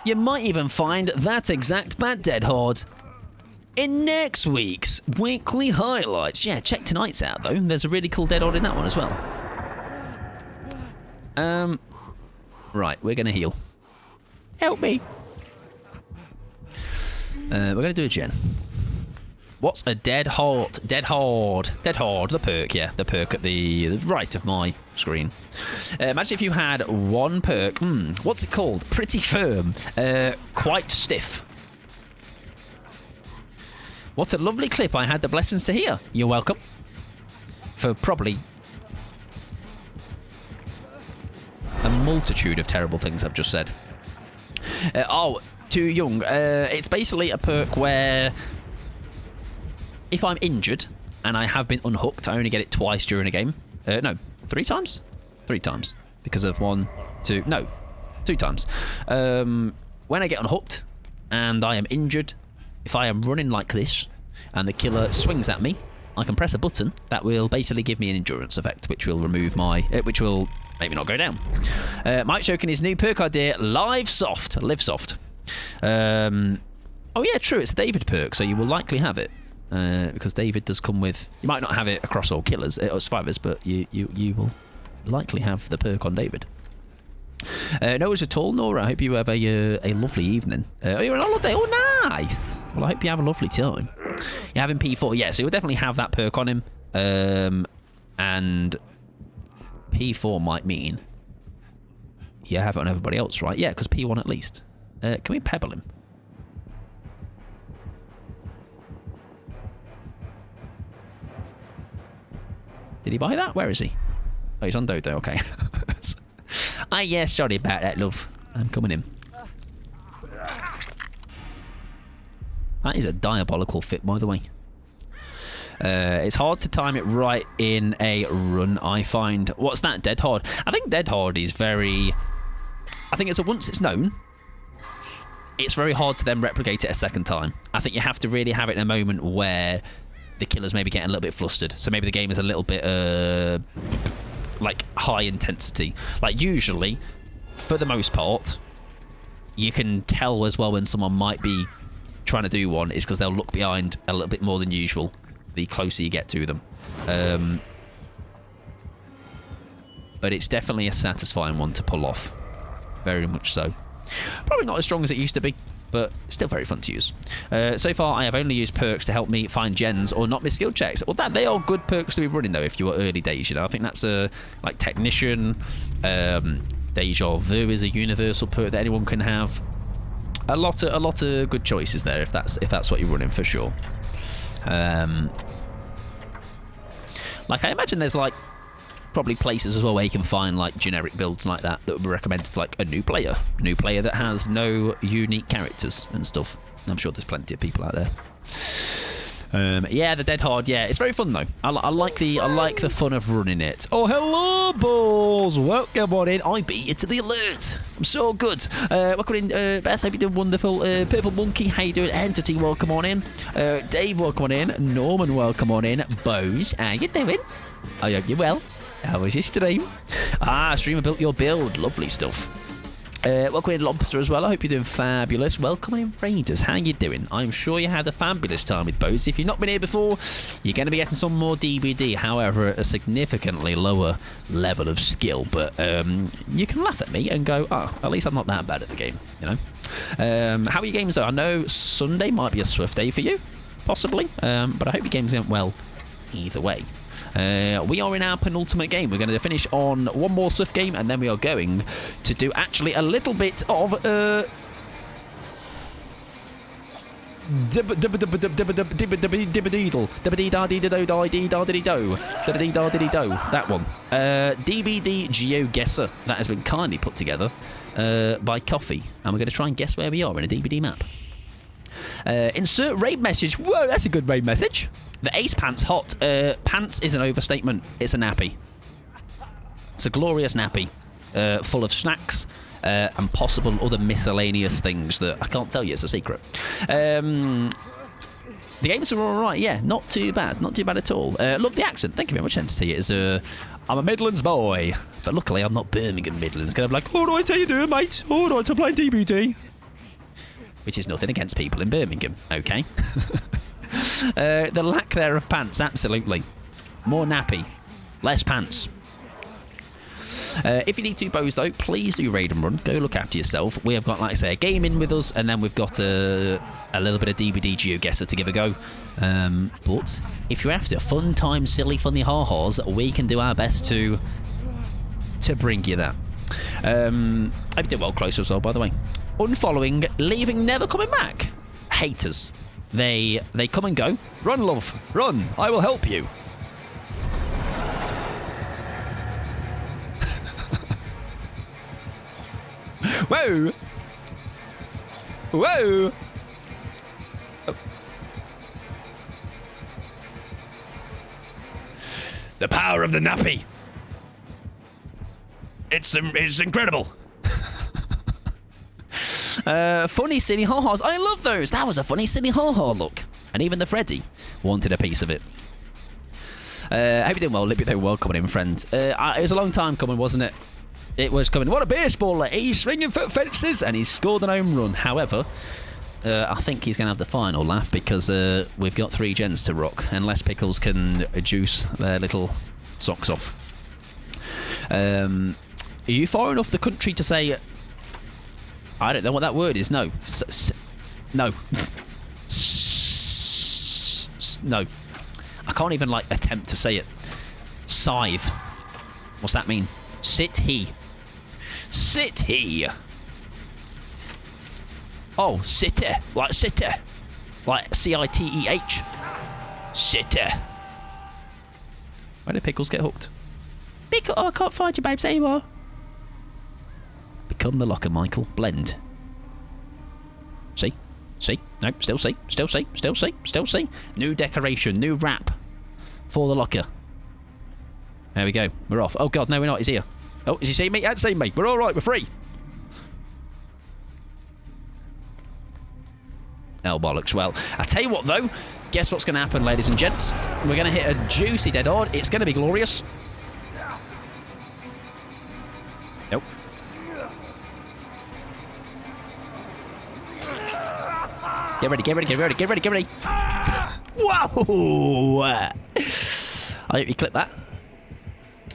You might even find that exact bad dead hard in next week's weekly highlights. Yeah, check tonight's out, though. There's a really cool dead hard in that one as well. Right, we're going to heal. Help me. We're going to do a gen. What's a dead hard? Dead hard. Dead hard. The perk, yeah. The perk at the right of my screen. Imagine if you had one perk. What's it called? Pretty firm. Quite stiff. What a lovely clip I had the blessings to hear. You're welcome. For probably a multitude of terrible things I've just said. Oh, too young. It's basically a perk where if I'm injured and I have been unhooked, I only get it twice during a game. No, 3 times? 3 times. Because of 1, 2... No, 2 times. When I get unhooked and I am injured, if I am running like this and the killer swings at me, I can press a button that will basically give me an endurance effect, which will remove my... which will maybe not go down. Mike Shokin, his new perk idea, Live Soft. Oh yeah, true, it's a David perk, so you will likely have it. Because David does come with... You might not have it across all killers, or survivors, but you will likely have the perk on David. No worries at all, Nora. I hope you have a lovely evening. Oh, you're on holiday? Oh, nice. Well, I hope you have a lovely time. You're having P4, yeah, so you'll definitely have that perk on him. And P4 might mean you have it on everybody else, right? Yeah, because P1 at least. Can we pebble him? Did he buy that? Where is he? Oh, he's on Dodo, okay. Ah, yeah, sorry about that, love. I'm coming in. That is a diabolical fit, by the way. It's hard to time it right in a run, I find. What's that, Dead Hard? I think Dead Hard is very... I think it's a once it's known, it's very hard to then replicate it a second time. I think you have to really have it in a moment where the killer's maybe getting a little bit flustered. So maybe the game is a little bit, like, high intensity. Like, usually, for the most part, you can tell as well when someone might be trying to do one is because they'll look behind a little bit more than usual the closer you get to them. But it's definitely a satisfying one to pull off. Very much so. Probably not as strong as it used to be, but still very fun to use. So far, I have only used perks to help me find gens or not miss skill checks. Well, they are good perks to be running, though, if you were early days, you know. I think that's like Technician, Deja Vu is a universal perk that anyone can have. A lot of good choices there, if that's what you're running, for sure. Like, I imagine there's, like, probably places as well where you can find, like, generic builds like that would be recommended to, like, a new player that has no unique characters and stuff. I'm sure there's plenty of people out there. Yeah, the Dead Hard, yeah, it's very fun though. I like the fun of running it. Oh, hello, balls! Welcome on in. I beat you to the alert. I'm so good. Welcome in, Beth. Hope you're doing wonderful. Purple Monkey, how you doing? Entity, welcome on in. Dave, welcome on in. Norman, welcome on in. Bose, how you doing? I hope you're well. How was your stream? Ah, streamer built your build. Lovely stuff. Welcome in, Lobster, as well. I hope you're doing fabulous. Welcome in, Raiders. How you doing? I'm sure you had a fabulous time with boats. If you've not been here before, you're going to be getting some more DBD, however, at a significantly lower level of skill. But you can laugh at me and go, oh, at least I'm not that bad at the game, you know? How are your games, though? I know Sunday might be a swift day for you, possibly, but I hope your games went well either way. We are in our penultimate game. We're going to finish on one more swift game, and then we are going to do actually a little bit of that one. DBD GeoGuessr. That has been kindly put together by Coffee, and we're going to try and guess where we are in a DBD map. Insert raid message. Whoa, that's a good raid message. The Ace Pants hot. Pants is an overstatement. It's a nappy. It's a glorious nappy, full of snacks and possible other miscellaneous things that I can't tell you. It's a secret. The games are all right. Yeah, not too bad. Not too bad at all. Love the accent. Thank you very much, Entity. I'm a Midlands boy, but luckily I'm not Birmingham Midlands. Because I'm like, all right, how you doing, mate? All right, I'm playing DBD. Which is nothing against people in Birmingham, okay? The lack there of pants, absolutely. More nappy, less pants. If you need two bows, though, please do raid and run. Go look after yourself. We have got, like I say, a game in with us, and then we've got a little bit of DBD GeoGuessr to give a go. But if you're after fun time, silly, funny ha-has, we can do our best to bring you that. I did well closer as well, by the way. Unfollowing, leaving, never coming back. Haters. They come and go. Run, love. Run. I will help you. Whoa. Whoa. Oh. The power of the nappy. It's incredible. Funny silly ha-has. I love those. That was a funny silly ha-ha look. And even the Freddy wanted a piece of it. Hope you're doing well. Hope you're doing well coming in, friend. It was a long time coming, wasn't it? It was coming. What a baseballer. He's swinging for fences and he's scored an home run. However, I think he's going to have the final laugh because we've got 3 gens to rock. Unless Pickles can juice their little socks off. Are you far enough the country to say... I don't know what that word is. No. No. No. I can't even, like, attempt to say it. Scythe. What's that mean? Sit he. Sit he. Oh, sitte. Like sitte. Like C-I-T-E-H. Sitte. Where did Pickles get hooked? Pickle. Oh, I can't find you, babes, anymore. Become the locker, Michael. Blend. See? See? No, still see. Still see. Still see. Still see. New decoration. New wrap. For the locker. There we go. We're off. Oh, God. No, we're not. He's here. Oh, has he seen me? He hasn't seen me. We're all right. We're free. Oh, bollocks. Well, I tell you what, though. Guess what's going to happen, ladies and gents? We're going to hit a juicy dead odd. It's going to be glorious. Nope. Get ready, get ready, get ready, get ready, get ready. Whoa! I hope you clip that.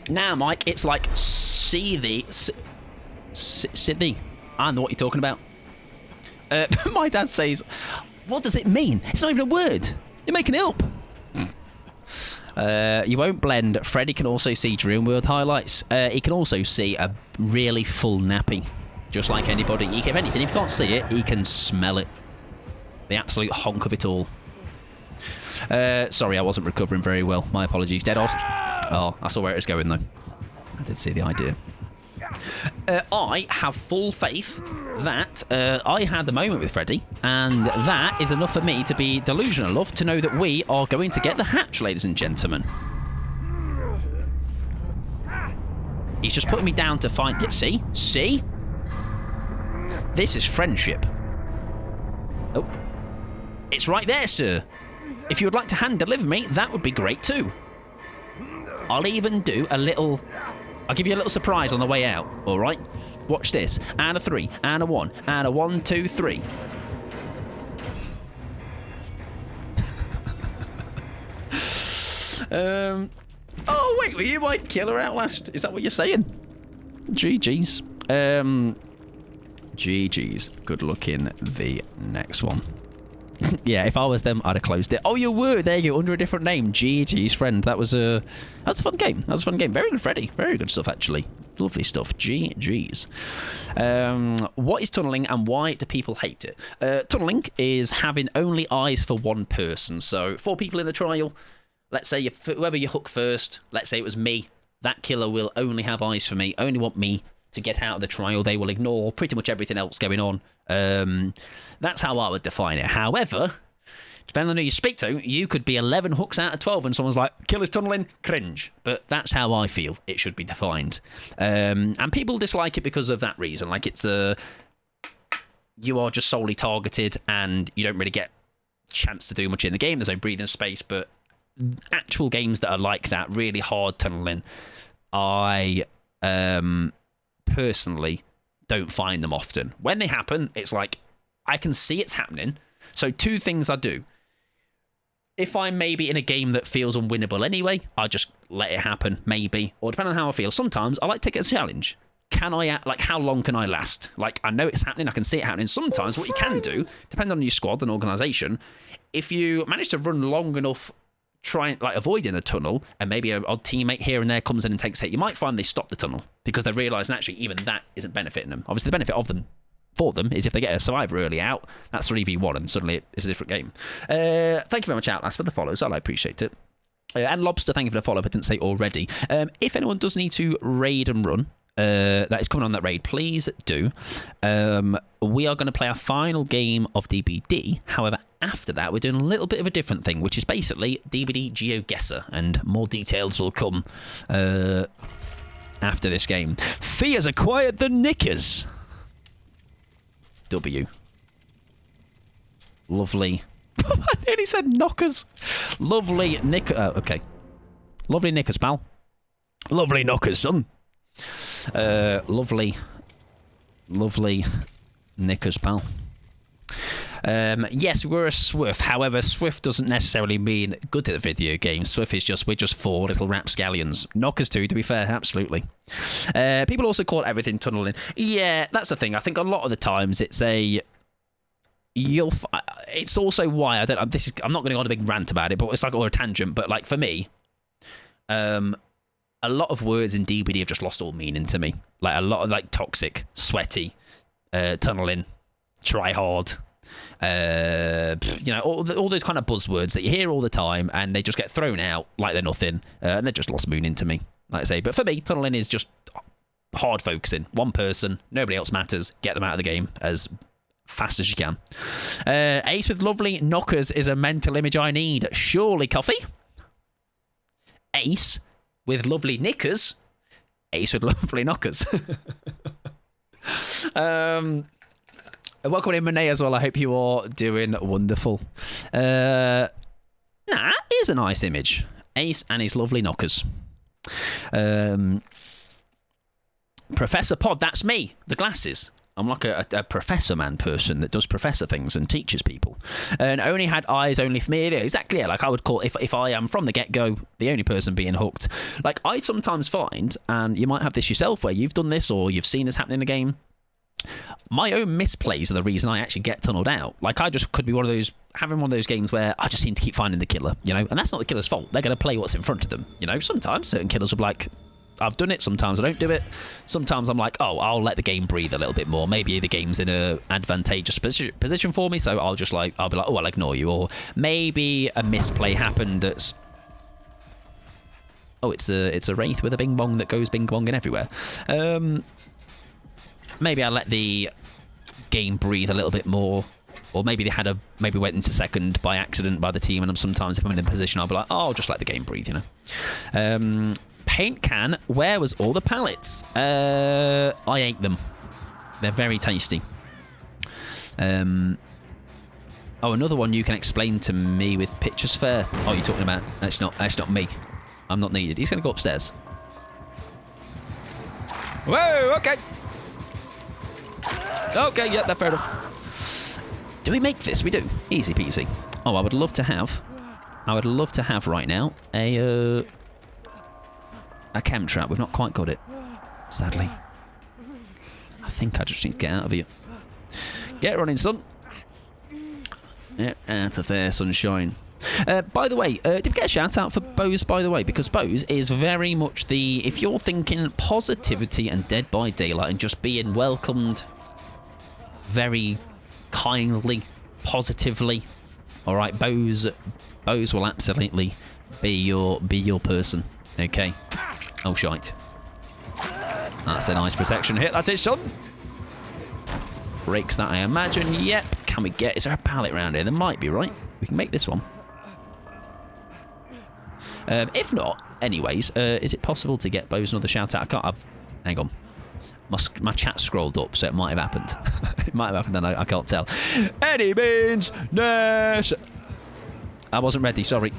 Now, Mike, it's like seethy. Seethy. I know what you're talking about. My dad says, what does it mean? It's not even a word. You're making it up. You won't blend. Freddy can also see Dream World highlights. He can also see a really full nappy. Just like anybody. If anything, if you can't see it, he can smell it. The absolute honk of it all. Sorry, I wasn't recovering very well. My apologies. Dead odd. Oh, I saw where it was going, though. I did see the idea. I have full faith that I had the moment with Freddy, and that is enough for me to be delusional enough to know that we are going to get the hatch, ladies and gentlemen. He's just putting me down to find it. See? See? This is friendship. Oh. It's right there, sir. If you would like to hand deliver me, that would be great too. I'll even do a little... I'll give you a little surprise on the way out, alright? Watch this. And a 3. And a 1. And a 1, 2, 3. Oh, wait. You might kill her Outlast. Is that what you're saying? GG's. GG's. Good luck in the next one. Yeah, if I was them, I'd have closed it. Oh, you were. There you go. Under a different name. GG's friend. That was a fun game. That was a fun game. Very good, Freddy. Very good stuff, actually. Lovely stuff. GG's. What is tunneling and why do people hate it? Tunneling is having only eyes for one person. So 4 people in the trial. Let's say whoever you hook first. Let's say it was me. That killer will only have eyes for me. Only want me to get out of the trial. They will ignore pretty much everything else going on. That's how I would define it. However, depending on who you speak to, you could be 11 hooks out of 12 and someone's like, killer's tunneling, cringe. But that's how I feel it should be defined. And people dislike it because of that reason. Like, it's you are just solely targeted and you don't really get a chance to do much in the game. There's no breathing space, but actual games that are like that, really hard tunneling, I personally don't find them often. When they happen, it's like I can see it's happening. So 2 things I do. If I'm maybe in a game that feels unwinnable anyway, I just let it happen, maybe. Or depending on how I feel. Sometimes I like to take it as a challenge. How long can I last? Like, I know it's happening, I can see it happening. Sometimes what you can do, depending on your squad and organisation, if you manage to run long enough avoiding the tunnel, and maybe an odd teammate here and there comes in and takes a hit, you might find they stop the tunnel because they realise actually even that isn't benefiting them. Obviously, the benefit for them is if they get a survivor early out, that's 3v1 and suddenly it's a different game. Thank you very much, Outlast, for the follows. I appreciate it. And Lobster, thank you for the follow up. I didn't say already. If anyone does need to raid and run, that is coming on that raid, please do. We are going to play our final game of DBD. However, after that, we're doing a little bit of a different thing, which is basically DBD GeoGuessr, and more details will come after this game. Fia's acquired the knickers. W. Lovely. I nearly said knockers. Lovely knickers. Okay. Lovely knickers, pal. Lovely knockers, son. Lovely knickers, pal. Yes, we're a Swift. However, Swift doesn't necessarily mean good at the video game. Swift is we're just 4 little rapscallions. Knockers too, to be fair, absolutely. People also call everything tunneling. Yeah, that's the thing. I think a lot of the times it's it's also why I'm not going to go on a big rant about it, but it's or a tangent. But like for me, a lot of words in DBD have just lost all meaning to me. Like a lot of toxic, sweaty, tunneling, try hard, all those kind of buzzwords that you hear all the time, and they just get thrown out like they're nothing, and they're just lost meaning to me, like I say. But for me, tunneling is just hard focusing. One person, nobody else matters. Get them out of the game as fast as you can. Ace with lovely knockers is a mental image I need. Surely, Coffee. Ace with lovely knickers. Ace with lovely knockers. Welcome in, Monet, as well. I hope you are doing wonderful. It is a nice image. Ace and his lovely knockers. Professor Pod, that's me. The glasses. I'm like a professor man person that does professor things and teaches people. And only had eyes only for me. Exactly, yeah. Like I would call, if I am from the get-go the only person being hooked. Like I sometimes find, and you might have this yourself where you've done this or you've seen this happen in a game, my own misplays are the reason I actually get tunneled out. Like I just could be having one of those games where I just seem to keep finding the killer, and that's not the killer's fault. They're going to play what's in front of them, Sometimes certain killers will be like, I've done it, sometimes I don't do it. Sometimes I'm like, oh, I'll let the game breathe a little bit more. Maybe the game's in a advantageous position for me, so I'll be like, oh, I'll ignore you. Or maybe a misplay happened that's... Oh, it's a Wraith with a bing bong that goes bing bonging everywhere. Maybe I let the game breathe a little bit more. Or maybe maybe went into second by accident by the team, and sometimes if I'm in a position, I'll be like, oh, I'll just let the game breathe, Paint can, where was all the pallets? I ate them. They're very tasty. Oh, another one you can explain to me with pictures fair. Oh, you're talking about... That's not me. I'm not needed. He's going to go upstairs. Whoa, okay. Okay, yeah, that's fair enough. Do we make this? We do. Easy peasy. Oh, I would love to have right now a chem trap. We've not quite got it, sadly. I think I just need to get out of here. Get running, son. Get out of there, sunshine. By the way, did we get a shout out for Bose, by the way? Because Bose is very much the, if you're thinking positivity and Dead by Daylight and just being welcomed very kindly, positively, all right, Bose will absolutely be your person, okay? Oh, shite. That's a nice protection hit, that is, son. Breaks that, I imagine. Yep. Can we get... Is there a pallet around here? There might be, right? We can make this one. If not, anyways, is it possible to get Bose another shout out? I can't... hang on. My chat scrolled up, so it might have happened. It might have happened, and I can't tell. Any means necessary. I wasn't ready, sorry.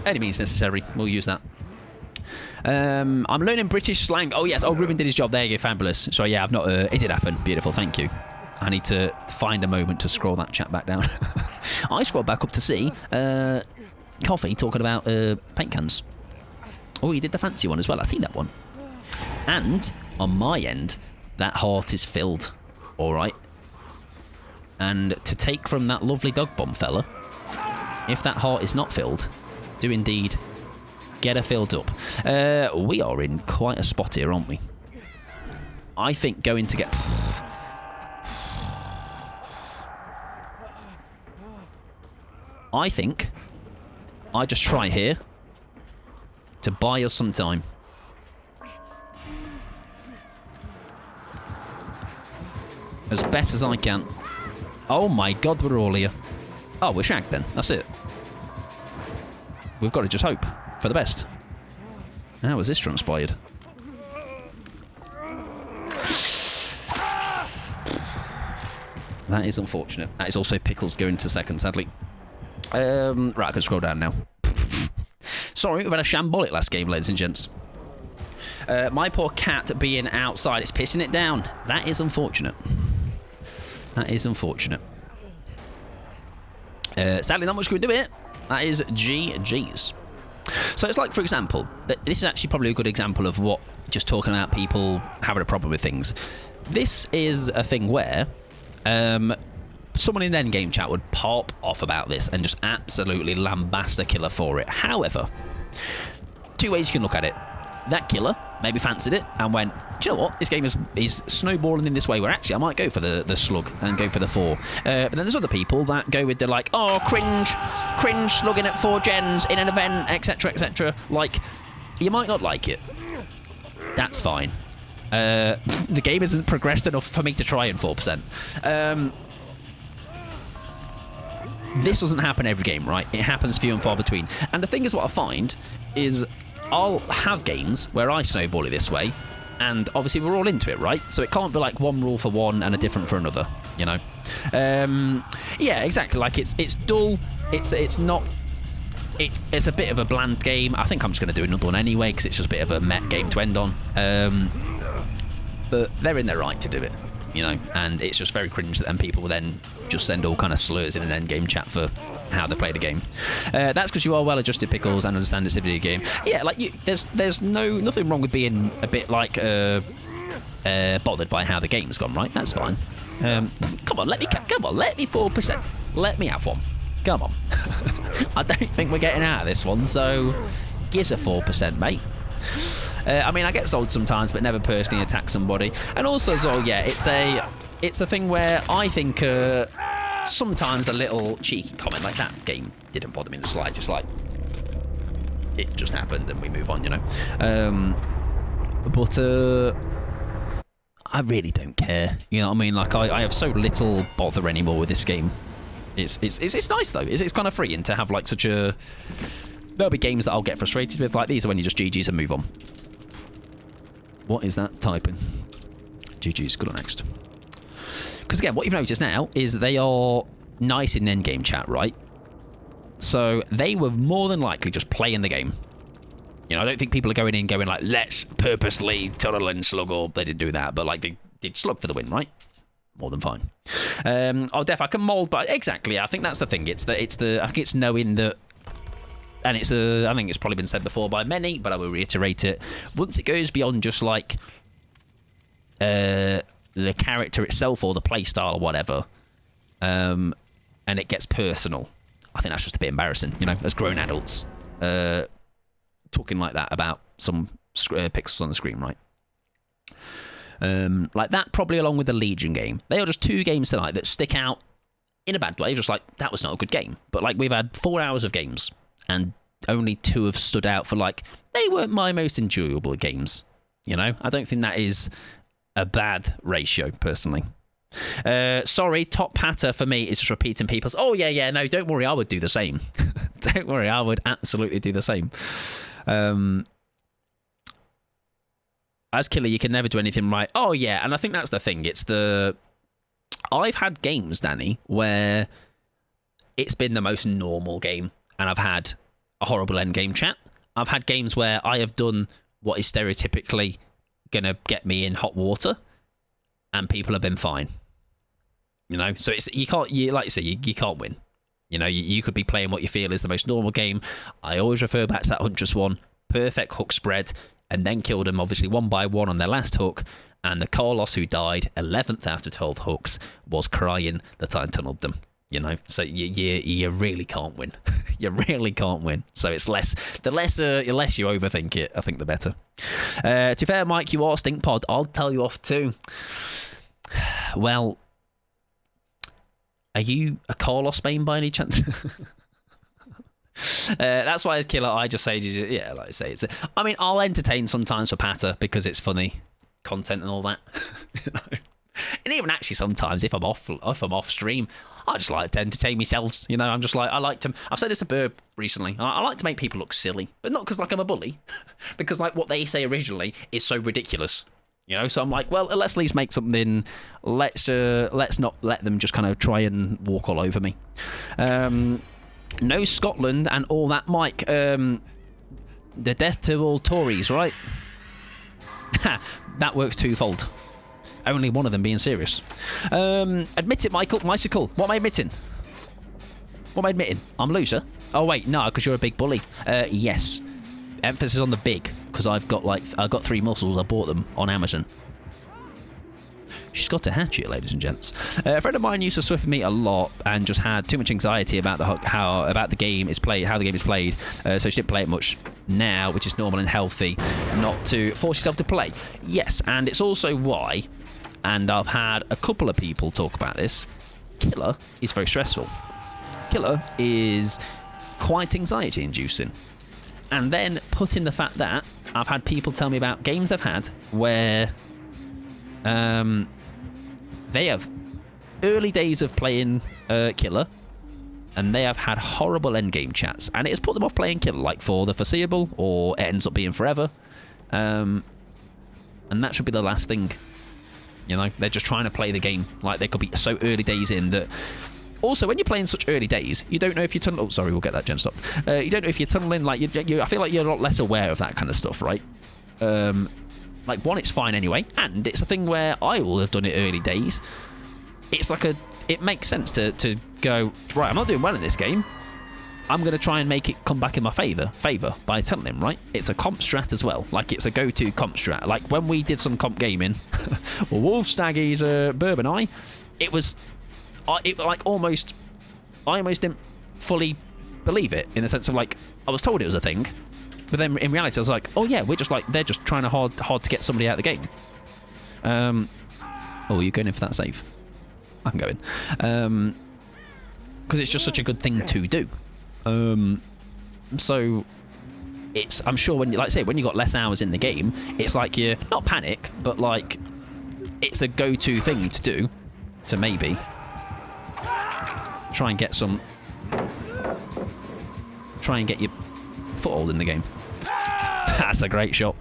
Any means necessary. We'll use that. I'm learning British slang. Oh, yes. Oh, Ruben did his job. There you go. Fabulous. So, yeah, I've not... it did happen. Beautiful. Thank you. I need to find a moment to scroll that chat back down. I scrolled back up to see Coffee talking about paint cans. Oh, he did the fancy one as well. I see that one. And on my end, that heart is filled. All right. And to take from that lovely dog bomb fella, if that heart is not filled, do indeed get her filled up. We are in quite a spot here, aren't we? I think going to get... I think I just try here to buy us some time. As best as I can. Oh my god, we're all here. Oh, we're shagged then. That's it. We've got to just hope for the best. How has this transpired? That is unfortunate. That is also Pickles going to second, sadly. Right, I can scroll down now. Sorry, we've had a shambolic last game, ladies and gents. My poor cat being outside, it's pissing it down. That is unfortunate. That is unfortunate. Sadly, not much can we do it. That is GG's. So it's like, for example, this is actually probably a good example of what, just talking about people having a problem with things. This is a thing where someone in the endgame chat would pop off about this and just absolutely lambast the killer for it. However, two ways you can look at it. That killer maybe fancied it and went, do you know what? This game is snowballing in this way where actually I might go for the slug and go for the 4. But then there's other people that go with the like, oh, cringe slugging at 4 gens in an event, etc., etc. Like, you might not like it. That's fine. The game isn't progressed enough for me to try in 4%. This doesn't happen every game, right? It happens few and far between. And the thing is, what I find is I'll have games where I snowball it this way, and obviously we're all into it, right? So it can't be like one rule for one and a different for another, you know? Yeah, exactly. Like it's dull. It's not. It's a bit of a bland game. I think I'm just going to do another one anyway because it's just a bit of a met game to end on. But they're in their right to do it, you know, and it's just very cringe that then people will then just send all kind of slurs in an end game chat for how they play the game. That's because you are well adjusted, Pickles, and understand it's a video game. Yeah, like there's nothing wrong with being a bit like bothered by how the game's gone, right? That's fine. Come on, let me 4%. Let me have one. Come on. I don't think we're getting out of this one, so gives a 4%, mate. I mean, I get sold sometimes, but never personally attack somebody. And also, as well, yeah, it's a thing where I think sometimes a little cheeky comment like that game didn't bother me in the slightest. Like, it just happened and we move on, you know. But I really don't care. You know what I mean? Like, I have so little bother anymore with this game. It's nice though. It's kind of freeing to have like such a. There'll be games that I'll get frustrated with. Like these are when you just GG's and move on. What is that typing? GG's. Good on next. Because again, what you've noticed now is they are nice in endgame chat, right? So they were more than likely just playing the game. You know, I don't think people are going in going like, let's purposely tunnel and slug, or they didn't do that, but like they did slug for the win, right? more than fine. I can mold, but exactly, I think that's the thing. I think it's knowing that, and I think it's probably been said before by many, but I will reiterate it. Once it goes beyond just like the character itself or the play style or whatever, and it gets personal, I think that's just a bit embarrassing, you know, as grown adults talking like that about some pixels on the screen, right? Like that, probably along with the Legion game. They are just 2 games tonight that stick out in a bad way. Just like, that was not a good game. But like, we've had 4 hours of games, and only 2 have stood out for like, they weren't my most enjoyable games. You know, I don't think that is a bad ratio, personally. Sorry, top patter for me is just repeating people's, oh yeah, no, don't worry, I would do the same. Don't worry, I would absolutely do the same. As killer, you can never do anything right. Oh yeah, and I think that's the thing. I've had games, Danny, where it's been the most normal game, and I've had a horrible end game chat. I've had games where I have done what is stereotypically gonna get me in hot water, and people have been fine. You know, so you can't win. You know, you could be playing what you feel is the most normal game. I always refer back to that Huntress one, perfect hook spread, and then killed them obviously one by one on their last hook. And the Carlos who died 11th out of 12 hooks was crying that I tunneled them. You know, so you really can't win. You really can't win. So it's the less you overthink it, I think the better. To be fair, Mike, you are stink pod. I'll tell you off too. Well, are you a Carlos main by any chance? That's why as killer, I just say, yeah, like I say, I mean, I'll entertain sometimes for patter because it's funny content and all that. You know? And even actually sometimes if I'm off stream, I just like to entertain myself. You know, I'm just like, I've said this to Burb recently. I like to make people look silly, but not because like I'm a bully, because like what they say originally is so ridiculous. You know, so I'm like, well, let's at least make something. Let's not let them just kind of try and walk all over me. No Scotland and all that, Mike. The death to all Tories, right? That works twofold. Only one of them being serious. Admit it, Michael. Mycicle. What am I admitting? What am I admitting? I'm a loser. Oh wait, no, because you're a big bully. Yes. Emphasis on the big, because I've got 3 muscles. I bought them on Amazon. She's got a hatchet, ladies and gents. A friend of mine used to Swift with me a lot and just had too much anxiety about how the game is played, so she didn't play it much now, which is normal and healthy, not to force yourself to play. Yes, and it's also why, and I've had a couple of people talk about this, Killer is very stressful. Killer is quite anxiety-inducing. And then put in the fact that I've had people tell me about games they've had where they have early days of playing Killer, and they have had horrible endgame chats, and it has put them off playing Killer, like for the foreseeable, or it ends up being forever. And that should be the last thing. You know, they're just trying to play the game. Like, they could be so early days in that. Also, when you're playing such early days, you don't know if you're tunneling. Oh, sorry, we'll get that gen stop. You don't know if you're tunneling. Like, I feel like you're a lot less aware of that kind of stuff, right? Like, one, it's fine anyway, and it's a thing where I will have done it early days. It's like it makes sense to go, right, I'm not doing well in this game. I'm going to try and make it come back in my favour by tunneling, right? It's a comp strat as well. Like, it's a go-to comp strat. Like, when we did some comp gaming, Wolf Staggies, Burb and I almost didn't fully believe it, in the sense of, like, I was told it was a thing, but then in reality I was like, oh yeah, they're just trying hard to get somebody out of the game. Oh, you're going in for that save? I can go in. Because it's just such a good thing to do. So I'm sure when you got less hours in the game, it's like you're not panic, but like it's a go-to thing to do to maybe try and get your foothold in the game. That's a great shot.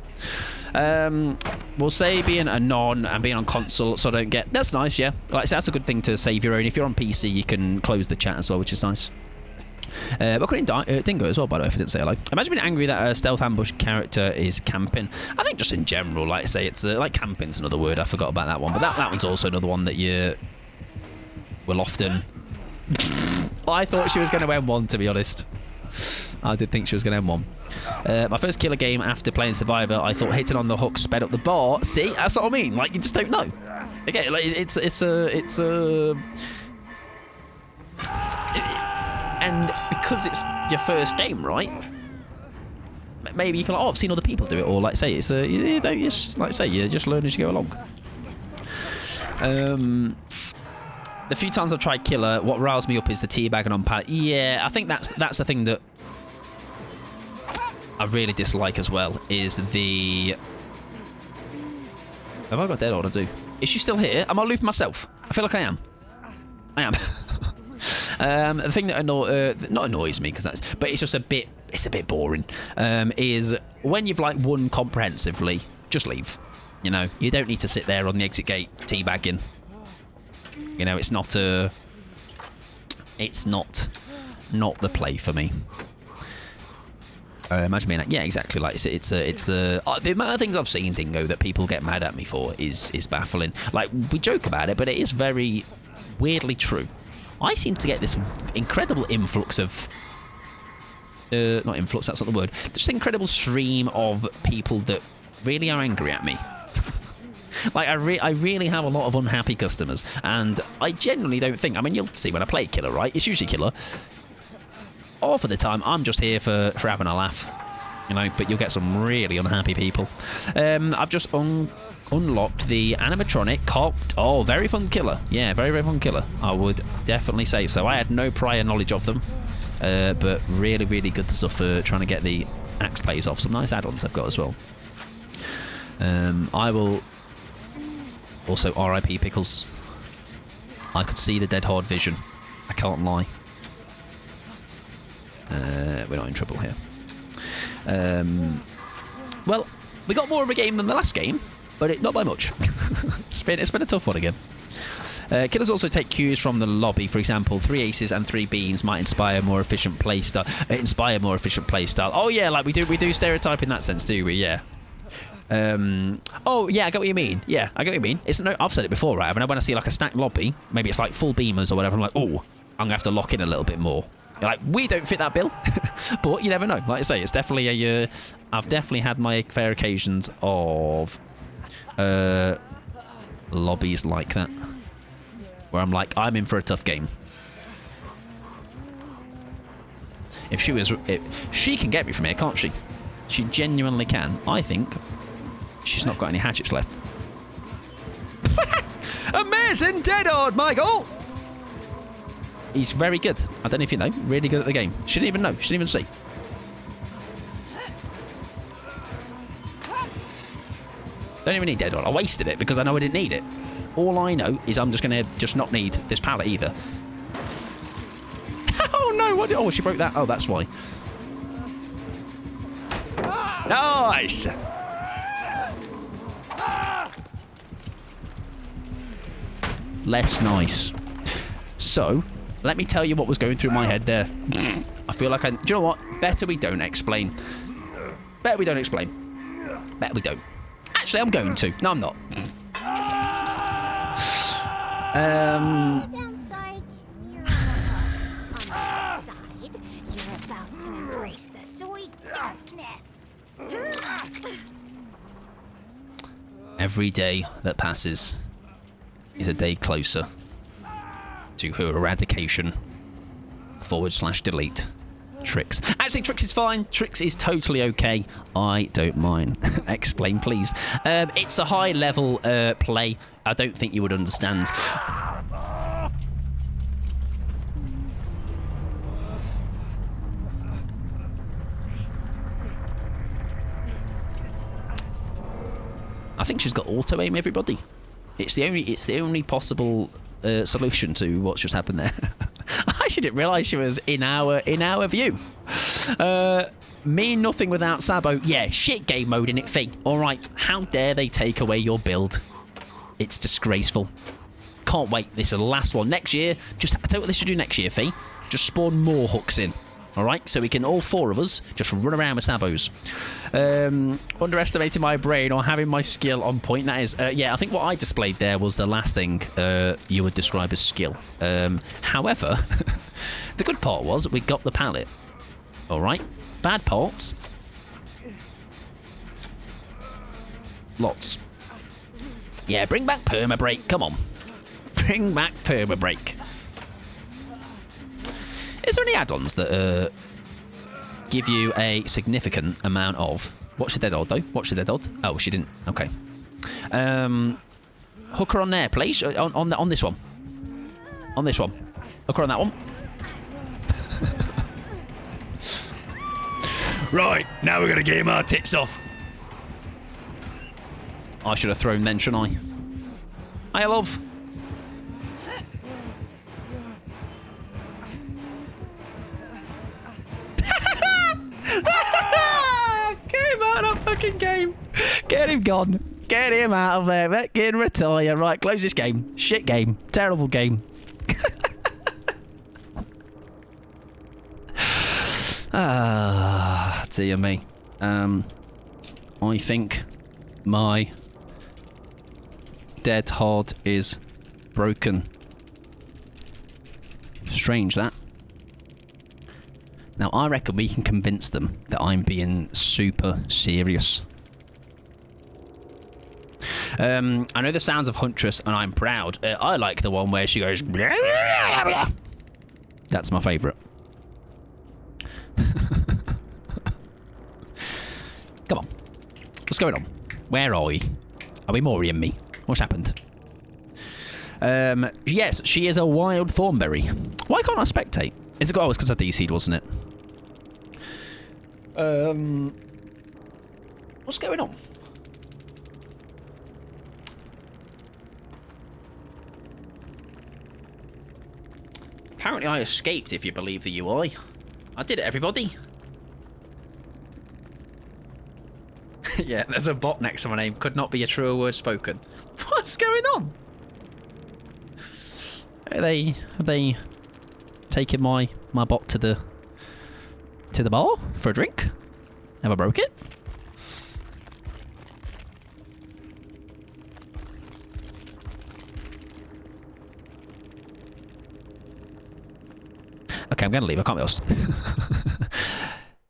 We'll say being a non and being on console, so I don't get. That's nice, yeah. Like I said, that's a good thing to save your own. If you're on PC, you can close the chat as well, which is nice. But Dingo as well, by the way, if I didn't say hello. Imagine being angry that a stealth ambush character is camping. I think just in general, like I say, it's like camping's another word. I forgot about that one. But that one's also another one that you will often... I thought she was going to M1, to be honest. I did think she was going to M1. My first killer game after playing Survivor, I thought hitting on the hook sped up the bar. See, that's what I mean. Like, you just don't know. Okay, like, it's a... And because it's your first game, right? Maybe you can like, oh, I've seen other people do it, or like say it's you don't just like say you just learn as you go along. The few times I've tried killer, what riles me up is the teabagging on pallet. Yeah, I think that's the thing that I really dislike as well. Is the have I got dead or do? Is she still here? Am I looping myself? I feel like I am. I am. The thing that not annoys me, but it's just a bit boring, is when you've like won comprehensively, just leave. You know, you don't need to sit there on the exit gate teabagging. You know, it's not the play for me. Imagine being like, yeah, exactly. Like the amount of things I've seen, Dingo, that people get mad at me for is baffling. Like, we joke about it, but it is very weirdly true. I seem to get this incredible influx of... not influx, that's not the word. Just an incredible stream of people that really are angry at me. Like, I really have a lot of unhappy customers. And I genuinely don't think... I mean, you'll see when I play Killer, right? It's usually Killer. Half of the time, I'm just here for having a laugh. You know, but you'll get some really unhappy people. I've just... unlocked the animatronic cop. Oh, very fun killer. Yeah, very, very fun killer. I would definitely say so. I had no prior knowledge of them, but really, really good stuff for trying to get the axe plays off. Some nice add-ons I've got as well. I will also RIP Pickles. I could see the dead hard vision. I can't lie. We're not in trouble here. Well, we got more of a game than the last game. But not by much. It's been a tough one again. Killers also take cues from the lobby. For example, 3 aces and 3 beans might inspire more efficient playstyle. Oh yeah, like we do stereotype in that sense, do we? Yeah. Oh yeah, I get what you mean. Yeah, I get what you mean. I've said it before, right? I mean, when I see like a stacked lobby, maybe it's like full beamers or whatever, I'm like, oh, I'm gonna have to lock in a little bit more. Like, we don't fit that bill, but you never know. Like I say, it's definitely I've definitely had my fair occasions of lobbies like that, where I'm like, I'm in for a tough game. If she can get me from here, can't she? She genuinely can. I think she's not got any hatchets left. Amazing dead hard, Michael. He's very good. I don't know if you know, really good at the game. She didn't even know. She didn't even see. Don't even need dead on. I wasted it because I know I didn't need it. All I know is I'm just going to not need this pallet either. Oh no! Oh, she broke that. Oh, that's why. Nice! Less nice. So, let me tell you what was going through my head there. I feel like do you know what? Better we don't explain. Better we don't explain. Better we don't. Actually, I'm going to. No, I'm not. Downside, you're on the side. You're about to embrace the sweet darkness. Every day that passes is a day closer to her eradication. /delete. Tricks. Actually, Tricks is fine. Tricks is totally okay. I don't mind. Explain, please. It's a high-level play. I don't think you would understand. I think she's got auto-aim, everybody. It's the only possible solution to what's just happened there. I actually didn't realise she was in our view. Me nothing without Sabo. Yeah, shit game mode in it, Fee. Alright, how dare they take away your build? It's disgraceful. Can't wait. This is the last one. Next year, I tell you what they should do next year, Fee. Just spawn more hooks in. All right, so we can, all four of us, just run around with sabos. Underestimating my brain or having my skill on point. That is, yeah, I think what I displayed there was the last thing you would describe as skill. However, the good part was we got the pallet. All right, bad parts. Lots. Yeah, bring back perma-break. Come on. Bring back perma-break. Is there any add-ons that give you a significant amount of... What's the dead odd, though? What's the dead odd? Oh, she didn't. Okay. Hook her on there, please. On this one. On this one. Hook her on that one. Right, now we're going to get him our tits off. I should have thrown then, shouldn't I? Hiya, love. Get him out of that fucking game. Get him gone. Get him out of there. Let him retire. Right, close this game. Shit game. Terrible game. Dear me. I think my dead hard is broken. Strange that. Now, I reckon we can convince them that I'm being super serious. I know the sounds of Huntress, and I'm proud. I like the one where she goes... Blah, blah, blah. That's my favourite. Come on. What's going on? Where are we? Are we Maurying me? What's happened? Yes, she is a wild thornberry. Why can't I spectate? Is it? Oh, it's because I DC'd, wasn't it? What's going on? Apparently I escaped, if you believe the UI. I did it, everybody. Yeah, there's a bot next to my name. Could not be a truer word spoken. What's going on? Are they taking my bot to the bar for a drink? Have I broke it? Okay, I'm gonna leave. I can't be asked.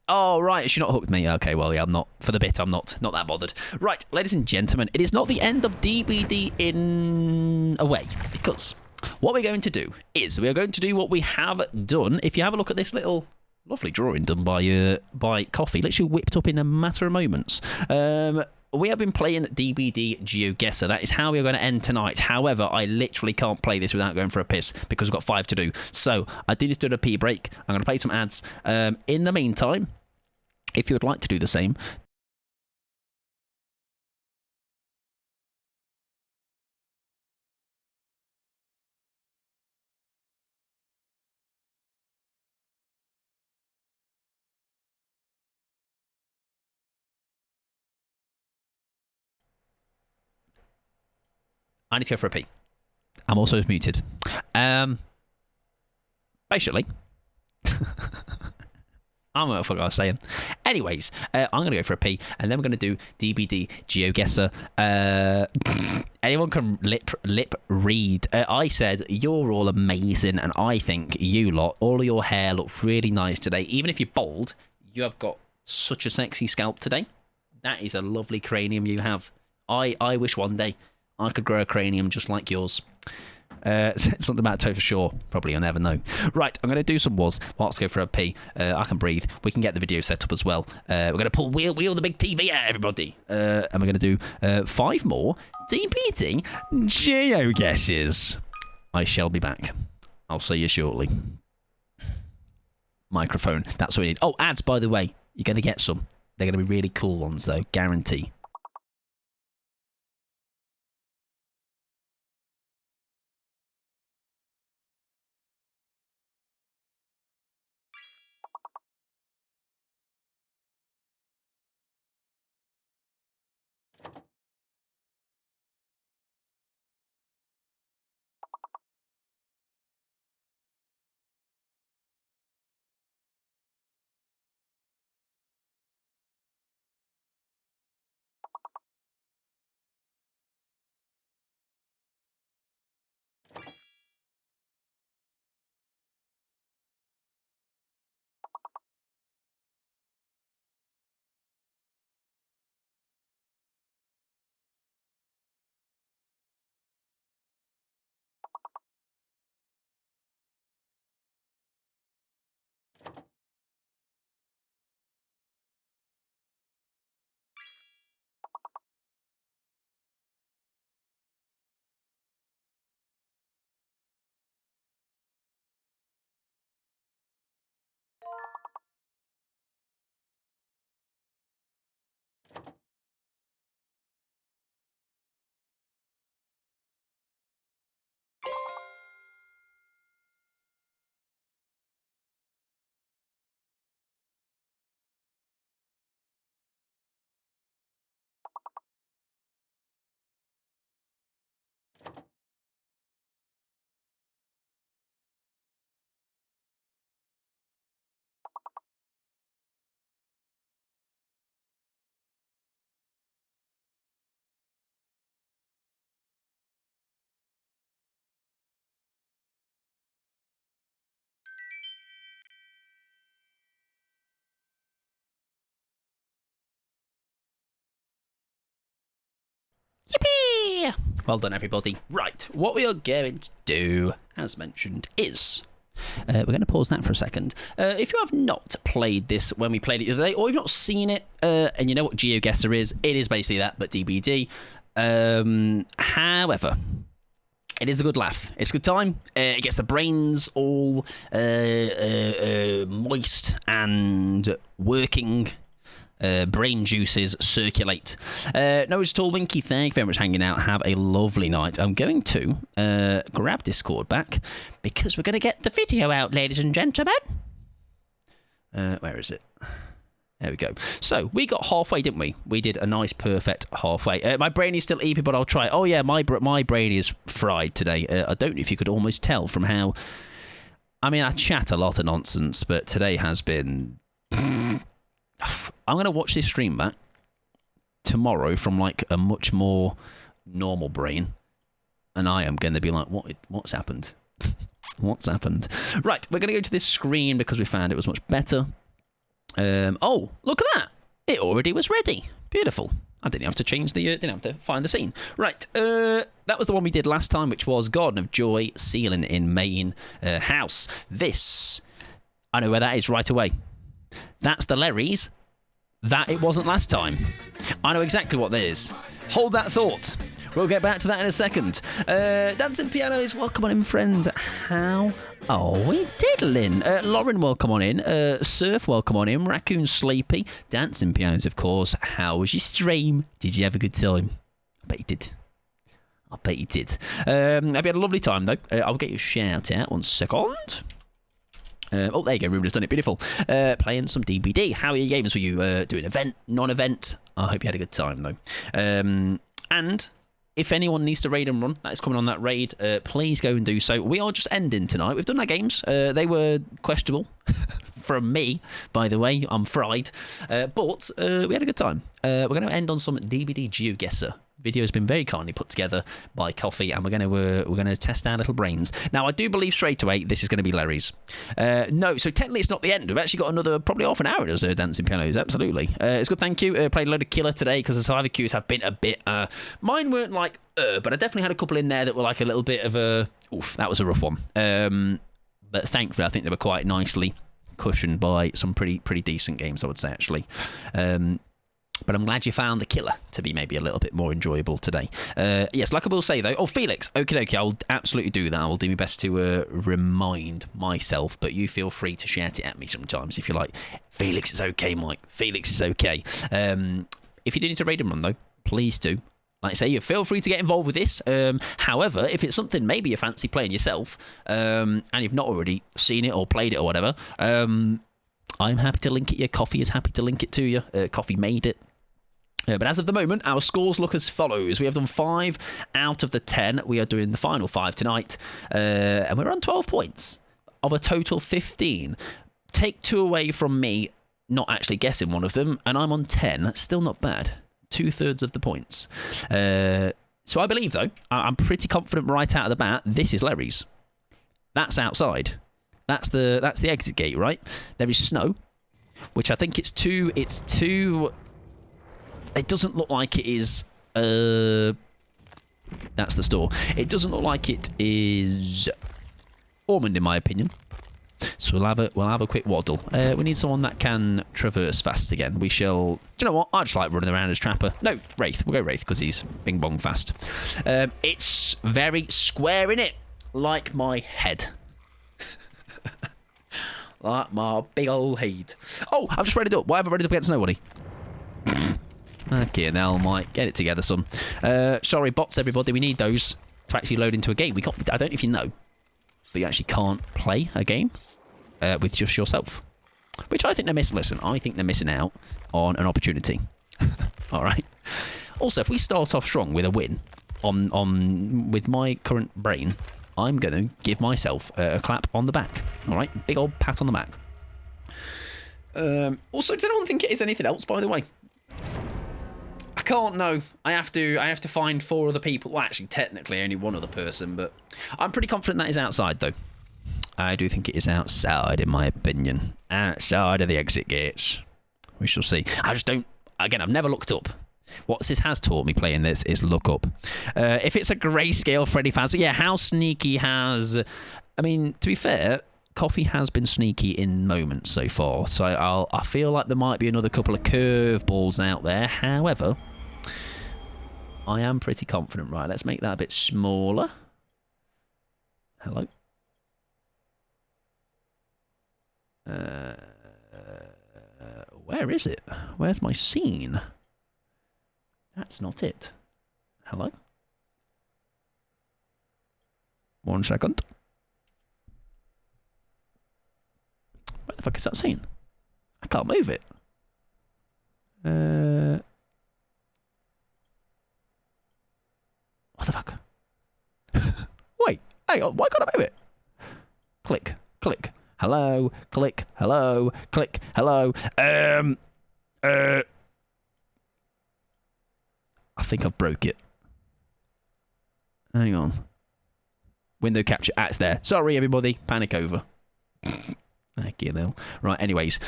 Oh, right, she not hooked me. Okay, well, yeah, I'm not, for the bit, I'm not that bothered. Right, ladies and gentlemen, it is not the end of DBD in a way, because what we're going to do is we are going to do what we have done. If you have a look at this little lovely drawing done by Coffee, literally whipped up in a matter of moments. We have been playing DBD GeoGuessr. That is how we are going to end tonight. However, I literally can't play this without going for a piss because we've got 5 to do. So I do need to do a pee break. I'm going to play some ads. In the meantime, if you would like to do the same, I need to go for a pee. I'm also muted. Basically, I don't know what I was saying. Anyways, I'm going to go for a pee, and then we're going to do DBD GeoGuessr. Anyone can lip read. I said, you're all amazing, and I think you lot, all of your hair looks really nice today. Even if you're bald, you have got such a sexy scalp today. That is a lovely cranium you have. I wish one day I could grow a cranium just like yours. Something about toe for sure. Probably, you'll never know. Right, I'm going to do some whilst go for a pee. I can breathe. We can get the video set up as well. We're going to pull wheel the big TV out, everybody. And we're going to do 5 more DBD GeoGuesses. I shall be back. I'll see you shortly. Microphone. That's what we need. Oh, ads, by the way. You're going to get some. They're going to be really cool ones, though. Guarantee. Yeah. Well done, everybody. Right. What we are going to do, as mentioned, is... we're going to pause that for a second. If you have not played this when we played it the other day, or you've not seen it, and you know what GeoGuessr is, it is basically that, but DBD. However, it is a good laugh. It's a good time. It gets the brains all moist and working. Brain juices circulate. No, it's all Winky. Thank you very much for hanging out. Have a lovely night. I'm going to grab Discord back because we're going to get the video out, ladies and gentlemen. Where is it? There we go. So, we got halfway, didn't we? We did a nice, perfect halfway. My brain is still eepy, but I'll try. Oh, yeah, my brain is fried today. I don't know if you could almost tell from how... I mean, I chat a lot of nonsense, but today has been... I'm going to watch this stream back tomorrow from, like, a much more normal brain. And I am going to be like, what's happened? What's happened? Right, we're going to go to this screen because we found it was much better. Oh, look at that. It already was ready. Beautiful. I didn't have to change the... didn't have to find the scene. Right, that was the one we did last time, which was Garden of Joy, Ceiling in Main House. This, I know where that is right away. That's the Larry's. That it wasn't last time. I know exactly what that is. Hold that thought. We'll get back to that in a second. Dancing Pianos, welcome on in, friends. How are we diddling? Lauren, welcome on in. Surf, welcome on in. Raccoon Sleepy. Dancing Pianos, of course. How was your stream? Did you have a good time? I bet you did. I bet you did. I hope you had a lovely time, though. I'll get you a shout out. 1 second. Oh, there you go. Ruben's done it. Beautiful. Playing some DBD. How are your games? Were you doing event, non-event? I hope you had a good time, though. And... if anyone needs to raid and run, that is coming on that raid, please go and do so. We are just ending tonight. We've done our games. They were questionable from me, by the way. I'm fried. But we had a good time. We're going to end on some DBD GeoGuessr. Video has been very kindly put together by Coffee, and we're going to test our little brains. Now, I do believe straight away this is going to be Larry's. No, so technically it's not the end. We've actually got another probably half an hour as Dancing Pianos. Absolutely, it's good. Thank you. Played a load of Killer today because the survivor queues have been a bit. Mine weren't like, but I definitely had a couple in there that were like a little bit of a. Oof, that was a rough one. But thankfully, I think they were quite nicely cushioned by some pretty decent games, I would say actually. But I'm glad you found the Killer to be maybe a little bit more enjoyable today. Yes, like I will say, though. Oh, Felix. Okay, I'll absolutely do that. I'll do my best to remind myself, but you feel free to shout it at me sometimes if you like. Felix is okay, Mike. Felix is okay. If you do need to raid and run, though, please do. Like I say, you feel free to get involved with this. However, if it's something maybe you fancy playing yourself and you've not already seen it or played it or whatever, I'm happy to link it. Your Coffee is happy to link it to you. Coffee made it. But as of the moment, our scores look as follows. We have done 5 out of the 10. We are doing the final 5 tonight. And we're on 12 points of a total 15. Take 2 away from me not actually guessing one of them, and I'm on 10. That's still not bad. 2/3 of the points. So I believe, though, I'm pretty confident right out of the bat, this is Larry's. That's outside. That's the exit gate, right? There is snow, which I think it's too... It doesn't look like it is... That's the store. It doesn't look like it is Ormond, in my opinion. So we'll have a quick waddle. We need someone that can traverse fast again. We shall... Do you know what? I just like running around as Trapper. No, Wraith. We'll go Wraith because he's bing bong fast. It's very square, innit? Like my head. Like my big old head. Oh, I've just read it up. Why haven't I read it up against nobody? Okay, now Mike, get it together, son. Sorry, bots, everybody. We need those to actually load into a game. I don't know if you know, but you actually can't play a game with just yourself. Which I think they're missing. Listen, I think they're missing out on an opportunity. All right. Also, if we start off strong with a win with my current brain, I'm going to give myself a clap on the back. All right, big old pat on the back. Also, does anyone think it is anything else, by the way? I can't know. I have to find 4 other people. Well, actually, technically only 1 other person, but I'm pretty confident that is outside, though. I do think it is outside, in my opinion. Outside of the exit gates. We shall see. I just don't... Again, I've never looked up. What this has taught me playing this is look up. If it's a grayscale Freddy Fazbear, yeah, how sneaky has... I mean, to be fair, Coffee has been sneaky in moments so far. So I feel like there might be another couple of curveballs out there. However, I am pretty confident. Right, let's make that a bit smaller. Hello. Where is it? Where's my scene? That's not it. Hello? 1 second. Where the fuck is that scene? I can't move it. What the fuck? Wait, hang on, why can't I move it? Click, click, hello, click, hello, click, hello. I think I've broke it. Hang on. Window capture. Ah, it's there. Sorry, everybody. Panic over. Heck you know. Right, anyways.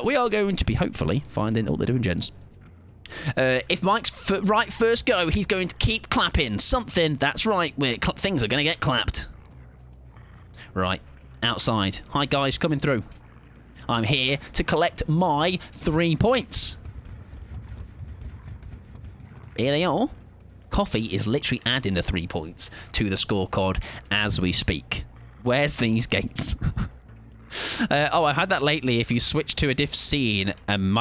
We are going to be, hopefully, finding... Oh, they're doing gents. If Mike's first go, he's going to keep clapping. Something. That's right. Things are going to get clapped. Right. Outside. Hi, guys. Coming through. I'm here to collect my 3 points. Here they are. Coffee is literally adding the 3 points to the scorecard as we speak. Where's these gates? Oh, I had that lately. If you switch to a diff scene and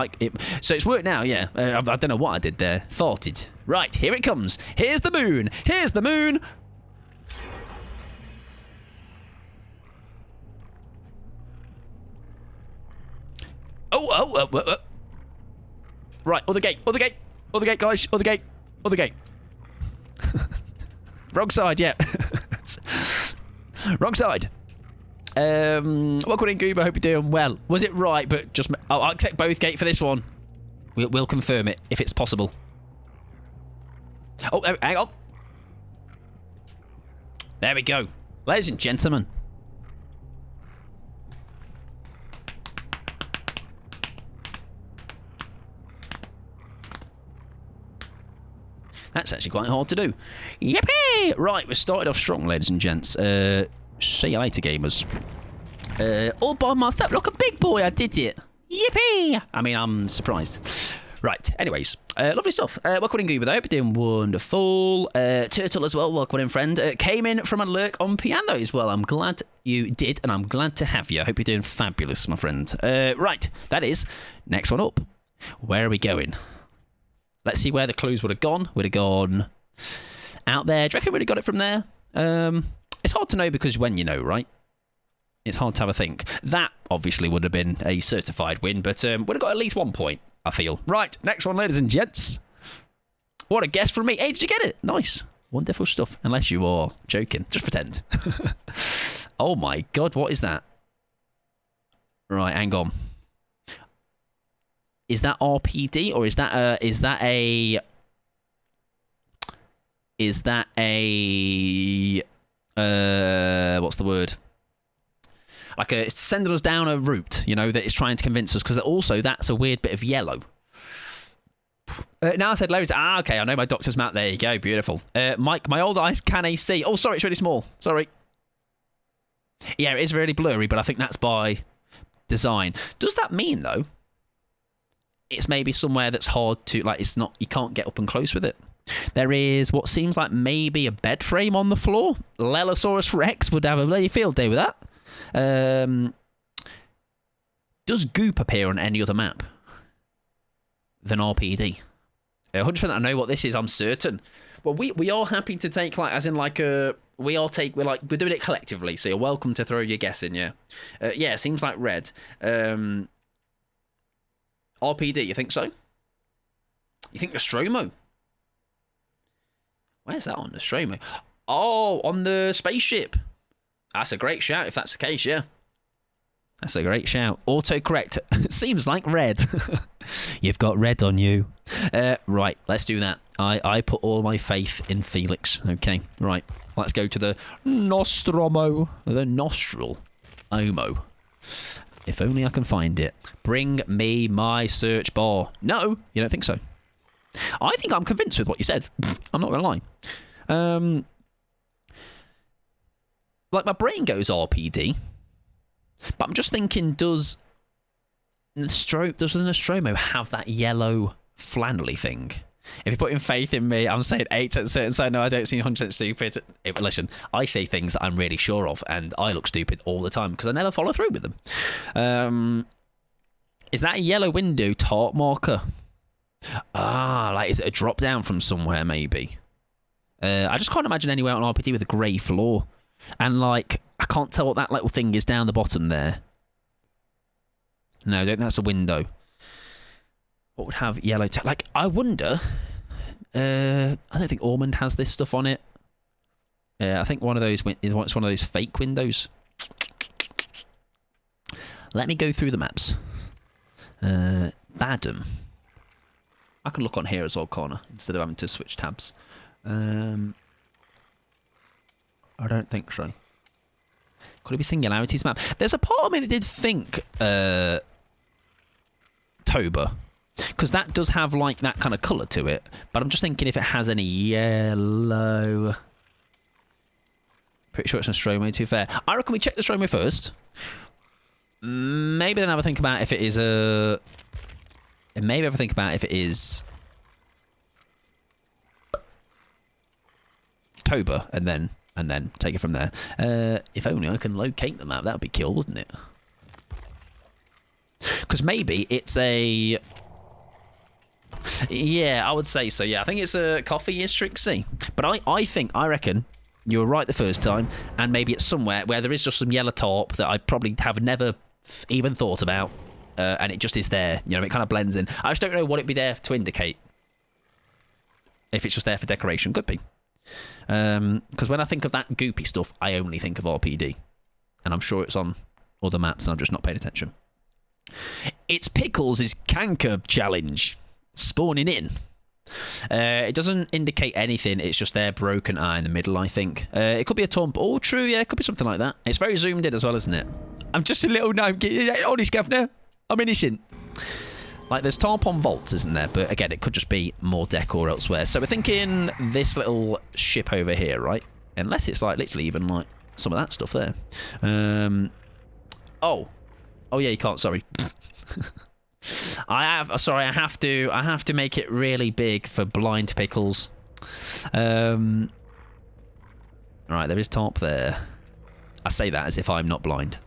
so it's worked now, yeah. I don't know what I did there. Farted. Right, here it comes. Here's the moon. Here's the moon. Oh. Right, other gate, other gate. Other gate, guys. Other gate. Other gate. Wrong side, yeah. Wrong side. Welcome in, Goober. Hope you're doing well. Was it right? But just... I'll accept both gate for this one. We'll confirm it, if it's possible. Oh, hang on. There we go. Ladies and gentlemen. That's actually quite hard to do. Yippee! Right, we started off strong, ladies and gents. See you later, gamers. All by myself. Look, a big boy, I did it. Yippee! I mean, I'm surprised. Right, anyways. Lovely stuff. Welcome in, Goober, though. Hope you're doing wonderful. Turtle as well. Welcome in, friend. Came in from a lurk on piano as well. I'm glad you did, and I'm glad to have you. I hope you're doing fabulous, my friend. Right, that is next one up. Where are we going? Let's see where the clues would have gone. Would have gone out there. Do you reckon we would have got it from there? It's hard to know because when you know, right? It's hard to have a think. That obviously would have been a certified win, but would have got at least 1 point, I feel. Right, next one, ladies and gents. What a guess from me. Hey, did you get it? Nice. Wonderful stuff. Unless you are joking. Just pretend. Oh my God, what is that? Right, hang on. Is that RPD or is that a what's the word? Like it's sending us down a route, you know, that it's trying to convince us, because also that's a weird bit of yellow. Now I said loads. Ah, okay, I know my doctor's map. There you go, beautiful. Mike, my old eyes can see. Oh, sorry, it's really small. Sorry. Yeah, it is really blurry, but I think that's by design. Does that mean though? It's maybe somewhere that's hard to, like, it's not, you can't get up and close with it. There is what seems like maybe a bed frame on the floor. Lelosaurus Rex would have a bloody field day with that. Does goop appear on any other map than RPD? 100% I know what this is, I'm certain. Well, we are happy to take, like, as in, like, we're doing it collectively, so you're welcome to throw your guess in, yeah. Yeah, it seems like red. RPD, you think so? You think Nostromo? Where's that on Nostromo? Oh, on the spaceship. That's a great shout if that's the case, yeah. That's a great shout. Autocorrect. Seems like red. You've got red on you. Right, let's do that. I put all my faith in Felix. Okay, right. Let's go to the Nostromo. The nostril. Omo. If only I can find it. Bring me my search bar. No, you don't think so? I think I'm convinced with what you said. I'm not going to lie. Like, my brain goes RPD, but I'm just thinking, does the Nostromo have that yellow flannelly thing? If you're putting faith in me, I'm saying 8 at certain side. No, I don't seem 100% stupid. Listen, I say things that I'm really sure of, and I look stupid all the time because I never follow through with them. Is that a yellow window top marker? Like, is it a drop down from somewhere, maybe? I just can't imagine anywhere on RPD with a grey floor. And, like, I can't tell what that little thing is down the bottom there. No, I don't think that's a window. What would have yellow... like, I wonder... I don't think Ormond has this stuff on it. I think one of those is one of those fake windows. Let me go through the maps. Badham. I can look on here as well, corner, instead of having to switch tabs. I don't think so. Could it be Singularities map? There's a part of me that did think Toba, because that does have like that kind of colour to it. But I'm just thinking if it has any yellow. Pretty sure it's Nostromo, to be fair. I reckon we check the Nostromo first. Maybe then have a think about if it is a. And maybe have a think about if it is Toba, and then take it from there. If only I can locate the map, that would be cool, wouldn't it? Because maybe it's a... Yeah, I would say so, yeah. I think it's a coffee is Trixie. But I reckon you were right the first time, and maybe it's somewhere where there is just some yellow top that I probably have never even thought about, and it just is there. You know, it kind of blends in. I just don't know what it'd be there to indicate. If it's just there for decoration, could be. Because when I think of that goopy stuff, I only think of RPD. And I'm sure it's on other maps and I've just not paid attention. It's Pickles' Canker Challenge. Spawning in. It doesn't indicate anything. It's just their broken eye in the middle, I think. It could be a tomb. Oh, true, yeah. It could be something like that. It's very zoomed in as well, isn't it? I'm just a little gnome. Honest, governor. I'm innocent. Like, there's tarpon vaults, isn't there? But again, it could just be more decor elsewhere. So we're thinking this little ship over here, right? Unless it's like literally even like some of that stuff there. Oh yeah, you can't. Sorry. I have to make it really big for blind Pickles. Right, there is tarp there. I say that as if I'm not blind.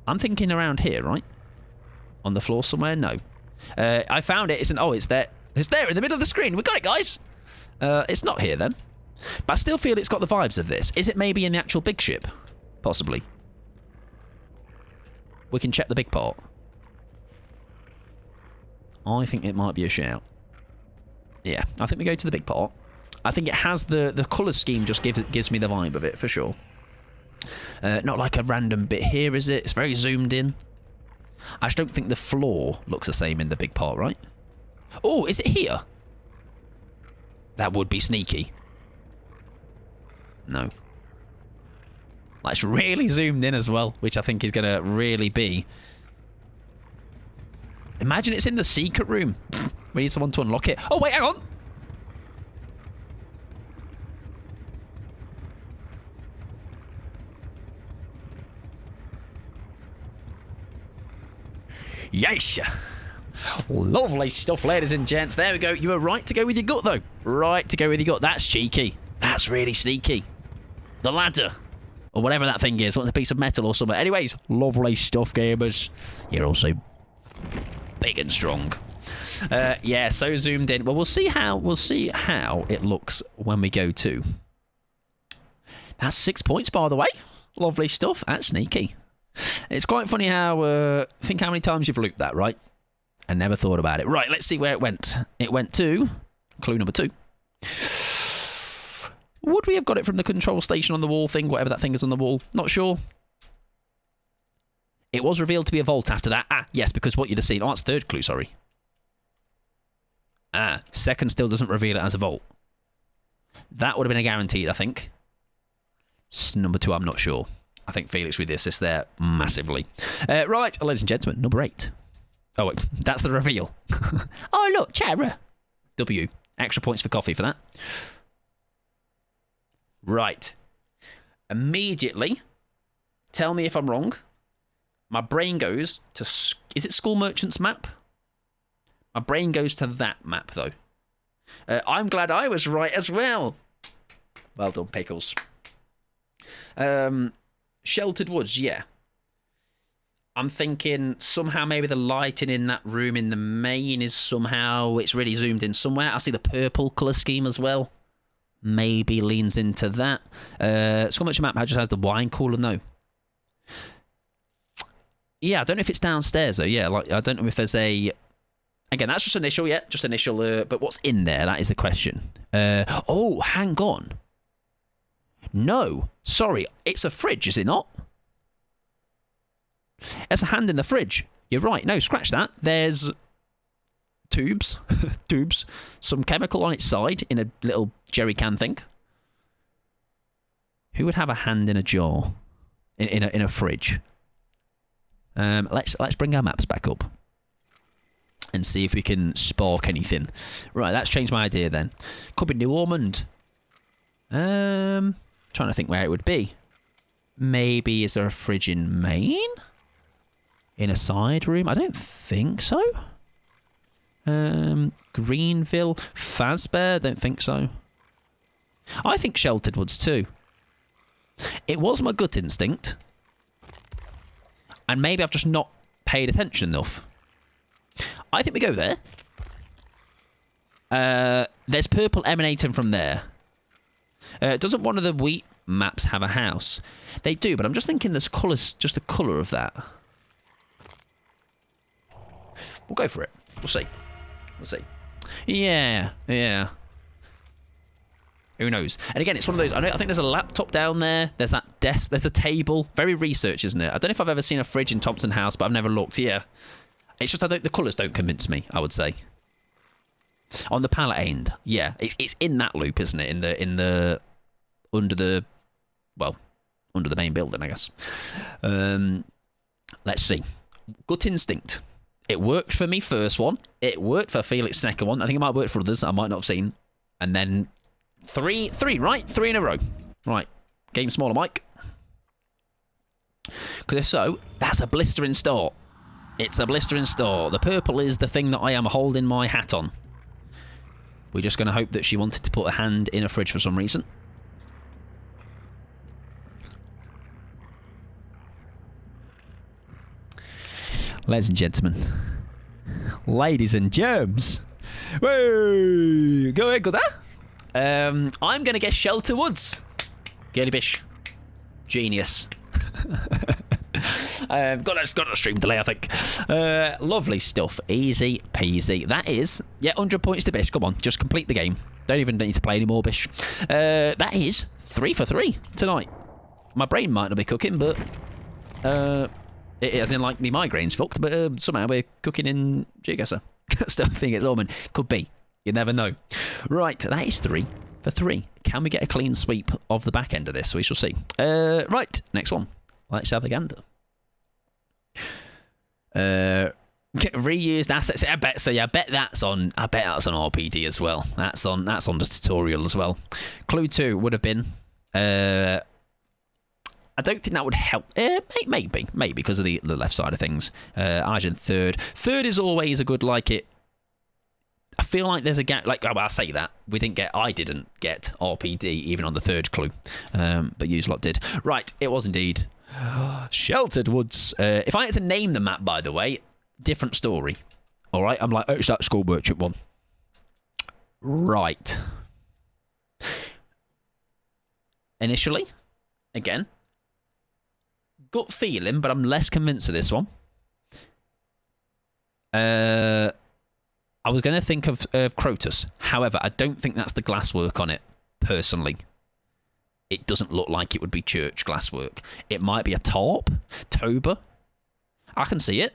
I'm thinking around here, right? On the floor somewhere? No. I found it. It's there. It's there in the middle of the screen. We got it, guys. It's not here then. But I still feel it's got the vibes of this. Is it maybe in the actual big ship? Possibly. We can check the big part. I think it might be a shout. Yeah, I think we go to the big part. I think it has the colour scheme just gives me the vibe of it, for sure. Not like a random bit here, is it? It's very zoomed in. I just don't think the floor looks the same in the big part, right? Oh, is it here? That would be sneaky. No. Like, it's really zoomed in as well, which I think is going to really be... Imagine it's in the secret room. We need someone to unlock it. Oh, wait, hang on! Yes! Lovely stuff, ladies and gents. There we go. You were right to go with your gut, though. Right to go with your gut. That's cheeky. That's really sneaky. The ladder. Or whatever that thing is. What's a piece of metal or something. Anyways, lovely stuff, gamers. You're also big and strong. Yeah, so zoomed in. Well, we'll see how it looks when we go to. That's 6 points, by the way. Lovely stuff. That's sneaky. It's quite funny how, think how many times you've looped that, right? And never thought about it. Right, let's see where it went. It went to clue number 2. Would we have got it from the control station on the wall thing, whatever that thing is on the wall? Not sure. It was revealed to be a vault after that. Ah, yes, because what you'd have seen... Oh, that's third clue, sorry. Ah, second still doesn't reveal it as a vault. That would have been a guaranteed, I think. Number 2, I'm not sure. I think Felix with the assist there massively. Right, ladies and gentlemen, number 8. Oh, wait, that's the reveal. Oh, look, Chara. W. Extra points for coffee for that. Right. Immediately, tell me if I'm wrong. My brain goes to... Is it School Merchant's map? My brain goes to that map, though. I'm glad I was right as well. Well done, Pickles. Sheltered Woods, yeah. I'm thinking somehow maybe the lighting in that room in the main is somehow... It's really zoomed in somewhere. I see the purple colour scheme as well. Maybe leans into that. School Merchant map just has the wine cooler, no. Yeah, I don't know if it's downstairs, though. Yeah, like I don't know if there's a... Again, that's just initial, yeah. Just initial, but what's in there? That is the question. Oh, hang on. No, sorry. It's a fridge, is it not? There's a hand in the fridge. You're right. No, scratch that. There's tubes. Tubes. Some chemical on its side in a little jerry can thing. Who would have a hand in a jar? In a fridge? Let's bring our maps back up and see if we can spark anything. Right, that's changed my idea then. Could be New Ormond. Trying to think where it would be. Maybe is there a fridge in Maine? In a side room? I don't think so. Greenville, Fazbear? Don't think so. I think Sheltered Woods too. It was my gut instinct. And maybe I've just not paid attention enough. I think we go there. There's purple emanating from there. Doesn't one of the wheat maps have a house? They do, but I'm just thinking there's colours, just the colour of that. We'll go for it. We'll see. We'll see. Yeah, yeah. Who knows? And again, it's one of those... I think there's a laptop down there. There's that desk. There's a table. Very research, isn't it? I don't know if I've ever seen a fridge in Thompson House, but I've never looked. Yeah. It's just the colours don't convince me, I would say. On the palette end, yeah. It's in that loop, isn't it? Under the main building, I guess. Let's see. Gut instinct. It worked for me first one. It worked for Felix second one. I think it might work for others I might not have seen. And then three, right? 3 in a row. Right. Game smaller, Mike. Because if so, that's a blistering start. It's a blistering start. The purple is the thing that I am holding my hat on. We're just going to hope that she wanted to put a hand in a fridge for some reason. Ladies and gentlemen. Ladies and germs. Whoa! Go ahead, go there. I'm going to guess Shelter Woods. Girly bish. Genius. Got a stream delay, I think. Lovely stuff. Easy peasy. That is... Yeah, 100 points to Bish. Come on, just complete the game. Don't even need to play any more, Bish. That is 3 for 3 tonight. My brain might not be cooking, but... as in, like, me migraine's fucked, but somehow we're cooking in Geoguessr. Still think it's almond. Could be. You never know. Right, that is 3 for 3. Can we get a clean sweep of the back end of this? We shall see. Right, next one. Let's have a gander. Reused assets. I bet that's on RPD as well. That's on the tutorial as well. Clue 2 would have been. I don't think that would help. Maybe because of the left side of things. Argent third. Third is always a good like it. I feel like there's a gap. Like I'll say that I didn't get RPD even on the third clue, but you lot did. Right, it was indeed Sheltered Woods. If I had to name the map, by the way, different story. All right, I'm like, oh, it's that School Merchant one. Right. Initially, again, gut feeling, but I'm less convinced of this one. I was going to think of Crotus. However, I don't think that's the glasswork on it, personally. It doesn't look like it would be church glasswork. It might be a tarp, Toba. I can see it.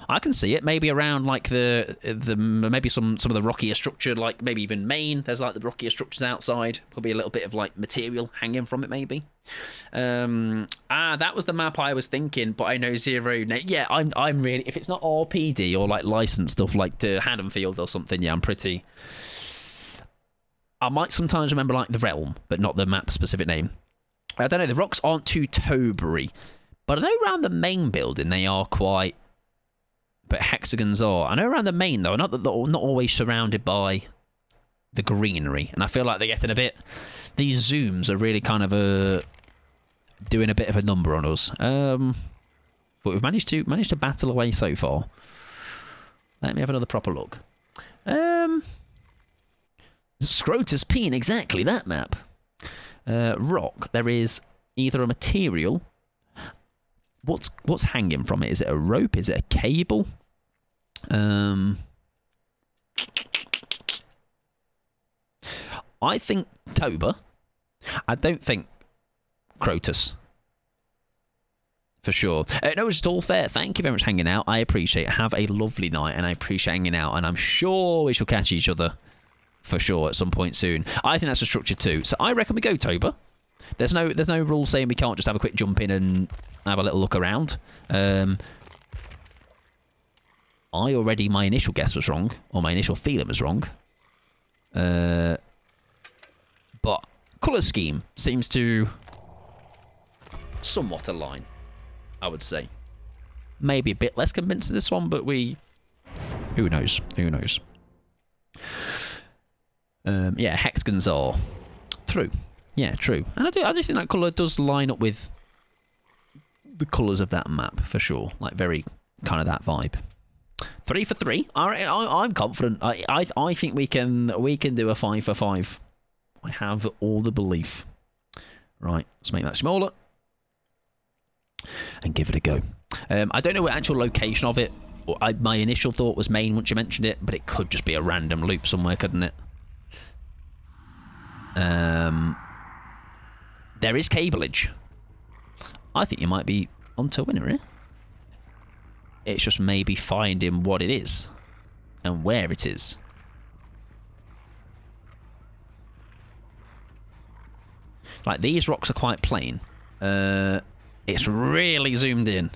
I can see it. Maybe around like the maybe some of the rockier structure, like maybe even Maine. There's like the rockier structures outside. Could be a little bit of like material hanging from it, maybe. That was the map I was thinking, but I know zero. Yeah, I'm really. If it's not RPD or like licensed stuff like the Haddonfield or something, yeah, I'm pretty. I might sometimes remember like the realm, but not the map specific name. I don't know. The rocks aren't too tobery, but I know around the main building they are quite. But hexagons are. I know around the main though, not always surrounded by the greenery, and I feel like they're getting a bit. These zooms are really kind of doing a bit of a number on us. But we've managed to battle away so far. Let me have another proper look. Scrotus Peen, exactly that map. Rock. There is either a material. What's hanging from it? Is it a rope? Is it a cable? I think Toba. I don't think Crotus. For sure. No, it's all fair. Thank you very much for hanging out. I appreciate it. Have a lovely night, and I appreciate hanging out. And I'm sure we shall catch each other for sure at some point soon. I think that's a structure too. So I reckon we go Toba. There's no rule saying we can't just have a quick jump in and have a little look around. My initial guess was wrong, or my initial feeling was wrong. But colour scheme seems to somewhat align, I would say. Maybe a bit less convinced of this one, but who knows? Who knows? Yeah, hexagons are true. Yeah, true. And I do think that colour does line up with the colours of that map, for sure. Like, very kind of that vibe. 3 for 3. I'm confident. I think we can do a 5 for 5. I have all the belief. Right, let's make that smaller. And give it a go. I don't know what actual location of it. My initial thought was Maine once you mentioned it, but it could just be a random loop somewhere, couldn't it? There is cableage. I think you might be onto a winner here. It's just maybe finding what it is and where it is. Like, these rocks are quite plain. It's really zoomed in.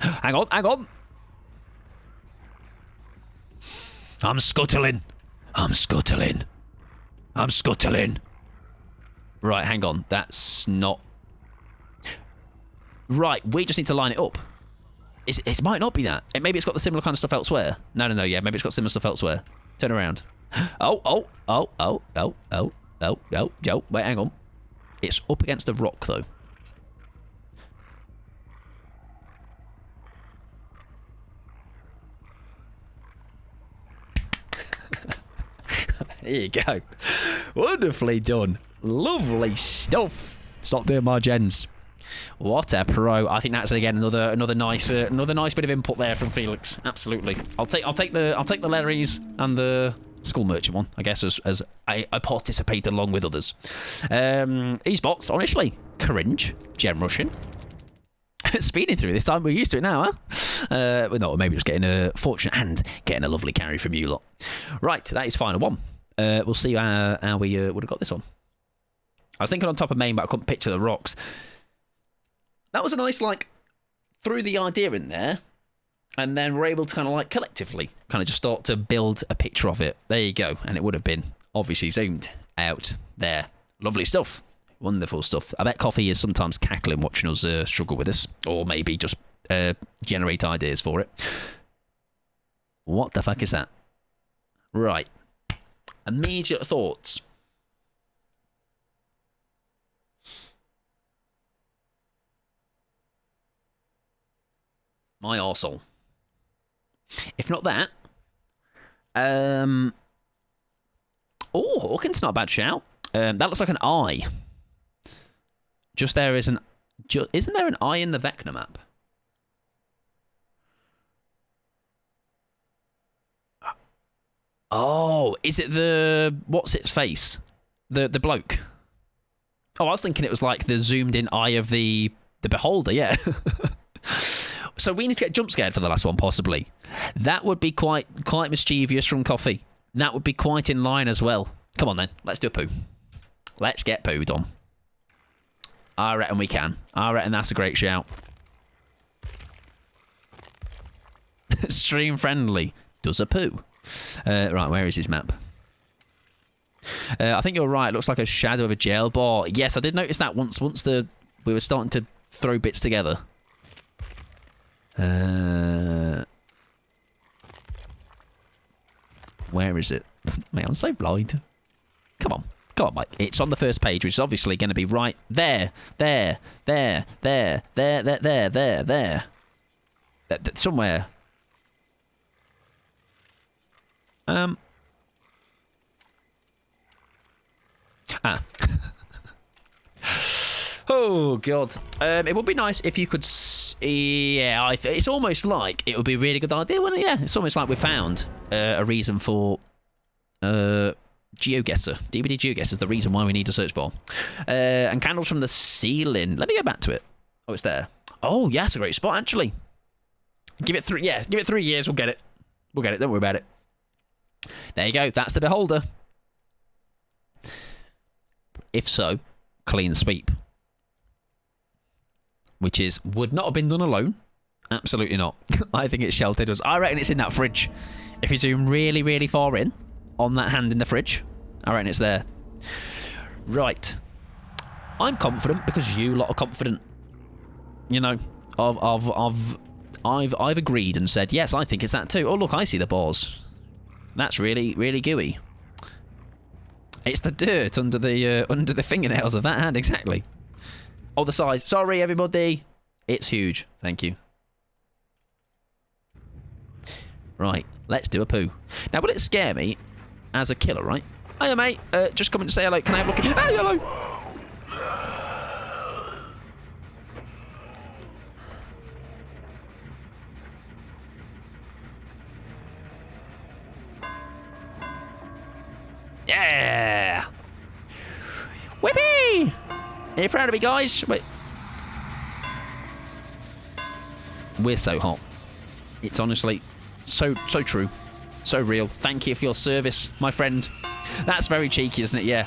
Hang on, hang on. I'm scuttling. I'm scuttling. I'm scuttling. Right, hang on. That's not... Right, we just need to line it up. It might not be that. Maybe it's got the similar kind of stuff elsewhere. No, yeah. Maybe it's got similar stuff elsewhere. Turn around. Oh. Wait, hang on. It's up against a rock, though. There you go. Wonderfully done. Lovely stuff. Stop doing my gens. What a pro! I think that's again another nice bit of input there from Felix. Absolutely. I'll take the Larrys and the Skull Merchant one, I guess, as I participate along with others. E-spots, honestly, cringe. Gem rushing. Speeding through this time, we're used to it now, huh? Well, no, maybe just getting a fortune and getting a lovely carry from you lot. Right, that is final one. We'll see how we would have got this one. I was thinking on top of main, but I couldn't picture the rocks. That was a nice, like, threw the idea in there, and then we're able to kind of, like, collectively kind of just start to build a picture of it. There you go. And it would have been obviously zoomed out there. Lovely stuff. Wonderful stuff. I bet Coffee is sometimes cackling watching us struggle with this, or maybe just generate ideas for it. What the fuck is that? Right. Immediate thoughts. My arsehole. If not that. Oh, Hawkins, not a bad shout. That looks like an eye. Just there is an... Isn't there an eye in the Vecna map? Oh, is it the... What's its face? The bloke. Oh, I was thinking it was like the zoomed in eye of the The Beholder, yeah. So we need to get jump scared for the last one, possibly. That would be quite mischievous from Coffee. That would be quite in line as well. Come on then, let's do a poo. Let's get pooed on. I reckon we can. I reckon that's a great shout. Stream friendly. Does a poo. Right, where is his map? I think you're right. It looks like a shadow of a jail bar. Yes, I did notice that once we were starting to throw bits together. Where is it? Man, I'm so blind. Come on, Mike. It's on the first page, which is obviously going to be right there. Somewhere. Oh god. It would be nice if you could. Yeah, it's almost like it would be a really good idea, wouldn't it? Yeah, it's almost like we found a reason for GeoGuessr. DVD GeoGuessr is the reason why we need a search bar. And candles from the ceiling. Let me go back to it. Oh, it's there. Oh, yeah, it's a great spot actually. Give it 3 years. We'll get it. Don't worry about it. There you go. That's the Beholder. If so, clean sweep. Which would not have been done alone. Absolutely not. I think it's sheltered us. I reckon it's in that fridge. If you zoom really, really far in on that hand in the fridge, I reckon it's there. Right. I'm confident because you lot are confident. You know, I've agreed and said, yes, I think it's that too. Oh, look, I see the bars. That's really, really gooey. It's the dirt under the fingernails of that hand, exactly. Oh, the size. Sorry, everybody. It's huge. Thank you. Right, let's do a poo. Now, will it scare me as a killer, right? Hiya, mate. Just coming to say hello. Can I have a look at you? Hey, hello. Yeah. Whippy! Are you proud of me, guys? Wait. We're so hot. It's honestly so true. So real. Thank you for your service, my friend. That's very cheeky, isn't it? Yeah.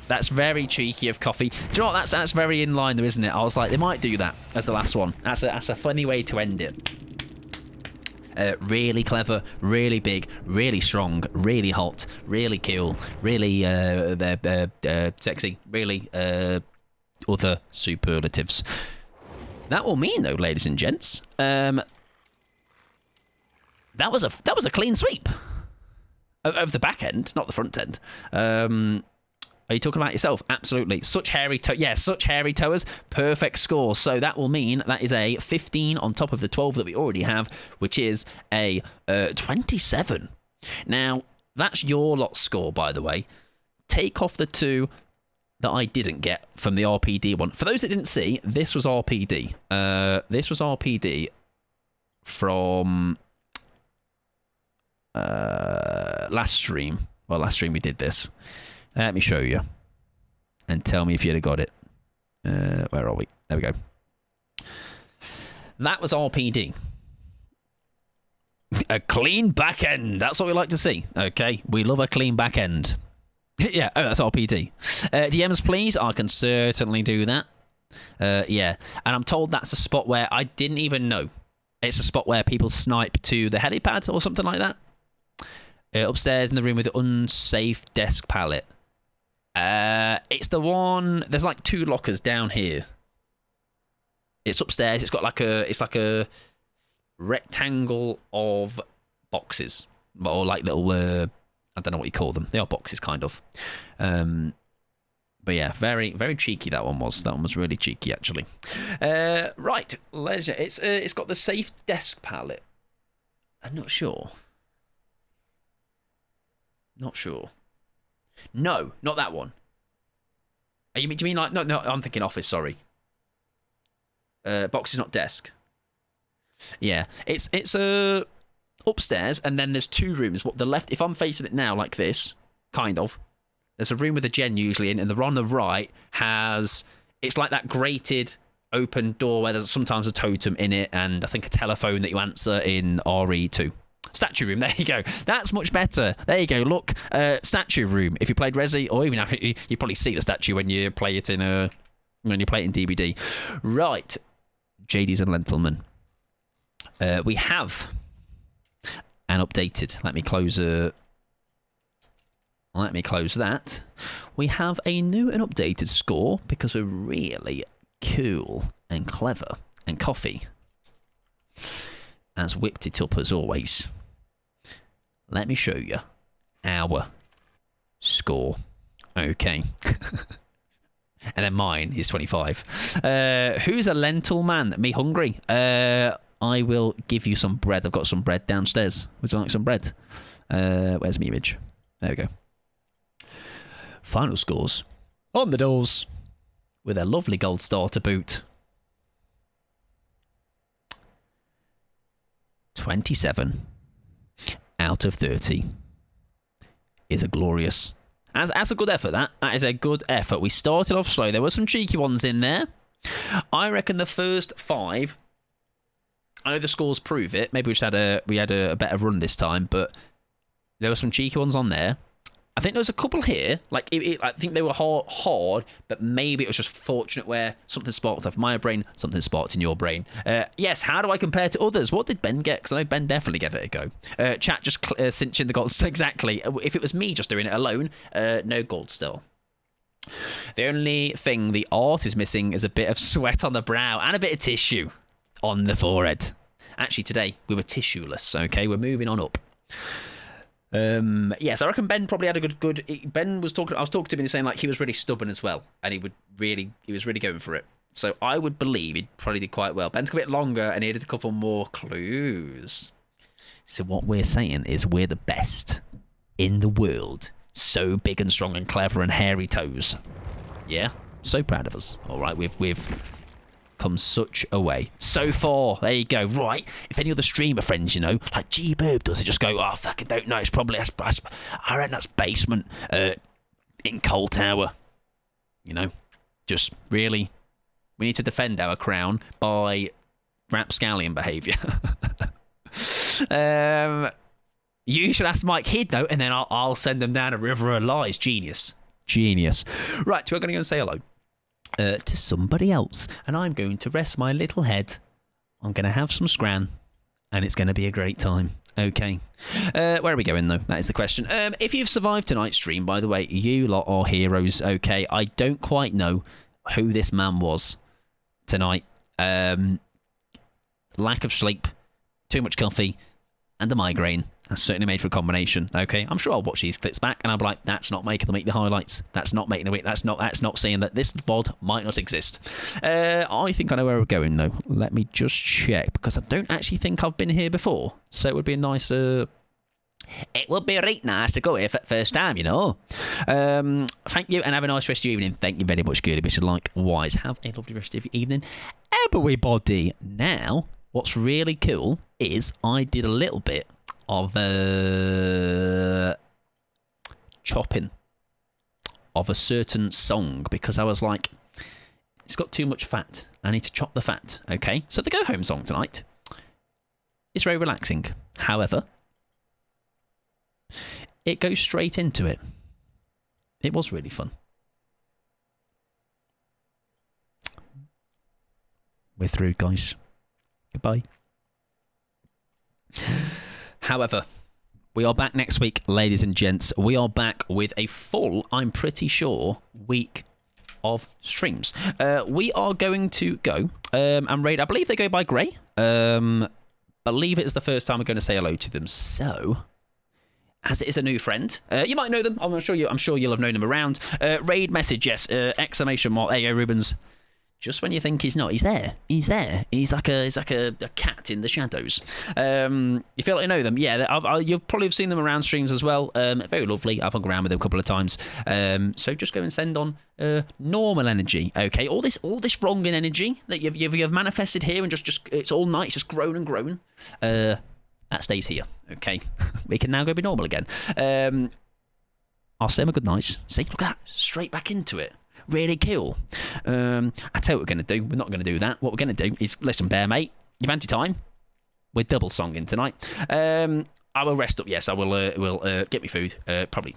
That's very cheeky of Coffee. Do you know what? That's very in line, though, isn't it? I was like, they might do that as the last one. That's a funny way to end it. Really clever, really big, really strong, really hot, really cool, really sexy, really other superlatives. That will mean, though, ladies and gents, that was a clean sweep of the back end, not the front end. Are you talking about yourself? Absolutely. Such hairy toes. Perfect score. So that will mean that is a 15 on top of the 12 that we already have, which is a 27. Now, that's your lot's score, by the way. Take off the 2 that I didn't get from the RPD one. For those that didn't see, this was RPD. This was RPD from last stream. Well, last stream we did this. Let me show you. And tell me if you'd have got it. Where are we? There we go. That was RPD. A clean back end. That's what we like to see. Okay. We love a clean back end. Yeah. Oh, that's RPD. DMs, please. I can certainly do that. Yeah. And I'm told that's a spot where I didn't even know. It's a spot where people snipe to the helipad or something like that. Upstairs in the room with the unsafe desk pallet. It's the one. There's like 2 lockers down here. It's upstairs. It's got like a rectangle of boxes, or like little. I don't know what you call them. They are boxes, kind of. But yeah, very very cheeky that one was. That one was really cheeky actually. Right, leisure. It's got the safe desk pallet. I'm not sure. Not sure. No, not that one. Do you mean like... No, I'm thinking office, sorry. Box is not desk. Yeah, it's upstairs, and then there's 2 rooms. What the left... If I'm facing it now like this, kind of, there's a room with a gen usually in, and the one on the right has... It's like that grated open door where there's sometimes a totem in it, and I think a telephone that you answer in RE2. Statue room, there you go. That's much better. There you go. Look, statue room. If you played Resi, or even after, you probably see the statue when you play it in DBD. Right, JDs and Lentleman. We have an updated. Let me close that. We have a new and updated score because we're really cool and clever, and Coffee has whipped it up as always. Let me show you our score. Okay. And then mine is 25. Who's a lentil man? Me hungry. I will give you some bread. I've got some bread downstairs. Would you like some bread? Where's my image? There we go. Final scores on the doors with a lovely gold star to boot. 27 out of 30 is a glorious. That's a good effort, that is a good effort. We started off slow. There were some cheeky ones in there. I reckon the first 5, I know the scores prove it. Maybe we had a better run this time, but there were some cheeky ones on there. I think there was a couple here. Like I think they were hard, but maybe it was just fortunate where something sparked off my brain, something sparked in your brain. Yes, how do I compare to others? What did Ben get? Because I know Ben definitely gave it a go. Chat just cinching the gold. Exactly. If it was me just doing it alone, no gold still. The only thing the art is missing is a bit of sweat on the brow and a bit of tissue on the forehead. Actually, today we were tissueless. Okay, we're moving on up. Yes, I reckon Ben probably had a good. Ben was talking. I was talking to him and he's saying like he was really stubborn as well, and he was really going for it. So I would believe he probably did quite well. Ben's a bit longer and he did a couple more clues. So what we're saying is we're the best in the world. So big and strong and clever and hairy toes. Yeah, so proud of us. All right, we've come such a way so far. There you go. Right, if any other streamer friends, you know, like G-Burb does it, just go, oh, fucking don't know, it's probably I reckon that's basement in Coal Tower. You know, just really, we need to defend our crown by Rapscallion behaviour. You should ask Mike Head though, and then I'll send them down a river of lies. Genius. Right, we're going to go and say hello to somebody else, and I'm going to rest my little head. I'm going to have some scran, and it's going to be a great time. Okay. Where are we going, though? That is the question. If you've survived tonight's stream, by the way, you lot are heroes. Okay, I don't quite know who this man was tonight. Lack of sleep, too much coffee, and a migraine. That's certainly made for a combination. Okay, I'm sure I'll watch these clips back and I'll be like, that's not making the weekly highlights. That's not making the week. That's not saying that this VOD might not exist. I think I know where we're going though. Let me just check because I don't actually think I've been here before. So it would be a nice. It would be right nice to go here for the first time, you know. Thank you and have a nice rest of your evening. Thank you very much, Goody. But likewise, have a lovely rest of your evening, everybody. Now, what's really cool is I did a little bit of chopping of a certain song because I was like, it's got too much fat. I need to chop the fat. Okay, so the go home song tonight is very relaxing. However, it goes straight into it. It was really fun. We're through, guys. Goodbye. However, we are back next week, ladies and gents. We are back with a full, I'm pretty sure, week of streams. We are going to go and raid. I believe they go by Grey. Believe it is the first time we're going to say hello to them. So, as it is a new friend, you might know them. I'm sure you'll have known them around. Raid message, yes. Exclamation mark. There you go, Rubens. Just when you think he's not, he's there. He's there. He's like a cat in the shadows. You feel like you know them? Yeah, you'll probably have seen them around streams as well. Very lovely. I've hung around with them a couple of times. So just go and send on normal energy. Okay, all this wrong in energy that you've manifested here and just it's all night. It's just grown and grown. That stays here. Okay, we can now go be normal again. I'll say them a good night. See, look at that, straight back into it. really cool. I tell you what we're going to do. We're not going to do that. What we're going to do is, listen, Bear, mate, you've had your time. We're double songing tonight. I will rest up. Yes, I will get me food. Probably.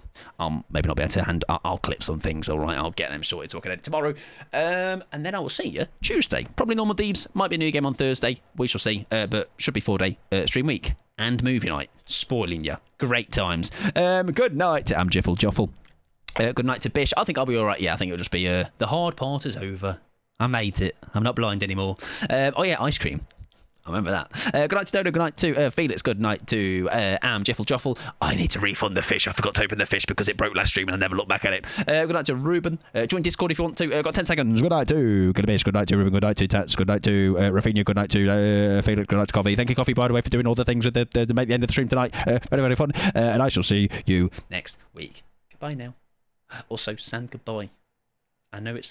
Maybe not be able to I'll clip some things. All right, I'll get them sorted so I can edit tomorrow. And then I will see you Tuesday. Probably normal Thebes. Might be a new game on Thursday. We shall see. But should be 4-day stream week and movie night. Spoiling you. Great times. Good night. I'm Jiffle Joffle. Good night to Bish. I think I'll be all right. Yeah, I think it'll just be the hard part is over. I made it. I'm not blind anymore. Oh yeah, ice cream. I remember that. Good night to Dodo. Good night to Felix. Good night to Jiffle Joffle. I need to refund the fish. I forgot to open the fish because it broke last stream and I never looked back at it. Good night to Ruben. Join Discord if you want to. Got 10 seconds. Good night to Gadabish. Good night to Ruben. Good night to Tats. Good night to Rafinha. Good night to Felix. Good night to Coffee. Thank you, Coffee, by the way, for doing all the things with to make the end of the stream tonight. Very, very fun. And I shall see you next week. Goodbye now. Also, sand goodbye. I know it's